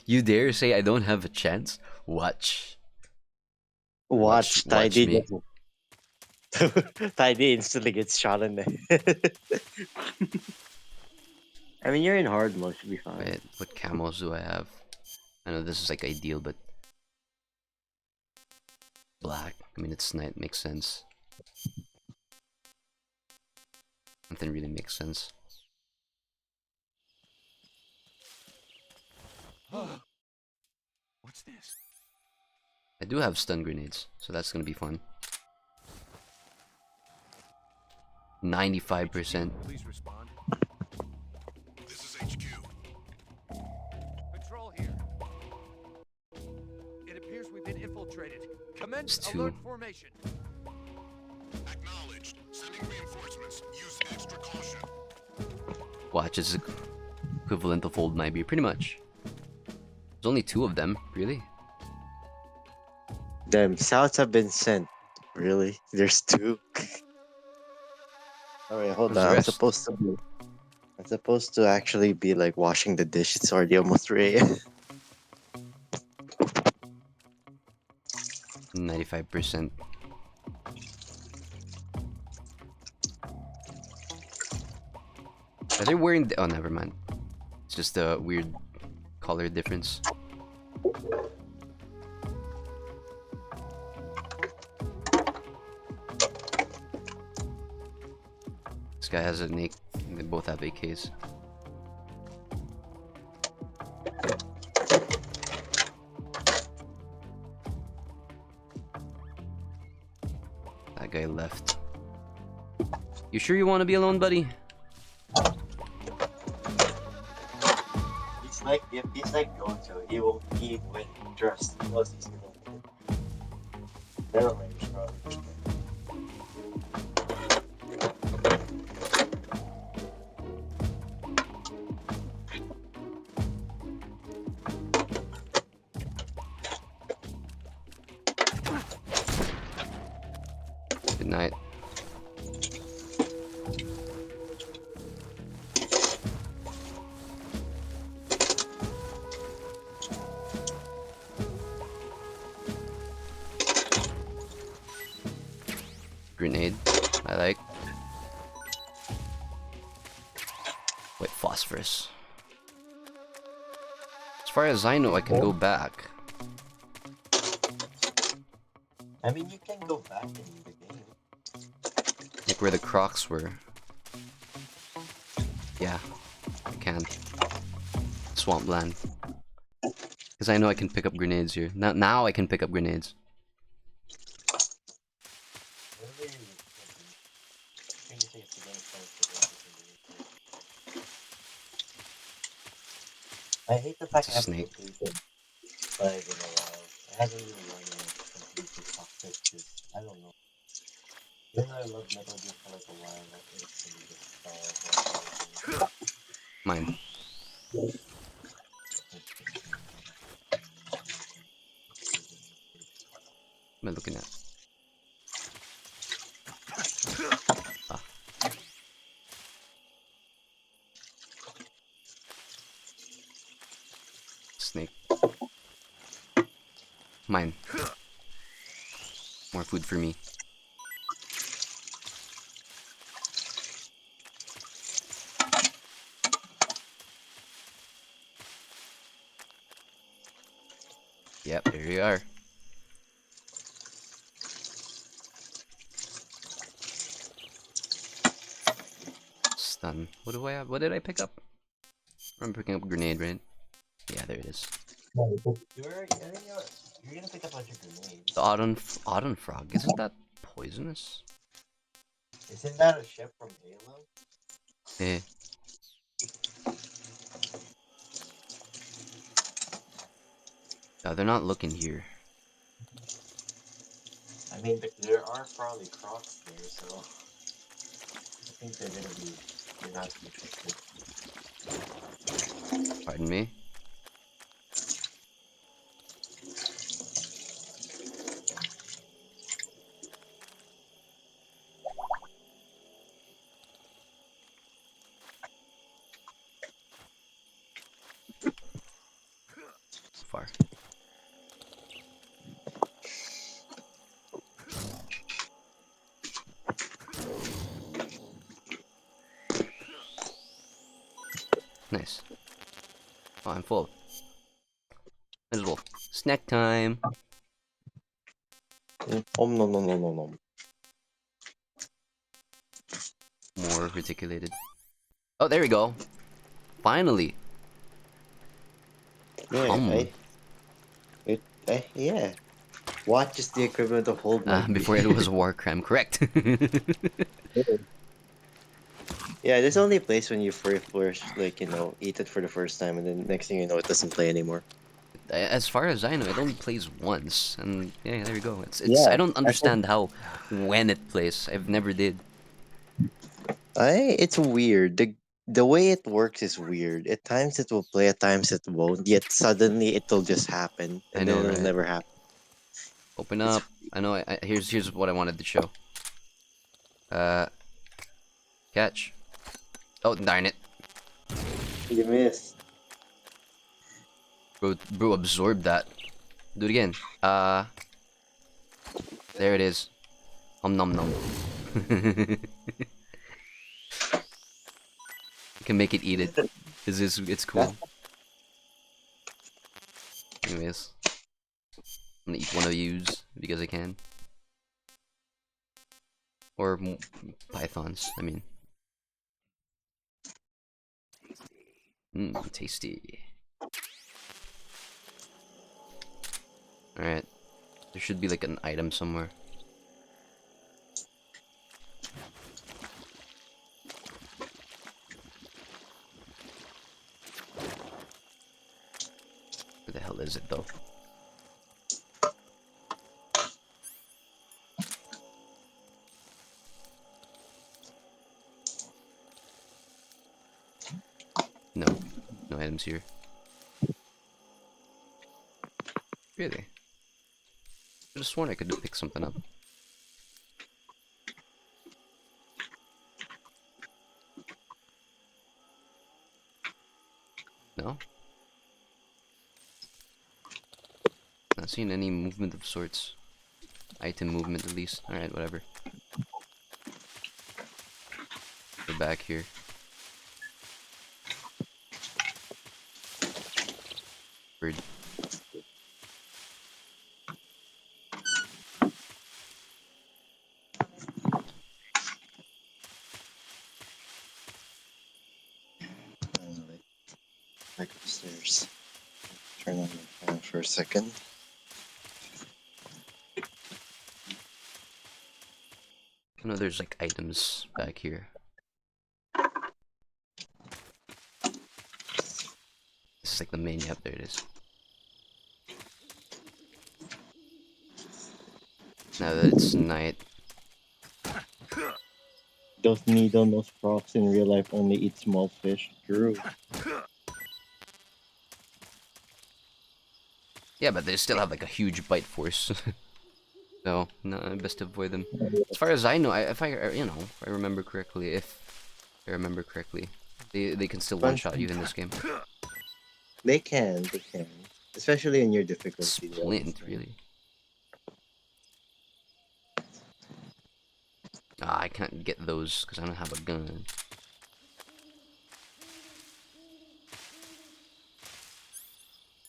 You dare say I don't have a chance? Watch. Watch, Watch me. Tidy instantly gets shot in the head. I mean, you're in hard mode, should be fine. Wait, what camos do I have? I know this is like ideal, but black. I mean, it's night. Makes sense. Nothing really makes sense. What's this? I do have stun grenades, so that's gonna be fun. 95%. Please respond. This is HQ. Patrol here. It appears we've been infiltrated. Commence It's two. alert formation. Acknowledged. Sending reinforcements. Use extra caution. Watch is equivalent of old Mybe, pretty much. There's only two of them, really. Damn, scouts have been sent. Really? There's two? Alright, hold Where's the on. rest? I'm supposed to actually be like washing the dish. It's already almost 3 a.m. 95%. Are they wearing oh, never mind. It's just a weird color difference. This guy has an AK. They both have AKs. That guy left. You sure you want to be alone, buddy? He's like going to. He won't win trust. Plus he's gonna win. Never mind, probably. Good night. Grenade. I like. Wait, phosphorus. As far as I know, I can go back. I mean, you can go back in the game. Like where the Crocs were. Yeah, I can. Swampland. Because I know I can pick up grenades here. Now I can pick up grenades. I hate the fact It's a I haven't snake. completed 5 in a while. I haven't really wanted to complete the toxic because I don't know. Even though I love Metal Gear for like a while, like it's really just Mine. What am I looking at? Ah. Snake. Mine. More food for me. Here you are. Stun. What do I have? What did I pick up? I'm picking up a grenade, right? Yeah, there it is. You're gonna pick up a bunch of grenades. The Autumn Frog. Isn't that poisonous? Isn't that a ship from Halo? Eh. No, they're not looking here. I mean, there are probably crocs there, so I think they're not interested. Pardon me. Far. Nice. Oh, I'm full. Might as well. Snack time. No. More reticulated. Oh, there we go. Finally. Yeah, yeah. Watch is the equivalent of hold my Before it was a war crime, correct. Yeah, this only plays when you first like, eat it for the first time, and then next thing you know, it doesn't play anymore. As far as I know, it only plays once, and yeah, there you go. It's. I Yeah, don't understand how when it plays. I've never did. it's weird. The way it works is weird. At times it will play, at times it won't. Yet suddenly it'll just happen, I and then know, it'll right? never happen. Open It's up. I know. Here's what I wanted to show. Catch. Oh, darn it. You missed. Bro, absorb that. Do it again. There it is. Nom nom. You can make it eat it. It's cool. Anyways, I'm gonna eat one of these because I can. Or pythons, I mean. Mmm, tasty. Alright. There should be like an item somewhere. Where the hell is it though? No. No items here. Really? I just sworn I could pick something up. No? Not seeing any movement of sorts. Item movement at least. Alright, whatever. We're back here. Bird. Back upstairs. Turn on the fan for a second. I know there's like items back here. This is like the main. Yep, there it is. Now that it's night. Those needle-nose frogs in real life only eat small fish. True. Yeah, but they still have like a huge bite force. So, no, best to avoid them. As far as I know, if I remember correctly, they can still one-shot you in this game. They can. Especially in your difficulty. Splint, really? Ah, I can't get those because I don't have a gun.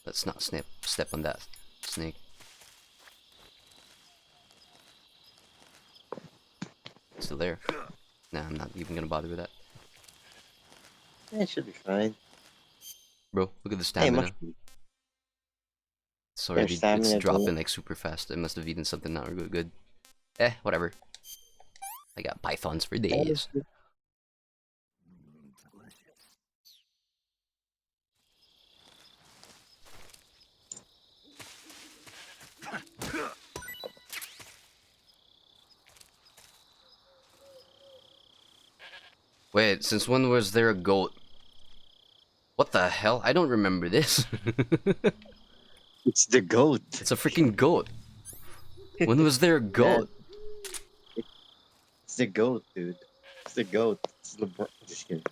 Let's not step on that snake. Still there. Nah, I'm not even gonna bother with that. Yeah, it should be fine. Bro, look at the Hey, stamina. mushroom. It's Your already, it's stamina dropping bullet. like super fast. I must have eaten something not really good. Eh, whatever. I got pythons for days. Wait, since when was there a goat? What the hell? I don't remember this. It's the goat. It's a freaking goat. When was there a Yeah, goat? it's the goat, dude. It's the goat. It's LeBron. Just kidding.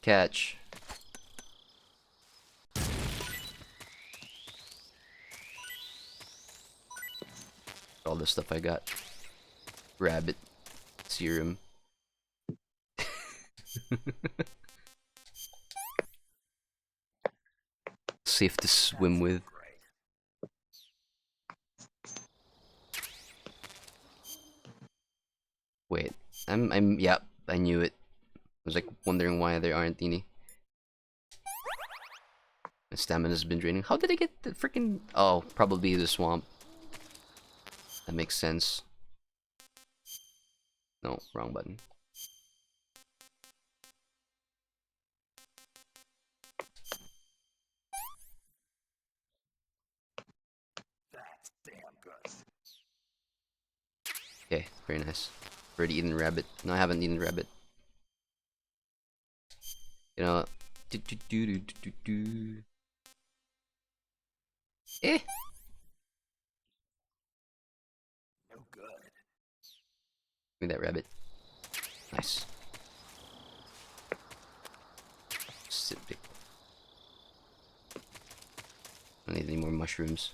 Catch. All the stuff I got. Rabbit. Serum. Safe to swim with. Wait. Yep, I knew it. I was like wondering why there aren't any. My stamina's been draining. How did I get the freaking... Oh, probably the swamp. That makes sense. No, wrong button. That's damn good. Okay, very nice. Already eaten rabbit. No, I haven't eaten rabbit. You know... Do, do, do, do, do, do, do. Eh! No good. Give me that rabbit. Nice. Sit big. I don't need any more mushrooms.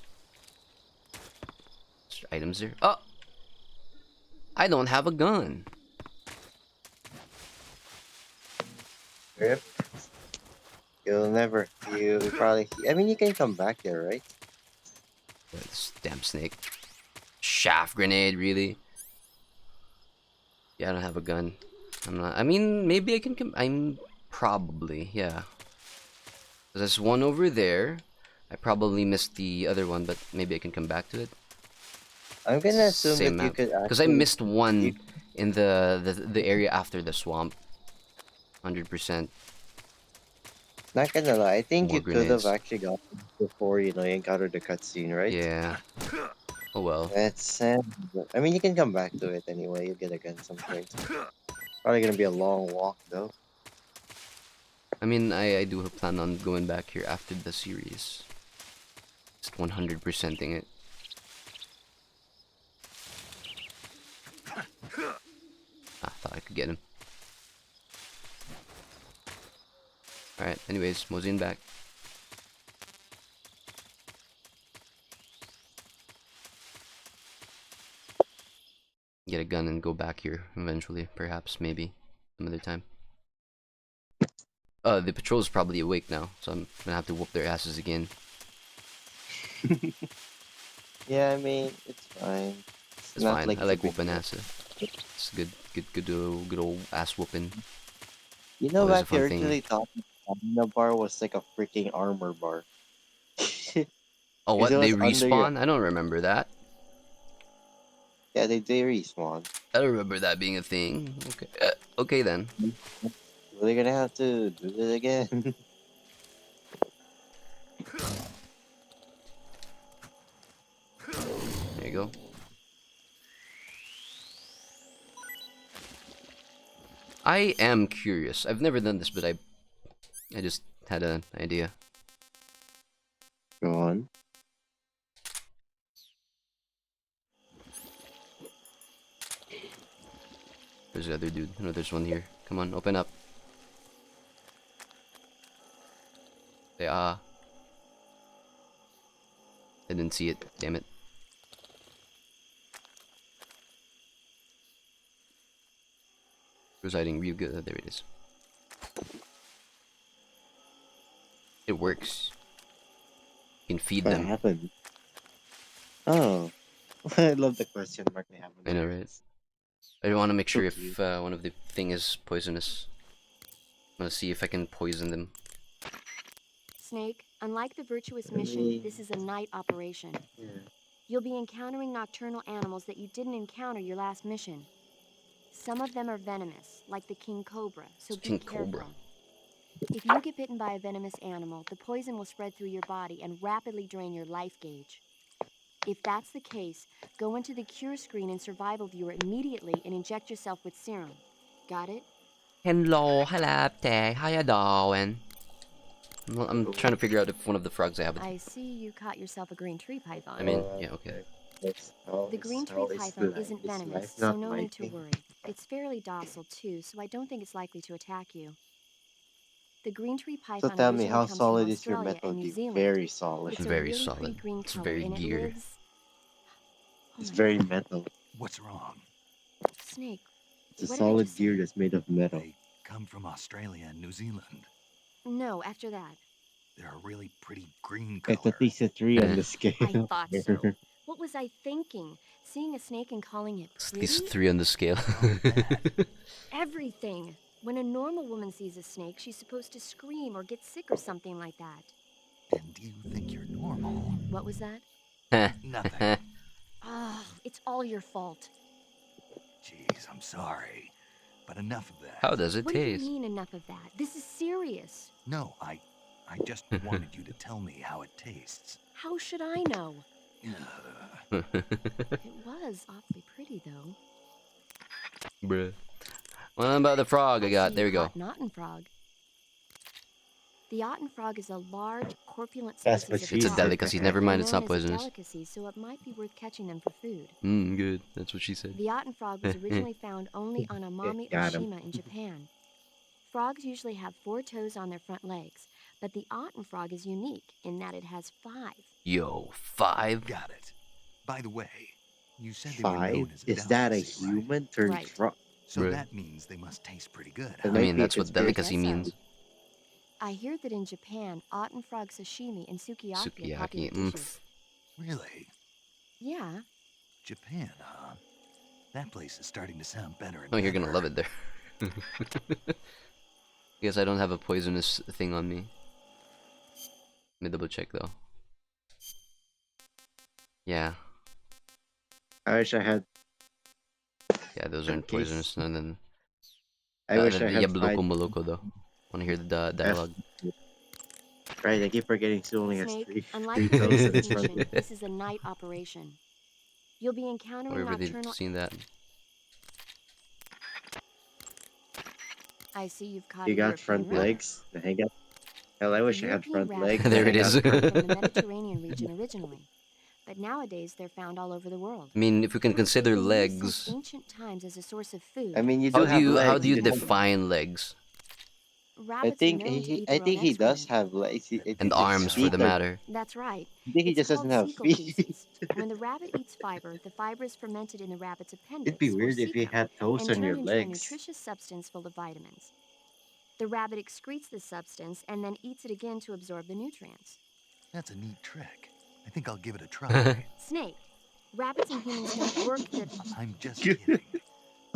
Is there items there? Oh! I don't have a gun. Yep. You'll never. You probably. I mean, you can come back there, right? This damn snake. Shaft grenade, really? Yeah, I don't have a gun. I'm not. I mean, maybe I can come. I'm probably, yeah. There's one over there. I probably missed the other one, but maybe I can come back to it. I'm gonna assume Same that you map. could Because I actually. missed You, one in the area after the swamp. 100%. not gonna lie, I think More you could have grenades. actually gotten before you encountered the cutscene, right? Yeah. Oh well. That's sad. I mean, you can come back to it anyway. You'll get a gun some point. Probably gonna be a long walk though. I mean, I do plan on going back here after the series. Just 100%ing it. Ah, thought I could get him. Alright, anyways, moseying back. Get a gun and go back here eventually, perhaps, maybe, some other time. The patrol's probably awake now, so I'm gonna have to whoop their asses again. Yeah, I mean, it's fine. It's Not fine. like I it's a like big whooping deal. ass. It's good old ass whooping. You know, Always a back they fun thing. originally thought the stamina bar was like a freaking armor bar. Oh, Because it what? They was under your. respawn? I don't remember that. Yeah, they respawn. I don't remember that being a thing. Okay, okay then. We're gonna have to do it again. There you go. I am curious. I've never done this, but I just had an idea. Go on. There's the other dude. No, there's one here. Come on, open up. Say ah. I didn't see it. Damn it. Residing real good. There it is. It works. You can feed What them. happened? Oh, I love the question mark they have on I their know, right? face. I want to make So sure cute. if one of the thing is poisonous. I'm gonna see if I can poison them. Snake, unlike the virtuous I mission, mean, this is a night operation. yeah. You'll be encountering nocturnal animals that you didn't encounter your last mission. Some of them are venomous, like the king cobra, so be King careful. Cobra. If you get bitten by a venomous animal, the poison will spread through your body and rapidly drain your life gauge. If that's the case, go into the cure screen and survival viewer immediately and inject yourself with serum. Got it? Hello, how you doing? I'm trying to figure out if one of the frogs I have. I see you caught yourself a green tree python. I mean, yeah, okay. The green tree python isn't venomous, so no need to worry. It's fairly docile too, so I don't think it's likely to attack you. The green tree So python tell me, originally how comes from solid is your Australia Metal and New Gear? Zealand. Very solid. It's a Very really solid. pretty green It's color, very and it gear. lives. Oh It's my very God. metal. What's wrong? Snake, It's a what did I solid just gear say? that's made of metal. They come from Australia and New Zealand. No, after that. They're a really pretty green It's color. at least a 3 on the scale. I thought so. What was I thinking? Seeing a snake and calling it It's pretty? these 3 on the scale. Everything. When a normal woman sees a snake, she's supposed to scream or get sick or something like that. And you think you're normal? What was that? Nothing. Ah, it's all your fault. Jeez, I'm sorry. But enough of that. How does it What do you taste? mean enough of that? This is serious. No, I just wanted you to tell me how it tastes. How should I know? Ugh. It was awfully pretty, though. Bruh. What about the frog I I got? see There you we go. caught an Otten frog. The Otten frog is a large, corpulent That's species what of she It's a frog. said. delicacy. Never They're mind, it's known not as a poisonous. delicacy, so it might be worth catching them for food. Good. That's what she said. The Otten frog was originally found only on Amami Got him. Oshima in Japan. Frogs usually have 4 toes on their front legs, but the Otten frog is unique in that it has 5. Yo, 5? Got it. By the way, you said they were 5? known as a Is that a delicacy, right? human turned Right. frog? So Bruh. that means they must taste pretty good, That huh? I might mean, be a that's what conspiracy. delicacy Guess so. means. I hear that in Japan, Otten frog sashimi and sukiyaki are popular Sukiyaki. dishes. Really? Yeah. Japan, huh? That place is starting to sound better and Oh, you're gonna better. love it there. Guess I don't have a poisonous thing on me. Let me double check though. Yeah. I wish I had. Yeah, those In aren't case- poisonous. And then I wish the I had Yabloko 5. Moloko though. Wanna hear the dialogue? Right, I keep forgetting Sue only has Snake, 3 unlike the toes in virtuous its front mission, leg. this is a night operation. You'll be encountering Where have they nocturnal. seen that? I see you've caught You a got European front rabbit. legs to hang out. Hell, I wish I had European front rabbits legs. There to it hang is. out front. from the Mediterranean region originally, but nowadays they're found all over the world. I mean, if we can consider They used since legs, ancient times as a source of food. I mean, you do have legs. how do you just have- define legs Rabbits are known to eat their I think own he does excrement. have legs. I think and his arms for feet the are- matter? That's right. I think he It's just called doesn't have cecal feet. feces. When the rabbit eats fiber, the fiber is fermented in the rabbit's appendix, It'd be or weird if you cecum, had toes and on turned your into a legs. nutritious substance full of vitamins. The rabbit excretes this substance and then eats it again to absorb the nutrients. That's a neat trick. I think I'll give it a try. Snake, rabbits and humans don't work that I'm just kidding.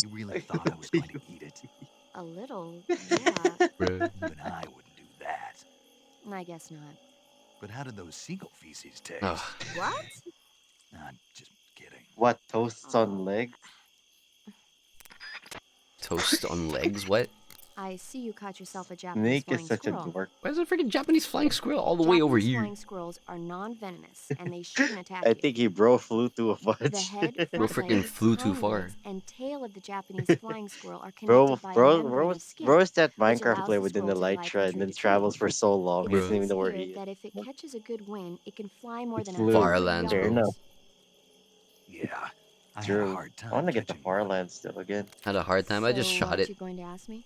You really thought I was going to eat it? a little, yeah. Bruh. Even I wouldn't do that. I guess not. But how did those seagull feces taste? Ugh. What? I'm just kidding. What, toasts on legs? Toast on legs? What? I see you caught yourself a Japanese Snake is flying such squirrel. a dork. Why is a freaking Japanese flying squirrel all the way over Japanese here? flying squirrels are non-venomous, and they shouldn't attack I you. think he bro flew too a bunch. The head, Bro front freaking legs, flew too hind far. legs, and tail of the Japanese flying squirrel are connected by a membrane of skin, Bro is that which Minecraft allows player the within squirrel the to light glide shred from and then tree to tree. travels for so long, he It doesn't even seems know where here he is. that if it catches a good wind, it can fly more than Flew. 100 Farlands, Fair bro. yards. enough. Yeah, I had a True. hard time I want to get the catching one. Farland still again. Had a hard time. I just So, shot aren't it. you going to ask me?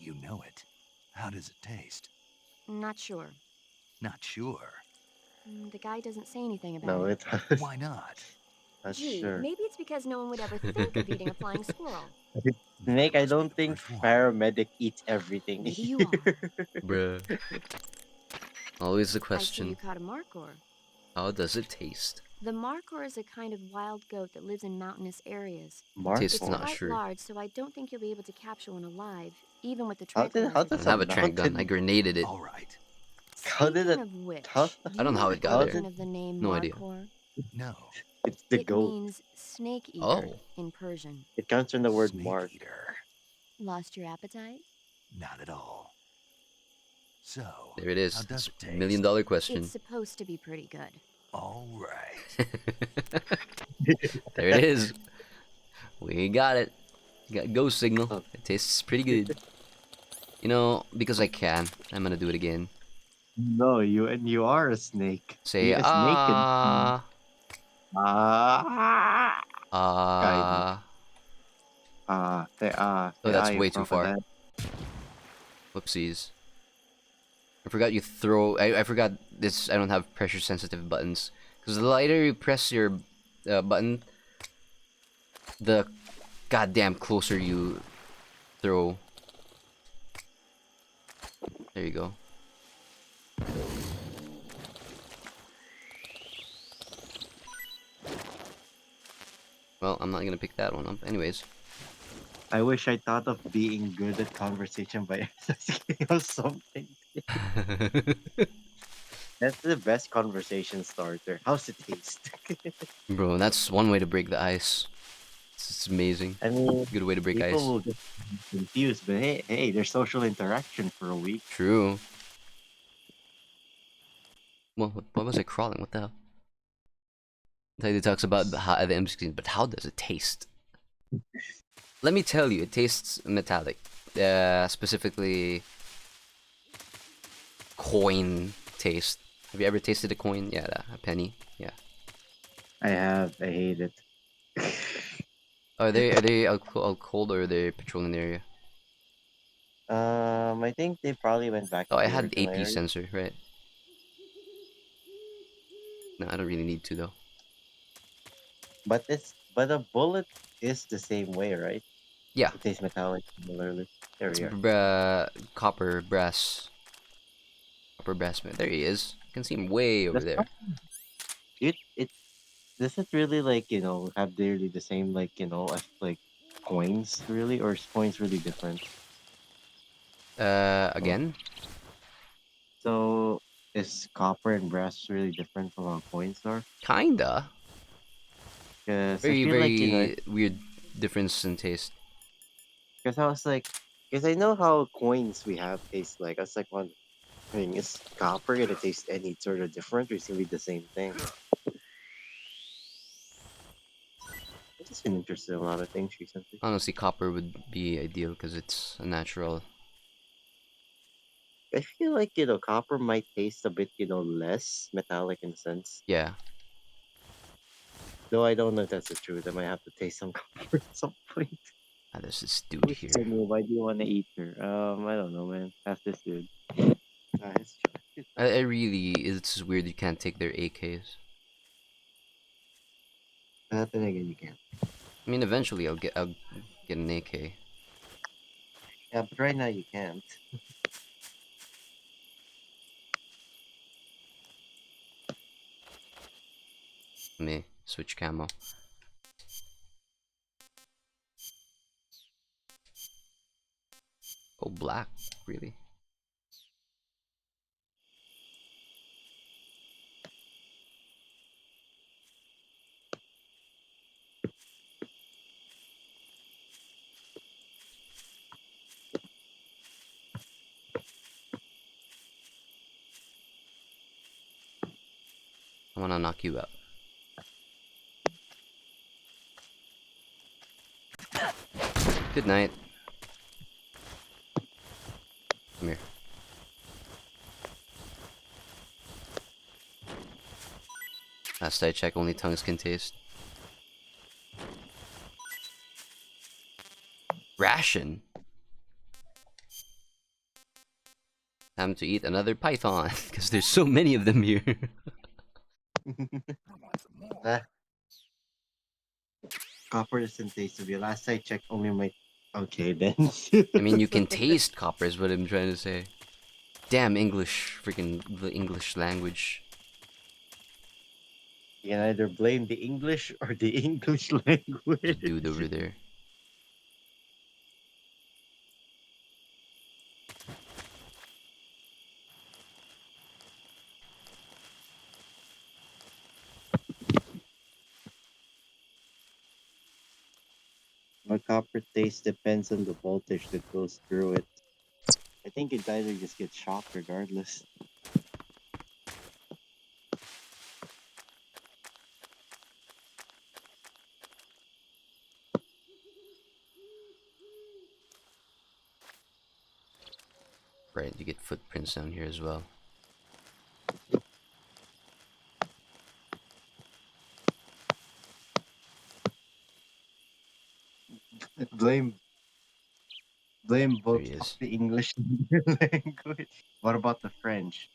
You know it. How does it taste? Not sure. Not sure. The guy doesn't say anything about No, it. it's Why not? not Gee, sure. maybe it's because no one would ever think of eating a flying squirrel. Snake, I don't think paramedic eats everything. Maybe you are. Bruh. Always the I see you question. caught a markhor. How does it taste? The markhor is a kind of wild goat that lives in mountainous areas. Tastes It's not quite sure. large, so I don't think you'll be able to capture one alive, even with the How tranquilizer does I don't a have a trank gun. I mountain? grenaded it. All right. How did Speaking it? of which, How? do I you don't know know how the it got there. origin of the name No idea. markhor? No. It's the It goat. means snake eater Oh. in Persian. It comes from the word Snake mark. eater. Lost your appetite? Not at all. So, There it how is. does It's it a taste? $1 million question. It's supposed to be pretty good. All right. There it is. We got it. Got go signal. Oh. It tastes pretty good. You know, because I can, I'm gonna do it again. No, you are a snake. Say You a snake and kind. ah. Oh, that's You way too far. crocodile. Whoopsies. I forgot you throw. I forgot this. I don't have pressure sensitive buttons. Because the lighter you press your button, the goddamn closer you throw. There you go. Well, I'm not gonna pick that one up. Anyways. I wish I thought of being good at conversation by asking of something. That's the best conversation starter. How's it taste? Bro, that's one way to break the ice. It's amazing. I mean, Good way to break people ice. will get confused, but hey, there's social interaction for a week. True. Well, what was I crawling? What the hell? Tidy talks about the M screen, but how does it taste? Let me tell you, it tastes metallic. Specifically, coin taste. Have you ever tasted a coin? Yeah, a penny. Yeah. I have. I hate it. Are they out cold or are they patrolling the area? I think they probably went back Oh, to I the had original AP area. sensor, right? No, I don't really need to though. But a bullet is the same way, right? Yeah. It tastes metallic similarly. There It's we are. copper brass. Copper brass man. There he is. You can see him way over That's there. not, it does it really like have really the same like as like coins really, or is coins really different? Oh. Again? So is copper and brass really different from how coins are? Kinda. Because I Very, feel like very weird difference in taste. because I was like, because I know how coins we have taste like. I was like wondering, is copper gonna taste any sort of different, or is it gonna be the same thing? I've just been interested in a lot of things recently. Honestly, copper would be ideal because it's a natural. I feel like copper might taste a bit less metallic in a sense. Yeah. Though I don't know if that's the truth. I might have to taste some copper at some point. Ah, there's this dude Who's here. me? Why do you want to eat her? I don't know, man. Ask this dude. It's I really, it's weird you can't take their AKs. then again, you can. I mean, eventually I'll get an AK. Yeah, but right now you can't. Let me switch camo. Oh, black, really? I wanna knock you out. Good night. Come here. Last I check, only tongues can taste. Ration. Time to eat another python, because there's so many of them here. Copper doesn't taste to be. Last I checked, only my. Okay then. I mean, you can taste copper is what I'm trying to say. Damn English, freaking the English language. You can either blame the English or the English There's a dude over language. there. My copper taste depends on the voltage that goes through it. I think it either just gets shocked regardless. Right, you get footprints down here as well. blame blame There both he of is. the English and the language. What about the French?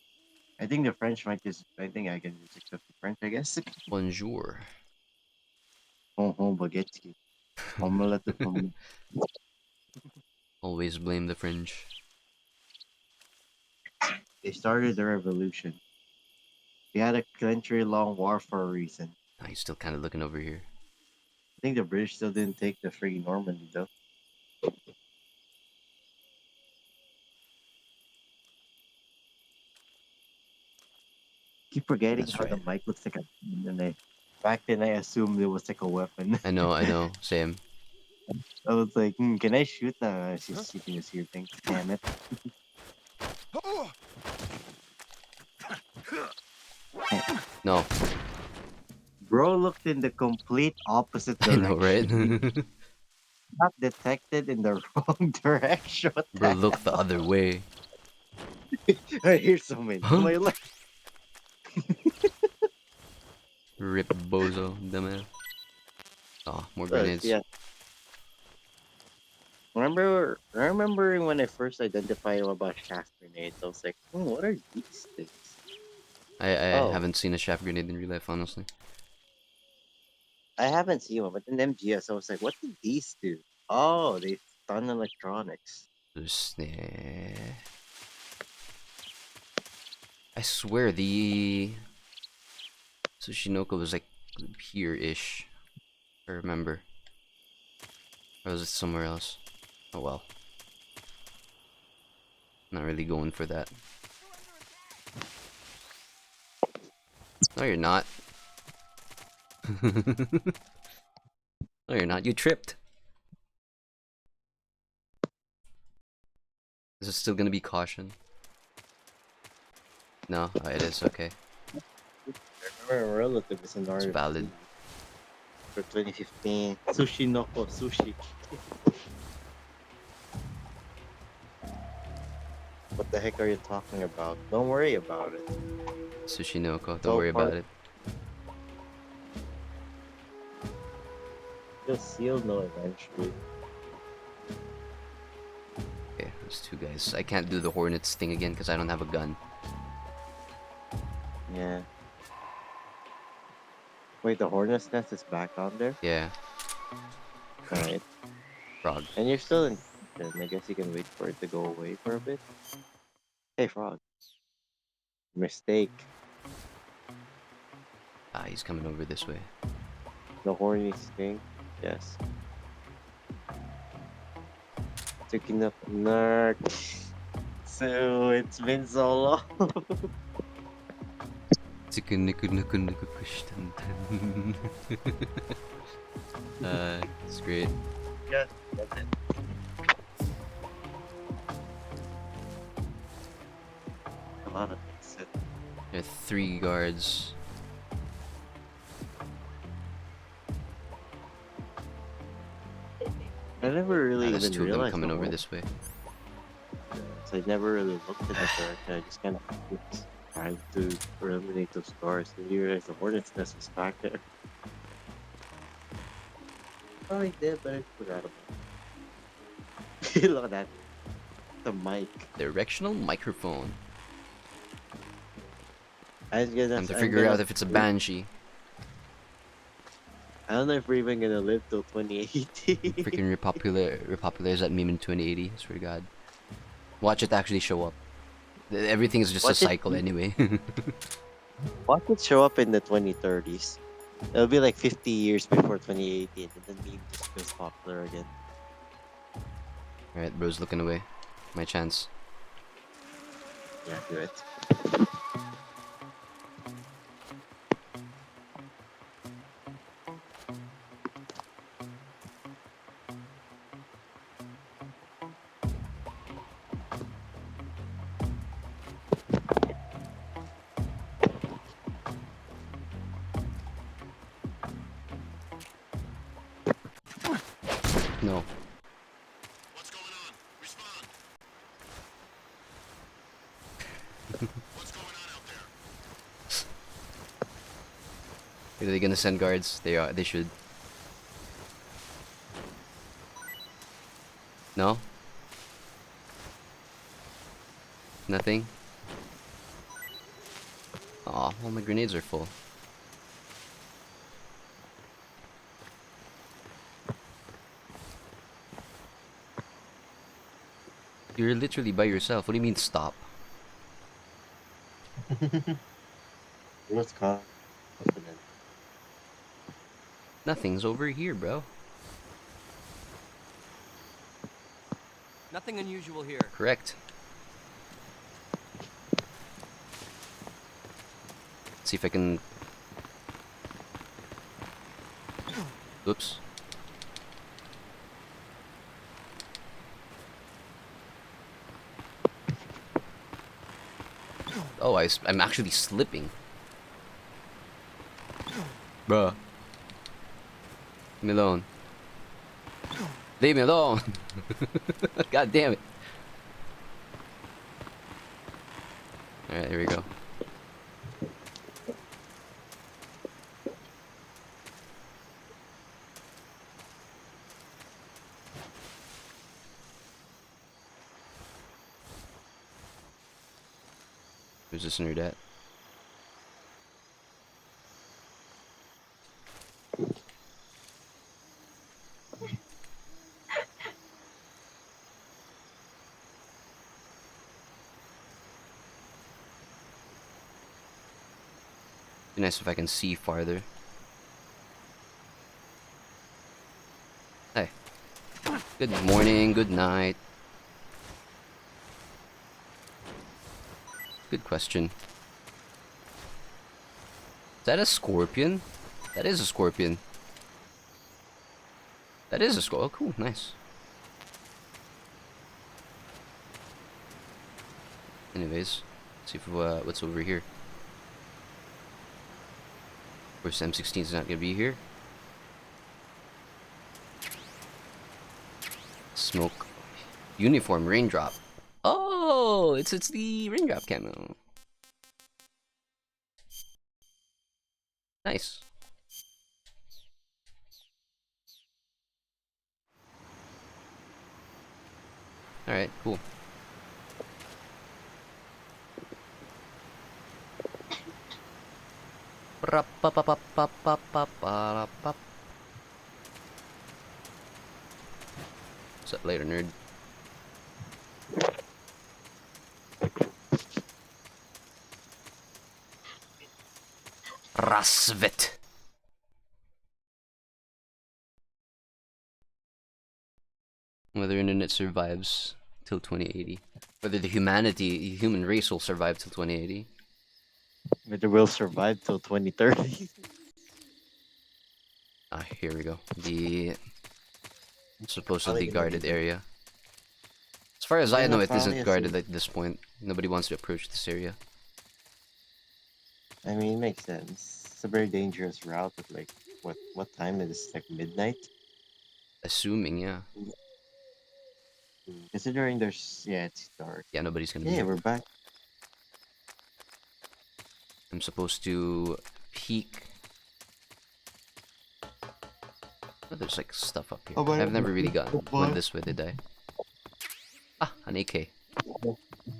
I think the French might just. I think I can just accept the French. I guess. Bonjour. Baguette. Omelette de pomme. Always blame the French. They started the revolution. They had a century-long war for a reason. Oh, he's still kind of looking over here. I think the British still didn't take the freaking Normandy though. Keep forgetting That's how the right. mic looks like a. And back then I assumed it was like a weapon. I know. Same. I was like, can I shoot? She can just hear things. Damn it. No. Bro looked in the complete opposite I know, right? direction. He got detected in the wrong direction. What Bro, the look the hell? other way. I hear someone to Huh? my left. Rip bozo, dumbass. Oh, more Look, grenades. yeah. Remember when I first identified about shaft grenades? I was like, what are these things? I Oh, haven't seen a shaft grenade in real life, honestly. I haven't seen one, but in MGS, I was like, what did these do? Oh, they stun electronics. I swear the Tsushinoko was like here-ish. I remember. Or was it somewhere else? Oh well. Not really going for that. No, you're not. No, you're not. You tripped. Is it still gonna be caution? No, oh, it is. Okay, I remember relative is an it's valid. RFC for 2015. Sushi Noko Sushi. What the heck are you talking about? Don't worry about it. Tsushinoko. It's Don't all worry part. about it. You'll know eventually. Okay, there's two guys. I can't do the Hornets thing again because I don't have a gun. Yeah. Wait, the Hornet's nest is back on there? Yeah. Alright. Frog. And you're still in. Then I guess you can wait for it to go away for a bit. Hey, Frog. Mistake. Ah, he's coming over this way. The horny stink. Yes. Taking up nerd. So it's been so long. It's great. Yeah, that's it. A lot of things. There are 3 guards. I never really There's even 2 of them realized coming the over horn. this way. So I never really looked in the direction. I just kind of tried to eliminate those stars. And you realize the hornet's nest was back there. Oh, I did, but I forgot about it. Look at that. The mic. Directional microphone. I'm Time to figure out if it's a banshee. I don't know if we're even gonna live till 2080. Freaking repopularize that meme in 2080. I swear to God. Watch it actually show up. Everything is just a Watch it cycle be- anyway. Watch it show up in the 2030s. It'll be like 50 years before 2018, and then meme just goes popular again. Alright, bro's looking away. My chance. Yeah, do it. No. Are they gonna send guards? They are. They should. No? Nothing? Aw, well my grenades are full. You're literally by yourself. What do you mean stop? What's confident? Nothing's over here, bro. Nothing unusual here. Correct. See if I can... Oops. Oh, I'm actually slipping. Bruh. Leave me alone. Leave me alone. God damn it. Alright, here we go. Who's this nerd at? Be nice if I can see farther. Hey. Good morning, good night. Good question. Is that a scorpion? That is a scorpion. That is a scorpion. Oh, cool, nice. Anyways, let's see if, what's over here. Of course, M16 is not gonna be here. Smoke. Uniform raindrop. Oh, it's the raindrop camo. Nice. All right, cool. What's up later, nerd? Rasvet. Whether internet survives till 2080. Whether the human race will survive till 2080. Whether we'll survive till 2030. Ah, here we go. The supposedly Probably gonna guarded be area. As far as I know, it probably isn't guarded at this point. Nobody wants to approach this area. I mean, it makes sense. It's a very dangerous route at like what time is it? Like midnight? Assuming, yeah. Considering it's dark. Yeah, nobody's gonna be Yeah, here. we're back. I'm supposed to peek. Oh, there's like stuff up here. Oh, but- I've never really but- went this way, did I? Ah, an AK.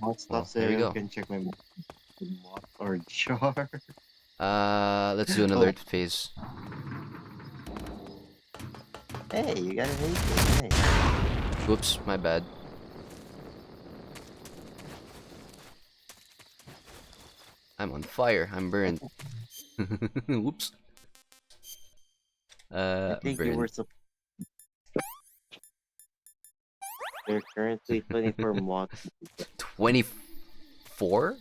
Mod stuff there we there. go. I can check my mod or jar. Let's do an Oh. alert phase. Hey, you got an AK. Nice. Whoops, my bad. I'm on fire. I'm burned. Whoops. I think you were Burned. sup- There are currently 24 mods. 24?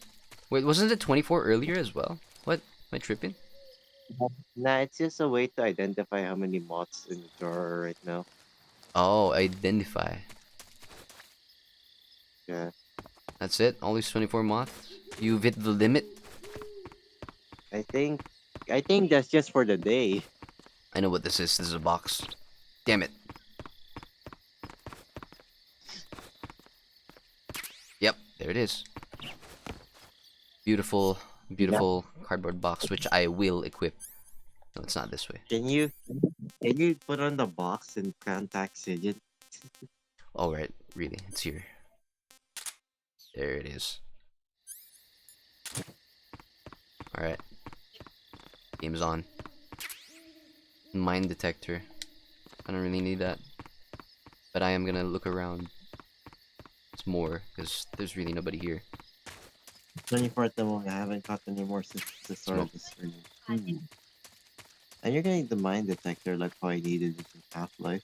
Wait, wasn't it 24 earlier as well? What? Am I tripping? Nah, it's just a way to identify how many mods in the drawer right now. Oh, identify. Yeah. That's it? Always 24 moths? You've hit the limit? I think that's just for the day. I know what this is. This is a box. Damn it. Yep, there it is. Beautiful, beautiful cardboard box, which I will equip. No, it's not this way. Can you put on the box and contact Sigid? Alright, really, it's here. There it is. Alright. Game's on. Mine detector. I don't really need that. But I am gonna look around. It's more, because there's really nobody here. 24 at the moment. I haven't caught any more since the start of the stream. And you're getting the mine detector like how I needed it in Half-Life.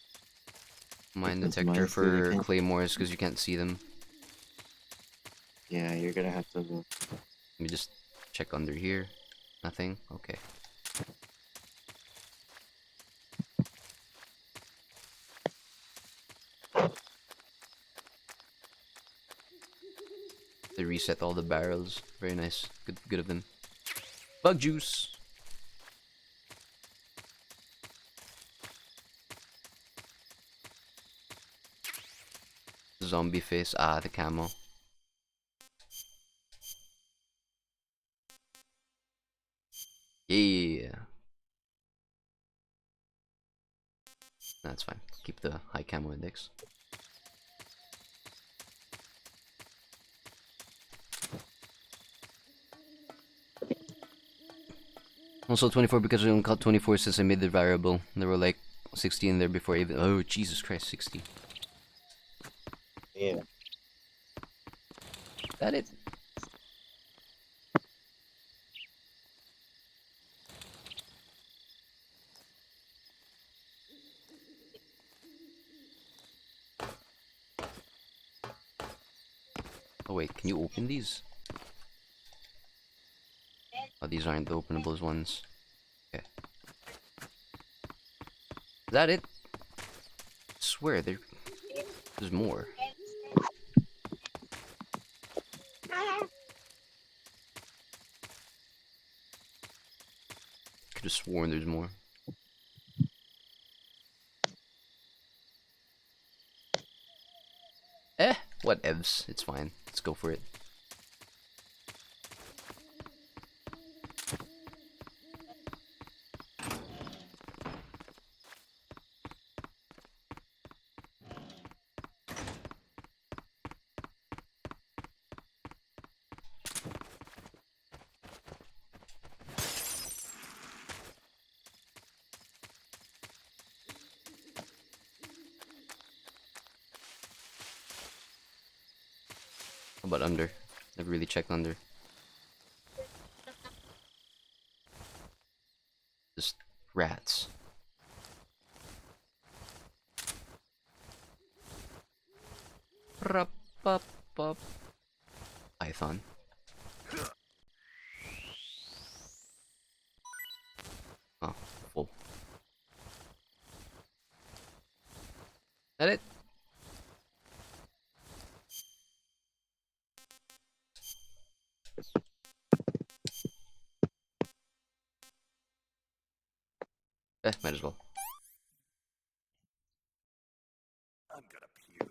Mine Because detector mine's good, I for can't- claymores, because you can't see them. Yeah, you're gonna have to look. Let me just check under here. Nothing? Okay. They reset all the barrels. Very nice. Good of them. Bug juice! Zombie face. Ah, the camo. Yeah. That's fine. Keep the high camo index. Also 24 because we only caught 24 since I made the variable. There were like 60 in there before I even. Oh, Jesus Christ, 60. Yeah. That it? Oh wait, can you open these? Oh, these aren't the openables ones. Okay. Is that it? I swear, there's more. Could have sworn there's more. What evs? It's fine. Let's go for it. How about under? Never really checked under. Just rats. Rup-up-up. Python. Oh, full. That it? Might as well. I'm gonna puke.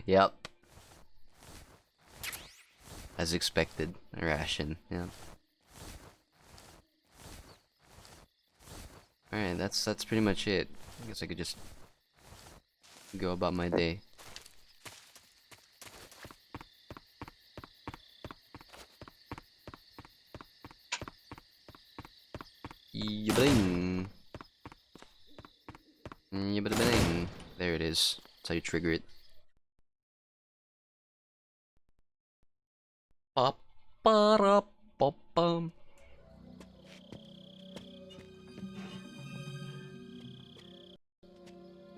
Yep. As expected. A ration, yeah. Alright, that's pretty much it. I guess I could just go about my day. Yabling. Yabling. There it is. That's how you trigger it. Pop. Ba-da-ba-bum.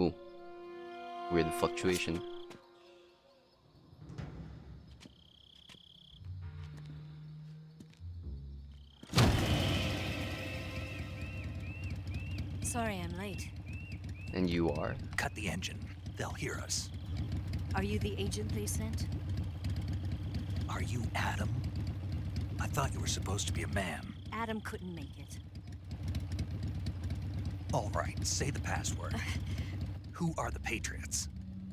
Ooh. Weird fluctuation. Sorry I'm late. And you are? Cut the engine. They'll hear us. Are you the agent they sent? Are you Adam? I thought you were supposed to be a man. Adam couldn't make it. All right, say the password. Who are the Patriots?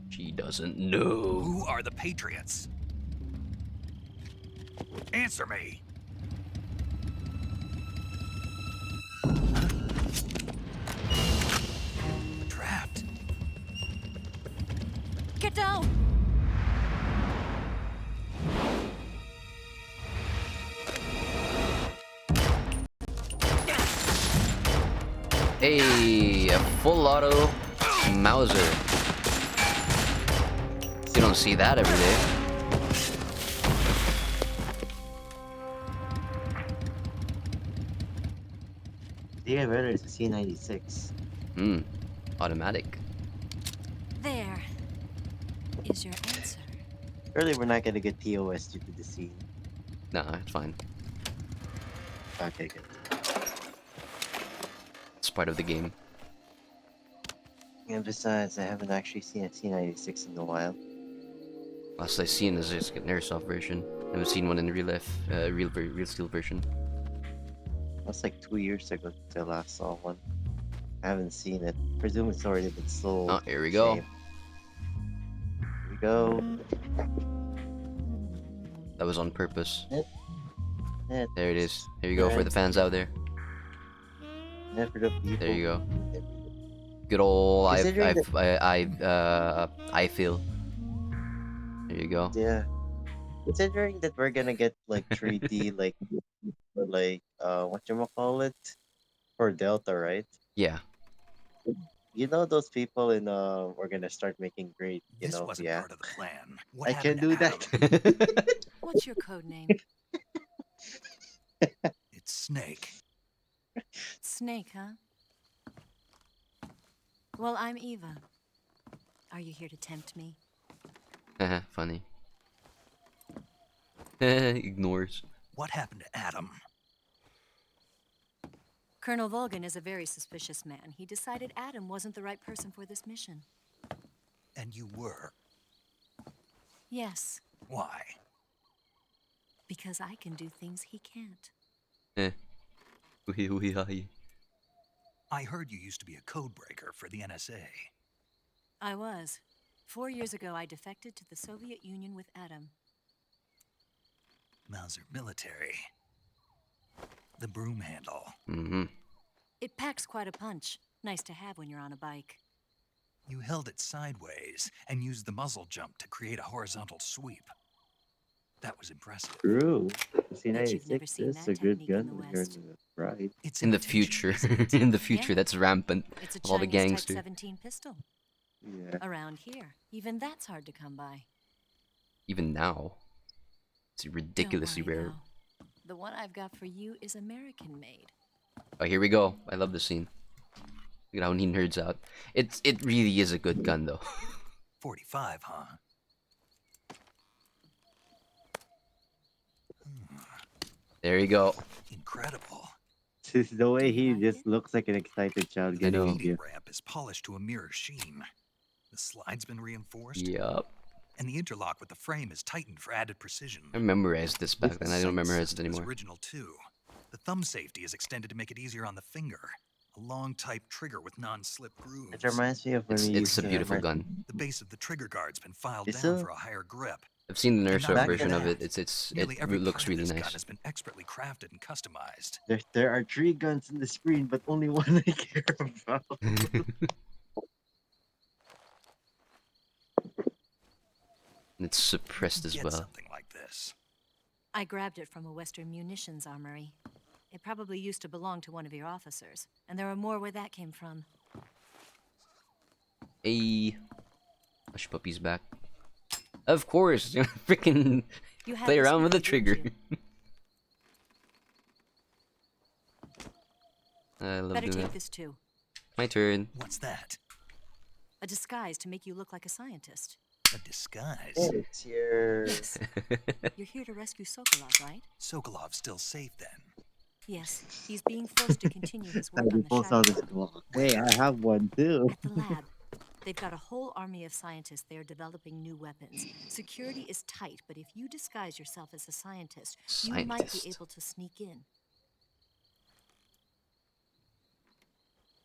She doesn't know. Who are the Patriots? Answer me. Trapped. Get down! Hey, a full auto Mauser. You don't see that every day. Yeah, better. It's a C96. Automatic. There is your answer. Early, we're not gonna get TOS due to the scene. Nah, it's fine. Okay, good. It's part of the game. And besides, I haven't actually seen a C96 in a while. Last I seen is just an airsoft version. I haven't seen one in real life, real steel version. That's like 2 years ago till I last saw one. I haven't seen it. Presume it's already been sold. Oh, here we go. Shame. Here we go. That was on purpose. Yeah, There it is. Here you go for the fans out there. yeah, for the people. There you go. Good old Considering I feel. There you go. Yeah. Considering that we're gonna get like 3D like whatchamacallit for Delta, right? Yeah. You know those people in we're gonna start making great, This wasn't yeah. part of the plan. What I happened can to do Adam? that. What's your code name? It's Snake. Snake, huh? Well, I'm Eva. Are you here to tempt me? Haha, funny. Ignores. What happened to Adam? Colonel Volgan is a very suspicious man. He decided Adam wasn't the right person for this mission. And you were. Yes, Why? because I can do things he can't. I heard you used to be a code breaker for the NSA. I was. 4 years ago, I defected to the Soviet Union with Adam. Mauser military. The broom handle. Mm-hmm. It packs quite a punch. Nice to have when you're on a bike. You held it sideways and used the muzzle jump to create a horizontal sweep. That was impressive. True. Bet you've never C96 seen is that a good technique in gun the when you're in West. the right. It's In the imitation, future. isn't it? In the future, Yeah. that's rampant. It's a Of all the Chinese gangs Type do. 17 pistol. Yeah. Around here, even that's hard to come by. Even now. It's ridiculously Don't worry, rare. though. The one I've got for you is American made. Oh, here we go. I love this scene. Look at how he nerds out. It really is a good gun though. 45, huh? There you go. Incredible. Just the way he just looks like an excited child I getting know. a Feeding gift. ramp is polished to a mirror sheen. The slide's been reinforced. Yup. And the interlock with the frame is tightened for added precision. I memorized this back then. I don't Sight memorize it system is anymore. original too. The thumb safety is extended to make it easier on the finger. A long type trigger with non-slip grooves. It reminds me of when we It's used a to beautiful hammer. gun. The base of the trigger guard's been filed It's down a- for a higher grip. I've seen the And Nurse not version only of that, it. nearly every looks part really of this gun nice. has been expertly crafted and customized. There are 3 guns in the screen, but only one I care about. And it's suppressed as Get well. something like this. I grabbed it from a Western munitions armory. It probably used to belong to one of your officers, and there are more where that came from. Hey, Hush Puppy's back. Of course, freaking You had play this around with the before, didn't trigger. you? I love Better doing take that. this too. My turn. What's that? A disguise to make you look like a scientist. A disguise? Oh, it's your. Yes. You're here to rescue Sokolov, right? Sokolov's still safe then. Yes. He's being forced to continue his work That on the pulls out Shadow his Lab. Glock. Hey, I have one too. At the lab, they've got a whole army of scientists there developing new weapons. Security is tight, but if you disguise yourself as a scientist, you might be Scientist. able to sneak in.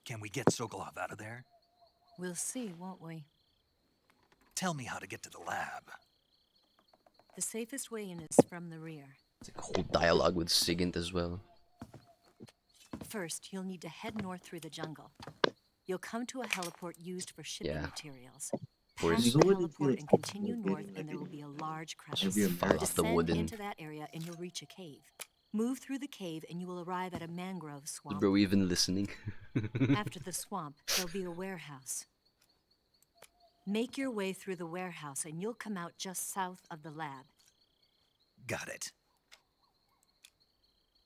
Can we get Sokolov out of there? We'll see, won't we? Tell me how to get to the lab. The safest way in is from the rear. It's like a whole dialogue with Sigint as well. First, you'll need to head north through the jungle. You'll come to a heliport used for shipping Yeah. materials. course. Pass the You wouldn't feel heliport and continue comfortable north, getting, and there will be a large crevice. Maybe a Fall off the Descend wooden. into that area, and you'll reach a cave. Move through the cave, and you will arrive at a mangrove Is swamp. bro even listening? After the swamp, there'll be a warehouse. Make your way through the warehouse, and you'll come out just south of the lab. Got it.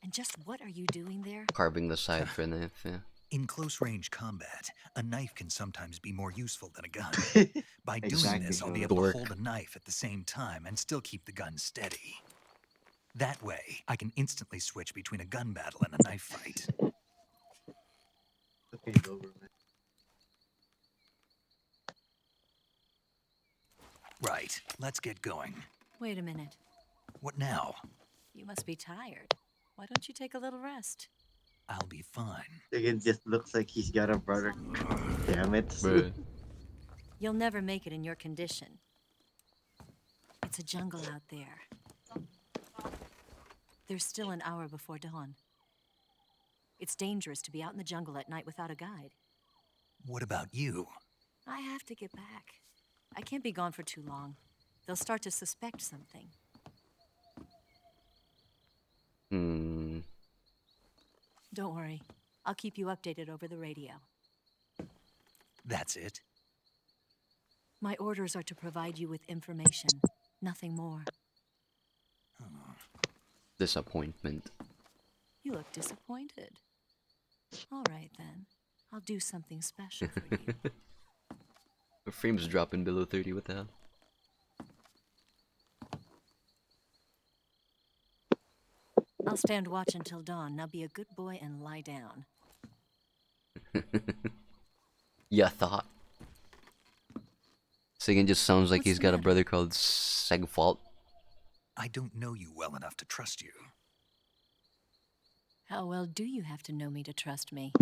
And just what are you doing there? Carving the side for a knife, yeah. In close range combat, a knife can sometimes be more useful than a gun. By doing Exactly, this, I'll be Jordan. able to Dork. hold a knife at the same time and still keep the gun steady. That way, I can instantly switch between a gun battle and a knife fight. Okay, Doberman. Right, let's get going. Wait a minute. What now? You must be tired. Why don't you take a little rest? I'll be fine. It just looks like he's got a brother. Damn it. Bro. You'll never make it in your condition. It's a jungle out there. There's still an hour before dawn. It's dangerous to be out in the jungle at night without a guide. What about you? I have to get back. I can't be gone for too long. They'll start to suspect something. Don't worry. I'll keep you updated over the radio. That's it? My orders are to provide you with information, nothing more. Disappointment. You look disappointed. All right, then. I'll do something special for you. The frame's dropping below 30, what the hell? I'll stand watch until dawn. Now be a good boy and lie down. Yeah, thought. Sigyn just sounds like What's he's the got a matter? brother called Segfault. I don't know you well enough to trust you. How well do you have to know me to trust me?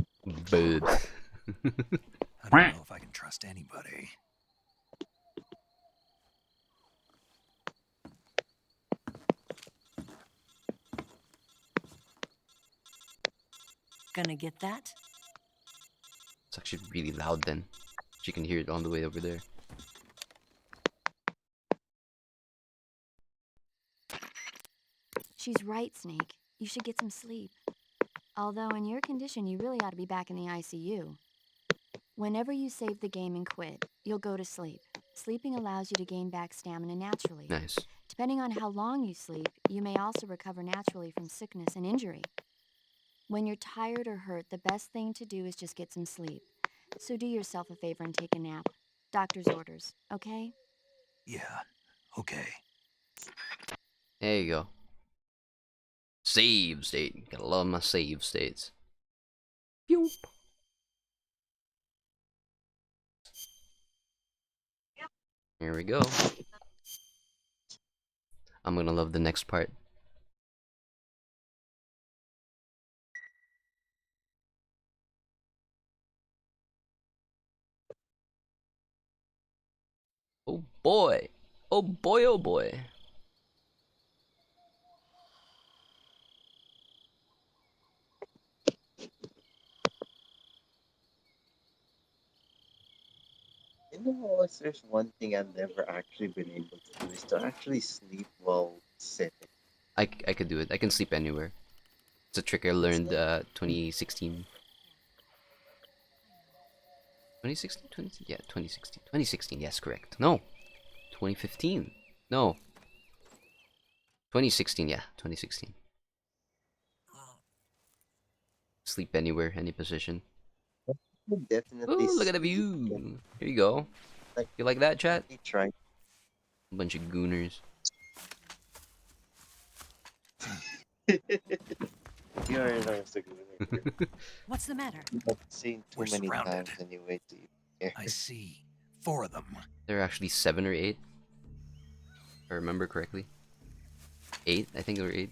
Boo. I don't know if I can trust anybody. Gonna get that? It's actually really loud then. You can hear it on the way over there. She's right, Snake. You should get some sleep. Although in your condition, you really ought to be back in the ICU. Whenever you save the game and quit, you'll go to sleep. Sleeping allows you to gain back stamina naturally. Nice. Depending on how long you sleep, you may also recover naturally from sickness and injury. When you're tired or hurt, the best thing to do is just get some sleep. So do yourself a favor and take a nap. Doctor's orders, okay? Yeah, okay. There you go. Save state. Gotta love my save states. Yoop. Here we go. I'm gonna love the next part. Oh boy. Oh boy, oh boy. You know, if there's one thing I've never actually been able to do is to actually sleep while sitting. I could do it. I can sleep anywhere. It's a trick I learned 2016. 2016? 20, yeah, 2016. 2016, yes, correct. No. 2015. No. 2016, yeah, 2016. Sleep anywhere, any position. Could definitely Ooh, look at the sleep. view. Here you go. Like, You like that, chat? he tried. Bunch of gooners. You already know it's a good. What's the matter? I've seen too We're many surrounded. times anyway to even care. I see. 4 of them. There are actually 7 or 8. If I remember correctly. 8? I think there were 8.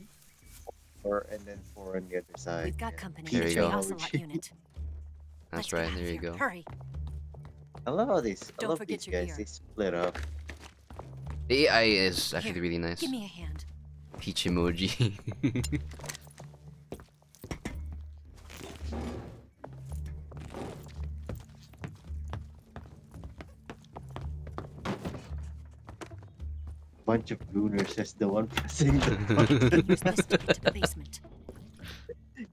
4 and then 4 on the other side. We've got company. There It's you the go. Ocelot unit. That's Let's get right, out of there you here. go. Hurry. I love all these. I Don't love forget these your guys. gear. They split up. The AI is actually Here, really nice. Give me a hand. Peach emoji. Bunch of gooners. Just the one pressing the Use button. this to get to the basement.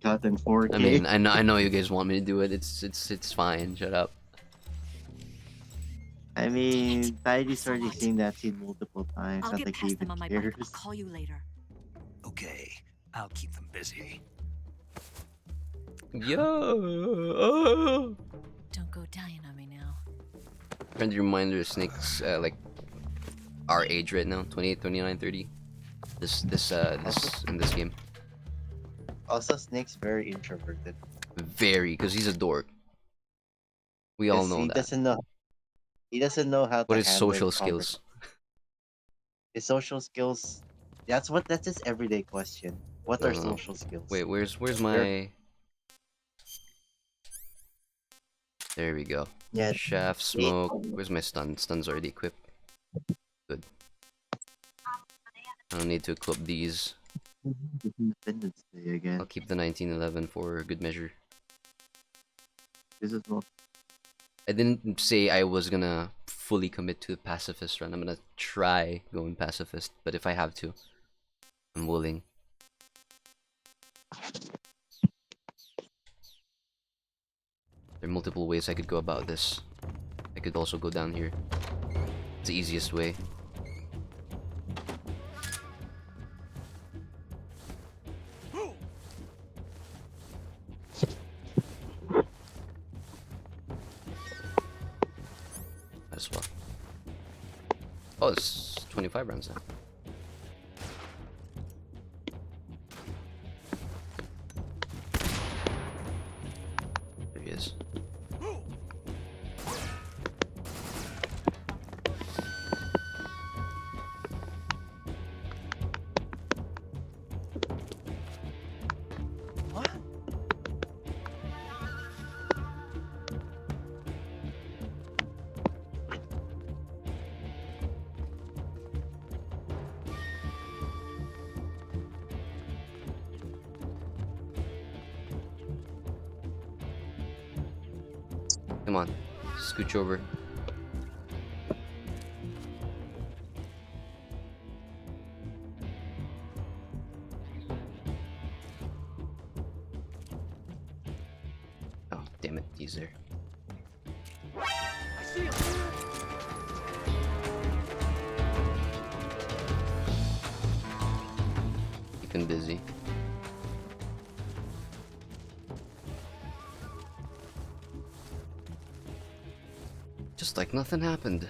Got in 4K. I mean, I know you guys want me to do it. It's fine. Shut up. I mean, Tidy's already seen that scene multiple times. I'll Not get like he past them even on my bike. I'll cares. call you later. Okay, I'll keep them busy. Yo. Don't go dying on me now. Friendly reminder: Snake's like our age right now, 28, 29, 30. This in this game. Also, Snake's very introverted. Very, because he's a dork. We all know He that. doesn't know. He doesn't know how What to is handle social conversation. skills? His social skills. That's his everyday question. What are social skills? Wait, where's They're- my? There we go. Yeah. Shaft, smoke. Where's my stun? Stun's already equipped. Good. I don't need to equip these. Independence Day again. I'll keep the 1911 for good measure. This is more. I didn't say I was gonna fully commit to the pacifist run. I'm gonna try going pacifist, but if I have to, I'm willing. There are multiple ways I could go about this. I could also go down here. It's the easiest way. Might as well. Oh, it's 25 rounds now. There he is. What? Come on, scooch over. Oh, damn it, he's there. I see him. Keep him busy. Just like nothing happened.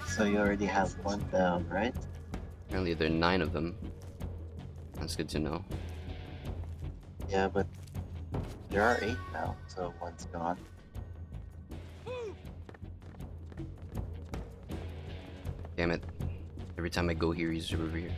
So you already have one down, right? Apparently there are 9 of them. That's good to know. Yeah, but there are 8 now, so one's gone. Damn it. Every time I go here, he's over here.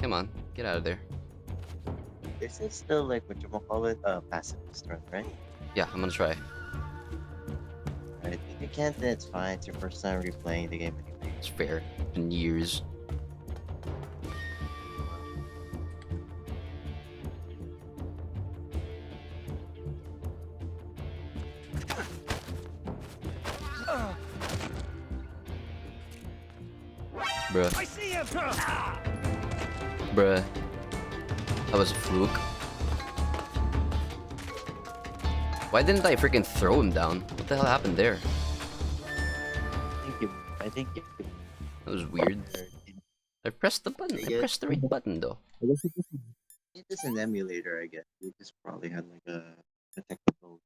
Come on, get out of there. This is still like what you call it, pacifist run, right? Yeah, I'm gonna try. Right. If you can't, then it's fine. It's your first time replaying the game anyway. It's fair. It's been years. Bruh. I see him. Bruh. That was a fluke. Why didn't I freaking throw him down? What the hell happened there? I think you. That was weird. I pressed the button. I pressed the right button though. I guess it is an emulator. I guess you just probably had like a technical.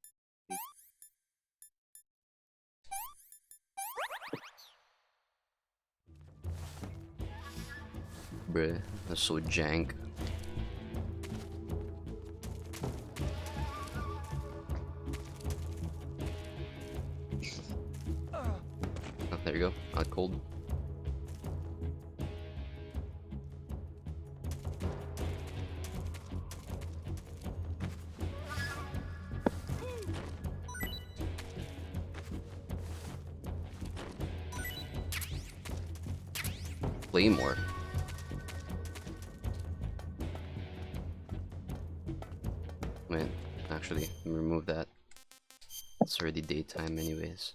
Bruh, that's so jank. Oh, there you go. Not cold. Play more. Wait, actually, let me remove that. It's already daytime anyways.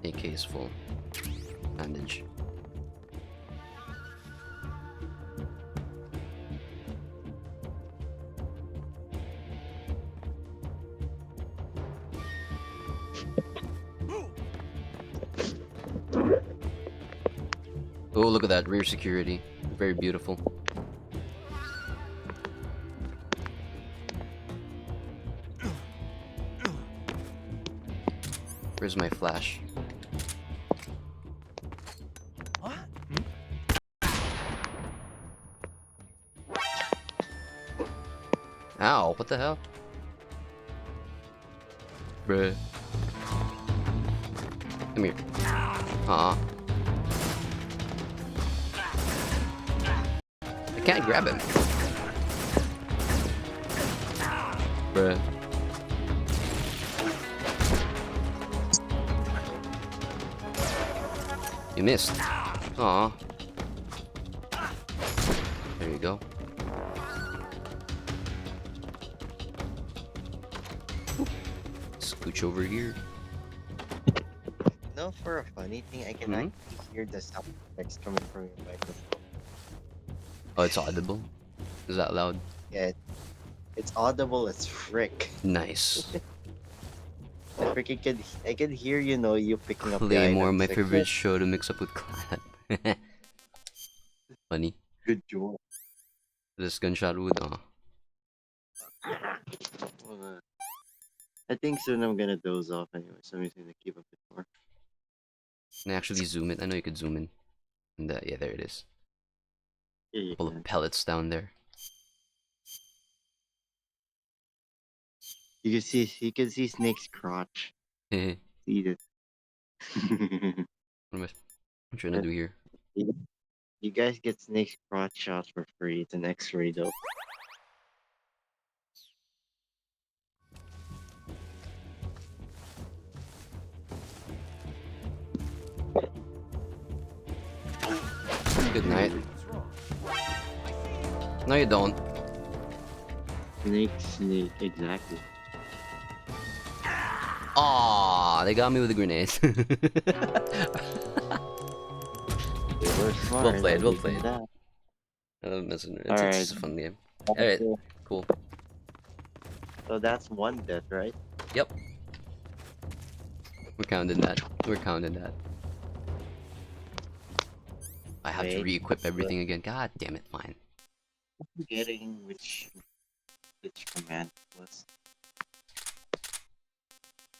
AK is full. Bandage. Oh, look at that rear security. Very beautiful. Where's my flash? What? Ow, what the hell? Bruh. Come here. Aw. I can't grab him. Bruh. You missed. Aw. There you go. Scooch over here. No, for a funny thing, I can actually hear the sound effects coming from your microphone. Oh, it's audible? Is that loud? Yeah, it's audible as frick. Nice. I can hear you picking up the Claymore, items, my like, favorite show to mix up with Clan. Funny. Good job. This gunshot wood, oh. Well, I think soon I'm gonna doze off anyway, so I'm just gonna keep up the more. Can I actually zoom it? I know you could zoom in. And yeah, there it is. Yeah, you Couple can. of pellets down there. You can see Snake's crotch. What See it. am I trying to do here? You guys get Snake's crotch shots for free. It's an X-ray though. Good night. No, you don't. Snake, exactly. Aw, they got me with a grenade. Well played, well played. I love messing around. It's just a fun game. Alright, cool. So that's one death, right? Yep. We're counting that. We're counting that. I have to re-equip everything again. God damn it, fine. I'm forgetting which command it was.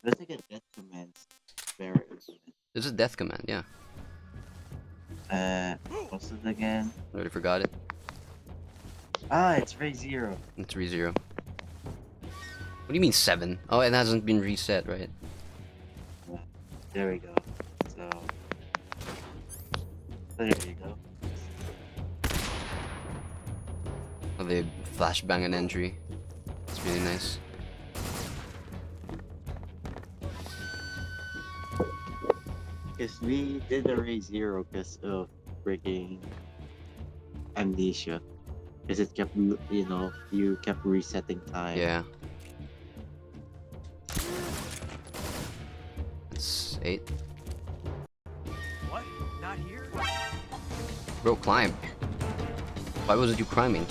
Let's like a death command. There's a death command, yeah. What's it again? I already forgot it. Ah, it's Ray 0. It's re-0. What do you mean 7? Oh, it hasn't been reset, right? There we go. So there you go. Oh, they flashbang an entry. It's really nice. because we did the raise zero because of freaking amnesia. Because it kept, you kept resetting time. Yeah. It's 8. What? Not here? Bro, climb. Why wasn't you climbing?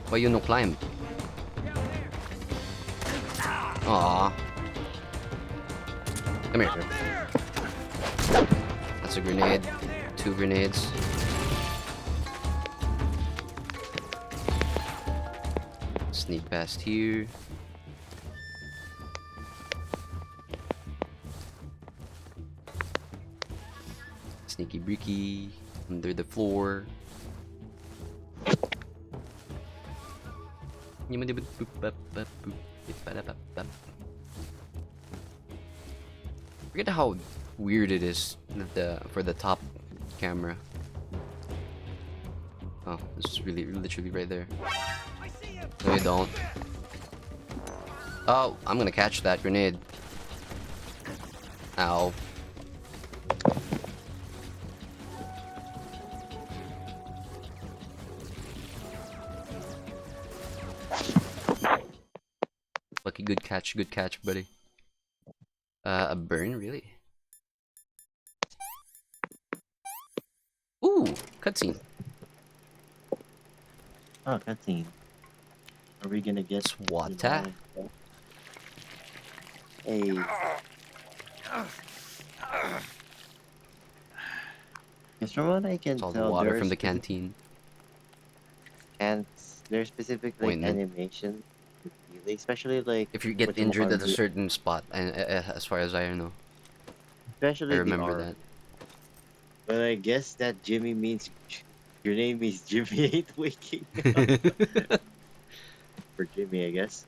Why you no climb? Aww. Come here. That's a grenade. 2 grenades. Sneak past here. Sneaky breaky. Under the floor. Forget how weird it is for the top camera. Oh, this is really literally right there. No, you don't. Oh, I'm gonna catch that grenade. Ow. Lucky, good catch, buddy. A burn, really? Ooh, cutscene. Oh, cutscene. Are we gonna get water? Hey. Because from what I can It's all the tell, water there's from the canteen. there's specific like Ointment. animation, especially like If you get what injured at a the certain spot, and as far as I know, I especially the remember arm. that. But I guess that Jimmy means your name means Jimmy ain't waking up. For Jimmy, I guess.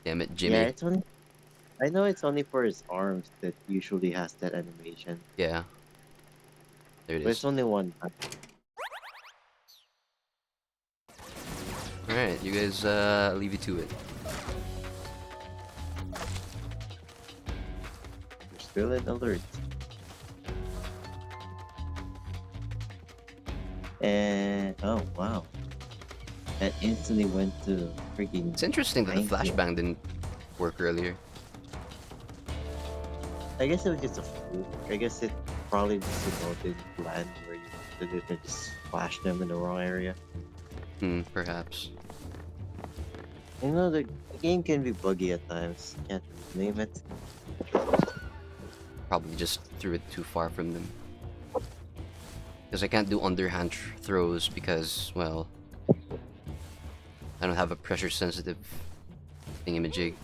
Damn it, Yeah, Jimmy. it's only. I know it's only for his arms that usually has that animation. Yeah. There it But is. it's only one time. Alright, you guys, leave you to it. You're still in alert. And oh wow, that instantly went to freaking. It's interesting that the 90. flashbang didn't work earlier. I guess it was just a fluke. I guess it probably just didn't land where you wanted it and just flashed them in the wrong area. Perhaps. You know, the game can be buggy at times. Can't name it. Probably just threw it too far from them. Because I can't do underhand throws because, well, I don't have a pressure sensitive thingamajig.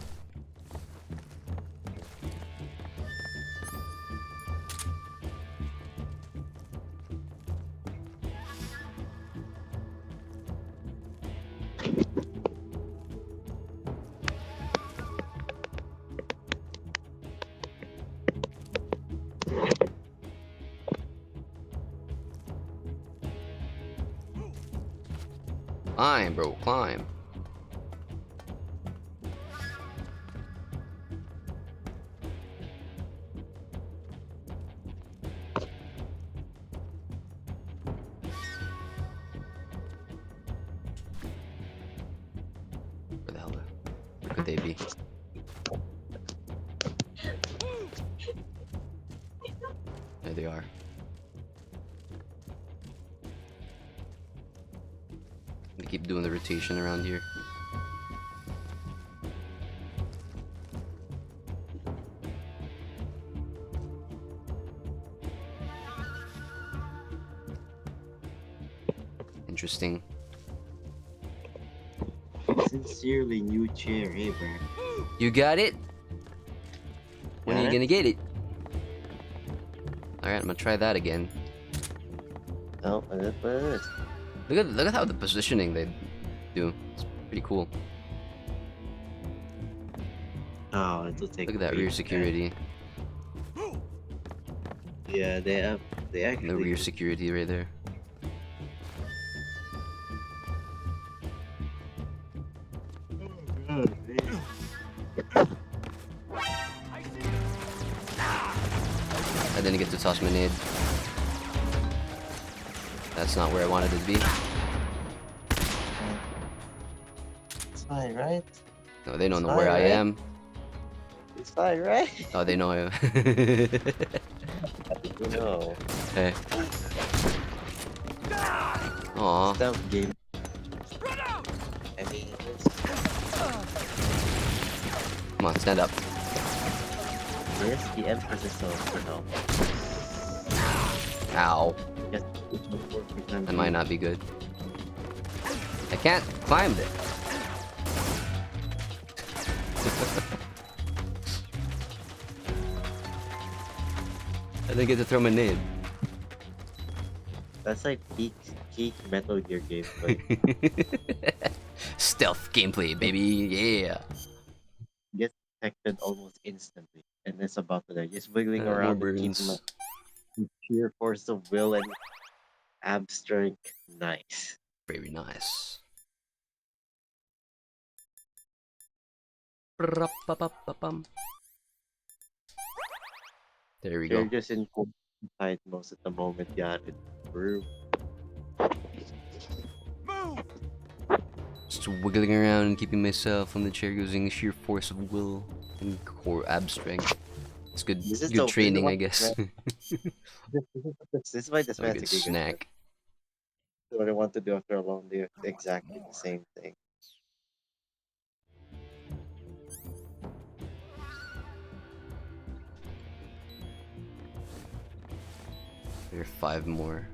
Climb, bro, climb. Where the hell could they be? There they are. They keep doing the rotation around here. Interesting. Sincerely, new chair, hey bro. You got it? When are you gonna get it? Alright, I'm gonna try that again. Oh, that's what it is. Look at how the positioning they do. It's pretty cool. Oh, it'll take. Look at that rear security. Yeah, they actually. The rear security right there. didn't get to toss my nade. That's not where I wanted it to be. It's fine, right? No, they don't It's know where fine, I right? am. It's fine, right? Oh, they know I am. You know. Hey. Aw. Stealth game. I mean, Come on, stand up. yes, the Empress is so, Ow. Just That might not be good. I can't climb it. I didn't get to throw my nade. That's like peak Metal Gear gameplay. Stealth gameplay, baby. Yeah. Get detected almost instantly, and it's about to die. Just wiggling More around and keeping my burns. sheer force of will and ab strength. Nice. Very nice. There we They're go. just in tight most at the moment. Got it. Through. Just wiggling around and keeping myself on the chair using sheer force of will and core ab strength. It's good, good training, I guess. This is why this Have a man's good a giga. snack. What I want to do after a long day, it's exactly the same thing. There are 5 more.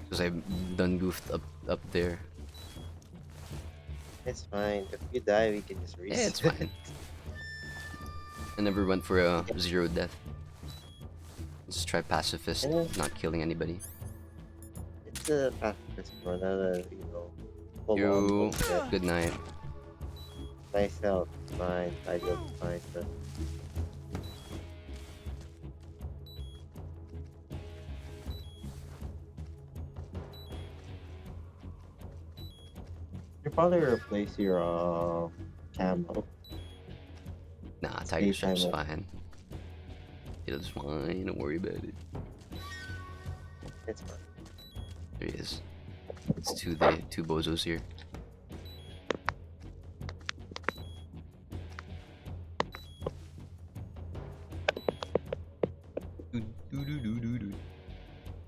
Because I've done goofed up there. It's fine. If you die, we can just reset. Yeah, it's fine. I never went for a 0 death. Just try pacifist, not killing anybody. It's a pacifist more than a, full You, on bullshit. good night. Nice health, fine. I will be fine, but you probably replace your camo. Nah, Tiger Daytime Chef's one. fine. It's fine, don't worry about it. It's fine. There he is. It's two bozos here.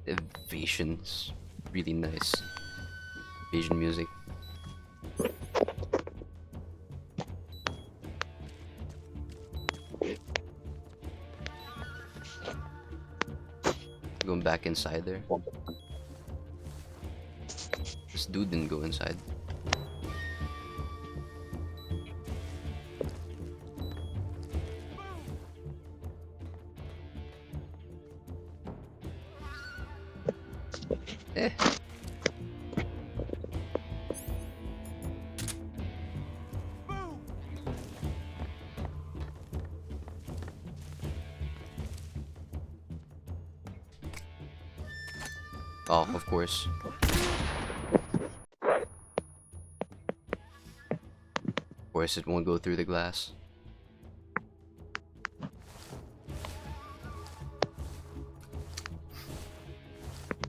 Evasion's really nice. Evasion music. Going back inside there. This dude didn't go inside. Eh. Oh, of course. Of course, it won't go through the glass.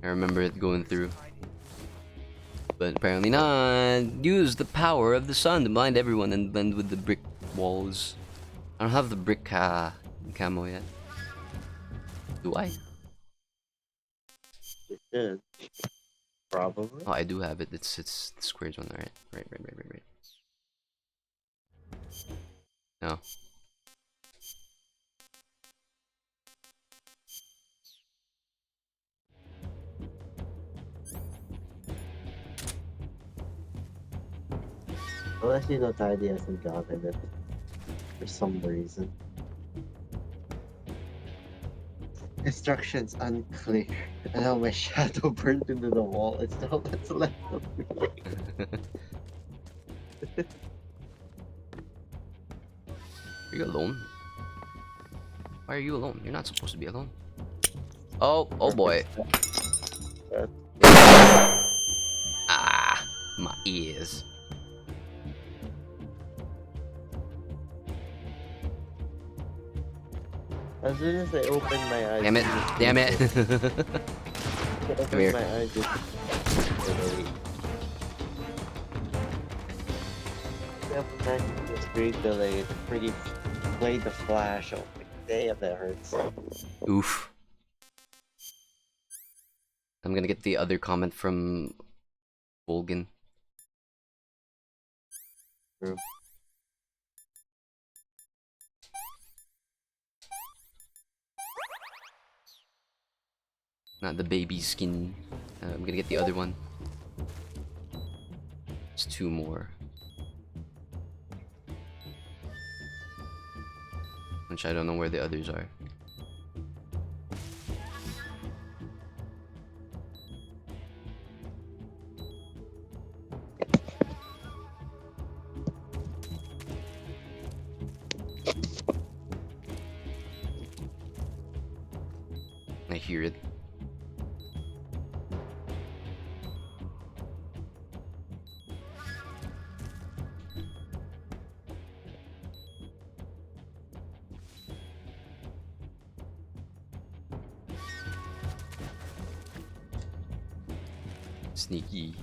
I remember it going through. But apparently not. Use the power of the sun to blind everyone and blend with the brick walls. I don't have the brick camo yet. Do I? You should. Probably. Oh, I do have it. It's the squares one. Alright. Right. No. Well, actually, no Tidy hasn't gotten it for some reason. Instructions unclear. And how my shadow burnt into the wall. It's all that's left of me. Are you alone? Why are you alone? You're not supposed to be alone. Oh boy. Ah, my ears. As soon as I open my eyes, Damn it! Damn it! I Come open here. my eyes, it's delayed. Yeah, man, it's very delayed. Pretty played the Flash. Oh my damn, that hurts. Oof. I'm gonna get the other comment from Volgan. True. Not the baby skin. I'm gonna get the other one. It's 2 more. Which I don't know where the others are. I hear it. Sneaky.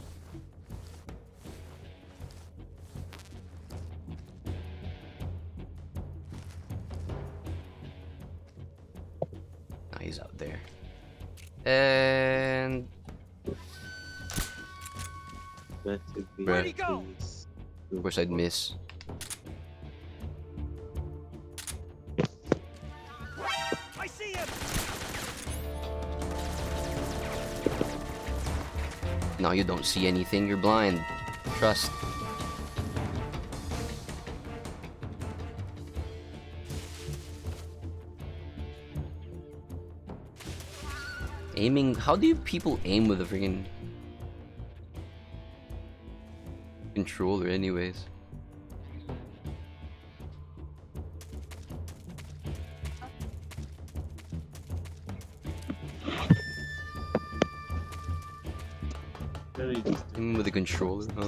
Now he's out there. And That would be Where'd he go? of course I'd miss. I see him! Now you don't see anything, you're blind. Trust. Aiming, how do you people aim with a freaking controller anyways? Really just Aim with a controller, huh?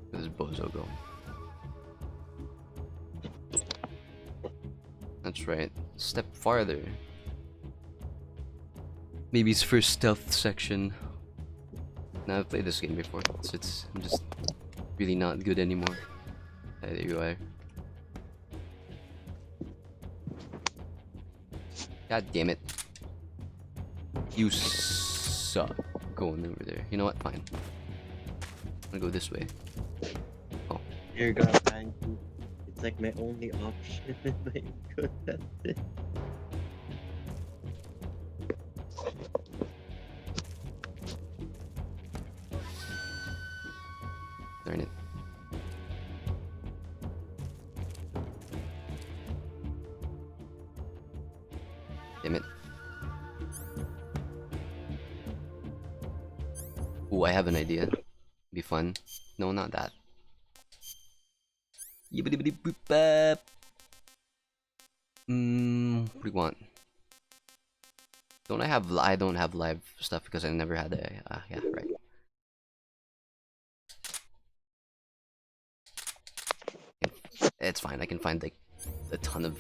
Where does Bozo go? That's right. Step farther. Maybe it's for stealth section. Now I've played this game before. I'm just really not good anymore. There you are. God damn it. You suck going over there. You know what? Fine. I'm gonna go this way. Oh. Dear God, thank you. It's like my only option. My God, that's it. Darn it. Damn it. Ooh, I have an idea. Be fun. No, not that. Yibbidi-bidi-boop-bap. What do you want? I don't have live stuff because I never had a, yeah, right. It's fine, I can find like a ton of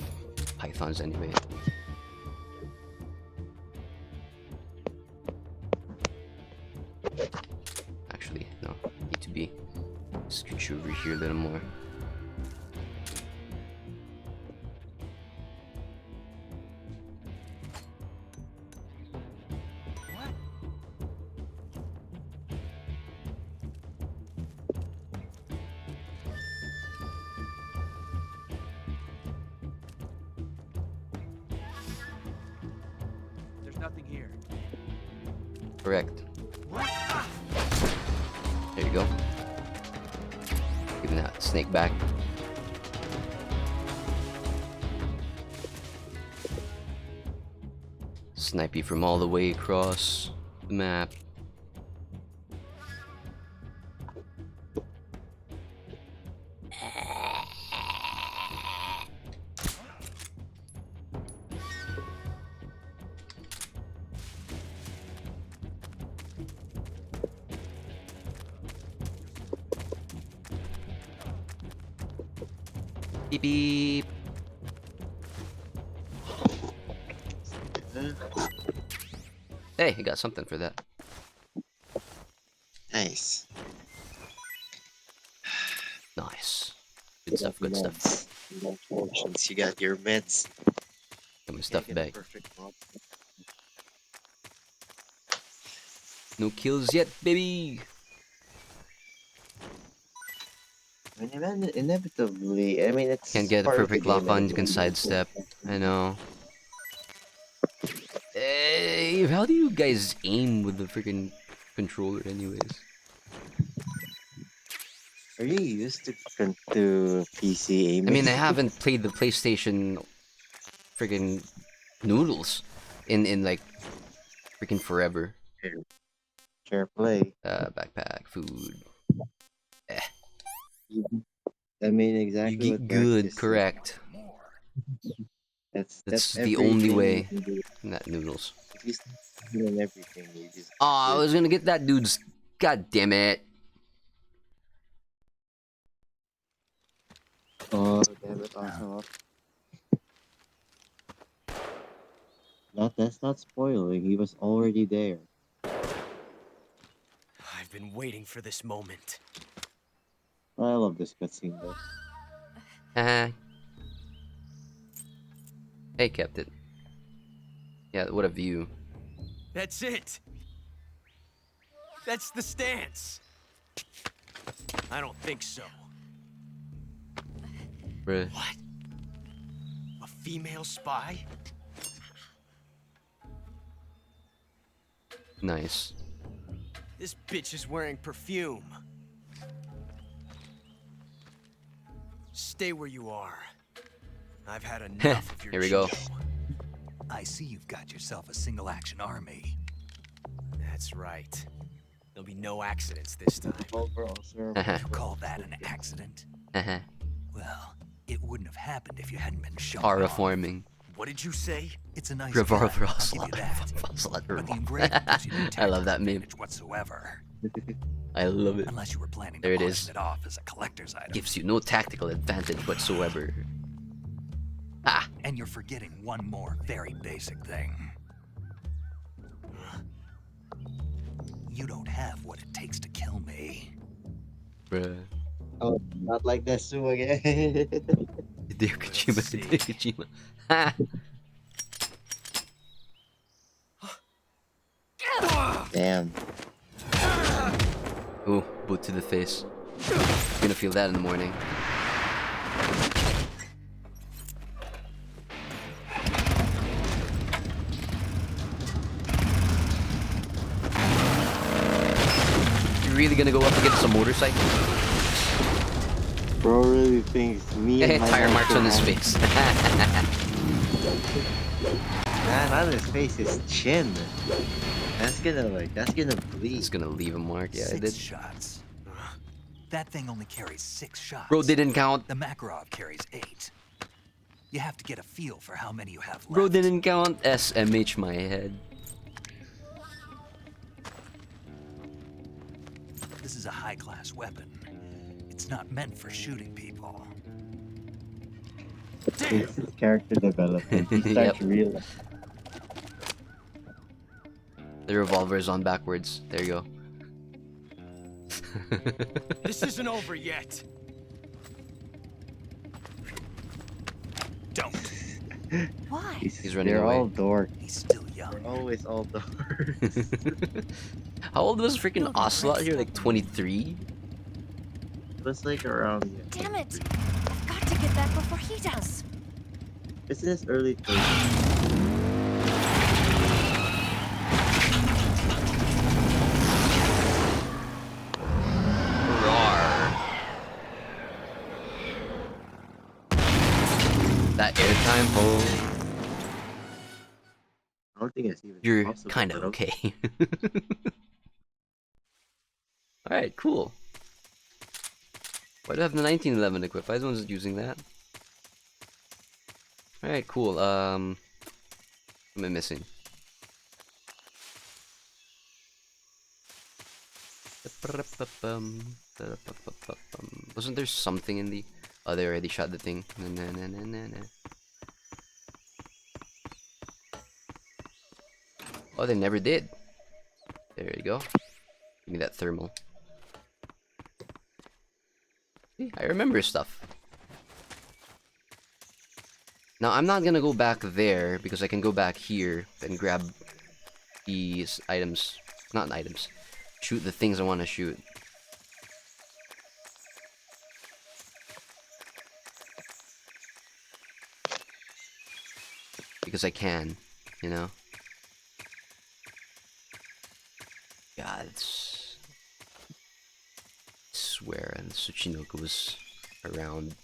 pythons anyway. Actually, no, need to be scooch over here a little more. There's nothing here. Correct. There you go. Giving that snake back. Snipe you from all the way across the map. Beep beep. Hey, I got something for that. Nice. Nice. Good You stuff, got good stuff. meds. You got potions. You got your meds. Got my Can't stuff get a back. perfect mod. No kills yet, baby. I mean, inevitably, I mean, Can't it's get a part of the perfect game. lock And on, you can sidestep. I know. Hey, how do you guys aim with the freaking controller, anyways? Are you used to PC I mean, aiming? I haven't played the PlayStation freaking noodles in like freaking forever. Fair play. Backpack, food. Eh. I mean, You exactly what get Max good, just said. correct. That's That's the only everything you way. can do. Not noodles. If you start doing everything, you just Oh, I good. was gonna get that dude's. God damn it. Oh, damn it, Ocelot. That's not spoiling. He was already there. I've been waiting for this moment. I love this cutscene though. Hey, kept it. Yeah, what a view. That's it. That's the stance. I don't think so. Bruh. What? A female spy? Nice. This bitch is wearing perfume. Stay where you are. I've had enough of your Here we go. judo. I see you've got yourself a single-action army. That's right. There'll be no accidents this time. You call that an accident? Uh-huh. Well, it wouldn't have happened if you hadn't been shot. Paraforming. What did you say? It's a nice Revolver gun, I'll give you that. But the engraving gives you no I love tactical that meme. advantage whatsoever. I love it. Unless you were planning There to it auction is. it off as a collector's item. Gives you no tactical advantage whatsoever. Ah! And you're forgetting one more very basic thing. You don't have what it takes to kill me. Bruh. Oh, not like that, Sue again. Hideo Kojima, Hideo Kojima. Ha! Damn. Ooh, boot to the face. You're gonna feel that in the morning. You really gonna go up against a motorcycle? Bro really thinks me and my Tire marks on his master face. Man, on his face, his chin. That's gonna bleed. It's gonna leave a mark, yeah, it 6 did. shots. That thing only carries 6 shots. Bro didn't count. The Makarov carries 8. You have to get a feel for how many you have left. Bro didn't count. SMH my head. This is a high-class weapon. It's not meant for shooting people. It's his character development. He starts Yep. real. The revolver is on backwards. There you go. This isn't over yet. Don't. Why? He's running They're away. all dorks. He's still young. They're always all dorks. How old was freaking Ocelot here? Like 23? It was like around. Yeah, Damn it! I've got to get back before he does. it's in his early 30s. That airtime, oh, I don't think it's even. you're possible, kind of but okay. Alright, cool. Why do I have the 1911 equipped? Why is no one using that? Alright, cool. What am I missing? Wasn't there something in the... Oh, they already shot the thing. Na, na, na, na, na, na. Oh, they never did. There you go. Give me that thermal. See, I remember stuff. Now, I'm not gonna go back there because I can go back here and grab these items. Not items. Shoot the things I want to shoot. Because I can, you know? God, it's... I swear, and Tsuchinoko was around.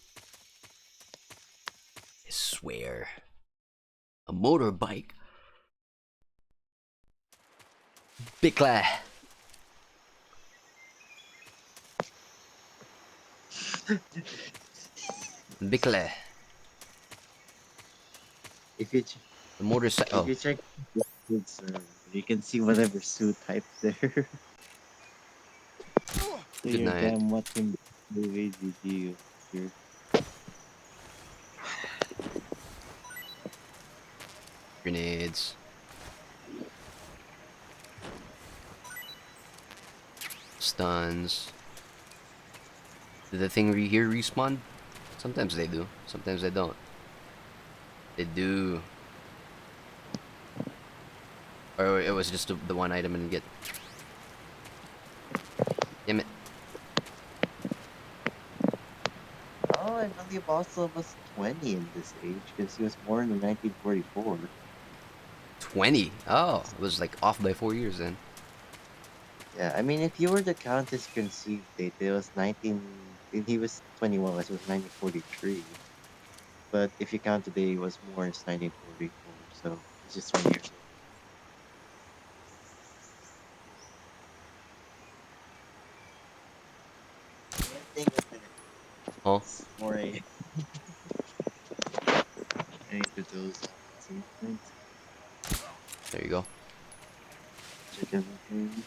I swear. A motorbike? Bikla! Bikla. If you The motorcycle. if Oh, you check the food server, you can see whatever suit type there. So good you're night. damn watching the movie, did you? You're Grenades. Stuns. Did the thing here respawn? Sometimes they do. Sometimes they don't. They do. Or it was just the one item I didn't get. Damn it. Oh, I believe also was 20 in this age because he was born in 1944. 20? Oh, it was like off by 4 years then. Yeah, I mean, if you were to count his conceived date, it was 19. He was 21, so it was 1943. But if you count today, he was born in 1944, so he's just 20 years old. One thing with it, Oh, it's 4 a.m. I need to doze off at some point. there you go. Check everything.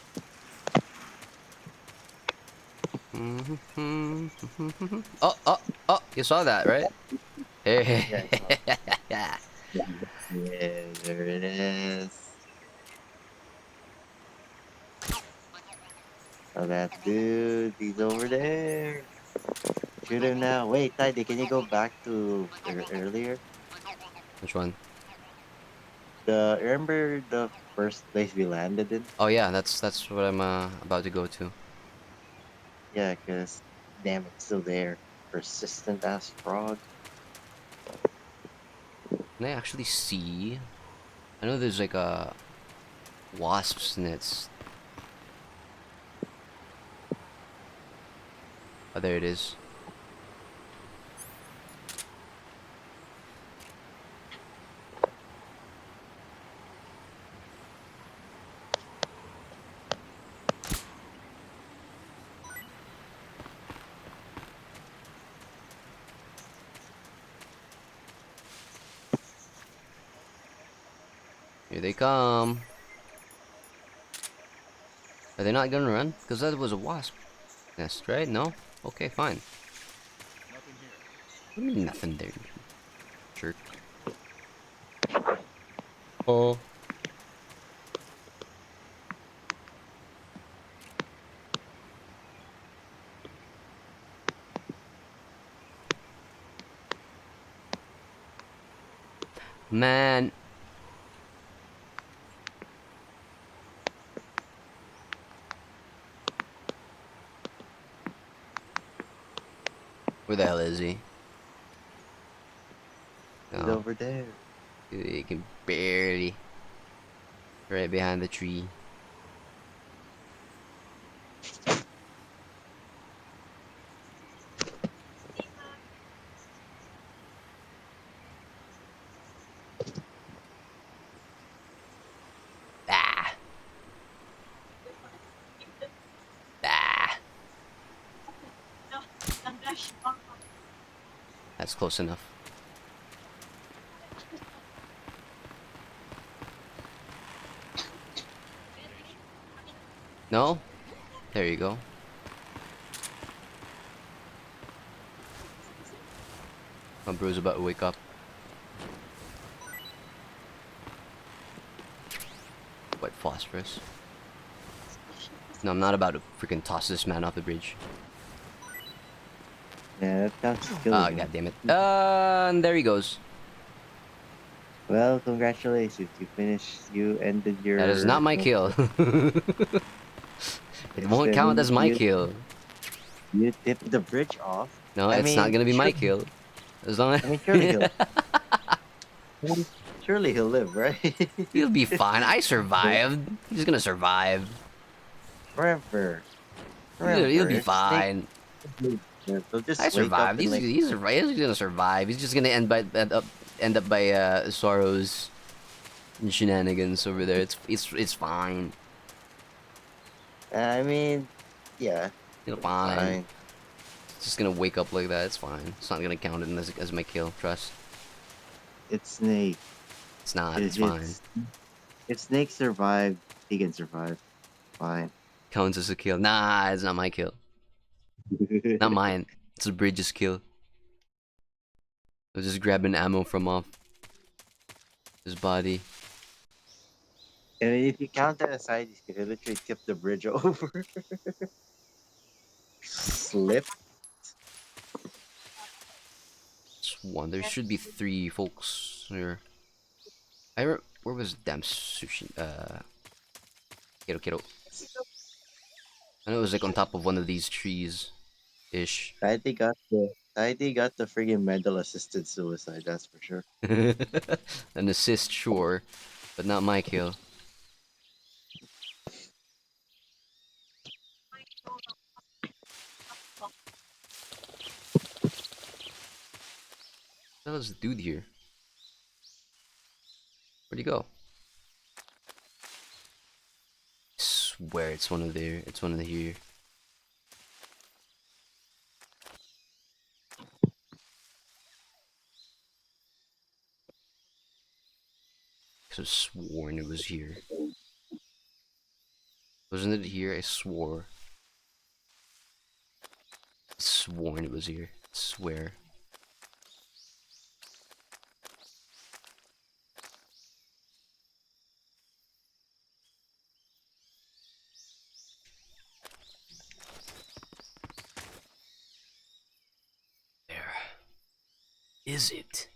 Oh, oh, oh, you saw that, right? Yeah, I Hey. saw it. Yeah, there it is. Oh, that dude, he's over there. Shoot him now. Wait, Tidy, can you go back to earlier? Which one? Remember the first place we landed in? Oh yeah, that's what I'm about to go to. Yeah, cause damn, it's still there. Persistent ass frog. Can I actually see? I know there's like a wasp's nest. Oh, there it is. Here they come. Are they not gonna run? Because that was a wasp nest, right? No? Okay, fine. What do you mean nothing there? Jerk. Oh. Man. Where the hell is he? He's No. over there. He can barely. Right behind the tree. Ah. Ah. That's close enough. No? There you go. My bro's about to wake up. White phosphorus. No, I'm not about to freaking toss this man off the bridge. Yeah, that counts as killing Ah, him. god damn it. And there he goes. Well, congratulations. You ended your... That is not my kill. It Yes, won't that count as means my kill. you tipped the bridge off. No, I it's not mean, gonna be my sure, kill. As long as... I mean, surely he'll... surely he'll live, right? He'll be fine. I survived. He's gonna survive. Forever. He'll be Forever. Snake... fine. They'll I just wake up survived. and like... He's gonna survive. He's just gonna end up by Sorrow's shenanigans over there. It's fine. I mean, yeah. He'll It's fine. It's just gonna wake up like that. It's fine. It's not gonna count it as my kill. Trust. It's Snake. It's not. It's fine. If Snake survived, he can survive. Fine. Counts as a kill. Nah, it's not my kill. Not mine. It's the bridge's kill. I was just grabbing ammo from off his body. I mean, if you count that aside, you could literally tip the bridge over. Slip. It's one. There should be 3 folks here. Where was damn sushi? Kiddo. I know it was like on top of one of these trees, ish. Tidy got the friggin' medal assisted suicide. That's for sure. An assist, sure, but not my kill. What the hell is the dude here? Where'd he go? I swear it's one of there. It's one of the here. I could have sworn it was here. Wasn't it here? I swore. I sworn it was here. I swear. There. Is it?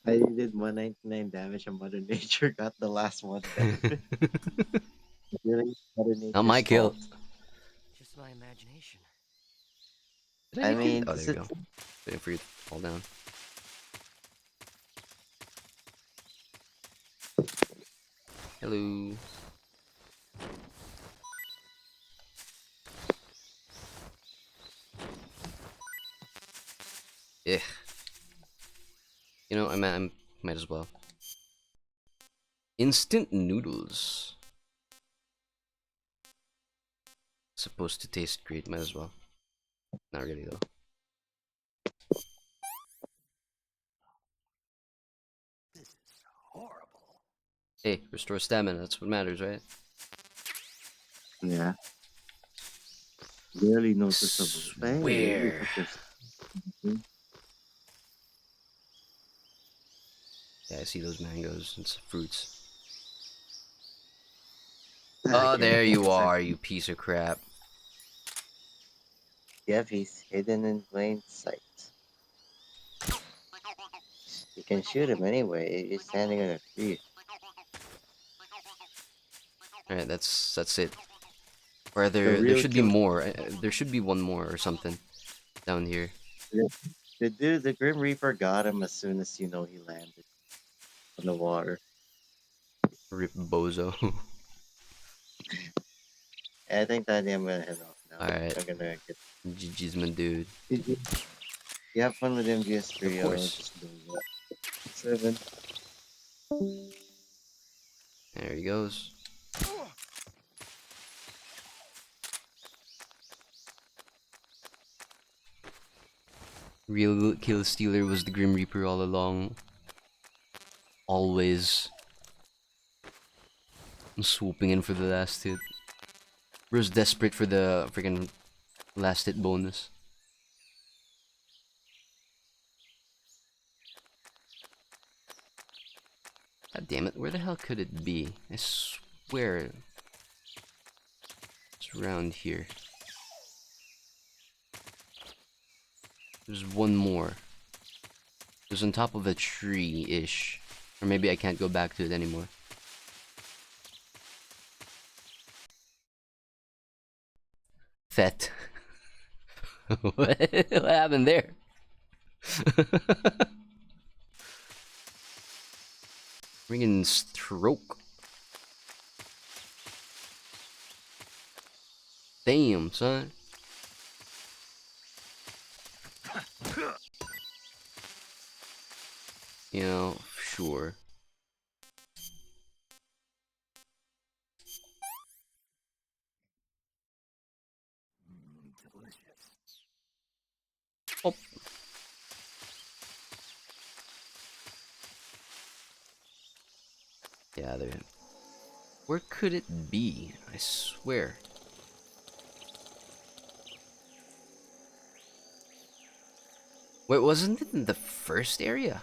I did 199 damage and Mother Nature got the last one. Really, Mother Not my Nature's kill. fault. Just my imagination. Did I get mean, killed? Oh, there you go. Waiting for you to fall down. Hello. Yeah. You know, I might as well. Instant noodles. Supposed to taste great, might as well. Not really though. Hey, restore stamina, that's what matters, right? Yeah. Really noticeable. Where? Hey, Yeah, I see those mangoes and some fruits. Ah, Oh, okay, there you that's it. are, you piece of crap. Yeah, he's hidden in plain sight. You can shoot him anyway. He's standing on a tree. Alright, that's it. Or The there real should be kill. more. There should be one more or something down here. The Grim Reaper got him as soon as you know he landed on the water. Rip bozo. I think that I'm gonna head off now. Alright. I'm gonna get. GG's my dude. You have fun with MGS3. Of I'll course. just do that. 7. There he goes. Real kill stealer was the Grim Reaper all along. Always. I'm swooping in for the last hit. Bro's desperate for the freaking last hit bonus. God damn it, where the hell could it be? I swear it's around here. There's one more. It was on top of a tree-ish. Or maybe I can't go back to it anymore. Fet. What happened there? Friggin' stroke. Damn, son. You know, sure. Oh. Yeah, there. Where could it be? I swear. Wait, wasn't it in the first area?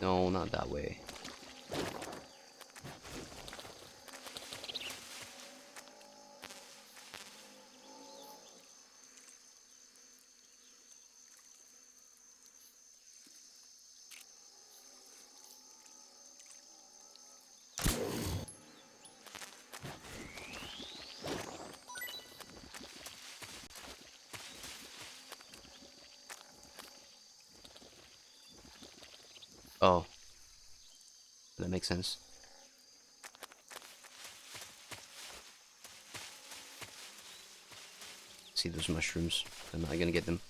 No, not that way. Oh. That makes sense. See those mushrooms. Am I gonna get them?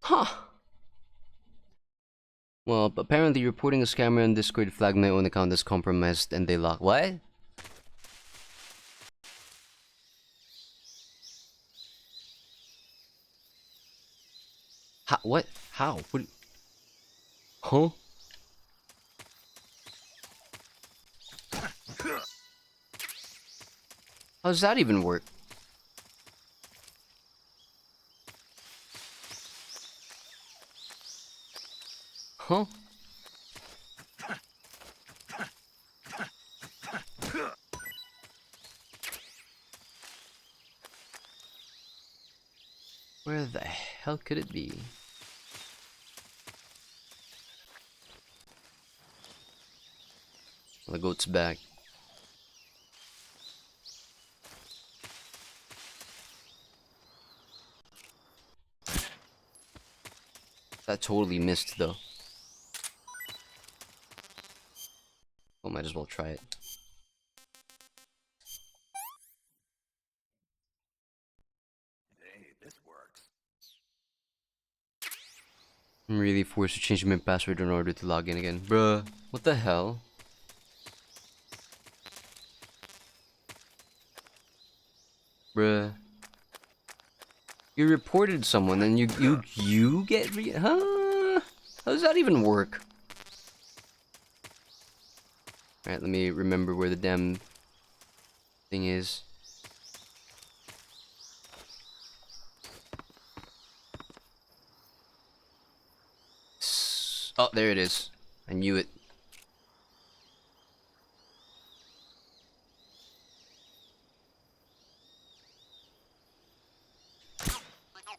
Huh. Well, apparently reporting a scammer on Discord flagged my own account as compromised and they locked. What? How? What? How? What? Huh? How does that even work? Huh? Where the hell could it be? Well, the goat's back. That totally missed though. Well, might as well try it. Hey, this works. I'm really forced to change my password in order to log in again. Bruh, what the hell? Bruh. You reported someone and you get huh? How does that even work? Alright, let me remember where the damn thing is. Oh, there it is. I knew it.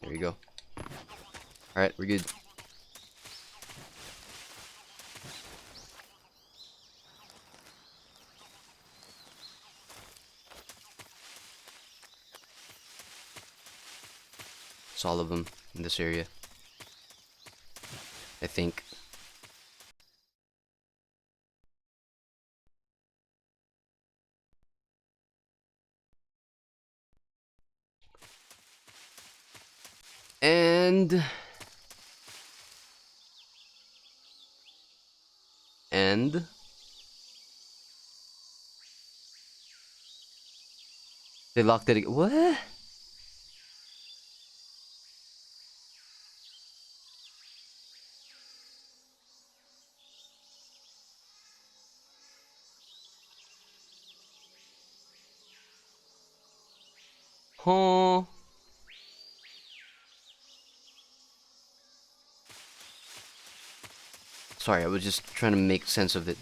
There you go. Alright, we're good. It's all of them in this area. I think. And they locked it. What? Huh? Sorry, I was just trying to make sense of it.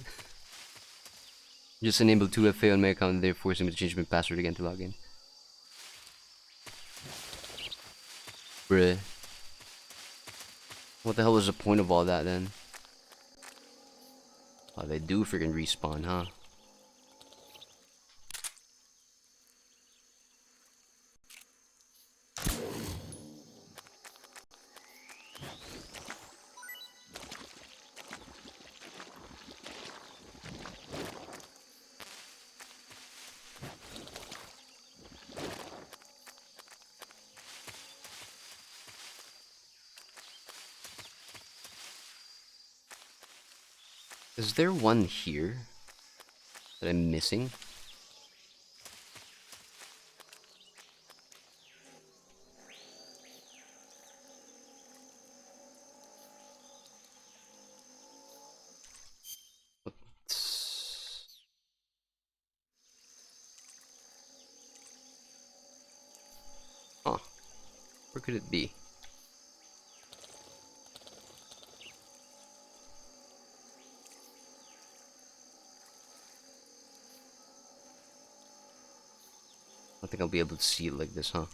Just enabled 2FA on my account and they're forcing me to change my password again to log in. Bruh. What the hell was the point of all that then? Oh, they do freaking respawn, huh? Is there one here that I'm missing? Huh. Where could it be? I think I'll be able to see it like this, huh?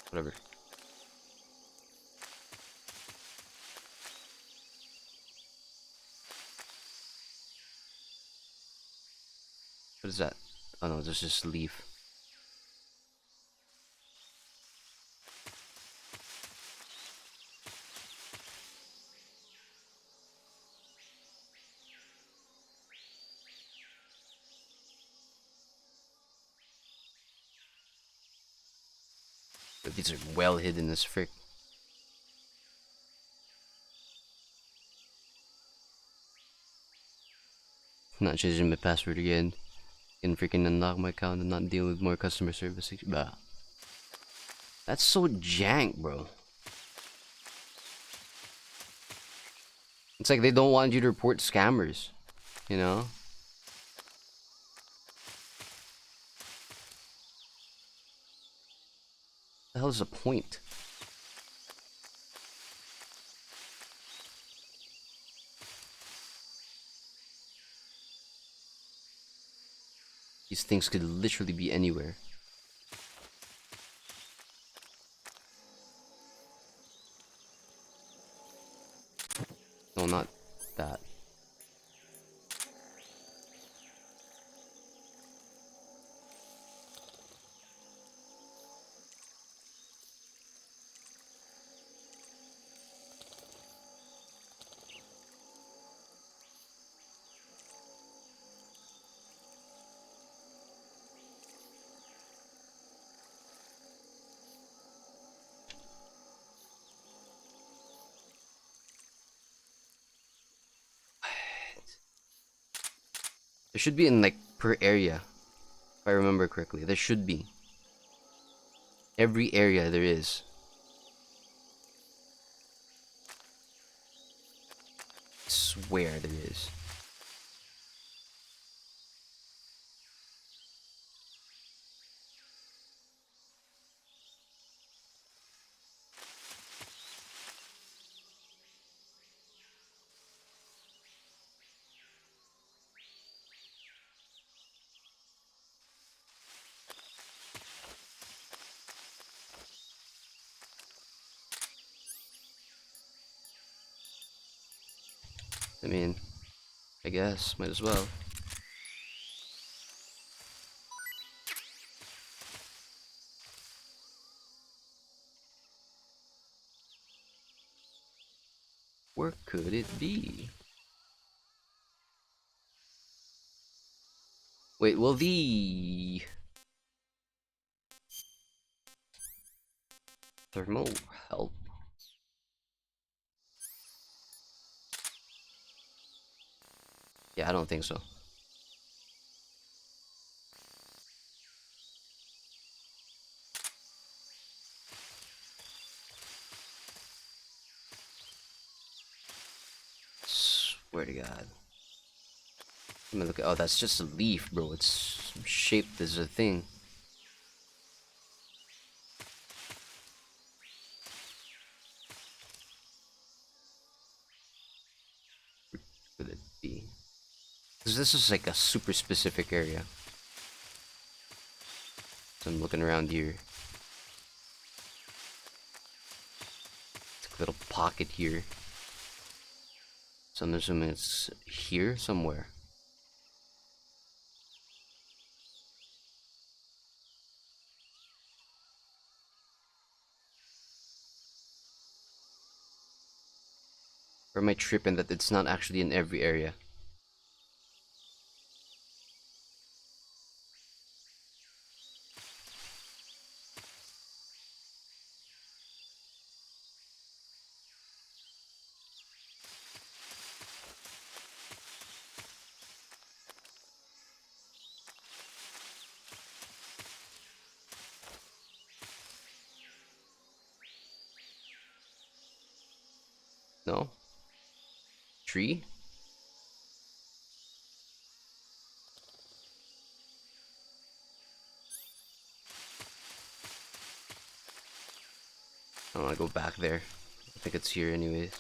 Whatever. What is that? Oh no, this is just leaf. But these are well hidden as frick. Not changing my password again. Can freaking unlock my account and not deal with more customer service. Bah. That's so jank, bro. It's like they don't want you to report scammers, you know? The hell is the point? These things could literally be anywhere. No, not that. There should be in like per area, if I remember correctly. There should be. Every area there is. I swear there is. I mean, I guess, might as well. Where could it be? Wait, will the thermal help? Yeah, I don't think so. Swear to God. I mean, look at, oh, that's just a leaf, bro. It's shaped as a thing. Could it be? Because this is like a super specific area. So I'm looking around here. It's a little pocket here. So I'm assuming it's here somewhere. Or am I tripping that it's not actually in every area? No? Tree? I don't want to go back there. I think it's here anyways.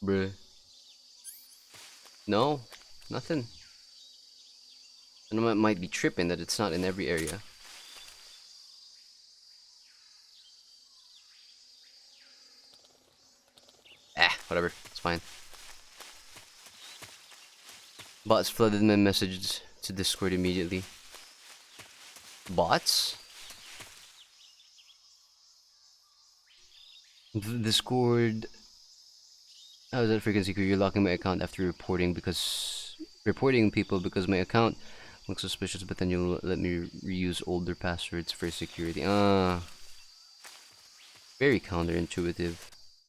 Bruh. No, nothing. And I might be tripping that it's not in every area. Ah, whatever. It's fine. Bots flooded my message to Discord immediately. Bots? Discord. How is that freaking secret? You're locking my account after reporting people because my account looks suspicious, but then you'll let me reuse older passwords for security. Very counterintuitive.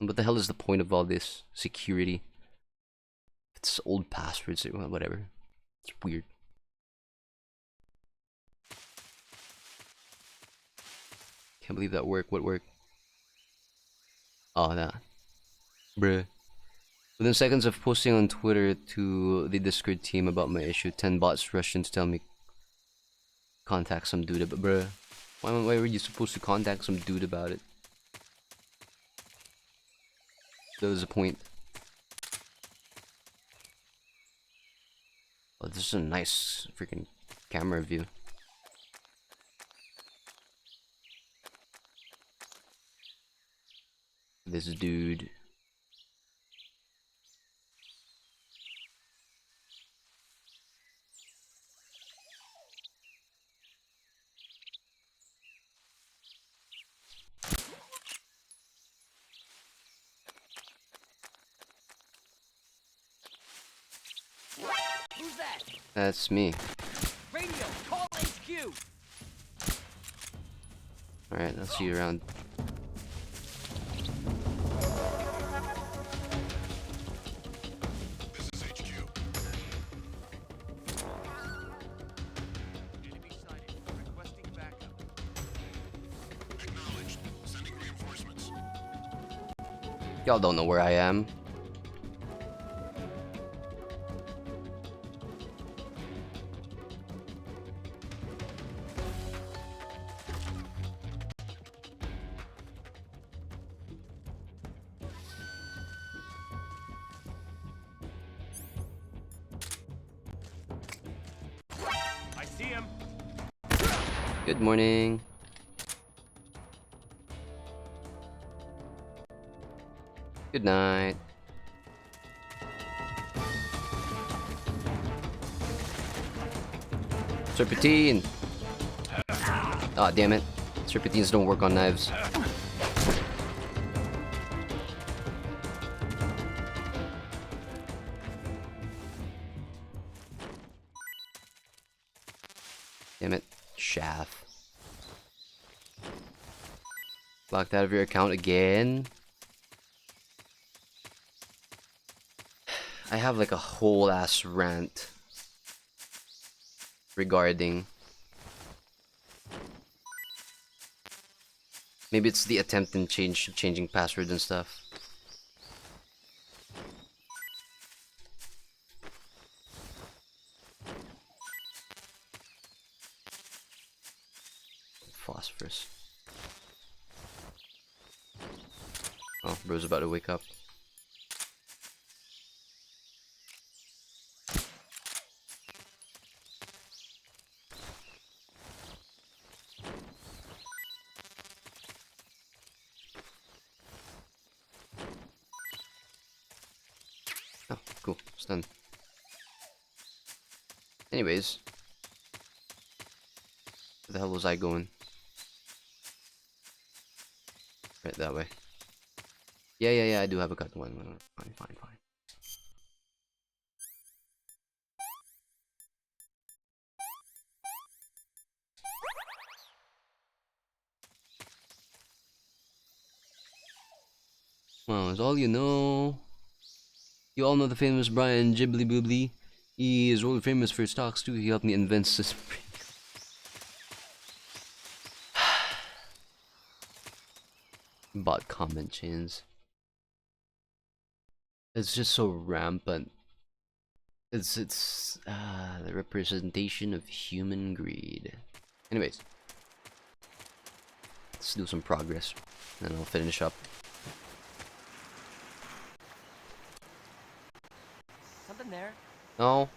What the hell is the point of all this security? It's old passwords, whatever. It's weird. Can't believe that worked. What worked? Oh, that. Bruh. Within seconds of posting on Twitter to the Discord team about my issue, 10 bots rushed in to tell me contact some dude. But bruh, why were you supposed to contact some dude about it? That was the point. Oh, this is a nice freaking camera view. This dude. Who's that? That's me. Radio, call HQ. Alright, I'll see you around. This is HQ. Enemy sighted. Requesting backup. Acknowledged. Sending reinforcements. Y'all don't know where I am. I see him. Good morning. Good night. Serpentine! Ah, damn it. Serpentines don't work on knives. Damn it. Shaft. Locked out of your account again? I have like a whole ass rant regarding. Maybe it's the attempt in changing password and stuff. Phosphorus. Oh, bro's about to wake up. Oh, cool. It's done. Anyways. Where the hell was I going? Right that way. Yeah, I do have a cut. Fine. Well, that's all you know. You all know the famous Brian Ghibli Boobly. He is world famous for his stocks too. He helped me invent this. Bot comment chains. It's just so rampant. It's the representation of human greed. Anyways, let's do some progress, and I'll finish up. Something there. No.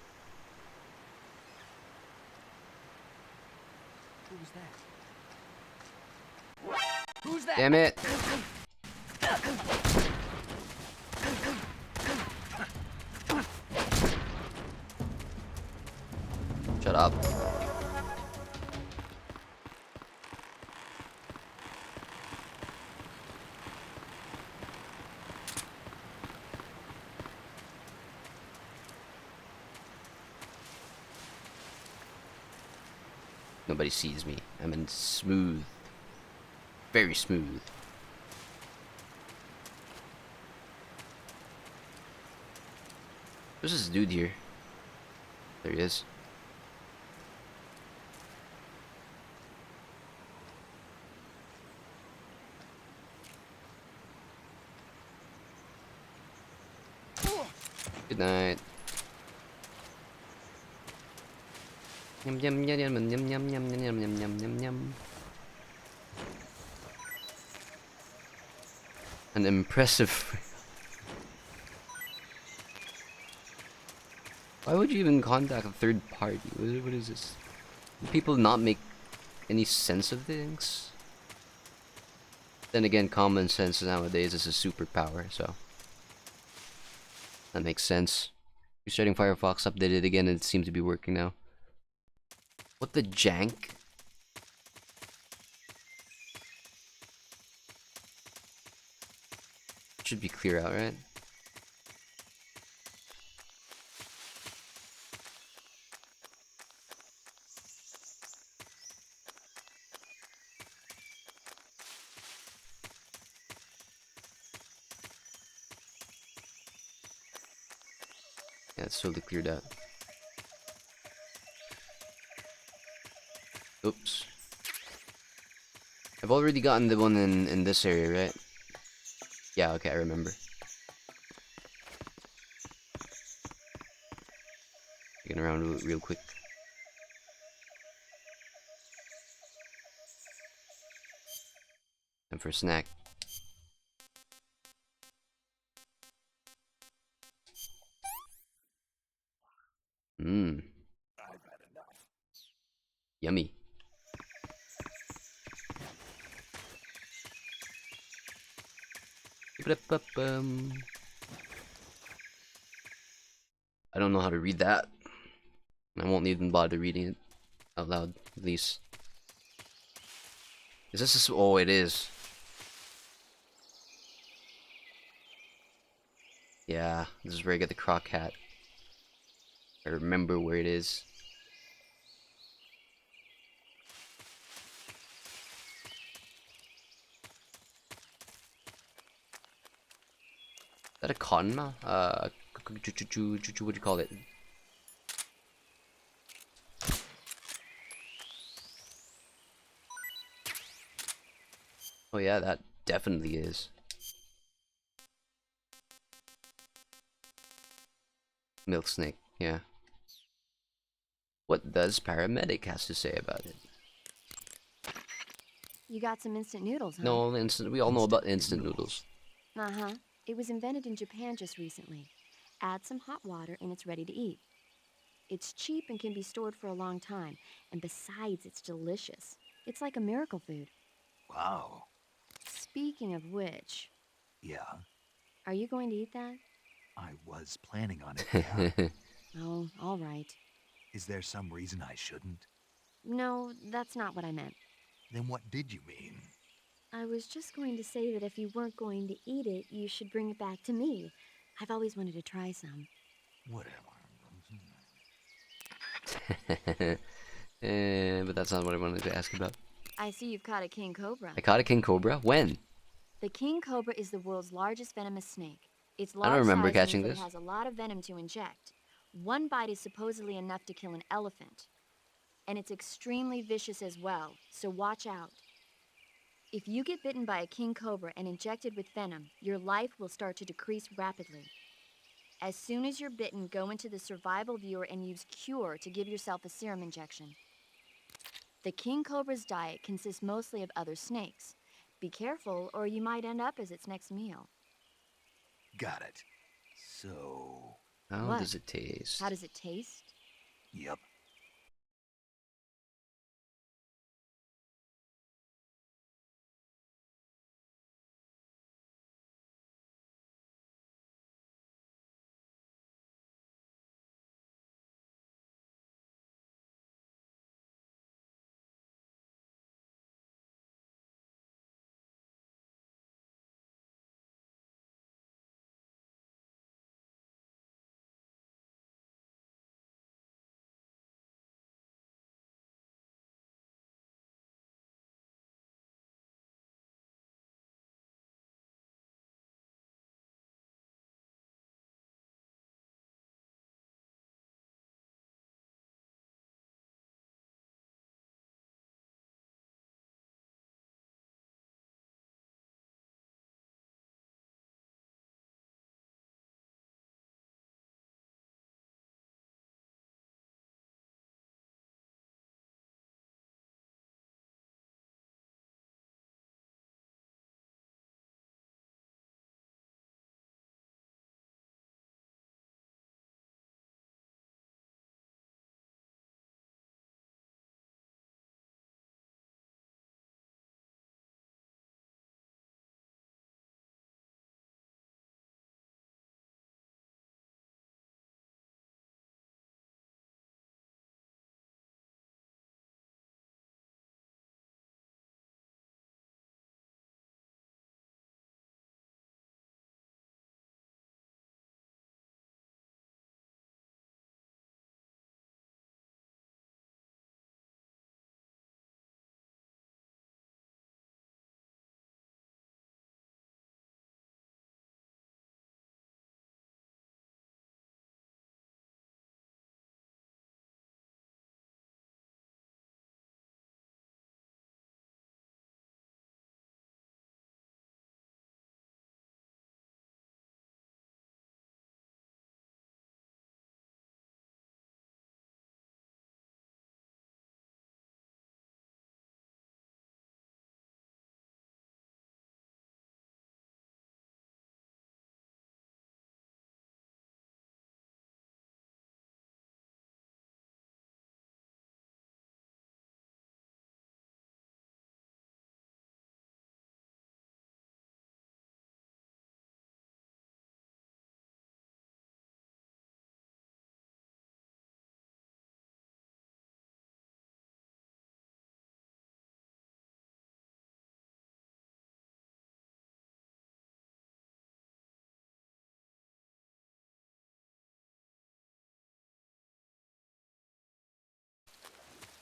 Who's that? Who's that? Damn it! Shut up. Nobody sees me. I'm in smooth. Very smooth. There's this dude here. There he is. Good night. Yum yum yum yum yum yum yum yum yum yum yum yum yum. An impressive. Why would you even contact a third party? What is this? Do people not make any sense of things? Then again, common sense nowadays is a superpower, so that makes sense. Restarting Firefox, updated again, and it seems to be working now. What the jank? Should be clear out, right? Yeah, it's totally cleared out. Oops. I've already gotten the one in this area, right? Yeah, okay, I remember. Looking around real quick. And for a snack. Mmm. Yummy. I don't know how to read that. I won't even bother reading it. out loud, at least. Is this? Oh, it is. Yeah, this is where I get the croc hat. I remember where it is. Is that a conma? What do you call it? Oh yeah, that definitely is. Milk snake, yeah. What does paramedic has to say about it? You got some instant noodles, huh? No, instant. We all know about instant noodles. Uh-huh. It was invented in Japan just recently. Add some hot water and it's ready to eat. It's cheap and can be stored for a long time. And besides, it's delicious. It's like a miracle food. Wow. Speaking of which, Yeah, are you going to eat that? I was planning on it, yeah. Oh, all right. Is there some reason I shouldn't? No, that's not what I meant. Then what did you mean? I was just going to say that if you weren't going to eat it, you should bring it back to me. I've always wanted to try some. Whatever. But that's not what I wanted to ask about. I see you've caught a king cobra. I caught a king cobra? When? The king cobra is the world's largest venomous snake. Its I don't large remember size catching means that this. it has a lot of venom to inject. One bite is supposedly enough to kill an elephant. And it's extremely vicious as well, so watch out. If you get bitten by a king cobra and injected with venom, your life will start to decrease rapidly. As soon as you're bitten, go into the survival viewer and use Cure to give yourself a serum injection. The king cobra's diet consists mostly of other snakes. Be careful, or you might end up as its next meal. Got it. So... How What? does it taste? How does it taste? Yep.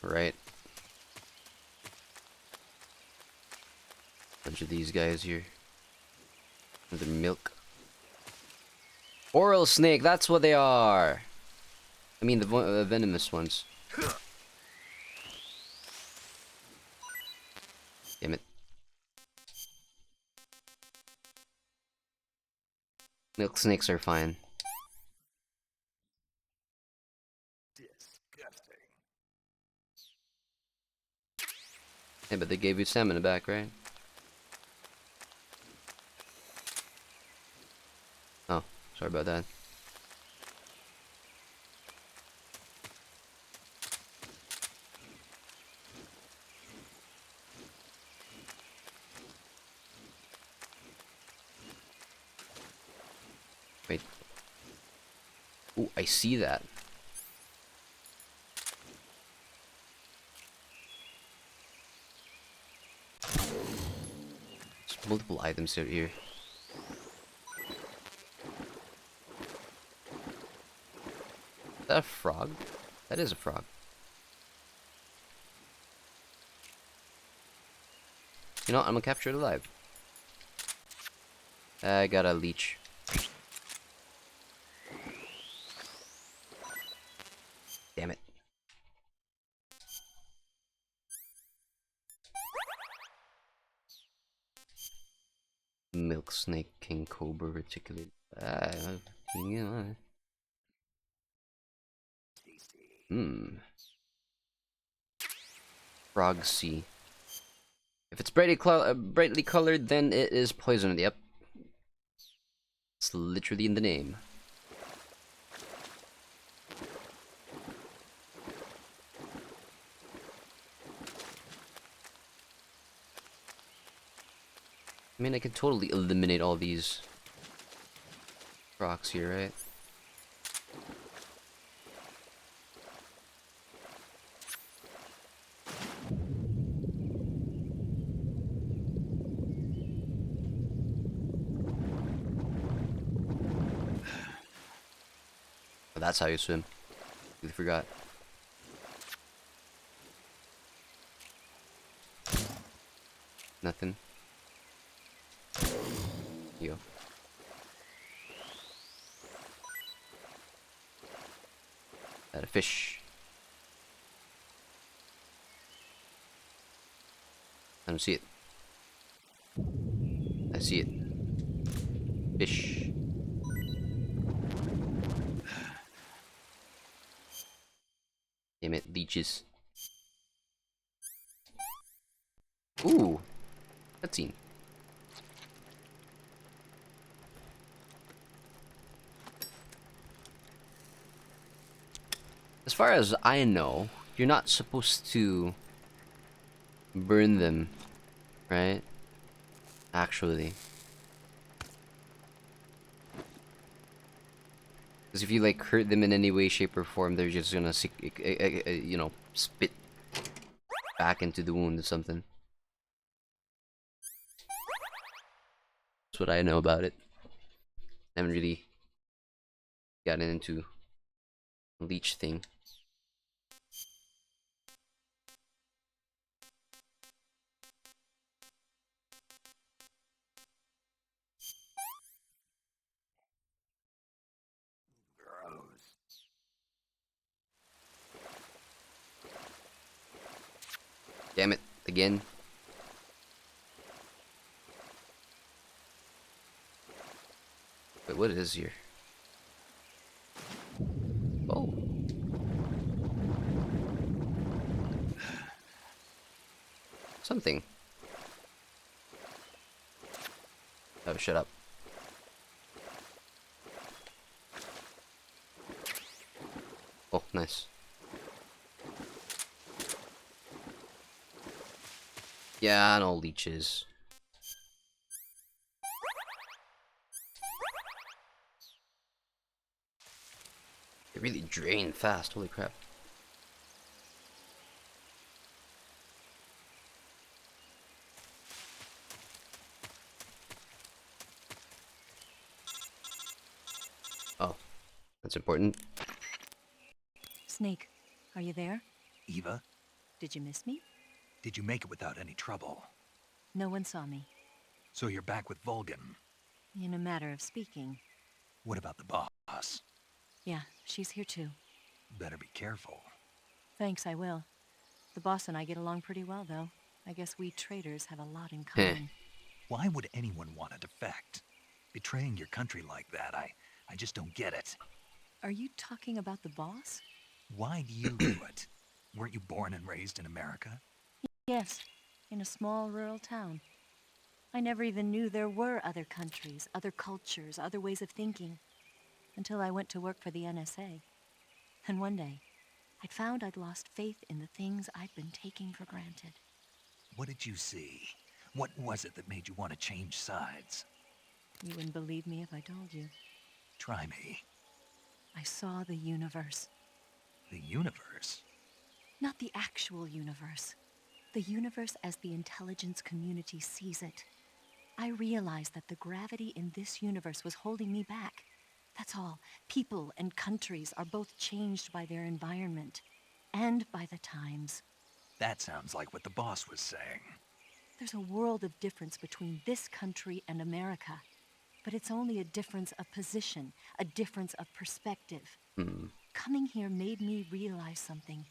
Right. Bunch of these guys here. The milk. Oral snake, that's what they are. I mean, the venomous ones. Damn it. Milk snakes are fine. Disgusting. Hey, but they gave you salmon back, right? Oh, sorry about that. Wait. Ooh, I see that. There's multiple items out here. Is that a frog? That is a frog. You know what? I'm gonna capture it alive. I got a leech. Damn it. Milk snake, king cobra, reticulate. Frog sea. If it's brightly colored, then it is poisoned. Yep. It's literally in the name. I mean, I could totally eliminate all these rocks here, right? Oh, that's how you swim. Really forgot. Nothing. Yo. Got a fish. I don't see it. I see it. Fish. Damn it, leeches. Ooh, cutscene. As far as I know, you're not supposed to burn them, right? Actually. Because if you like hurt them in any way, shape, or form, they're just gonna, you know, spit back into the wound or something. That's what I know about it. I haven't really gotten into the leech thing. Damn it, again. Wait, what is here? Oh. Something. Oh, shut up. Oh, nice. Yeah, no leeches. They really drain fast, holy crap. Oh, that's important. Snake, are you there? Eva, Did you miss me? Did you make it without any trouble? No one saw me. So you're back with Vulcan. In a matter of speaking. What about the boss? Yeah, she's here too. Better be careful. Thanks, I will. The boss and I get along pretty well, though. I guess we traitors have a lot in Heh. common. Why would anyone want to defect? Betraying your country like that, I just don't get it. Are you talking about the boss? Why do you do it? Weren't you born and raised in America? Yes, in a small rural town. I never even knew there were other countries, other cultures, other ways of thinking, until I went to work for the NSA. And one day, I found I'd lost faith in the things I'd been taking for granted. What did you see? What was it that made you want to change sides? You wouldn't believe me if I told you. Try me. I saw the universe. The universe? Not the actual universe. The universe as the intelligence community sees it. I realized that the gravity in this universe was holding me back. That's all. People and countries are both changed by their environment and by the times. That sounds like what the boss was saying. There's a world of difference between this country and America, but it's only a difference of position, a difference of perspective. Coming here made me realize something.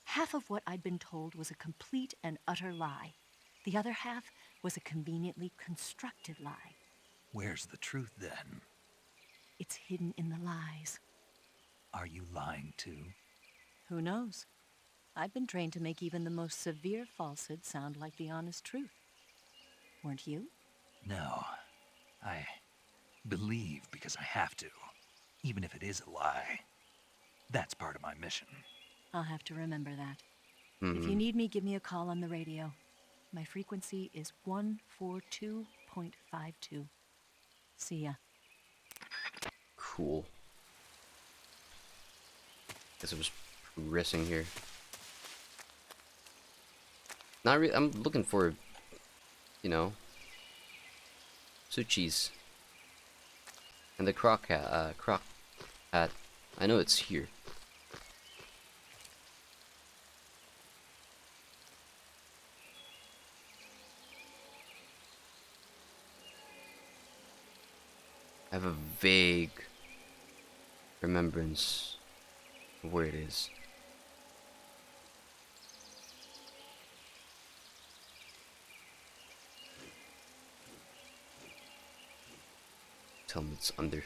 Half of what I'd been told was a complete and utter lie. The other half was a conveniently constructed lie. Where's the truth then? It's hidden in the lies. Are you lying too? Who knows? I've been trained to make even the most severe falsehood sound like the honest truth. Weren't you? No. I believe because I have to, even if it is a lie. That's part of my mission. I'll have to remember that. If you need me, give me a call on the radio. My frequency is 142.52. See ya. Cool. Guess it was progressing here. Not really. I'm looking for, you know, Suchis and the croc hat. I know it's here. I have a vague remembrance of where it is. Tell me it's under.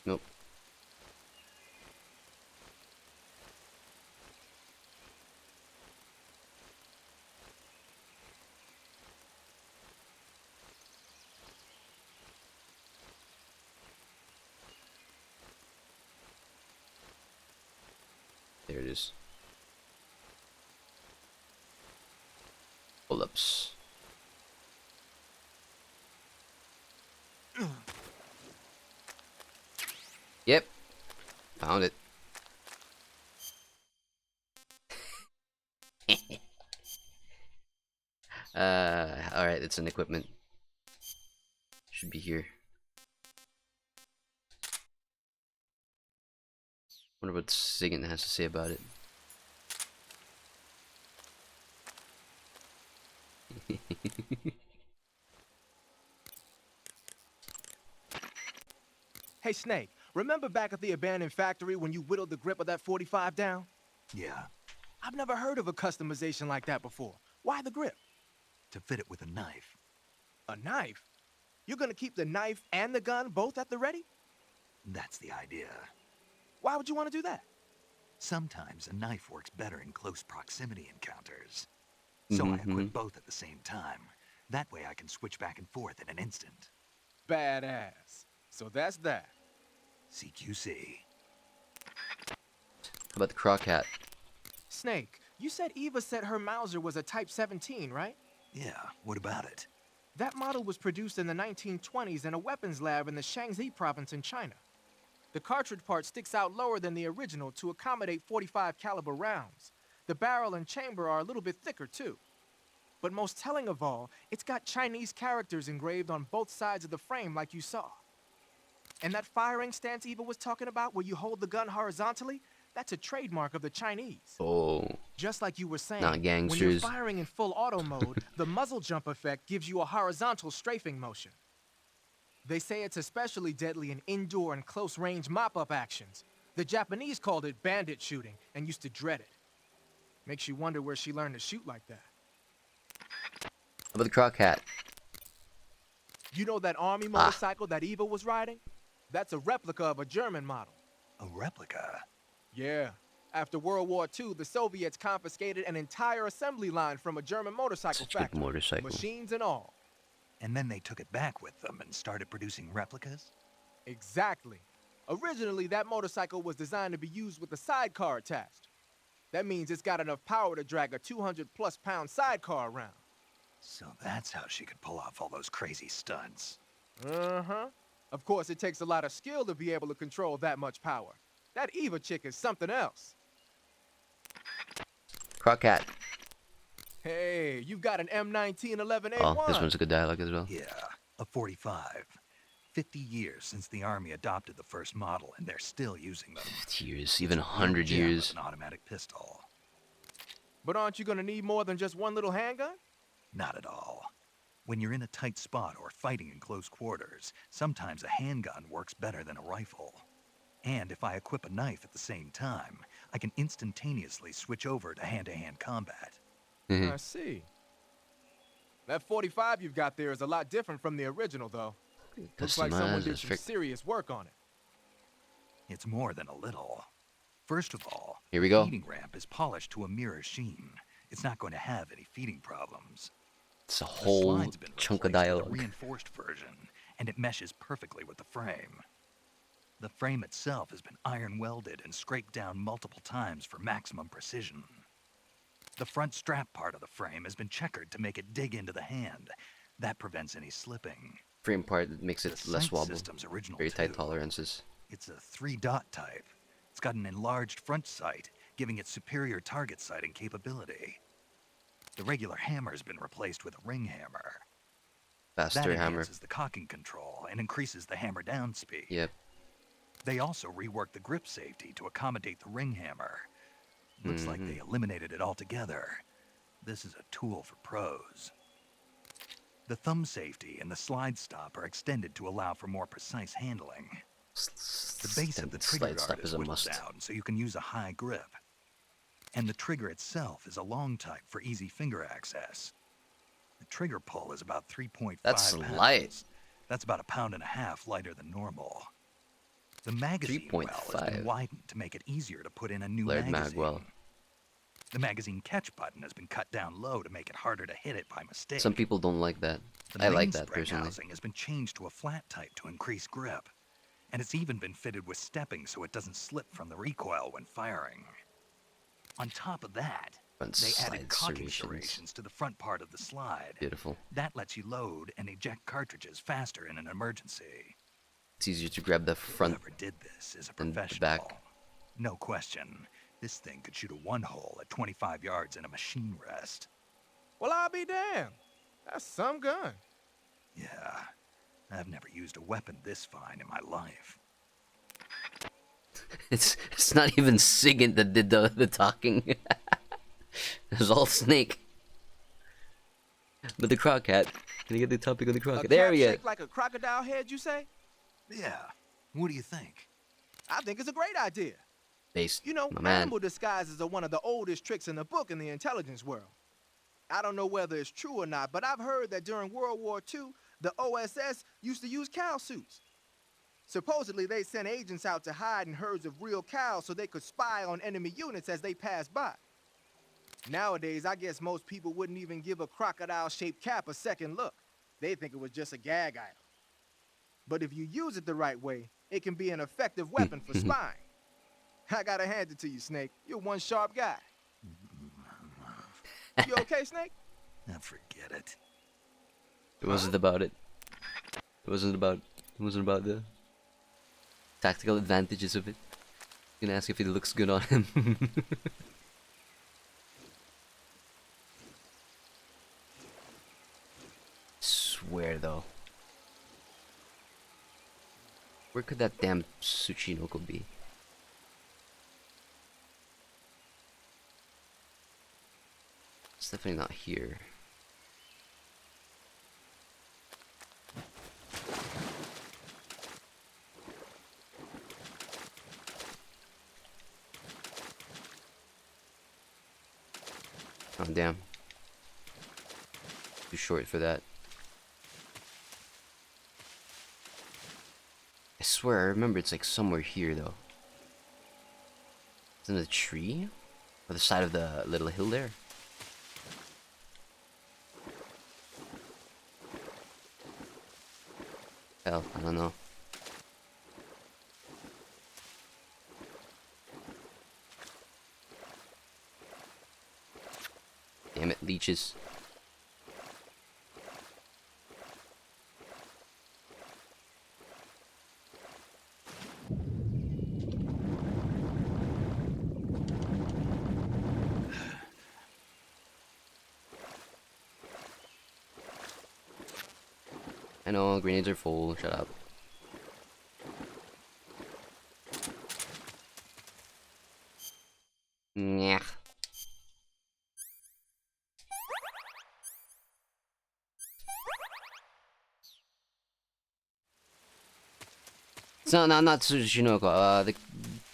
Nope. There it is. Pull-ups. Yep. Found it. Alright, it's an equipment. Should be here. Wonder what Sigint has to say about it. Hey, Snake, remember back at the abandoned factory when you whittled the grip of that 45 down? Yeah, I've never heard of a customization like that before. Why the grip? to fit it with a knife. A knife? You're gonna keep the knife and the gun both at the ready? That's the idea. Why would you want to do that? Sometimes a knife works better in close proximity encounters. So I equip both at the same time. That way I can switch back and forth in an instant. Badass. So that's that. CQC. How about the Crocat? Snake, you said Eva said her Mauser was a Type 17, right? Yeah, what about it? That model was produced in the 1920s in a weapons lab in the Shaanxi province in China. The cartridge part sticks out lower than the original to accommodate 45 caliber rounds. The barrel and chamber are a little bit thicker too. But most telling of all, it's got Chinese characters engraved on both sides of the frame like you saw. And that firing stance Eva was talking about where you hold the gun horizontally, that's a trademark of the Chinese. Oh. Just like you were saying, Not when you're gangsters. firing in full auto mode, the muzzle jump effect gives you a horizontal strafing motion. They say it's especially deadly in indoor and close-range mop-up actions. The Japanese called it bandit shooting and used to dread it. Makes you wonder where she learned to shoot like that. How about the Crocat? You know that army motorcycle that Eva was riding? That's a replica of a German model. A replica? Yeah. After World War II, the Soviets confiscated an entire assembly line from a German motorcycle Such a good factory. motorcycle. Machines and all. And then they took it back with them and started producing replicas? Exactly. Originally, that motorcycle was designed to be used with a sidecar attached. That means it's got enough power to drag a 200-plus pound sidecar around. So that's how she could pull off all those crazy stunts. Uh-huh. Of course, it takes a lot of skill to be able to control that much power. That Eva chick is something else. Crocat. Hey, you've got an M1911A1. Oh, this one's a good dialogue as well. Yeah, a 45. 50 years since the Army adopted the first model, and they're still using them. 50 years, even It's a 100 gem years. of an automatic pistol. But aren't you gonna need more than just one little handgun? Not at all. When you're in a tight spot or fighting in close quarters, sometimes a handgun works better than a rifle. And if I equip a knife at the same time, I can instantaneously switch over to hand-to-hand combat. I see. That 45 you've got there is a lot different from the original, though. Looks like someone did some serious work on it. It's more than a little. First of all, Here we go. the feeding ramp is polished to a mirror sheen. It's not going to have any feeding problems. It's a The whole slide's been chunk of replaced with dialogue. a reinforced version, and it meshes perfectly with the frame. The frame itself has been iron welded and scraped down multiple times for maximum precision. The front strap part of the frame has been checkered to make it dig into the hand. That prevents any slipping. Frame part that makes it The less sight wobble. system's original Very tight too. tolerances. It's a 3-dot type. It's got an enlarged front sight, giving it superior target sighting capability. The regular hammer's been replaced with a ring hammer. Faster That hammer. enhances the cocking control and increases the hammer down speed. Yep. They also reworked the grip safety to accommodate the ring hammer. Looks like they eliminated it altogether. This is a tool for pros. The thumb safety and the slide stop are extended to allow for more precise handling. The base of the trigger Slide stop guard is is a whittled must. down so you can use a high grip. And the trigger itself is a long type for easy finger access. The trigger pull is about 3.5 That's pounds. light. That's about 1.5 pounds lighter than normal. The magazine well has 3.5. been widened to make it easier to put in a new Laird magazine. Magwell. The magazine catch button has been cut down low to make it harder to hit it by mistake. Some people don't like that. The I like that mainspring personally. housing has been changed to a flat type to increase grip. And it's even been fitted with stepping so it doesn't slip from the recoil when firing. On top of that, Front they slide added cocking serrations. serrations to the front part of the slide. Beautiful. That lets you load and eject cartridges faster in an emergency. It's easier to grab the front Whoever did this is a than professional. the back. No question. This thing could shoot a one-hole at 25 yards in a machine rest. Well, I'll be damned. That's some gun. Yeah, I've never used a weapon this fine in my life. It's not even Sigint that did the talking. It was all Snake. But the Crocat. Can you get the topic on the A Crocat? cap There he is. shaped like a crocodile head, you say? Yeah. What do you think? I think it's a great idea. Based. You know, My man. animal disguises are one of the oldest tricks in the book in the intelligence world. I don't know whether it's true or not, but I've heard that during World War II, the OSS used to use cow suits. Supposedly, they sent agents out to hide in herds of real cows so they could spy on enemy units as they passed by. Nowadays, I guess most people wouldn't even give a crocodile-shaped cap a second look. They think it was just a gag item. But if you use it the right way, it can be an effective weapon for spying. I gotta hand it to you, Snake. You're one sharp guy. You okay, Snake? Now forget it. It wasn't about it. It wasn't about. It wasn't about the tactical advantages of it. I'm gonna ask if it looks good on him. Swear though. Where could that damn Tsuchinoko be? It's definitely not here. Oh damn. Too short for that. I swear I remember it's like somewhere here though. It's in the tree? Or the side of the little hill there? Hell, I don't know. Damn it, leeches. I know, grenades are full, shut up. Nyah. It's not Tsuchinoko, the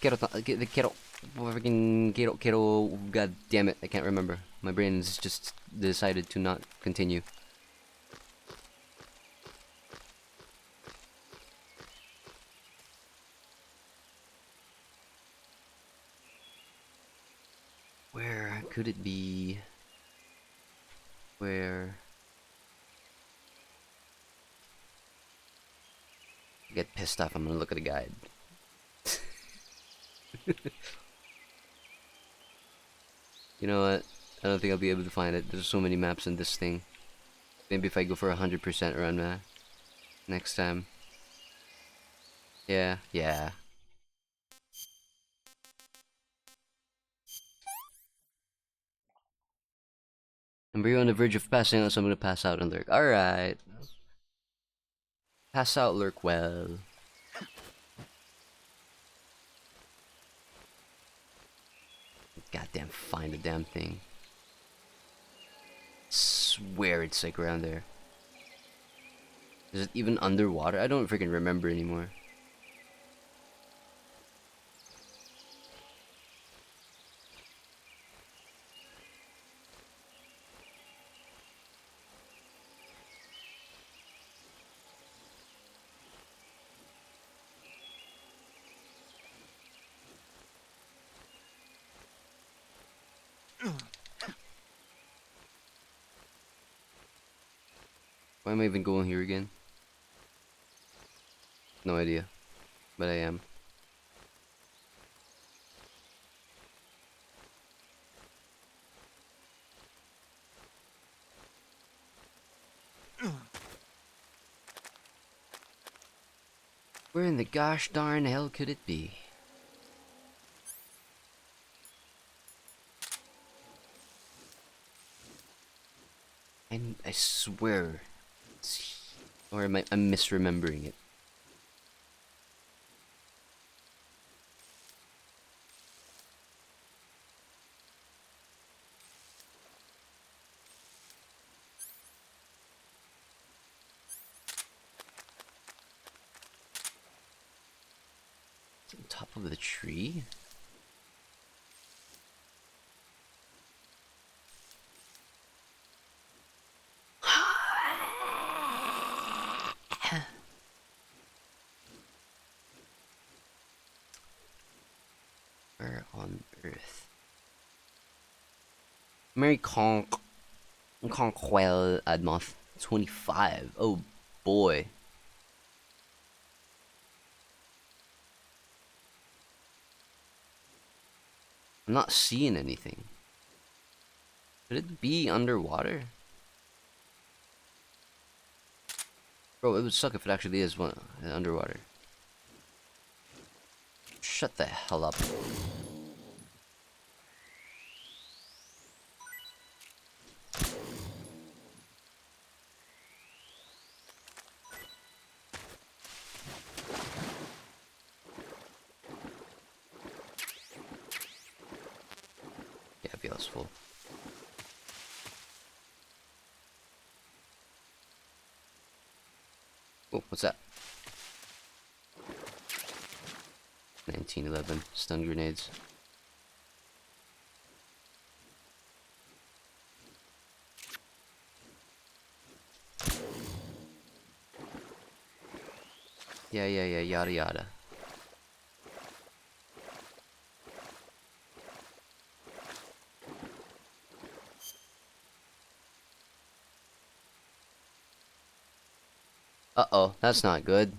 Kero, freaking Kero, god damn it, I can't remember. My brain's just decided to not continue. Where could it be? Where? I get pissed off, I'm gonna look at a guide. You know what? I don't think I'll be able to find it. There's so many maps in this thing. Maybe if I go for 100% run next time. Yeah. And we're on the verge of passing out, so I'm gonna pass out and lurk. Alright. Pass out, lurk well. Goddamn, find the damn thing. Swear it's like around there. Is it even underwater? I don't freaking remember anymore. Why am I even going here again? No idea. But I am. Where in the gosh darn hell could it be? I swear. Or I'm misremembering it. It's on top of the tree? Where on earth? Mary Conquel Admoth 25. Oh boy. I'm not seeing anything. Could it be underwater? Bro, it would suck if it actually is one underwater. Shut the hell up. Yeah, BL's full. Oh, what's that? 1911 stun grenades. Yeah, yada yada. Uh-oh, that's not good.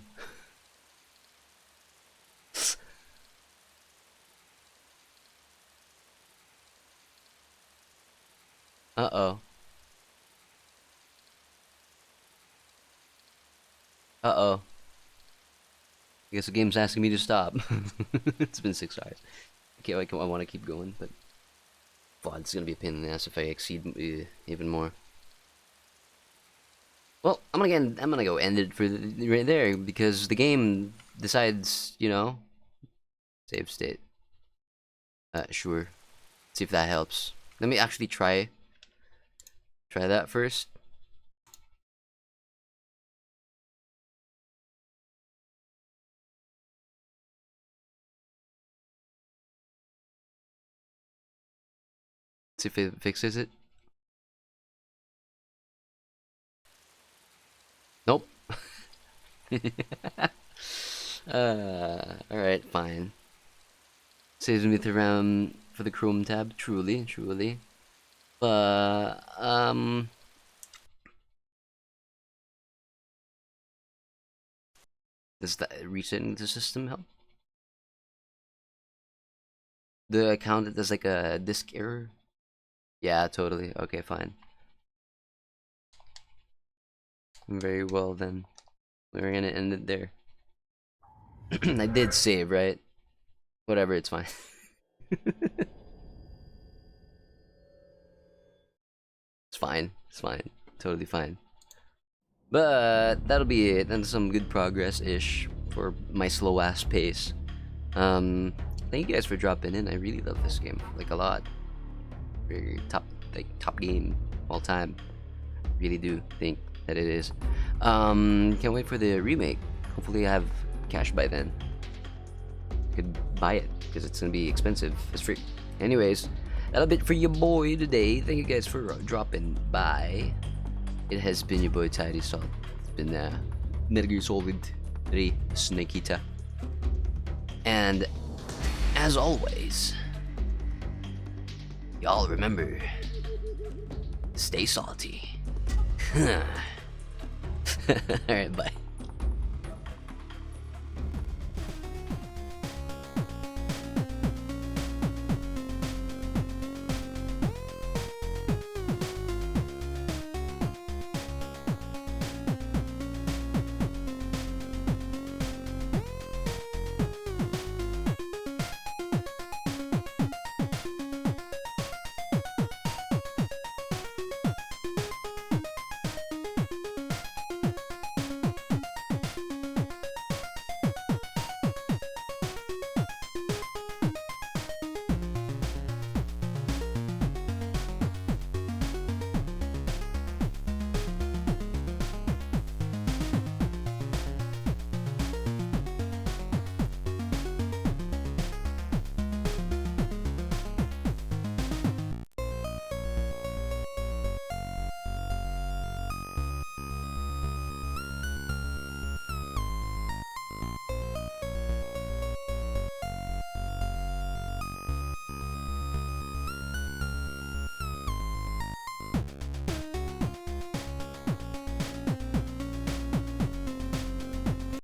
Uh-oh. Uh-oh. I guess the game's asking me to stop. It's been 6 hours. Okay, I want to keep going, but God, it's gonna be a pain in the ass if I exceed even more. Well, I'm gonna go end it for right there because the game decides, you know, save state. Sure. See if that helps. Let me actually try that first. See if it fixes it. Nope. Alright, fine. Saves me around for the Chrome tab. Truly. But, does that resetting the system help? The account that does like a disk error? Yeah, totally. Okay, fine. Very well then. We're gonna end it there. I did save, right? Whatever, it's fine. It's fine. Totally fine. But that'll be it. And some good progress-ish for my slow-ass pace. Thank you guys for dropping in. I really love this game. Like, a lot. Very top game all time. Really do think that it is. Can't wait for the remake. Hopefully I have cash by then. Could buy it because it's gonna be expensive. It's free. Anyways, that'll be it for your boy today. Thank you guys for dropping by. It has been your boy Tidy Salt. It's been Metal Gear Solid 3 Snake Eater. And as always, y'all remember, stay salty. Alright, bye.